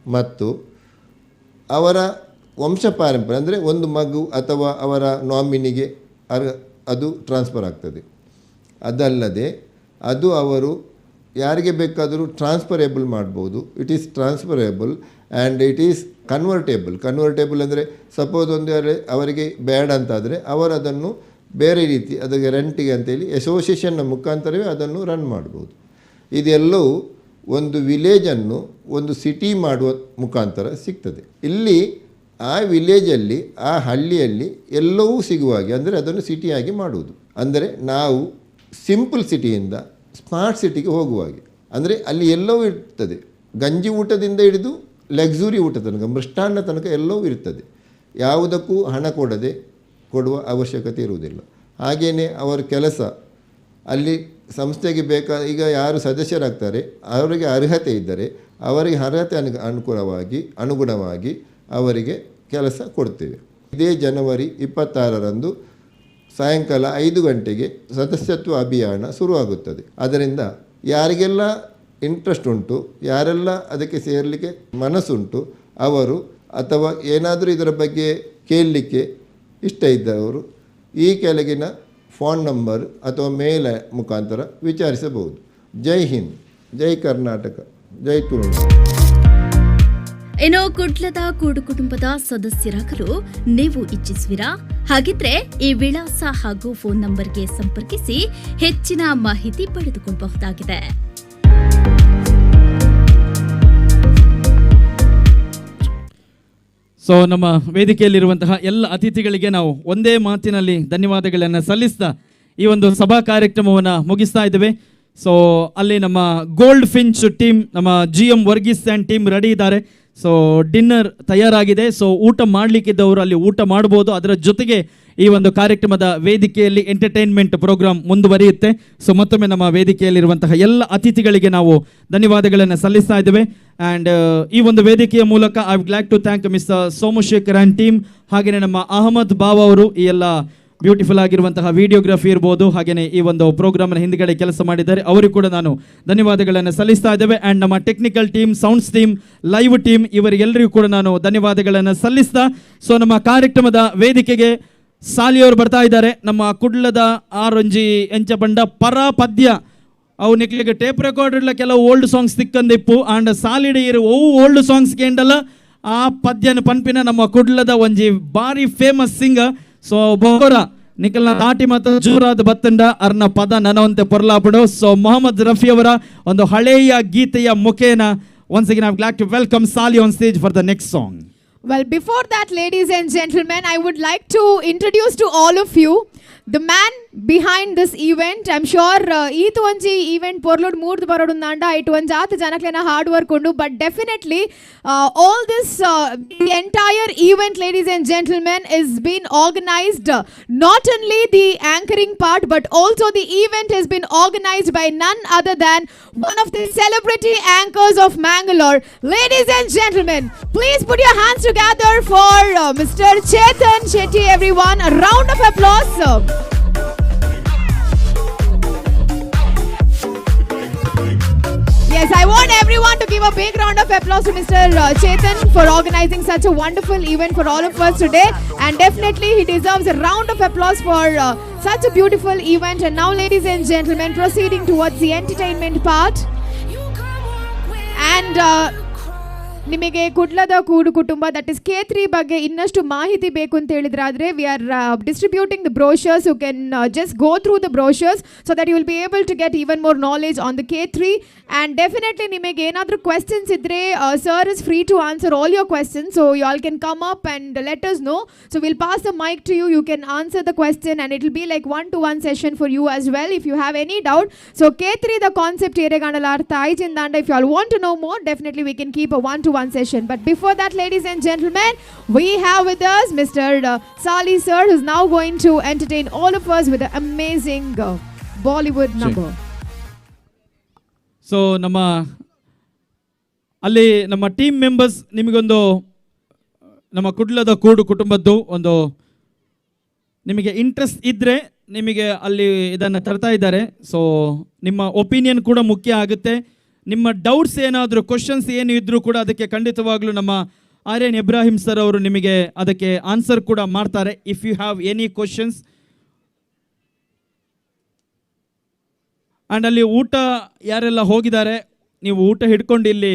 ಮತ್ತು ಅವರ ವಂಶ ಪಾರಂಪರ್ಯ, ಅಂದರೆ ಒಂದು ಮಗು ಅಥವಾ ಅವರ ನಾಮಿನಿಗೆ ಅದು ಟ್ರಾನ್ಸ್ಫರ್ ಆಗ್ತದೆ. ಅದಲ್ಲದೆ ಅದು ಅವರು ಯಾರಿಗೆ ಬೇಕಾದರೂ ಟ್ರಾನ್ಸ್ಫರೇಬಲ್ ಮಾಡ್ಬೋದು. It is transferable and it is convertible. Convertible ಅಂದರೆ ಸಪೋಸ್ ಒಂದು ಅವರಿಗೆ ಬೇಡ ಅಂತಾದರೆ ಅವರು ಅದನ್ನು ಬೇರೆ ರೀತಿ ಅದಕ್ಕೆ ರೆಂಟಿಗೆ ಅಂತೇಳಿ ಅಸೋಸಿಯೇಷನ್ನ ಮುಖಾಂತರವೇ ಅದನ್ನು ರನ್ ಮಾಡ್ಬೋದು. ಇದೆಲ್ಲವೂ ಒಂದು ವಿಲೇಜನ್ನು ಒಂದು ಸಿಟಿ ಮಾಡುವ ಮುಖಾಂತರ ಸಿಗ್ತದೆ. ಇಲ್ಲಿ ಆ ವಿಲೇಜಲ್ಲಿ, ಆ ಹಳ್ಳಿಯಲ್ಲಿ ಎಲ್ಲವೂ ಸಿಗುವಾಗೆ, ಅಂದರೆ ಅದನ್ನು ಸಿಟಿಯಾಗಿ ಮಾಡುವುದು. ಅಂದರೆ ನಾವು ಸಿಂಪಲ್ ಸಿಟಿಯಿಂದ ಸ್ಮಾರ್ಟ್ ಸಿಟಿಗೆ ಹೋಗುವಾಗೆ, ಅಂದರೆ ಅಲ್ಲಿ ಎಲ್ಲವೂ ಇರ್ತದೆ. ಗಂಜಿ ಊಟದಿಂದ ಹಿಡಿದು ಲಕ್ಸುರಿ ಊಟ ತನಕ, ಮೃಷ್ಟಾನ್ನ ತನಕ ಎಲ್ಲವೂ ಇರ್ತದೆ. ಯಾವುದಕ್ಕೂ ಹಣ ಕೊಡುವ ಅವಶ್ಯಕತೆ ಇರುವುದಿಲ್ಲ. ಹಾಗೆಯೇ ಅವರ ಕೆಲಸ ಅಲ್ಲಿ ಸಂಸ್ಥೆಗೆ ಈಗ ಯಾರು ಸದಸ್ಯರಾಗ್ತಾರೆ ಅವರಿಗೆ ಅರ್ಹತೆ ಇದ್ದರೆ ಅವರಿಗೆ ಅರ್ಹತೆ ಅನುಗುಣವಾಗಿ ಅವರಿಗೆ ಕೆಲಸ ಕೊಡ್ತೇವೆ. ಇದೇ ಜನವರಿ 26ರಂದು ಸಾಯಂಕಾಲ 5 ಗಂಟೆಗೆ ಸದಸ್ಯತ್ವ ಅಭಿಯಾನ ಶುರುವಾಗುತ್ತದೆ. ಅದರಿಂದ ಯಾರಿಗೆಲ್ಲ ಇಂಟ್ರೆಸ್ಟ್ ಉಂಟು, ಯಾರೆಲ್ಲ ಅದಕ್ಕೆ ಸೇರಲಿಕ್ಕೆ ಮನಸ್ಸುಂಟು ಅವರು, ಅಥವಾ ಏನಾದರೂ ಇದರ ಬಗ್ಗೆ ಕೇಳಲಿಕ್ಕೆ ಇಷ್ಟ ಇದ್ದವರು ಈ ಕೆಳಗಿನ ಫೋನ್ ನಂಬರ್ ಅಥವಾ ಮೇಲ್ ಮುಖಾಂತರ ವಿಚಾರಿಸಬಹುದು. ಜೈ ಹಿಂದ್, ಜೈ ಕರ್ನಾಟಕ, ಜೈ ತುಳು. ಇನ್ನು ಕುಡ್ಲದ ಕೂಡು ಕುಟುಂಬದ ಸದಸ್ಯರಾಗಲು ನೀವು ಇಚ್ಛಿಸುವಿರಾ? ಹಾಗಿದ್ರೆ ಈ ವಿಳಾಸ ಹಾಗೂ ಫೋನ್ ನಂಬರ್ಗೆ ಸಂಪರ್ಕಿಸಿ ಹೆಚ್ಚಿನ ಮಾಹಿತಿ ಪಡೆದುಕೊಳ್ಳಬಹುದಾಗಿದೆ. ಸೊ ನಮ್ಮ ವೇದಿಕೆಯಲ್ಲಿರುವಂತಹ ಎಲ್ಲ ಅತಿಥಿಗಳಿಗೆ ನಾವು ಒಂದೇ ಮಾತಿನಲ್ಲಿ ಧನ್ಯವಾದಗಳನ್ನು ಸಲ್ಲಿಸ್ತಾ ಈ ಒಂದು ಸಭಾ ಕಾರ್ಯಕ್ರಮವನ್ನು ಮುಗಿಸ್ತಾ ಇದ್ದೇವೆ. ಸೊ ಅಲ್ಲಿ ನಮ್ಮ ಗೋಲ್ಡ್ ಫಿಂಚ್ ಟೀಮ್, ನಮ್ಮ GM Varghese and team ready ಇದ್ದಾರೆ. ಸೊ ಡಿನ್ನರ್ ತಯಾರಾಗಿದೆ. ಸೊ ಊಟ ಮಾಡಲಿಕ್ಕಿದ್ದವರು ಅಲ್ಲಿ ಊಟ ಮಾಡ್ಬೋದು. ಅದರ ಜೊತೆಗೆ ಈ ಒಂದು ಕಾರ್ಯಕ್ರಮದ ವೇದಿಕೆಯಲ್ಲಿ ಎಂಟರ್ಟೈನ್ಮೆಂಟ್ ಪ್ರೋಗ್ರಾಮ್ ಮುಂದುವರಿಯುತ್ತೆ. ಸೊ ಮತ್ತೊಮ್ಮೆ ನಮ್ಮ ವೇದಿಕೆಯಲ್ಲಿರುವಂತಹ ಎಲ್ಲ ಅತಿಥಿಗಳಿಗೆ ನಾವು ಧನ್ಯವಾದಗಳನ್ನು ಸಲ್ಲಿಸ್ತಾ ಇದ್ದೇವೆ. ಆ್ಯಂಡ್ ಈ ಒಂದು ವೇದಿಕೆಯ ಮೂಲಕ I would like to thank mister Somashekar and team, ಹಾಗೆಯೇ ನಮ್ಮ ಅಹಮದ್ ಬಾವ ಅವರು ಈ ಎಲ್ಲ ಬ್ಯೂಟಿಫುಲ್ ಆಗಿರುವಂತಹ ವಿಡಿಯೋಗ್ರಫಿ ಇರ್ಬೋದು, ಹಾಗೆಯೇ ಈ ಒಂದು ಪ್ರೋಗ್ರಾಮ್ನ ಹಿಂದ್ಗಡೆ ಕೆಲಸ ಮಾಡಿದ್ದಾರೆ, ಅವರಿಗೂ ಕೂಡ ನಾನು ಧನ್ಯವಾದಗಳನ್ನು ಸಲ್ಲಿಸ್ತಾ ಇದ್ದೇವೆ. ಆ್ಯಂಡ್ ನಮ್ಮ technical team, sounds team, live team, ಇವರಿಗೆಲ್ಲರಿಗೂ ಕೂಡ ನಾನು ಧನ್ಯವಾದಗಳನ್ನು ಸಲ್ಲಿಸ್ತಾ ಸೊ ನಮ್ಮ ಕಾರ್ಯಕ್ರಮದ ವೇದಿಕೆಗೆ ಸಾಲಿಯವರು ಬರ್ತಾ ಇದ್ದಾರೆ. ನಮ್ಮ ಕುಡ್ಲದ ಆರೊಂಜಿ ಎಂಚ ಬಂಡ ಪರ ಪದ್ಯ ಅವು ನಿಕ್ಲಿಗೆ ಟೇಪ್ ರೆಕಾರ್ಡರ್ಲ ಕೆಲವು ಓಲ್ಡ್ ಸಾಂಗ್ಸ್ ತಿಕ್ಕಂದಿಪ್ಪು ಆಂಡ್ ಸಾಲಿಡ್ ಇರು ಅವು ಓಲ್ಡ್ ಸಾಂಗ್ಸ್ ಕೇಂಡಲ್ಲ ಆ ಪದ್ಯನ ಪನ್ಪಿನ ನಮ್ಮ ಕುಡ್ಲದ ಒಂಜಿ ಬಾರಿ ಫೇಮಸ್ ಸಿಂಗರ್. ಸೊ ಬೋರ ನಿಖಲ್ನ ದಾಟಿ ಮತ್ತು ಜೋರಾದ ಬತ್ತಂಡ ಅರ್ನ ಪದ ನನವಂತೆ ಪೊರ್ಲಾಪಡು. ಸೊ ಮೊಹಮ್ಮದ್ ರಫಿ ಅವರ ಒಂದು ಹಳೆಯ ಗೀತೆಯ ಮುಖೇನ once again I would like to welcome Sali on stage for the next song. Well, before that, ladies and gentlemen, I would like to introduce to all of you the man behind this event. I'm sure eetu onji event porlod mood barodu nanda it onjat janaklena hard work undu, but definitely all this the entire event, ladies and gentlemen, is been organized not only the anchoring part but also the event has been organized by none other than one of the celebrity anchors of Mangalore. Ladies and gentlemen, please put your hands together for Mr. Chetan Shetty, everyone. A round of applause. Yes, I want everyone to give a big round of applause to Mr. Chetan for organizing such a wonderful event for all of us today. And definitely he deserves a round of applause for such a beautiful event. And now, ladies and gentlemen, proceeding towards the entertainment part. And ನಿಮಗೆ ಕುಡ್ಲದ ಕೂಡು ಕುಟುಂಬ that is K3 ಬಗ್ಗೆ ಇನ್ನಷ್ಟು ಮಾಹಿತಿ ಬೇಕು ಅಂತ ಹೇಳಿದ್ರಾದ್ರೆ we are distributing the brochures. You can just go through the brochures so that you will be able to get even more knowledge on the K3. And definitely ನಿಮಗೆ ಏನಾದರೂ questions ಇದ್ದರೆ sir is free to answer all your questions. So you all can come up and let us know. So will pass the mic to you. You can answer the question and it will be like 1-to-1 session for you as well if you have any doubt. So K3 the concept ಏರೆಗಾಣಲ ಅರ್ಥ ಆಯ್ಚಿಂದಾಂಡ if you all want to know more definitely we can keep a 1-to-1 session. But before that, ladies and gentlemen, we have with us Mr. Sali sir, who's now going to entertain all of us with an amazing Bollywood number. So ನಮ್ಮ ಅಲ್ಲಿ ನಮ್ಮ team members ನಿಮಗೊಂದು ನಮ್ಮ ಕುಡ್ಲದ ಕೂಡು ಕುಟುಂಬದ್ದು ಒಂದು ನಿಮಗೆ interest ಇದ್ದರೆ ನಿಮಗೆ ಅಲ್ಲಿ ಇದನ್ನು ತರ್ತಾ ಇದ್ದಾರೆ. ಸೊ ನಿಮ್ಮ ಒಪಿನಿಯನ್ ಕೂಡ ಮುಖ್ಯ ಆಗುತ್ತೆ. ನಿಮ್ಮ ಡೌಟ್ಸ್ ಏನಾದರೂ ಕ್ವಶನ್ಸ್ ಏನು ಇದ್ದರೂ ಕೂಡ ಅದಕ್ಕೆ ಖಂಡಿತವಾಗ್ಲೂ ನಮ್ಮ ಆರ್ಯನ್ ಇಬ್ರಾಹಿಂ ಸರ್ ಅವರು ನಿಮಗೆ ಅದಕ್ಕೆ ಆನ್ಸರ್ ಕೂಡ ಮಾಡ್ತಾರೆ. If you have any questions. And ಅಲ್ಲಿ ಊಟ ಯಾರೆಲ್ಲ ಹೋಗಿದ್ದಾರೆ ನೀವು ಊಟ ಹಿಡ್ಕೊಂಡು ಇಲ್ಲಿ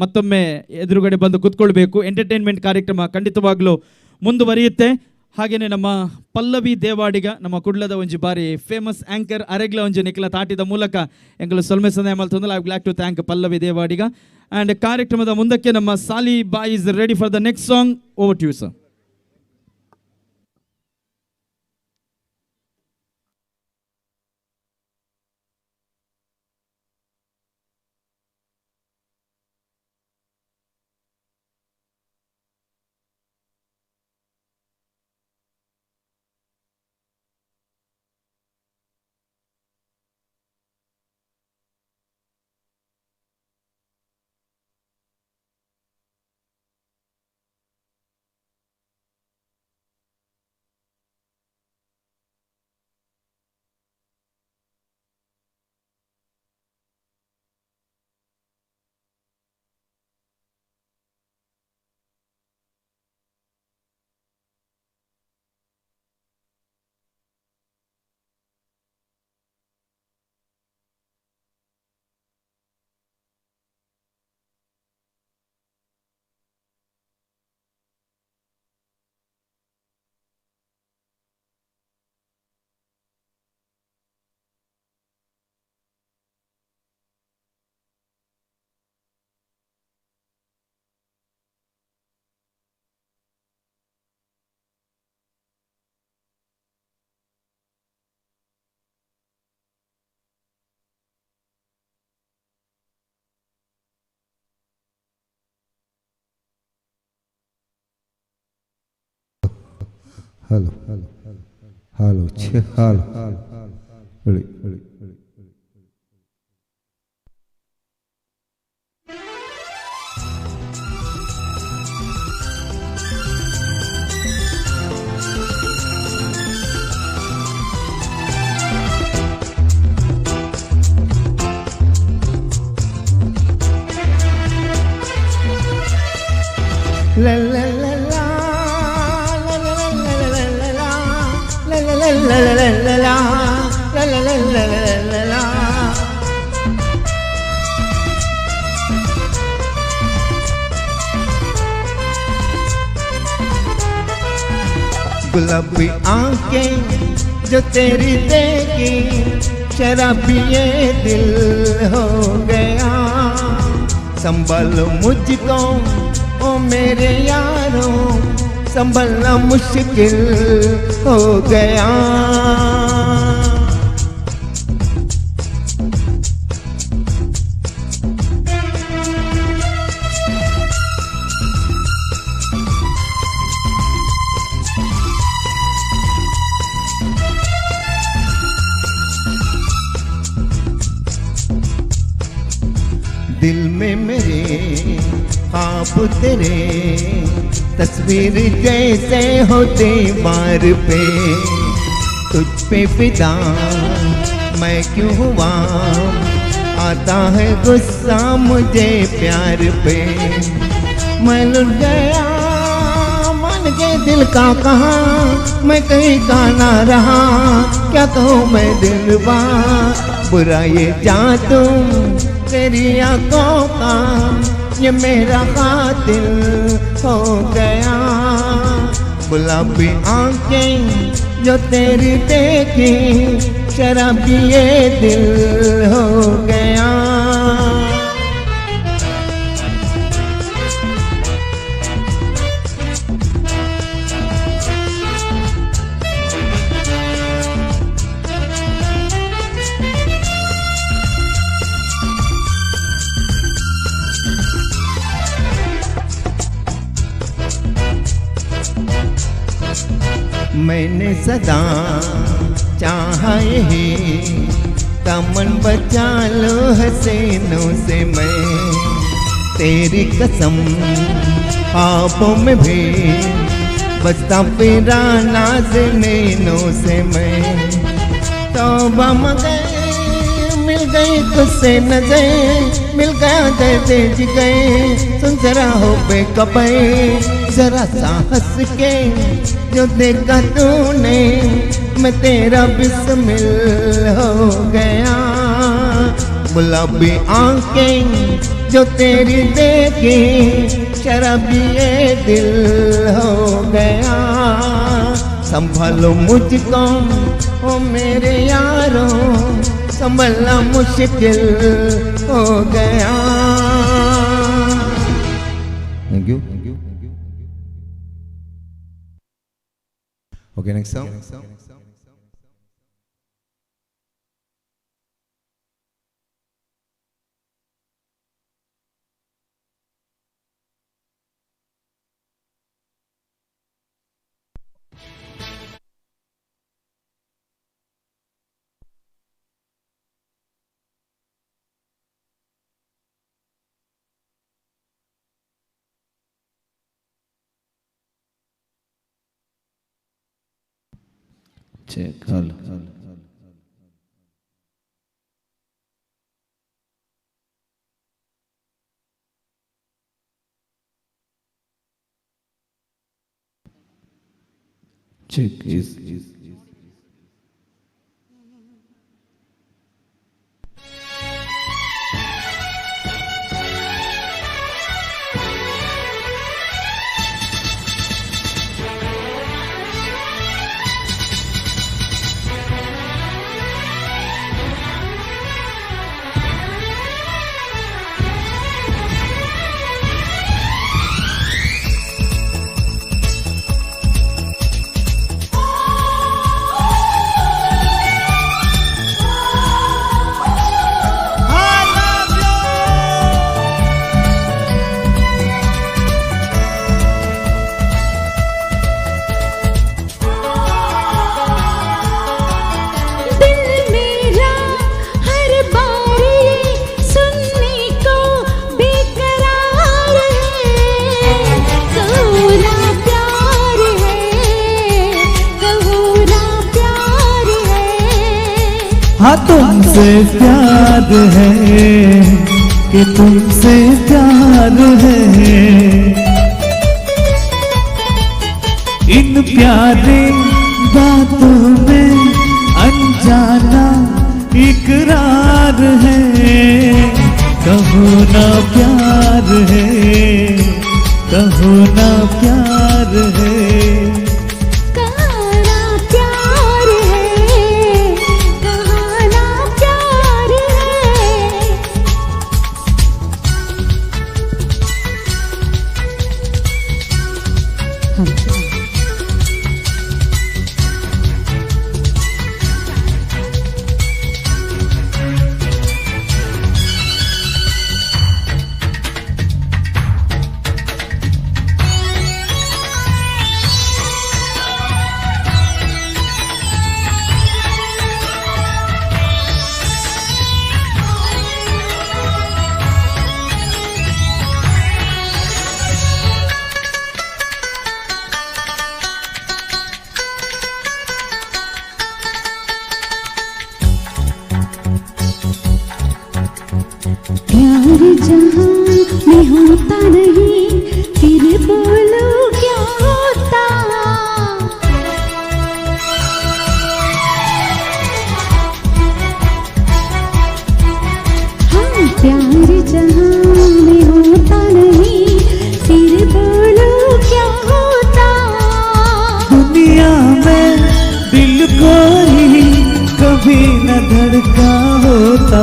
ಮತ್ತೊಮ್ಮೆ ಎದುರುಗಡೆ ಬಂದು ಕೂತ್ಕೊಳ್ಬೇಕು. ಎಂಟರ್ಟೈನ್ಮೆಂಟ್ ಕಾರ್ಯಕ್ರಮ ಖಂಡಿತವಾಗ್ಲೂ ಮುಂದುವರಿಯುತ್ತೆ. ಹಾಗೆಯೇ ನಮ್ಮ ಪಲ್ಲವಿ ದೇವಾಡಿಗ ನಮ್ಮ ಕುಡ್ಲದ ಒಂಜಿ ಬಾರಿ ಫೇಮಸ್ ಆ್ಯಂಕರ್ ಅರೆಗ್ಲ ಒಂಜಿ ನಿಕ್ಲ ತಾಟಿದ ಮೂಲಕ ಎಂಕಲು ಸೊಲ್ಮೆ ಸಂದೇಹ ಮಲ್ತಂದ್ರೆ I would like to thank Pallavi Devadiga. And ಕಾರ್ಯಕ್ರಮದ ಮುಂದಕ್ಕೆ ನಮ್ಮ ಸಾಲಿ boy is ready for the next song. Over to you sir. Hello hello hello ಛೇ ಹಾಲು ಹೇಳಿ ಹೇಳಿ ಹೇಳಿ la la la la la la la la la la la la la. गुलाबी आंखें जो तेरी देखी शराबी ये दिल हो गया संभालो मुझको ओ मेरे यारों संभलना मुश्किल हो गया दिल में मेरे ख्वाब तेरे तस्वीर जैसे हो दीवार पे तुझ पे फिदा मैं क्यों हुआ आता है गुस्सा मुझे प्यार पे मैं लुट गया मान के दिल का कहा मैं कहीं का ना रहा क्या कहूँ मैं दिलवा बुरा ये जादू तेरी आंखों का ये मेरा कातिल हो गया गुलाबी आंखें जो तेरी देखी शराबी ये दिल हो गया मैंने सदा चाहा यही दामन बचा लो हसीनों से मैं तेरी कसम ख्वाबों में भी बसता फिरा नाज़नीनों से मैं तौबा मगर मिल गई तुझसे नजर मिल गया दर्द गए सुन जरा हो बेकबे जरा सा हंस के जो देखा तूने मैं तेरा बिस्मिल हो गया गुलाबी आंखें जो तेरी देखी शराबी ये दिल हो गया संभालो मुझको ओ मेरे यारों संभलना मुश्किल हो गया thank you Okay, next song. Check. Hello. Check is हाँ तुमसे प्यार है कि तुमसे प्यार है, इन प्यारे बातों में अनजाना इकरार है, कहो ना प्यार है, कहो ना प्यार है। प्यार जहाँ में होता नहीं फिर बोलो क्या होता, हाँ प्यार जहाँ में होता नहीं फिर बोलो क्या होता। दुनिया में दिल कोई कभी न धड़का होता,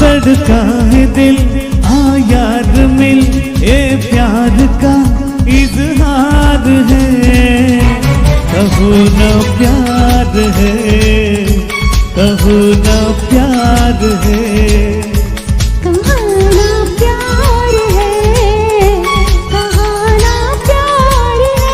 धड़का है दिल आ यार मिल, ये प्यार का इजहार है, कहो ना प्यार है, कहो ना प्यार है। कहाना प्यार है, कहाना प्यार है।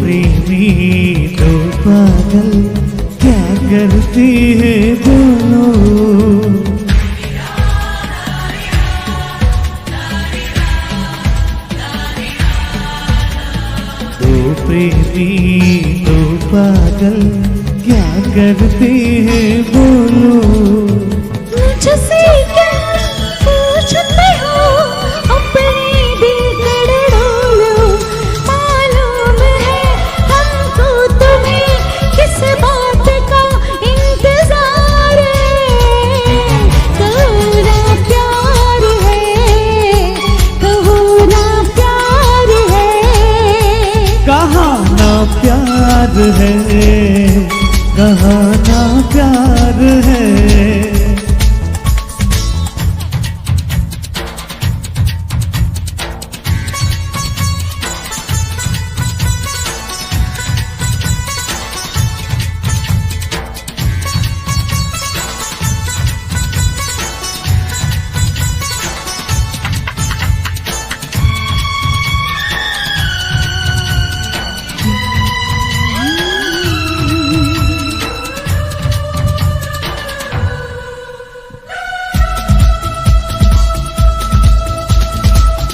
प्रेमी दो पागल क्या करती है बोलो, दो प्रेमी दो पागल क्या करती है बोलो। मुझसे क्या पूछते हो अपने दिल कड़ोलो, मालूम है हमको तुम्हें किस बात का इंतजार है। कहो ना प्यार है, कहो ना प्यार है। कहाँ ना प्यार है, कहाँ ना प्यार है।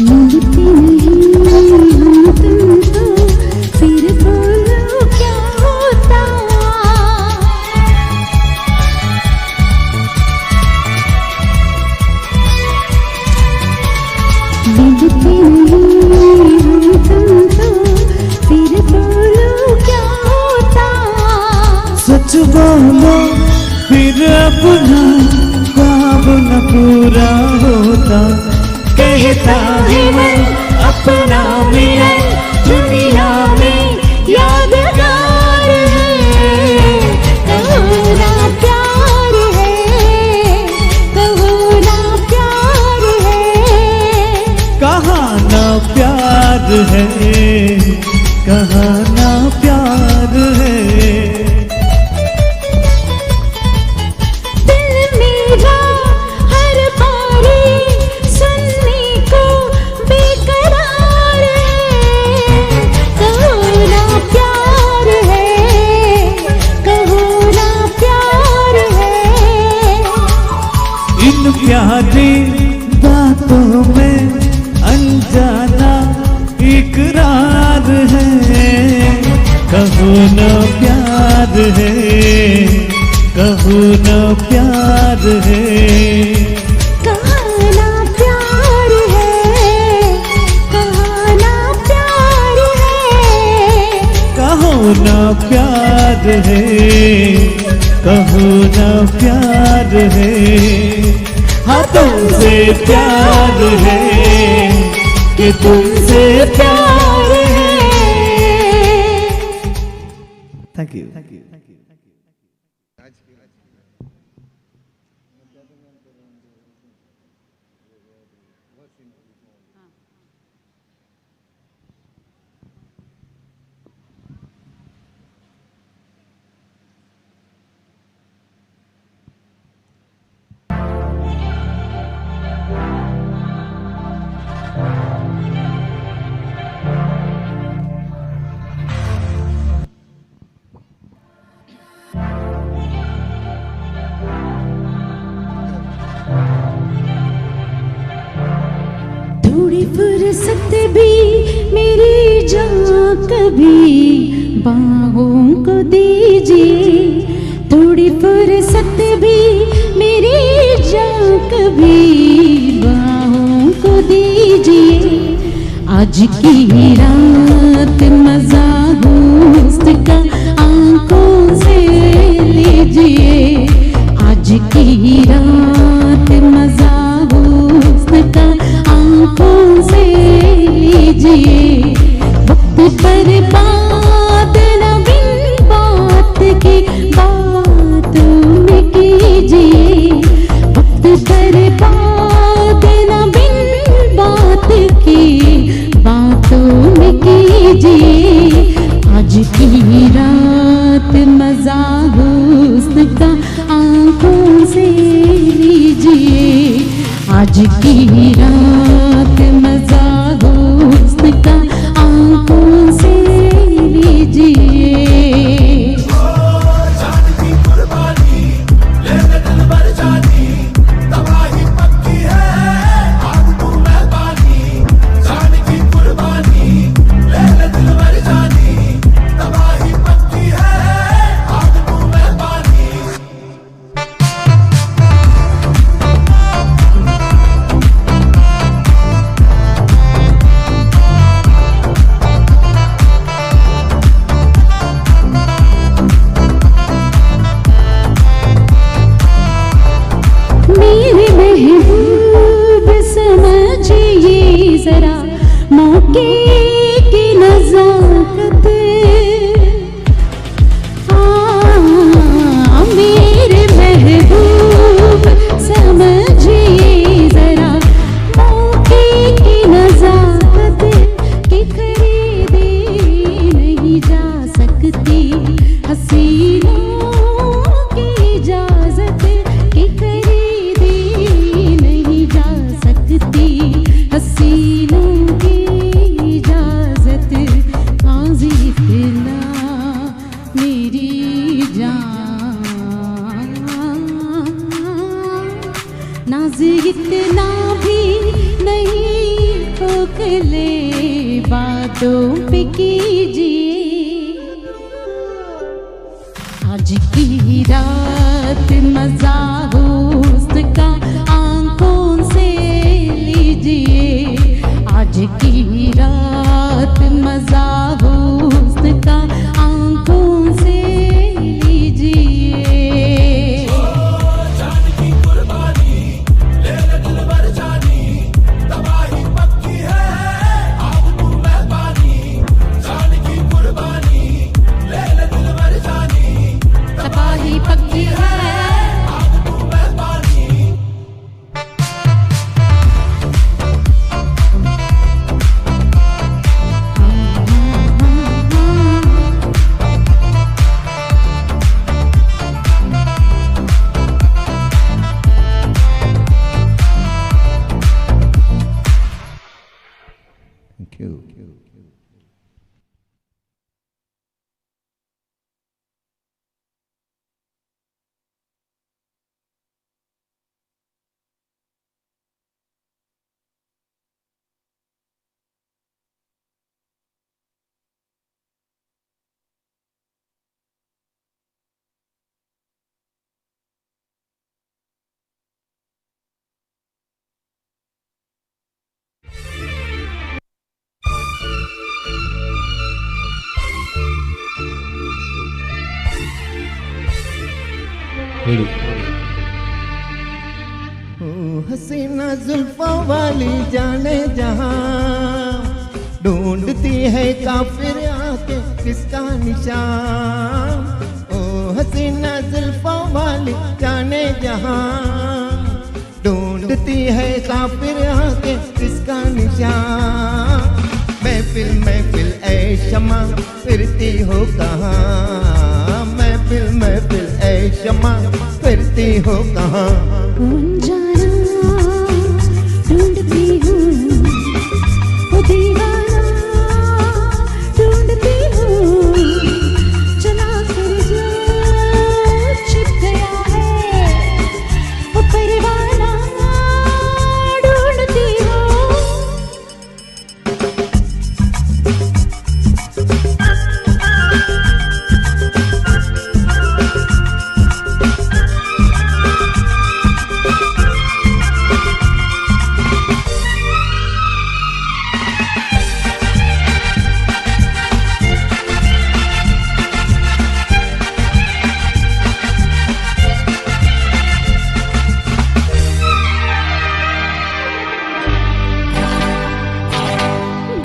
मिलते नहीं हम तुमको फिर बोलो क्या होता। मिलते नहीं हम तुमको फिर बोलो क्या होता। सच बोलो फिर अपना ख्वाब न पूरा होता, कहता है मन अपना मिलन दुनिया में यादगार है। कहो ना प्यार है, कहो ना प्यार है। कहाँ ना प्यार है, कहाँ ना प्यार है। कहो न प्यार है, कहो न प्यार है, कहाना प्यार है, कहाना प्यार है, कहो न प्यार है, कहो न प्यार है, हाँ तुमसे प्यार है कि तुमसे प्यार है। Thank you. थोड़ी फुर्सत भी मेरी जान कभी बाहों को दीजिए, थोड़ी फुर्सत भी मेरी जान कभी बाहों को दीजिए। आज की रात मजा हुस्न का आंखों से लीजिए, आज की रात मजा हुस्न का आंखों से लीजिए। वक्त पर बात न बिन बात की बातों में कीजिए, वक्त पर बात न बिन बात की बातों में कीजिए। आज की रात मजा हुस्न का आंखों से लीजिए, आज की रात मजा हुस्न का आंखों से लीजिए। मेरे महबूब समझिए जरा मौके की नजाकत, मेरे महबूब समझिए जरा मौके की नजाकत, कि खरीदी नहीं जा सकती हसीनों की इजाजत, कि खरीदी नहीं जा सकती हसीनों की इजाजत। काजी इतना मेरी जान, नाज इतना भी नहीं खोखले बातों पे कीजिए। आज की रात मजा हुस्न का आंखों से लीजिए, आज की रात मजा हुस्न का आंखों से लीजिए। तबाही पक्की है। Thank you. ಹೇಳಿ. ओ हसीना जुल्फों वाली जाने जहां ढूंढती है काफिर आके किसका निशान. ओ हसीना जुल्फों वाली जाने जहां ढूंढती है काफिर आके किसका निशान. महफिल महफिल ऐ शमा फिरती हो कहाँ. महफिल महफिल ऐ शमा फिरती हो कहाँ. ढूंढती हूँ वो दीवाना ढूंढती हूँ चला कर जो छिप गया है वो परवाना ढूंढती हूँ.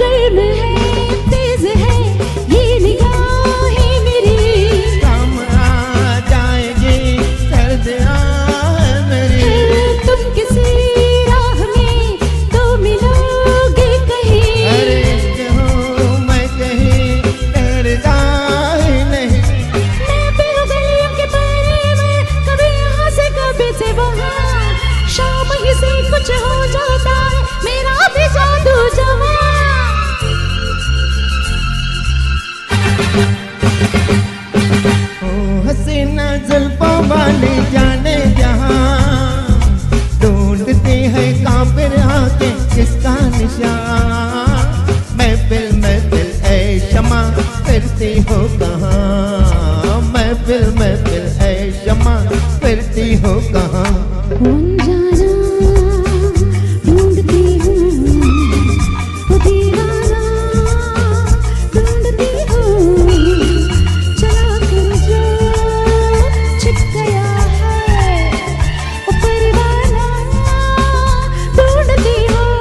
गर्म है तेज है ये निगाहें मेरी काम आ जाएगी सर्द आह मेरी. तुम किसी राह में तो मिलोगे कहीं. अरे इश्क हूँ मैं कहीं ठहरता ही नहीं. मैं भी हूँ गलियों के पहरे में कभी यहाँ से कभी से वहाँ. शाम ही से कुछ हो जाता है मेरा भी जादू जवां. ओ हसीना जुल्फों वाली जाने जहां ढूंढती है काफिर आके किसका निशान. महफिल महफिल ऐ शमा फिरती हो कहाँ. महफिल महफिल ऐ शमा फिरती हो कहाँ. जाना ढूंढती हूँ वो दीवाना ढूंढती हूँ चला कर जो छिप गया है वो परवाना ढूंढती हूँ.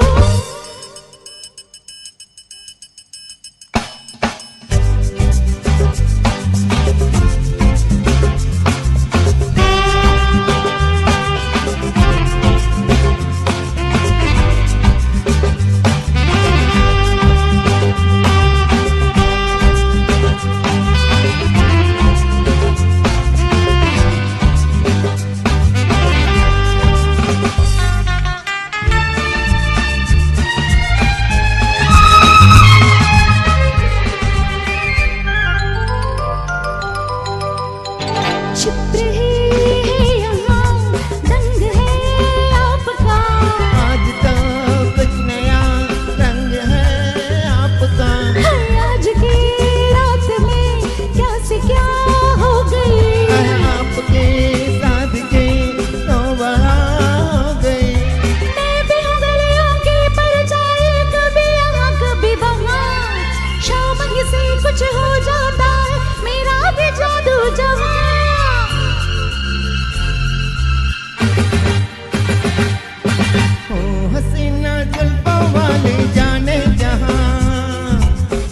छिप रहे हैं यहाँ रंग है आपका. आज तो कुछ नया रंग है आपका. आज की रात में क्या से क्या हो गई. आपके सादगी तो बड़ा हो गई. मैं भी हूँ गलियों की परछाई कभी यहाँ कभी वहाँ. शाम ही से कुछ हो जाता है मेरा भी जादू जवां. ओ हसीना जुल्फों वाली जाने जहां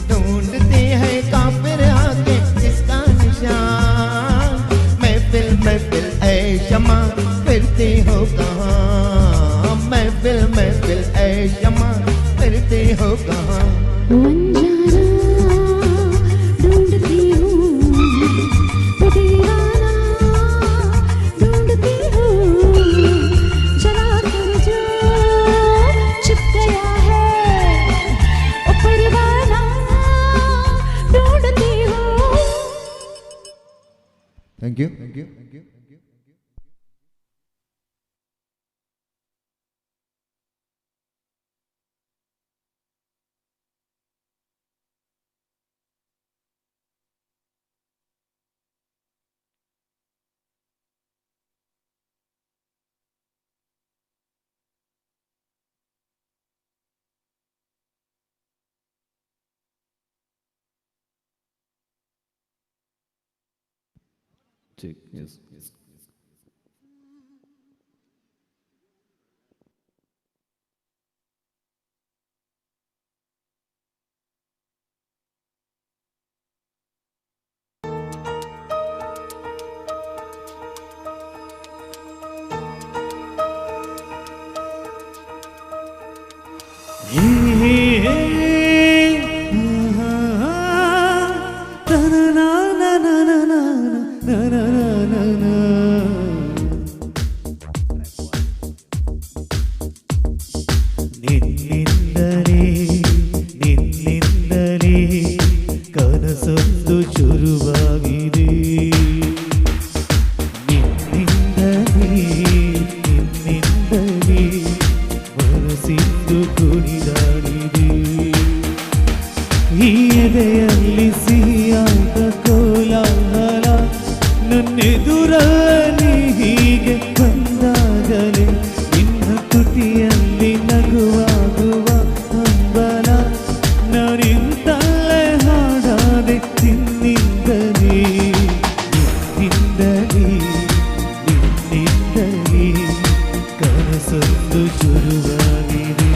ढूंढती है काफिर आके किसका निशान. महफिल महफिल ऐ शमा फिरती हो कहाँ. महफिल महफिल ऐ शमा फिरती हो कहाँ. जाना ढूंढती हूँ वो दीवाना ढूंढती हूँ चला कर जो छिप गया है वो परवाना ढूंढती हूँ. Thank you. ठीक, yes. ಎದೆಯಲ್ಲಿ ಸಿಹಿಯಾದ ಕೋಲಾಹಲ ನನ್ನೆದುರಲ್ಲಿ ಹೀಗೆ ಬಂದಾಗಲೇ ನಿನ್ನ ತುಟಿಯಲ್ಲಿ ನಗುವಾಗುವ ಹಂಬಲ ನಾನಿಂತಲೇ ಹಾಡಾದೆ ನಿನ್ನಿಂದಲೇ ನಿನ್ನಿಂದಲೇ ಕನಸೊಂದು ಶುರುವಾಗಿದೆ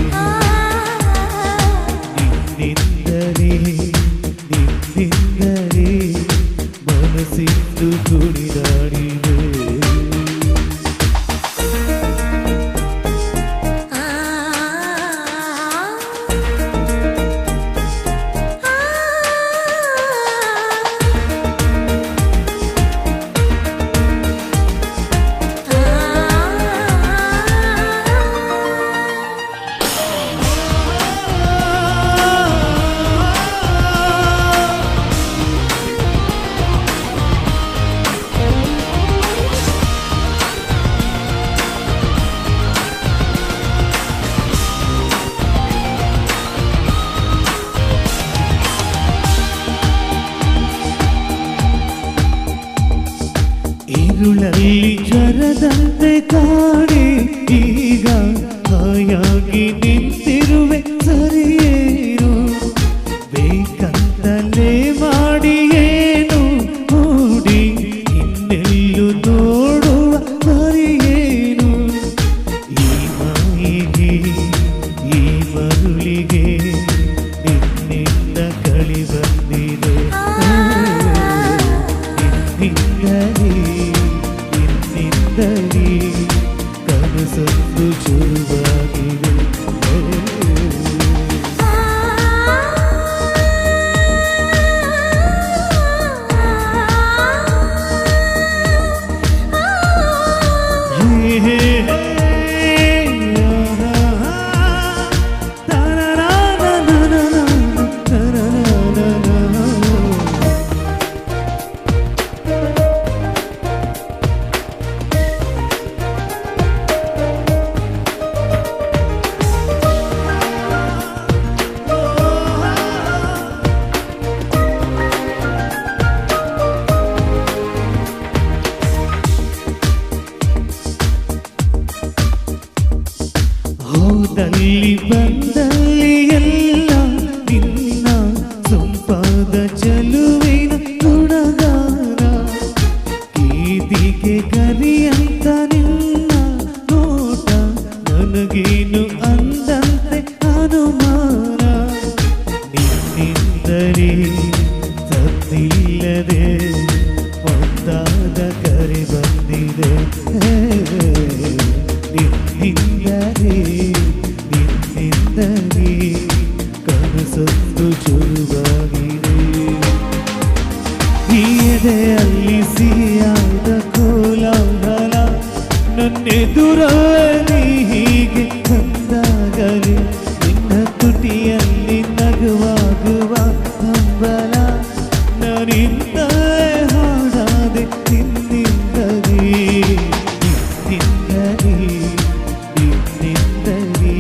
ನಿನ್ನಿಂದಲೇ ನಿನ್ನಿಂದಲೇ ಮನಸ್ಸಿಂದು ಕುಣಿದಾಡಿದೆ ഇരുളಲ್ಲಿ ಜ್ವರದಂತೆ ಕಾಣೆ ಈಗ ಹಾಯಾಗಿ ನಿಂತಿರುವೆ ಸರಿಯೇನು ಬೇಕಂತಲೇ ಮಾಡಿ ಏನು ಮೂಡಿ ಇನ್ನೆಲ್ಲೂ ನೋಡುವ ಸರಿಯೇನು ಈ ಮಾಯಿಗೆ ಈ ಮರುಳಿಗೆ ನಿನ್ನಿಂದ ಕಳಿ ಬಂದಿದೆ ನಿನ್ನಿಂದಲೇ ಕನಸೊಂದು ಶುರುವಾಗಿದೆ ಹೋದಲ್ಲಿ ಬಂದಲ್ಲಿ ಎಲ್ಲ ನಿನ್ನ ಸೊಂಪಾದ ಚಲುವಿನ ಗುಣಗಾನ ಕೀದಿಗೆ ಕರಿಯಂತ ನಿನ್ನ ನೋಟ ನನಗೇನು ಅಂದಂತೆ ಅನುಮಾನ ನಿನ್ನಿಂದಲೇ ಸದ್ದಿಲ್ಲದೆ ಒಂದಾದ ಕರೆ ಬಂದಿದೆ ನಿನ್ನಿಂದಲೇ ನಿನ್ನಿಂದಲೇ ಕನಸೊಂದು ಶುರುವಾಗಿದೆ ಈ ಎದೆಯಲ್ಲಿ ಸಿಹಿಯಾದ ಕೋಲಾಹಲ ನನ್ನೆದುರಲ್ಲಿ ಹೀಗೆ ಬಂದಾಗಲೇ ನಿನ್ನ ತುಟಿಯಲ್ಲಿ ನಗುವಾಗುವ ಹಂಬಲ ನಾನಿಂದಲೇ ಹಾಡಾದೆ ನಿನ್ನಿಂದಲೇ ನಿನ್ನಿಂದಲೇ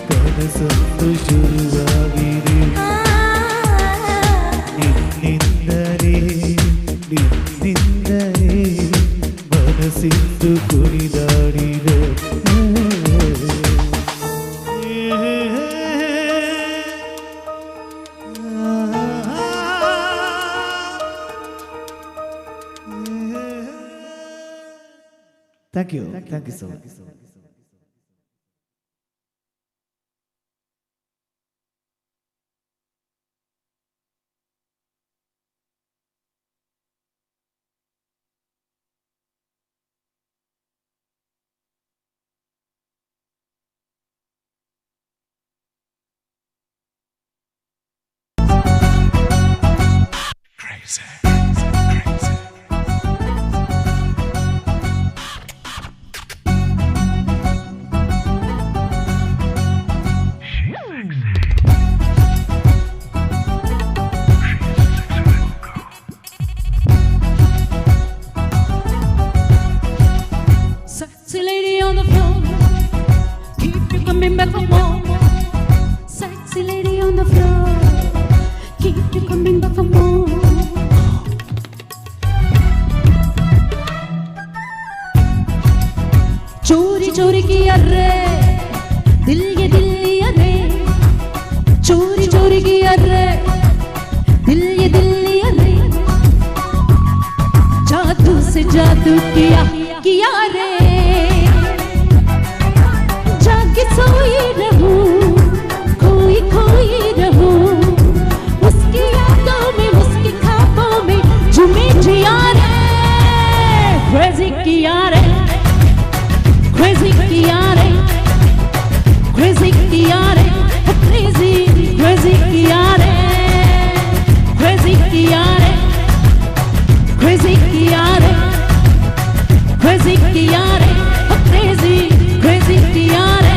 ಕನಸೊಂದು ಶುರುವಾಗಿದೆ ನಿನ್ನಿಂದಲೇ ನಿನ್ನಿಂದಲೇ ಮನಸ್ಸಿಂದು ಕುಣಿದಾಡಿದೆ Thank you so much. Sexy lady on the floor, keep you coming back for more. Sexy lady on the floor, keep चोरी चोरी किया रे दिल ये रे, जादू से जादू किया रे, जाके सोई रहूं, खोई खोई रहूं, उसकी यादों में उसकी ख्वाबों में झूमे जिया रे, crazy किया रे, crazy किया रे, crazy किया रे, crazy crazy किया रे, crazy किया रे, crazy किया रे, crazy किया रे, crazy crazy किया रे.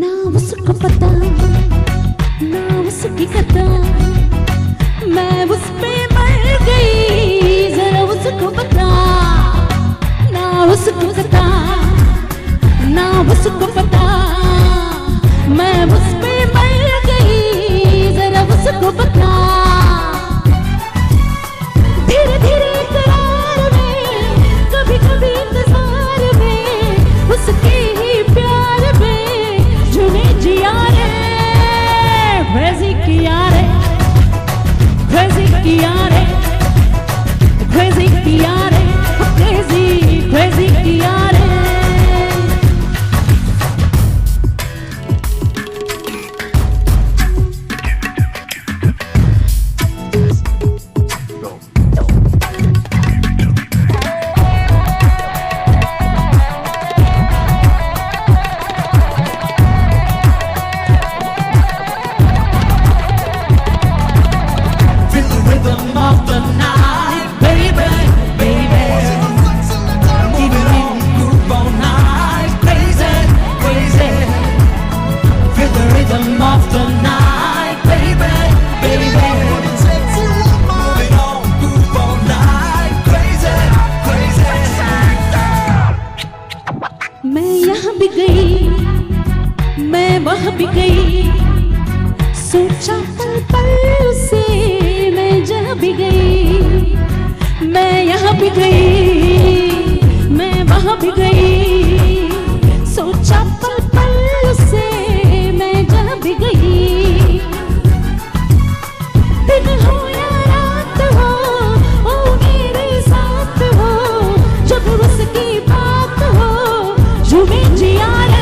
ना उसको पता ना उसकी कथा, मैं उस पे मर गई, जरा उसको पता ना उसको पता, ना उसको पता, मैं उस पे मर गई, जरा उसको पता. धीरे धीरे करार में, कभी कभी इंतजार में, उसके ही प्यार में झूमे जिया रे, crazy किया रे, crazy किया रे, crazy किया रे, crazy crazy किया रे. Feel the rhythm of the night, baby, baby. Moving on, groove all night, crazy, crazy. Feel the rhythm of the night, baby, baby. Moving on, groove all night, crazy, crazy. मैं यहाँ भी गई, मैं वहाँ भी गई, सोचा पल पल से, मैं जहाँ भी गई, मैं यहाँ भी गई, मैं वहाँ भी गई, सोचा पल पल से, मैं जहाँ भी गई. दिन हो या रात हो, ओ मेरे साथ हो, जब उसकी बात हो, झूमे जिया रे,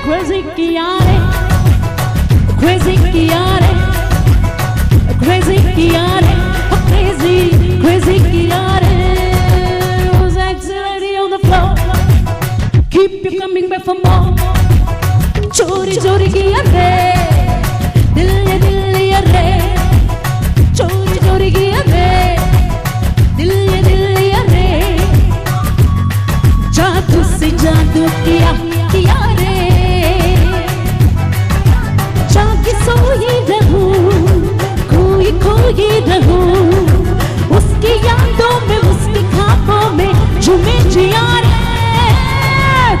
crazy किया रे, crazy किया रे, crazy किया रे, crazy crazy किया रे. Was accelerating on the floor, keep you coming back for more. चोरी चोरी किया रे दिल ये रे, चोरी चोरी किया रे दिल ये रे, जादू से जादू किया रे, जाके सोई रहूं, खोई खोई रहूं, उसकी यादों में उसकी ख्वाबों में झूमे जिया रे,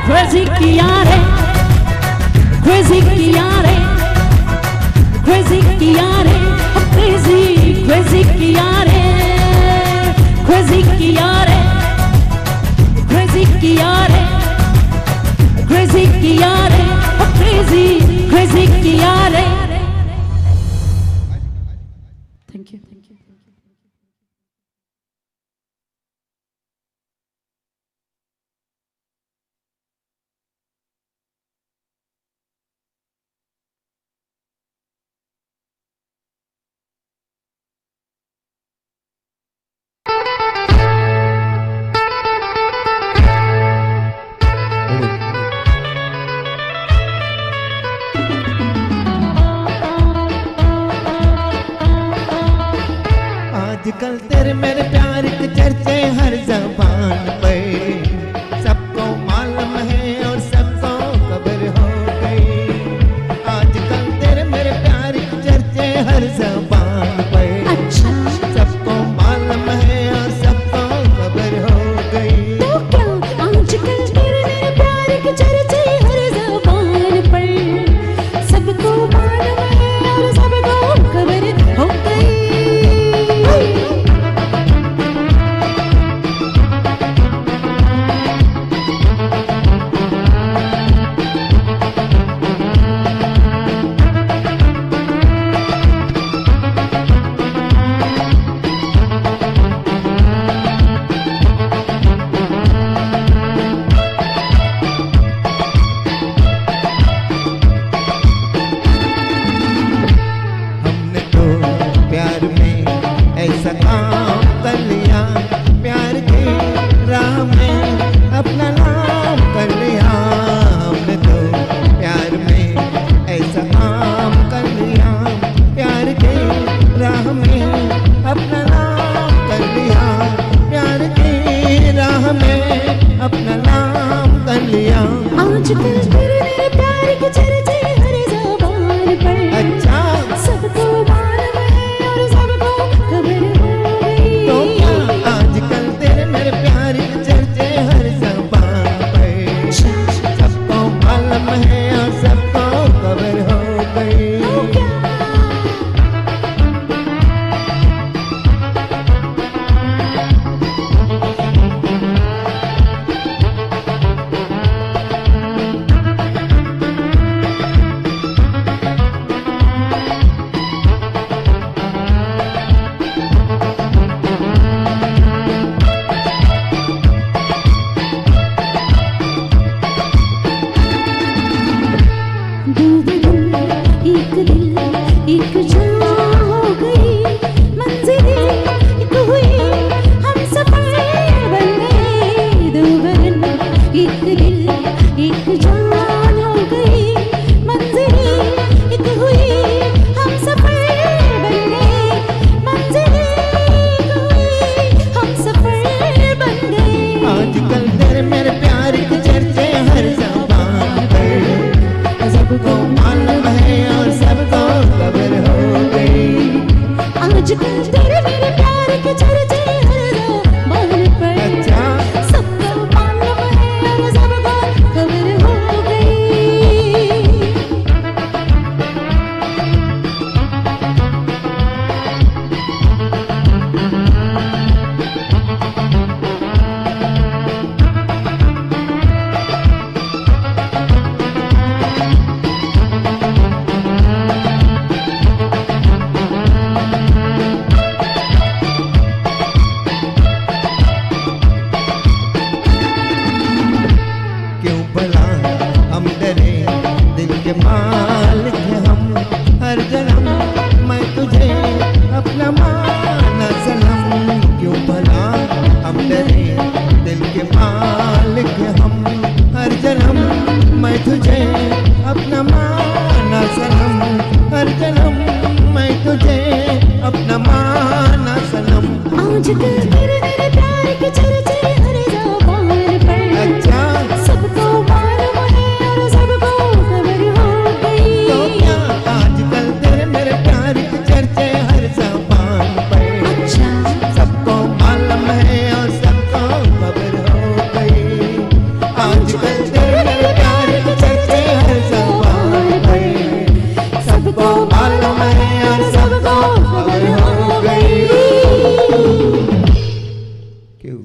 crazy किया रे, crazy किया रे, crazy किया रे, crazy crazy किया रे, crazy किया रे, crazy किया रे, crazy किया रे, crazy crazy किया रे. Thank you. आजकल तेरे मेरे प्यार के चर्चे हर जबान पे, सबको मालूम है और सबको खबर हो गई. आजकल तेरे मेरे प्यार के चर्चे हर जबान पे, सबको मालूम है और डरे दिल के मालिक हम हर जन्म मैं तुझे अपना माना सनम हर जन्म मैं तुझे अपना माना सनम आजकल तेरे मेरे प्यार के चर्चे हर ज़बान पर अच्छा सबको मालूम है और सबको खबर हो गई तो क्या आजकल तेरे मेरे प्यार के चर्चे हर ज़बान पर अच्छा सबको मालूम है और सबको खबर हो गई आजकल तेरे मेरे प्यार के चर्चे हर ज़बान पर सबको मालूम है और सबको खबर हो गई क्यों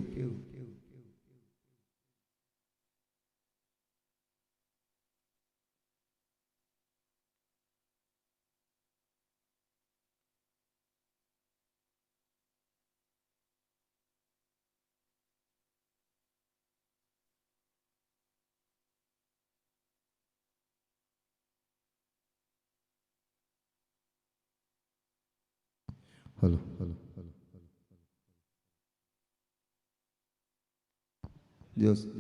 हेलो Dios.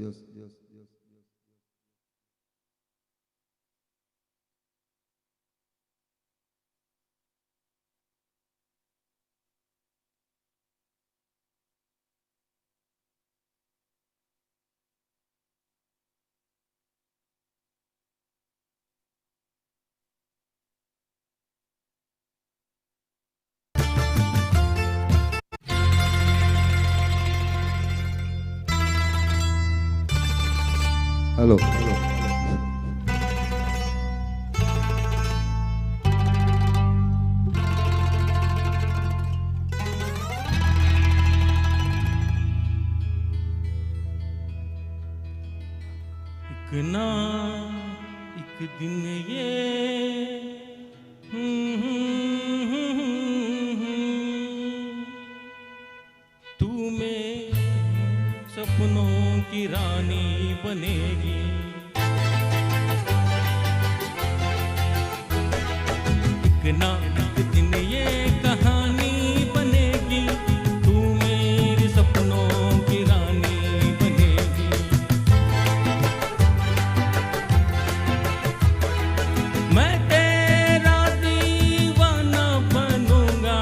हेलो एक दिन ये तू में सपनों की रानी बनेगी एक दिन ये कहानी बनेगी तू मेरे सपनों की रानी बनेगी मैं तेरा दीवाना बनूंगा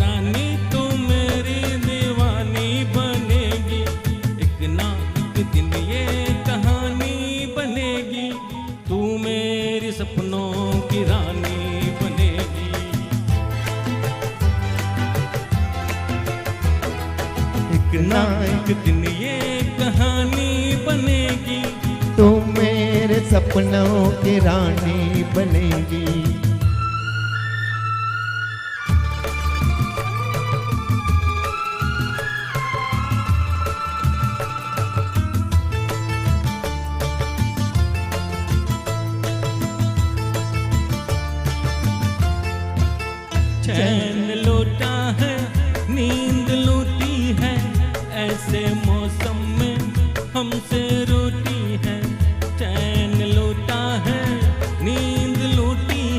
रानी तू मेरी दीवानी बनेगी एक दिन ये कहानी बनेगी तू मेरी सपनों की रानी बनेगी एक दिन ये कहानी बनेगी तू मेरे सपनों की रानी बनेगी चैन लौटा है नींद लूटी है ऐसे मौसम में हमसे रोटी है चैन लौटा है नींद लूटी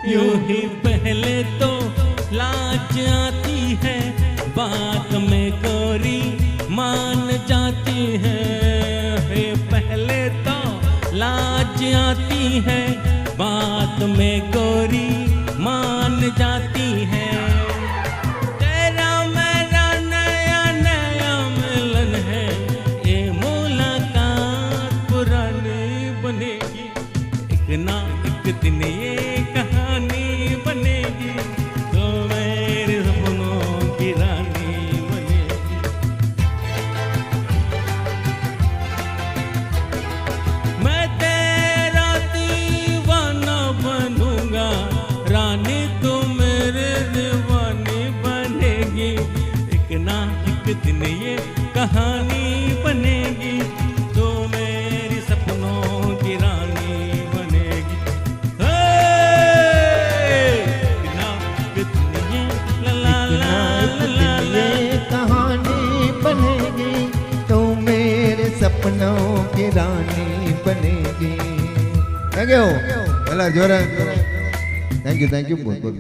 यूं ही पहले तो लाज आती है, बात में गोरी मान जाती है। पहले तो लाज आती है, बात में गोरी मान जाती है। तेरा मेरा नया नया मिलन है, ये मुलाकात पुरानी बनेगी, एक ना एक दिन ये कहानी बनेगी, तो मेरे सपनों की रानी बनेगी। मैं तेरा दीवाना बनूंगा, रानी तू मेरे दीवानी बनेगी, एक ना एक दिन ये कहानी बनेगी, तो मेरी सपनों की रानी बनेगी। एक ना एक दिन ये ला ला ला ला ला कहानी बनेगी, तो मेरे सपनों की रानी बनेगी। थैंक यू, ಎಲ್ಲ ಜೋರ ಥ್ಯಾಂಕ್ ಯು बहुत बहुत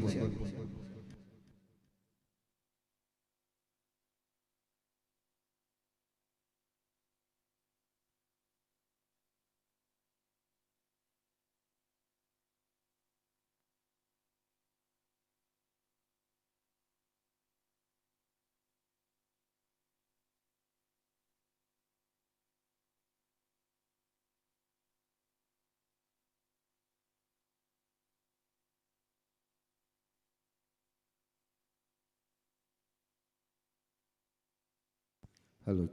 हेलो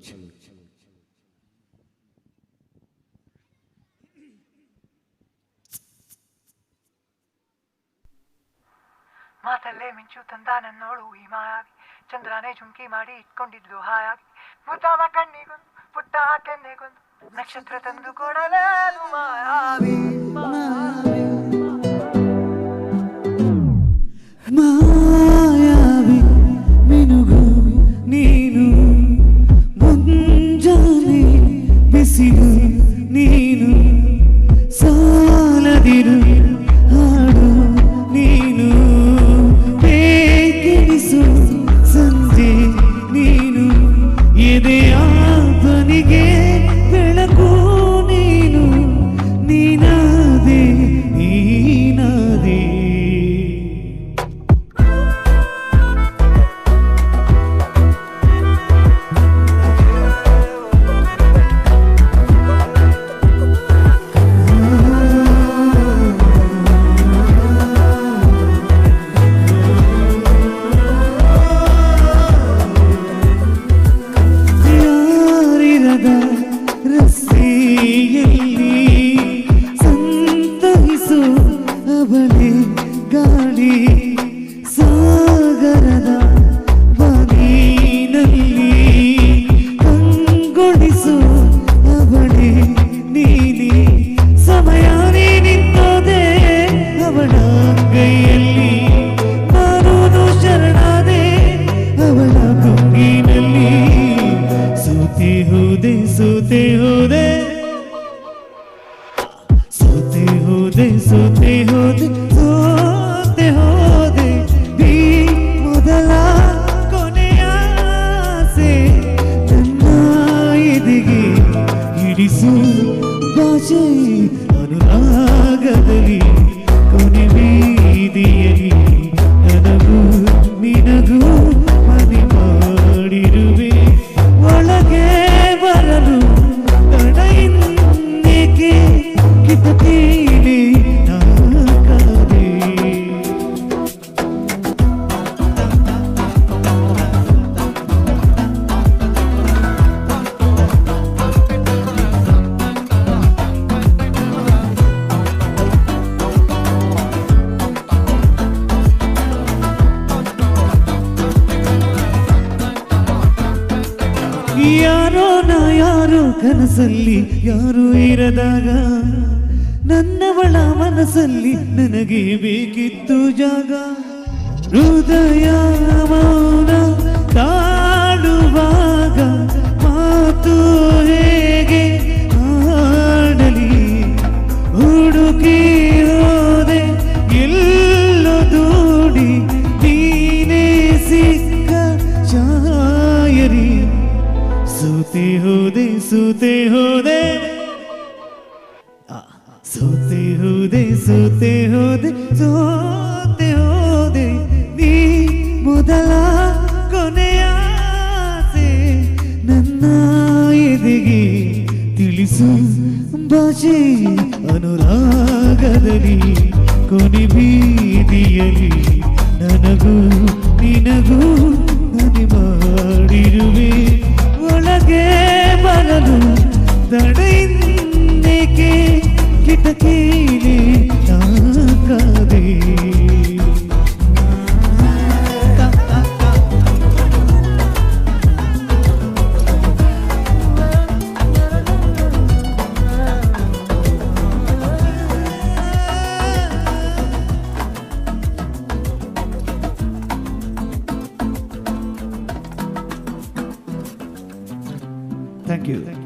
ಮಾತಲ್ಲೇ ಮಿಂಚು ತಂದ ನನ್ನೋಳು ಈ ಮಾಯಾವಿ, ಚಂದ್ರನೇ ಜುಮ್ಕಿ ಮಾಡಿ ಇಟ್ಕೊಂಡಿದ್ಲು ಹಾಯಾಗಿ, ಮುದ್ದಾದ ಕಣ್ಣಿಗೊಂದು ಪುಟ್ಟ ಕೆನ್ನೆಗೊಂದು ನಕ್ಷತ್ರ ತಂದು ಕೊಡಲೇನು ಮಾಯಾವಿ. ಮಾಯಾವಿ ಮಿನುಗು ನೀನು, ಮುಂಜಾನೆ ಬಿಸಿಲು ನೀನು, ಸಾಲದಿರು ಹಾಡು ನೀನು, ಬೇಕೆನಿಸು ಸಂಜೆ ನೀನು, ಎದೆಯ ಧ್ವನಿಗೆ ಬೆಳಕು ನೀನು, ನೀನಾದೆ ನೀನಾದೆ. ಯಾರಿರದ ರಸ್ತೆಯಲ್ಲಿ ಸಂತಹಿಸು ಅವಳೆ ಗಾಳಿ, ಸಾಗರದ ಬನಿನಲ್ಲಿ ಕಂಗೊಳಿಸು ಅವಳೆ ನೀಲಿ, ಸಮಯ ನಿಂತೋದೆ ಅವಳ ಕೈಯಲ್ಲಿ, ನಾನು ಶರಣಾದೆ ಅವಳ ಗುಂಗಿನಲ್ಲಿ, ಸೋತೆ ಹೋದೆ ಸೋತೆ ಹೋದೆ ಸೋತೆ ಹೋದೆ ಸೋತೆ ಹೋದೆ ಸೋತೆ ಹೋದೆ, ಈ ಮೊದಲ ಕೊನೆಯ ಆಸೆ ನನ್ನ ಎದೆಗೆ ಹಿಡಿಸು ಭಾಷೆ ಅನುರಾಗದಲ್ಲಿ, ಕೊನೆ ಬೀದಿಯಲ್ಲಿ ನನಗೂ ನಿನಗೂ ಮನೆ ಮಾಡಿರುವೆ, ಒಳಗೆ ಬರಲು ತಡ ಇನ್ನೇಕೆ, ಕಿಟಕಿಲಿ ನಾ ಕಾದೆ. ಯಾರೋ ನಾ ಯಾರೋ ಕನಸಲ್ಲಿ ಯಾರು ಇರದಾಗ, ನನ್ನವಳ ಮನಸ್ಸಲ್ಲಿ ನನಗೆ ಬೇಕಿತ್ತು ಜಾಗ, ಹೃದಯ ಮೌನ ತಾಡುವಾಗ ಮಾತು ಹೇಗೆ ಆಡಲಿ, ಹುಡುಕಿ ಹೋದೆ ಎಲ್ಲ ನೀನೇ ಸಿಕ್ಕ ಶಾಯರಿ ಸೋತೆ ಹೋದೆ ಸೋತೆ ಹೋದೆ ಸೋತೆ ಹೋದೆ ಸೋತೆ ಹೋದೆ ಸೋತೆ ಹೋದೆ ನೀ ಮೊದಲ ಕೊನೆಯ ಆಸೆ ನನ್ನ ಎದೆಗೆ ತಿಳಿಸು ಭಾಷೆ ಅನುರಾಗದಲ್ಲಿ ಕೊನೆ ಬೀದಿಯಲ್ಲಿ ನನಗೂ ನಿನಗೂ ನನೆ ಮಾಡಿರುವೆ ಒಳಗೆ ಬರಲು ತಡೆಯಿಂದೇಕೆ ಕಿಟಕಿಲಿ ತಾಕದೆ Thank you.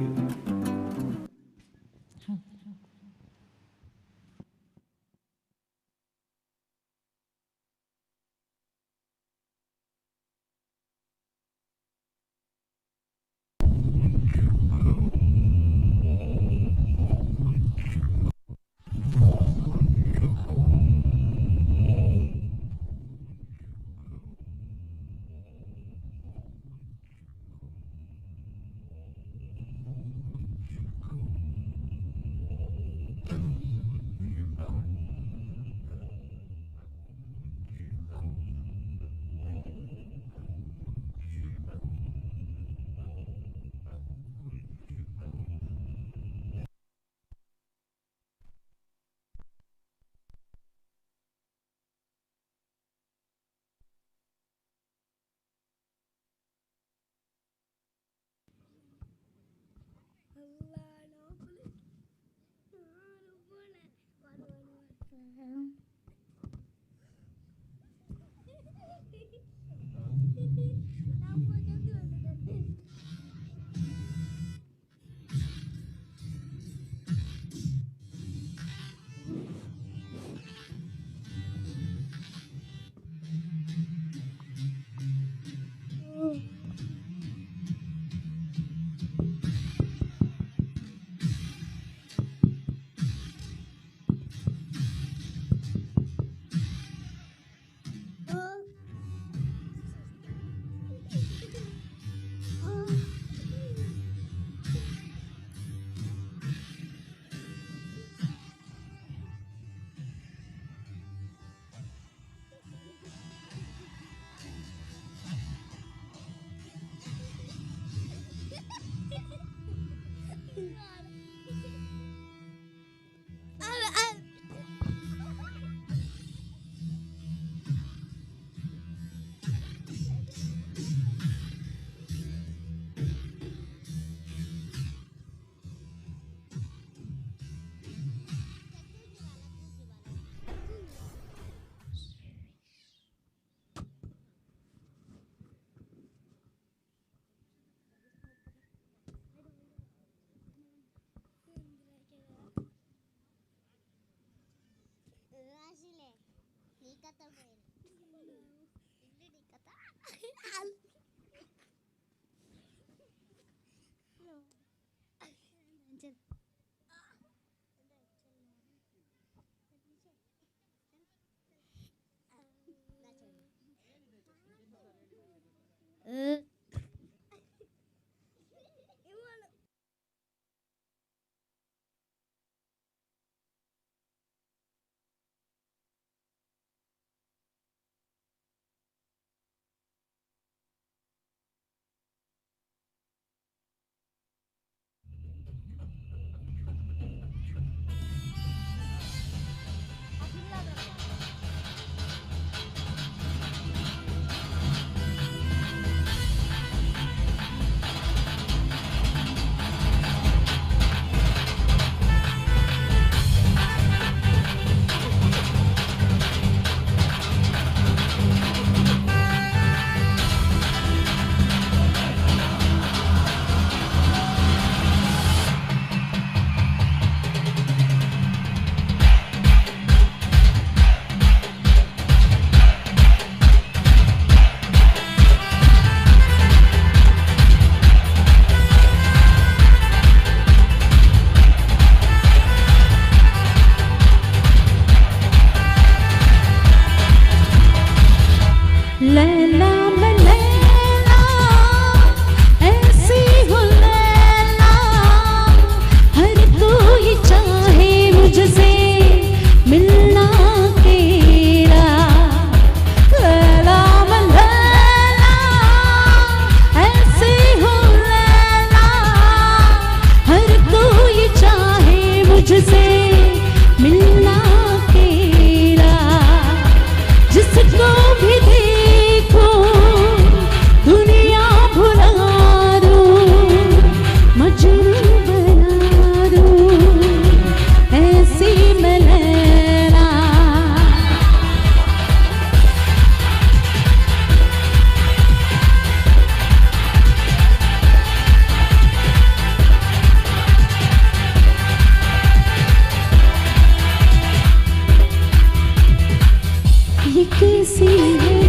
ये कैसी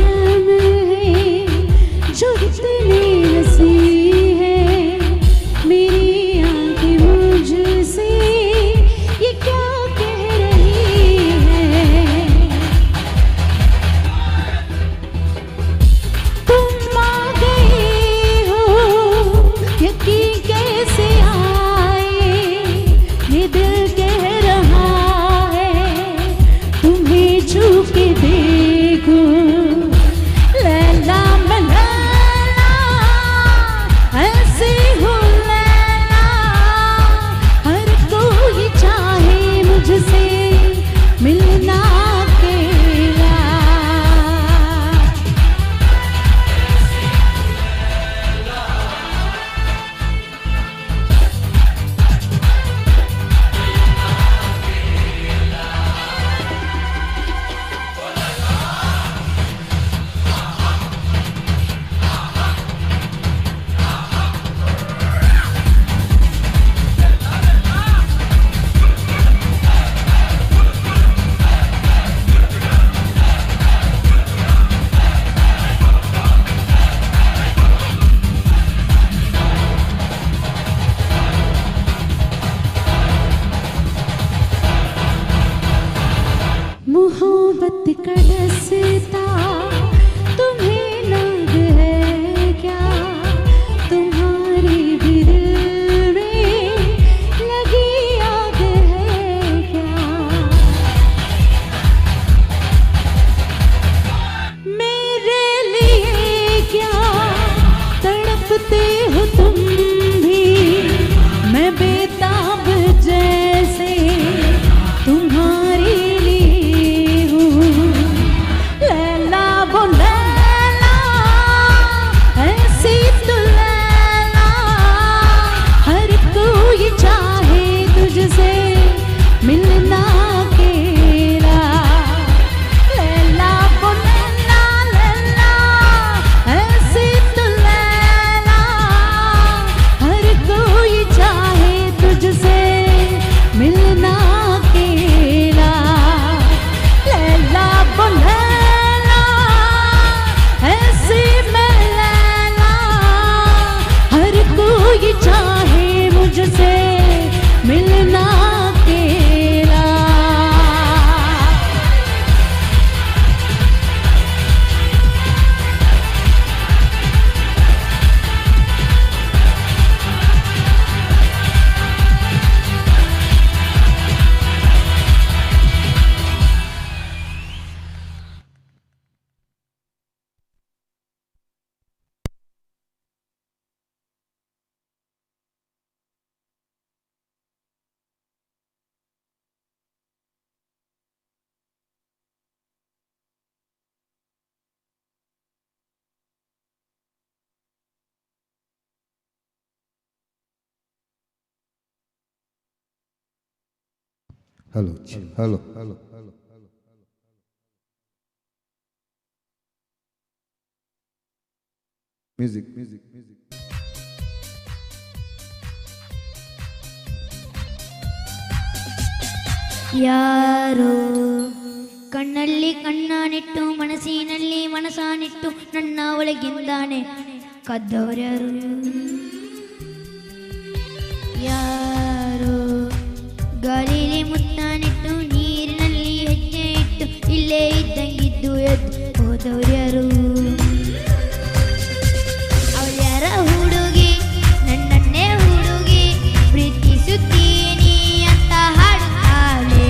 रम है जो इतनी हंसी है, मेरी आंखें मुझसे ये क्या कह रही है। तुम आ गए हो यकीन कैसे आए, ये दिल कह रहा है तुम्हें छू के देखो। लैला मैं लैला ऐसे हूँ लैला, हर कोई चाहे मुझसे मिलना अकेला। मोहब्बत का रस्ता तुम्हें नाग है क्या, तुम्हारे भी दिल में लगी आग है क्या। मेरे लिए क्या तड़पते हो तुम भी, मैं बेताब जैसे तुम्हारे लिए हूँ। लैला वो लैला ऐसी तो लैला, हर कोई चाहे तुझसे मिलना अकेला। लैला वो लैला लैला ऐसी तो लैला, हर कोई चाहे तुझसे मिलना अकेला। लैला वो लैला ऐसी मैं लैला, हर कोई चाहे मुझसे मिलना अकेला। Hello hello hello music music music. ಯಾರೋ ಕಣ್ಣಲ್ಲಿ ಕಣ್ಣಾನಿಟ್ಟು ಮನಸ್ಸಿನಲ್ಲಿ ಮನಸ್ಸಾನಿಟ್ಟು ನನ್ನ ಒಳಗಿಂದಾನೆ ಕದ್ದವರ್ಯಾರು. ಯಾರೋ ಗಾಳಿಲಿ ಮುತ್ತಾನಿಟ್ಟು ನೀರಿನಲ್ಲಿ ಹೆಜ್ಜೆ ಇಟ್ಟು ಇಲ್ಲೇ ಇದ್ದಂಗಿದ್ದು ಎದ್ದು ಹೋದವ್ರ್ಯಾರು. ಅವ್ರ್ಯಾರ ಹುಡುಗಿ ನನ್ನನ್ನೇ ಹುಡುಗಿ ಪ್ರೀತಿಸುತ್ತೀನಿ ಅಂತ ಹಾಡುತ್ತಾಳೆ.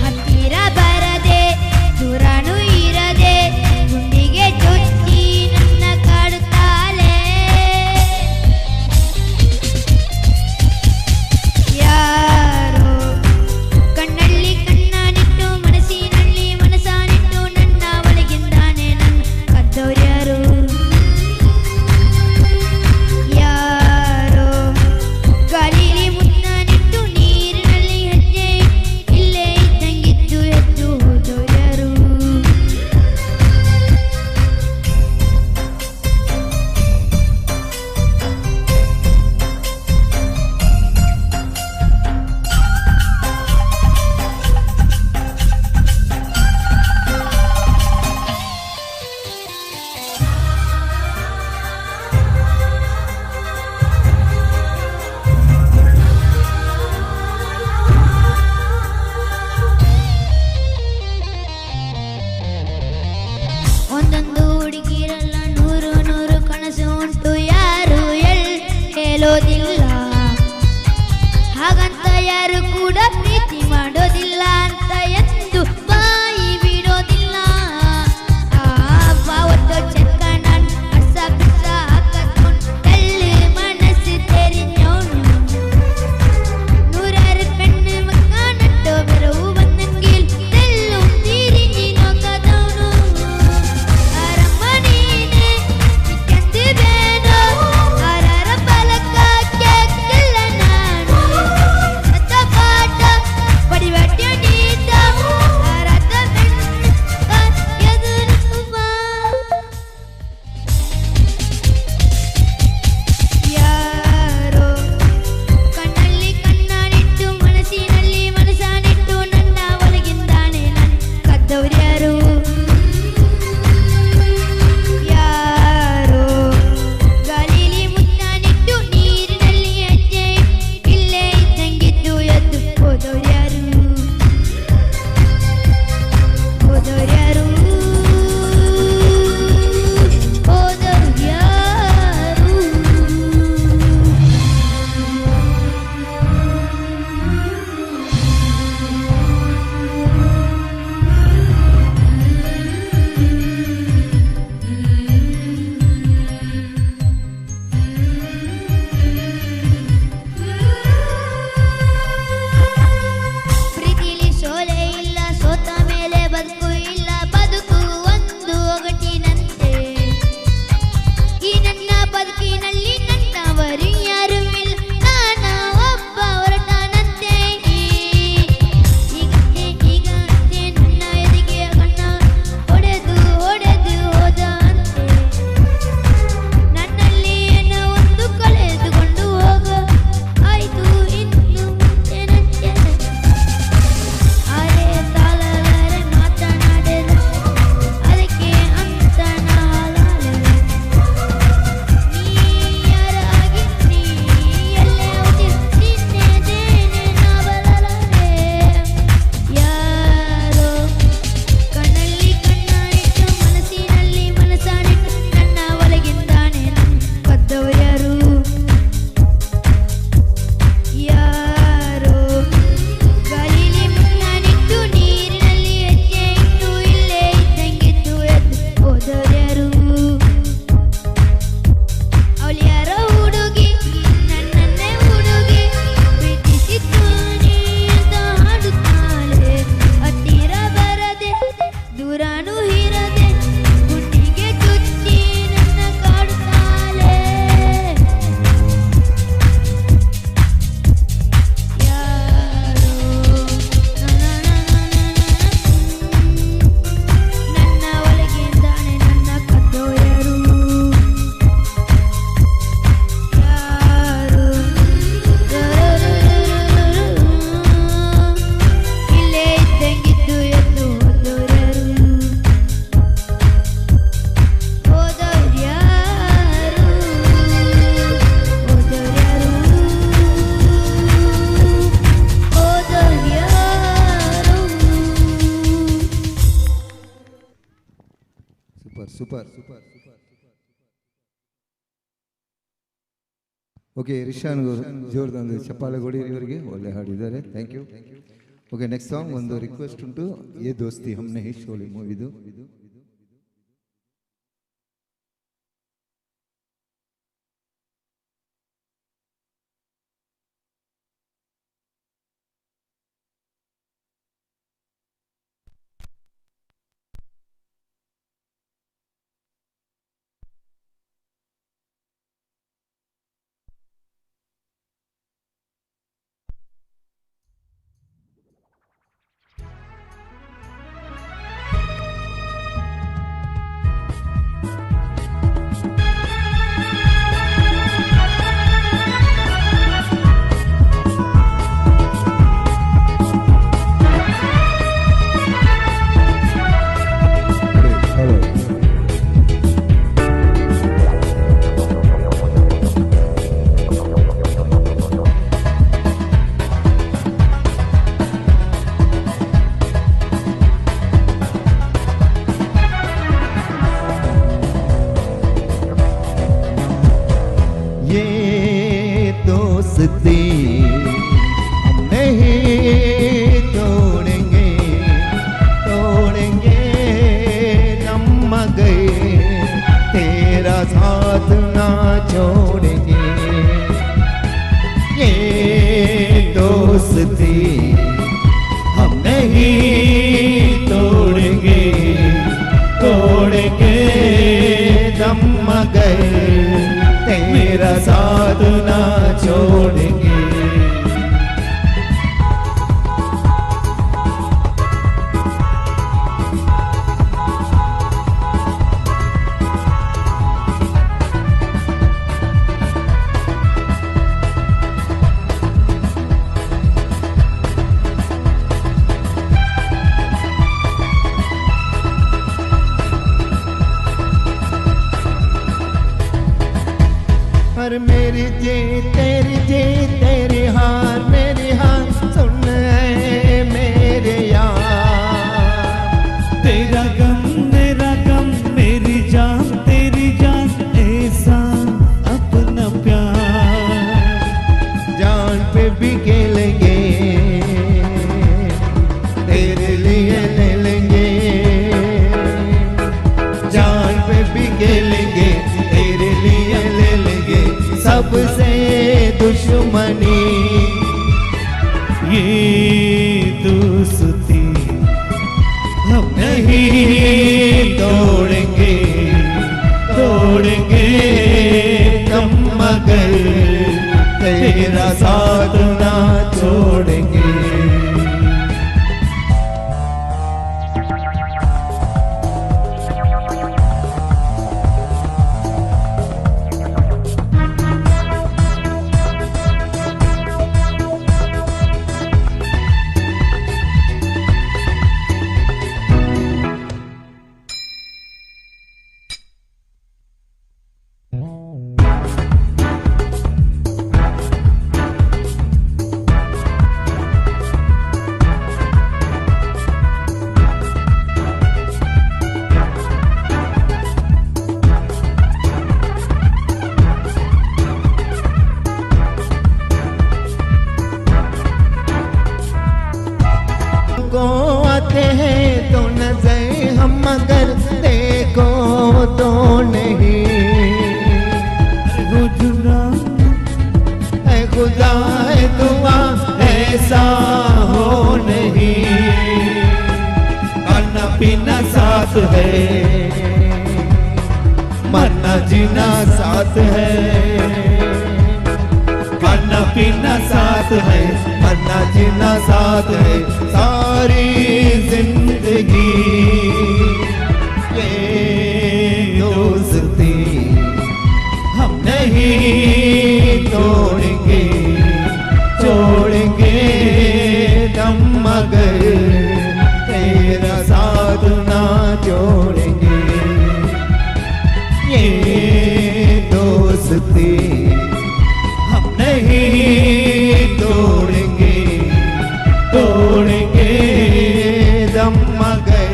ಹತ್ತಿರ ಬರದೆ ದೂರನೂ ಇರದೆ ಗುಂಡಿಗೆ ಚೊಚ್ಚಿ ನನ್ನ ಕಾಡುತ್ತಾಳೆ. ಯಾರೋ ಕಣ್ಣಲ್ಲಿ ಕಣ್ಣಾನಿಟ್ಟು ಮನಸ್ಸಿನಲ್ಲಿ ಮನಸ್ಸಾನಿಟ್ಟು ನನ್ನ ಒಳಗಿಂದಾನೆ ನನ್ನ ಒಂದೊಂದು ಹುಡುಗಿರಲ್ಲ ನೂರು ನೂರು ಕನಸು ಉಂಟು, ಯಾರು ಹೇಳೋದಿಲ್ಲ. ಹಾಗಂತ ಯಾರು ಕೂಡ ಪ್ರೀತಿ ಮಾಡೋದಿಲ್ಲ ಅಂತ ಎಂದು ಬಾಯಿ ಬಿಡೋದಿಲ್ಲ. ಒಟ್ಟು ಚೆಕ್ಕ ನಾನು ಅಸ ಪಿಸ ಹಾಕೊಂಡು ತಳ್ಳಿ ಮನಸ್ಸು ತೆರಿഞ്ഞോನು. ನೂರಾರು ಕಣ್ಣು ಮಕ್ಕ ನಟ್ಟು ಬೆರವು ಬಂದಂಗಿಲ್ ತೆಲ್ಲು ತಿರಿഞ്ഞಿ ನೋಕದವನು. ಅರಮನೀನೆ ಕೆಂದು ಬೇನೋ ಆರಾರ ಪಲಕ ಕೆಕ್ಕಿಲ್ಲ ನಾನು. ಸತ್ತ ಪಾಠ ಪಡಿವಟ್ಟ ನೀತ ಆರಾಧ ಎದುರು ಬಾ. ಯಾರೋ ಕಣ್ಣಲ್ಲಿ ಕಣ್ಣಾನಿಟ್ಟು ಮನಸ್ಸಿನಲ್ಲಿ ಮನಸ್ಸಾನಿಟ್ಟು ನನ್ನ ಒಳಗಿಂದಾನೆ ನನ್ನ ಕದ್ದವ್ರ್ಯಾರು. ಯಾರೋ ಗಾಳಿಲಿ ಮುತ್ತಾನಿಟ್ಟು ನೀರಿನಲ್ಲಿ ಹೆಜ್ಜೆ ಇಲ್ಲೇ ಇದ್ದಂಗಿದ್ದು ಎದ್ದು ಹೋದವ್ರ್ಯಾರು. ಹೋದವ್ರ್ಯಾರು ಹೋದವ್ರ್ಯಾರು. ಪ್ರೀತಿಲಿ ಸೋಲೆ ಇಲ್ಲ, ಸೋತ ಮೇಲೆ ಬದುಕು ಇಲ್ಲ, ಬದುಕು ಒಂದು ಒಗಟಿನಂತೆ. ಈ ನನ್ನ ಬದುಕಿನಲ್ಲಿ ನನ್ನವರು ಯಾರು ಇಲ್ಲ, ನಾನು ಒಬ್ಬ ಹೊರಟನಂತೆ. ಈಗಂತೆ ನನ್ನ ಎದೆಗೆ ಕಣ್ಣ ಹೊಡೆದು ಹೊಡೆದು ಹೋದ ಅಂತೆ. ನನ್ನಲ್ಲಿ ಏನೋ ಒಂದು ಕಳೆದುಕೊಂಡು ಹೋಗ ಆಯ್ತು ಇನ್ನು ಮುಂಚೆನಂತೆ. ಅರೆ ತಾಳಲಾರೆ ಮಾತನಾಡಿದ ಅದಕ್ಕೆ ಅಂತ ನಾಳಾಲೆ. ನೀ ಯಾರಾಗಿ ನೀ ಎಲ್ಲೇ ಹೋಗಿ ನಿನ್ನೆದೇನೆ ನಾ ಬರಲಾರೆ. ಯಾರೋ ಕಣ್ಣಲ್ಲಿ ಕಣ್ಣ ಇಟ್ಟು ಮನಸ್ಸಿನಲ್ಲಿ ಮನಸ್ಸಾನಿಟ್ಟು ನನ್ನ ಒಳಗಿಂದಾನೆ ನನ್ನ ಕದ್ದವ್ರ್ಯಾರು. ಯಾರೋ ಗಾಳಿಲಿ ಮುತ್ತಾನಿಟ್ಟು ನೀರಿನಲ್ಲಿ ಹೆಜ್ಜೆ ಇಟ್ಟು ಇಲ್ಲೇ ಇದ್ದಂಗಿದ್ದು ಎದ್ದು ಹೋದವ್ರ್ಯಾರು. ಅವಳು ಯಾರೋ ಹುಡುಗಿ ನನ್ನನ್ನೇ ಹುಡುಗಿ ಪ್ರೀತಿಸಿದ್ದು ನೀ ಅಂತ ಹಾಡುತ್ತಾಳೆ. ಹತ್ತಿರ ಬರದೆ ದೂರಾನು ಇರದೆ ಗುಂಡಿಗೆ ಚುಚ್ಚಿ ನನ್ನ ಕಾಡುತ್ತಾಳೆ. ಯಾರೋ ನನ್ನ ಒಳಗಿಂದಾನೆ ನನ್ನ ಕದ್ದೋಯರು. ಯಾರು ಇಲ್ಲೇ ಇದ್ದಂಗಿದ್ದು ಎದ್ದು ಹೋದವ್ರ್ಯಾರು. ಹೋದವ್ರ್ಯಾರು ಹೋದವ್ರ್ಯಾರು ಹೋದವ್ರ್ಯಾರು. ಸೂಪರ್. ಓಕೆ, ರಿಷಾನ್ ಜೋರ್ದೊಂದು ಚಪ್ಪಾಳೆ ಕೊಡಿ ಇವರಿಗೆ, ಒಳ್ಳೆ ಹಾಡಿದ್ದಾರೆ. Thank you. Okay, next song ಒಂದು ರಿಕ್ವೆಸ್ಟ್ ಉಂಟು, ಯೇ ದೋಸ್ತಿ ಹಮ್ನೆ ಹಿ ಶೋಲೆ ಮೂವಿದು. छोड़ेंगे ये दोस्ती हम नहीं तोड़ेंगे तोड़ेंगे दम मगर तेरा साथ ना छोड़ेंगे मेरी जी तेरी हार मेरी हार सुन मेरे यार तेरा गम मेरी जान तेरी जान ऐसा अपना प्यार जान पे भी खेलेंगे तेरे लिए ले लेंगे जान पे भी खेलेंगे तेरे लिए ले लेंगे सबसे दुश्मनी ये दोस्ती हम नहीं तोड़ेंगे तोड़ेंगे दम मगर तेरा साथ ना छोड़ेंगे आते हैं तो नजर हम मगर देखो तो नहीं है खुदा है दुआ ऐसा हो नहीं खाना पीना साथ है मरना जीना साथ है खाना पीना साथ है मरना जीना साथ है सारी जिंदगी ये दोस्ती हम नहीं तोड़ेंगे छोड़ेंगे दम मगर तेरा साथ ना छोड़ेंगे ये दोस्ती हम नहीं तोड़ेंगे तोड़ेंगे दम मगर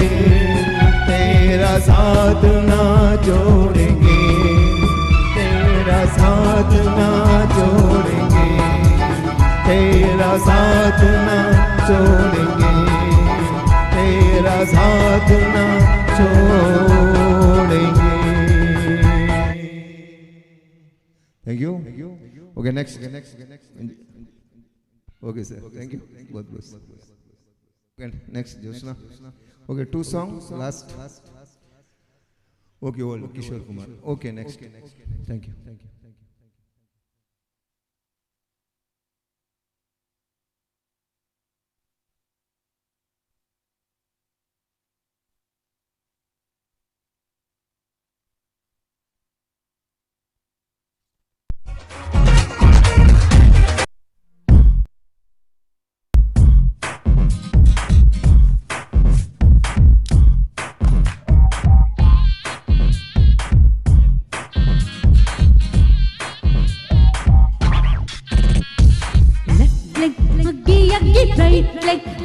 तेरा साथ ना छोड़ेंगे तेरा साथ ना छोड़ेंगे तेरा साथ ना छोड़ेंगे तेरा साथ ना छोड़ेंगे Thank you. Okay, next. Okay, sir. Thank you. God bless. Okay, next, Josna. Okay, 2 songs. Last. Okay, old Kishore Kumar. Okay, next. Thank you.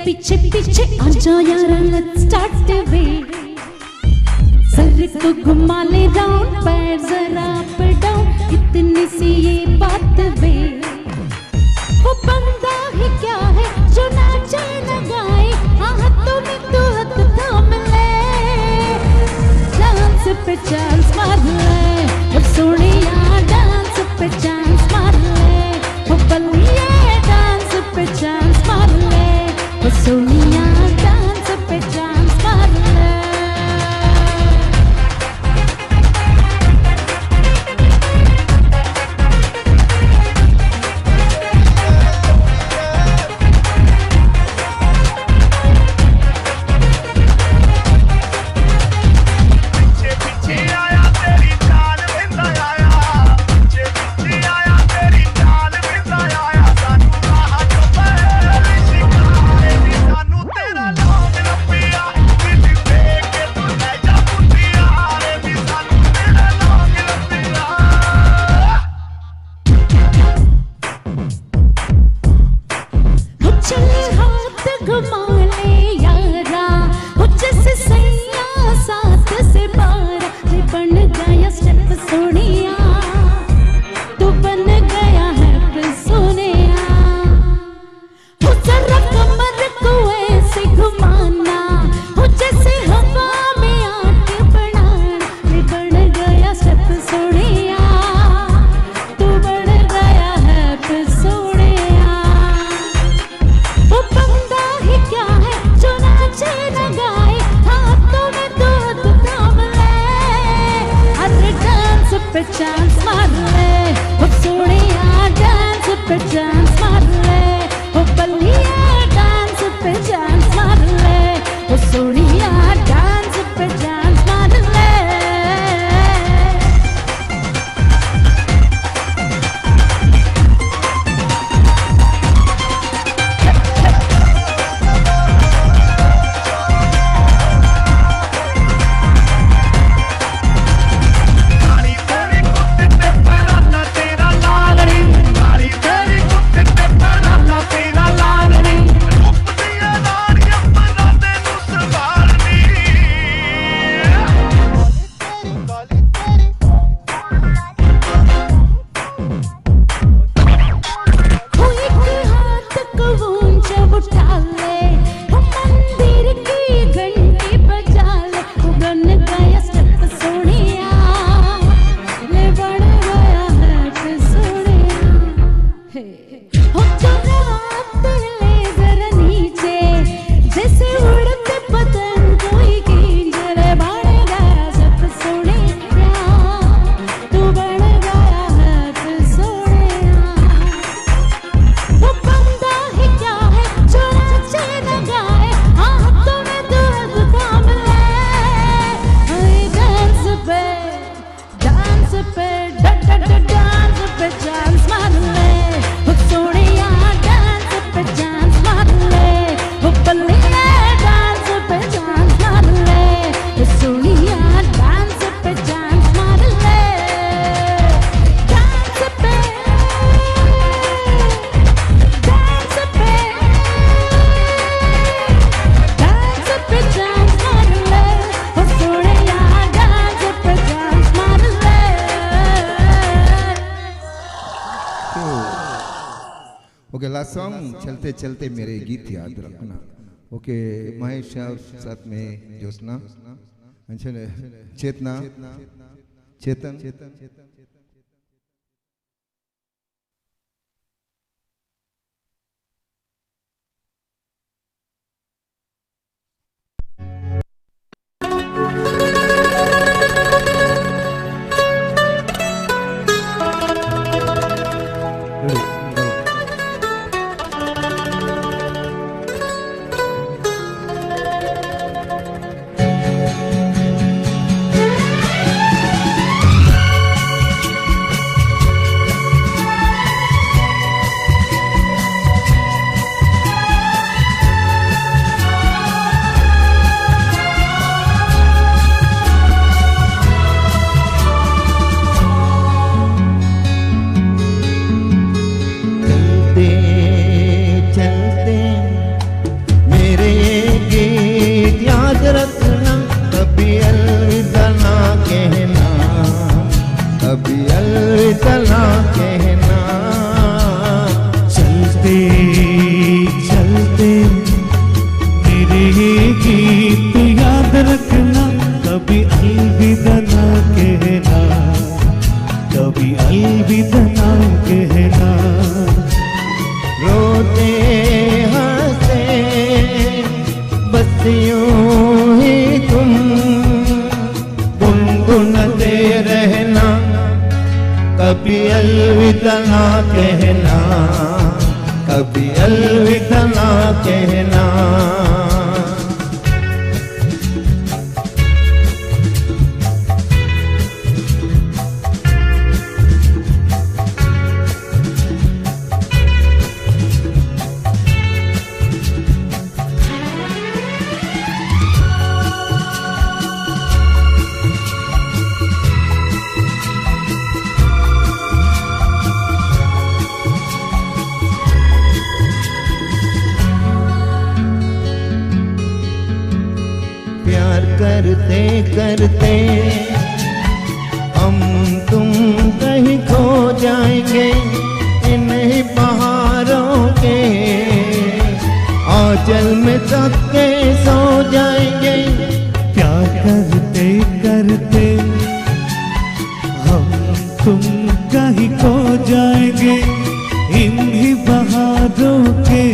पीछे पीछे आजा यार let's start the way sir को घुमा ले राउंड पैर जरा अप डाउन इतनी सी ये बात वे वो बंदा ही क्या है जो नाचे न गाए हाथों में तू हाथ थाम ले डांस पे चांस मार ले और सोनिया डांस पे चांस मार ले, ओ सोनिया डांस पे चांस मार ले, ओ बलिया डांस पे चांस मार ले, ओ सोनिया डांस पे चांस मार ले। ओके लास्ट सॉन्ग चलते चलते मेरे गीत याद रखना। ओके महेश साथ में ज्योत्सना, चेतना, चेतन, कभी अलविदा ना कहना, कभी अलविदा ना कहना। करते करते हम तुम कहीं खो जाएंगे इन्हीं पहाड़ों के आंचल में तक के सो जाएंगे। प्यार करते करते हम तुम कहीं खो जाएंगे इन्हीं बहारों के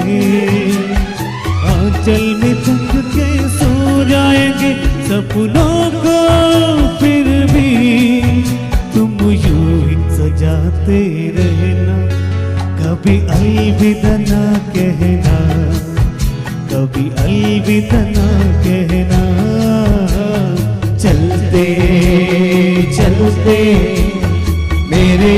आंचल में तक के सो जाएंगे। सपनों को कभी अलविदा ना कहना, कभी अलविदा ना कहना। चलते चलते मेरे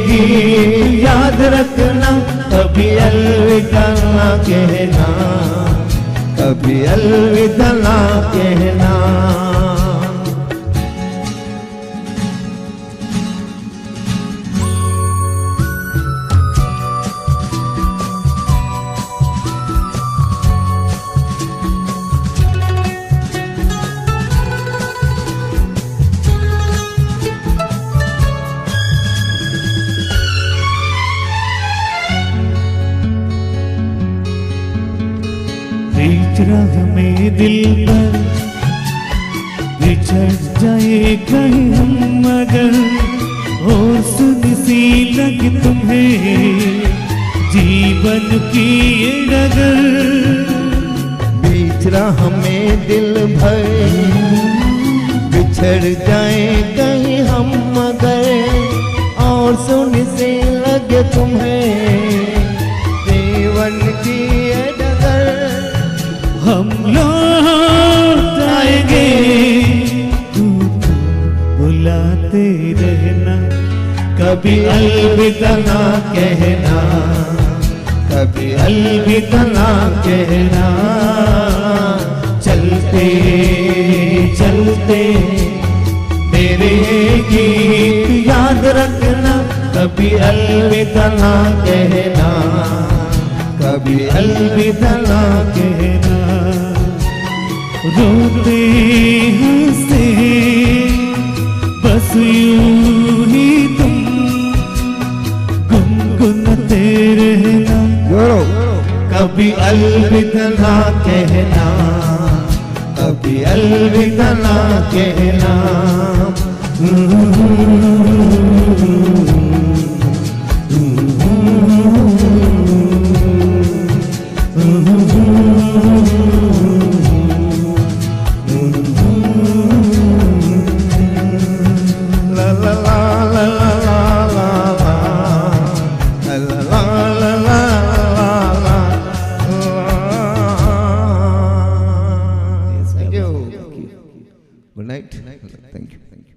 गीत याद रखना, कभी अलविदा ना कहना, कभी अलविदा ना कहना। हमें दिल पर बिछड़ जाए कहीं हम मगर, और सुन सी लगे तुम्हें जीवन की ये डगर। बिछड़ा हमें दिल भर बिछड़ जाए कहीं हम मगर, और सुन से लगे तुम्हें जीवन की ये डगर। हम लौट आएंगे, तू बुलाते रहना, कभी अलविदा ना कहना, कभी अलविदा ना कहना। चलते चलते मेरे गीत याद रखना, कभी अलविदा ना कहना, कभी अलविदा ना कहना। रोते हंसते बस यूं ही तुम गुनगुनाते रहना, कभी अलविदा ना कहना, कभी अलविदा ना कहना। Good night. Thank you.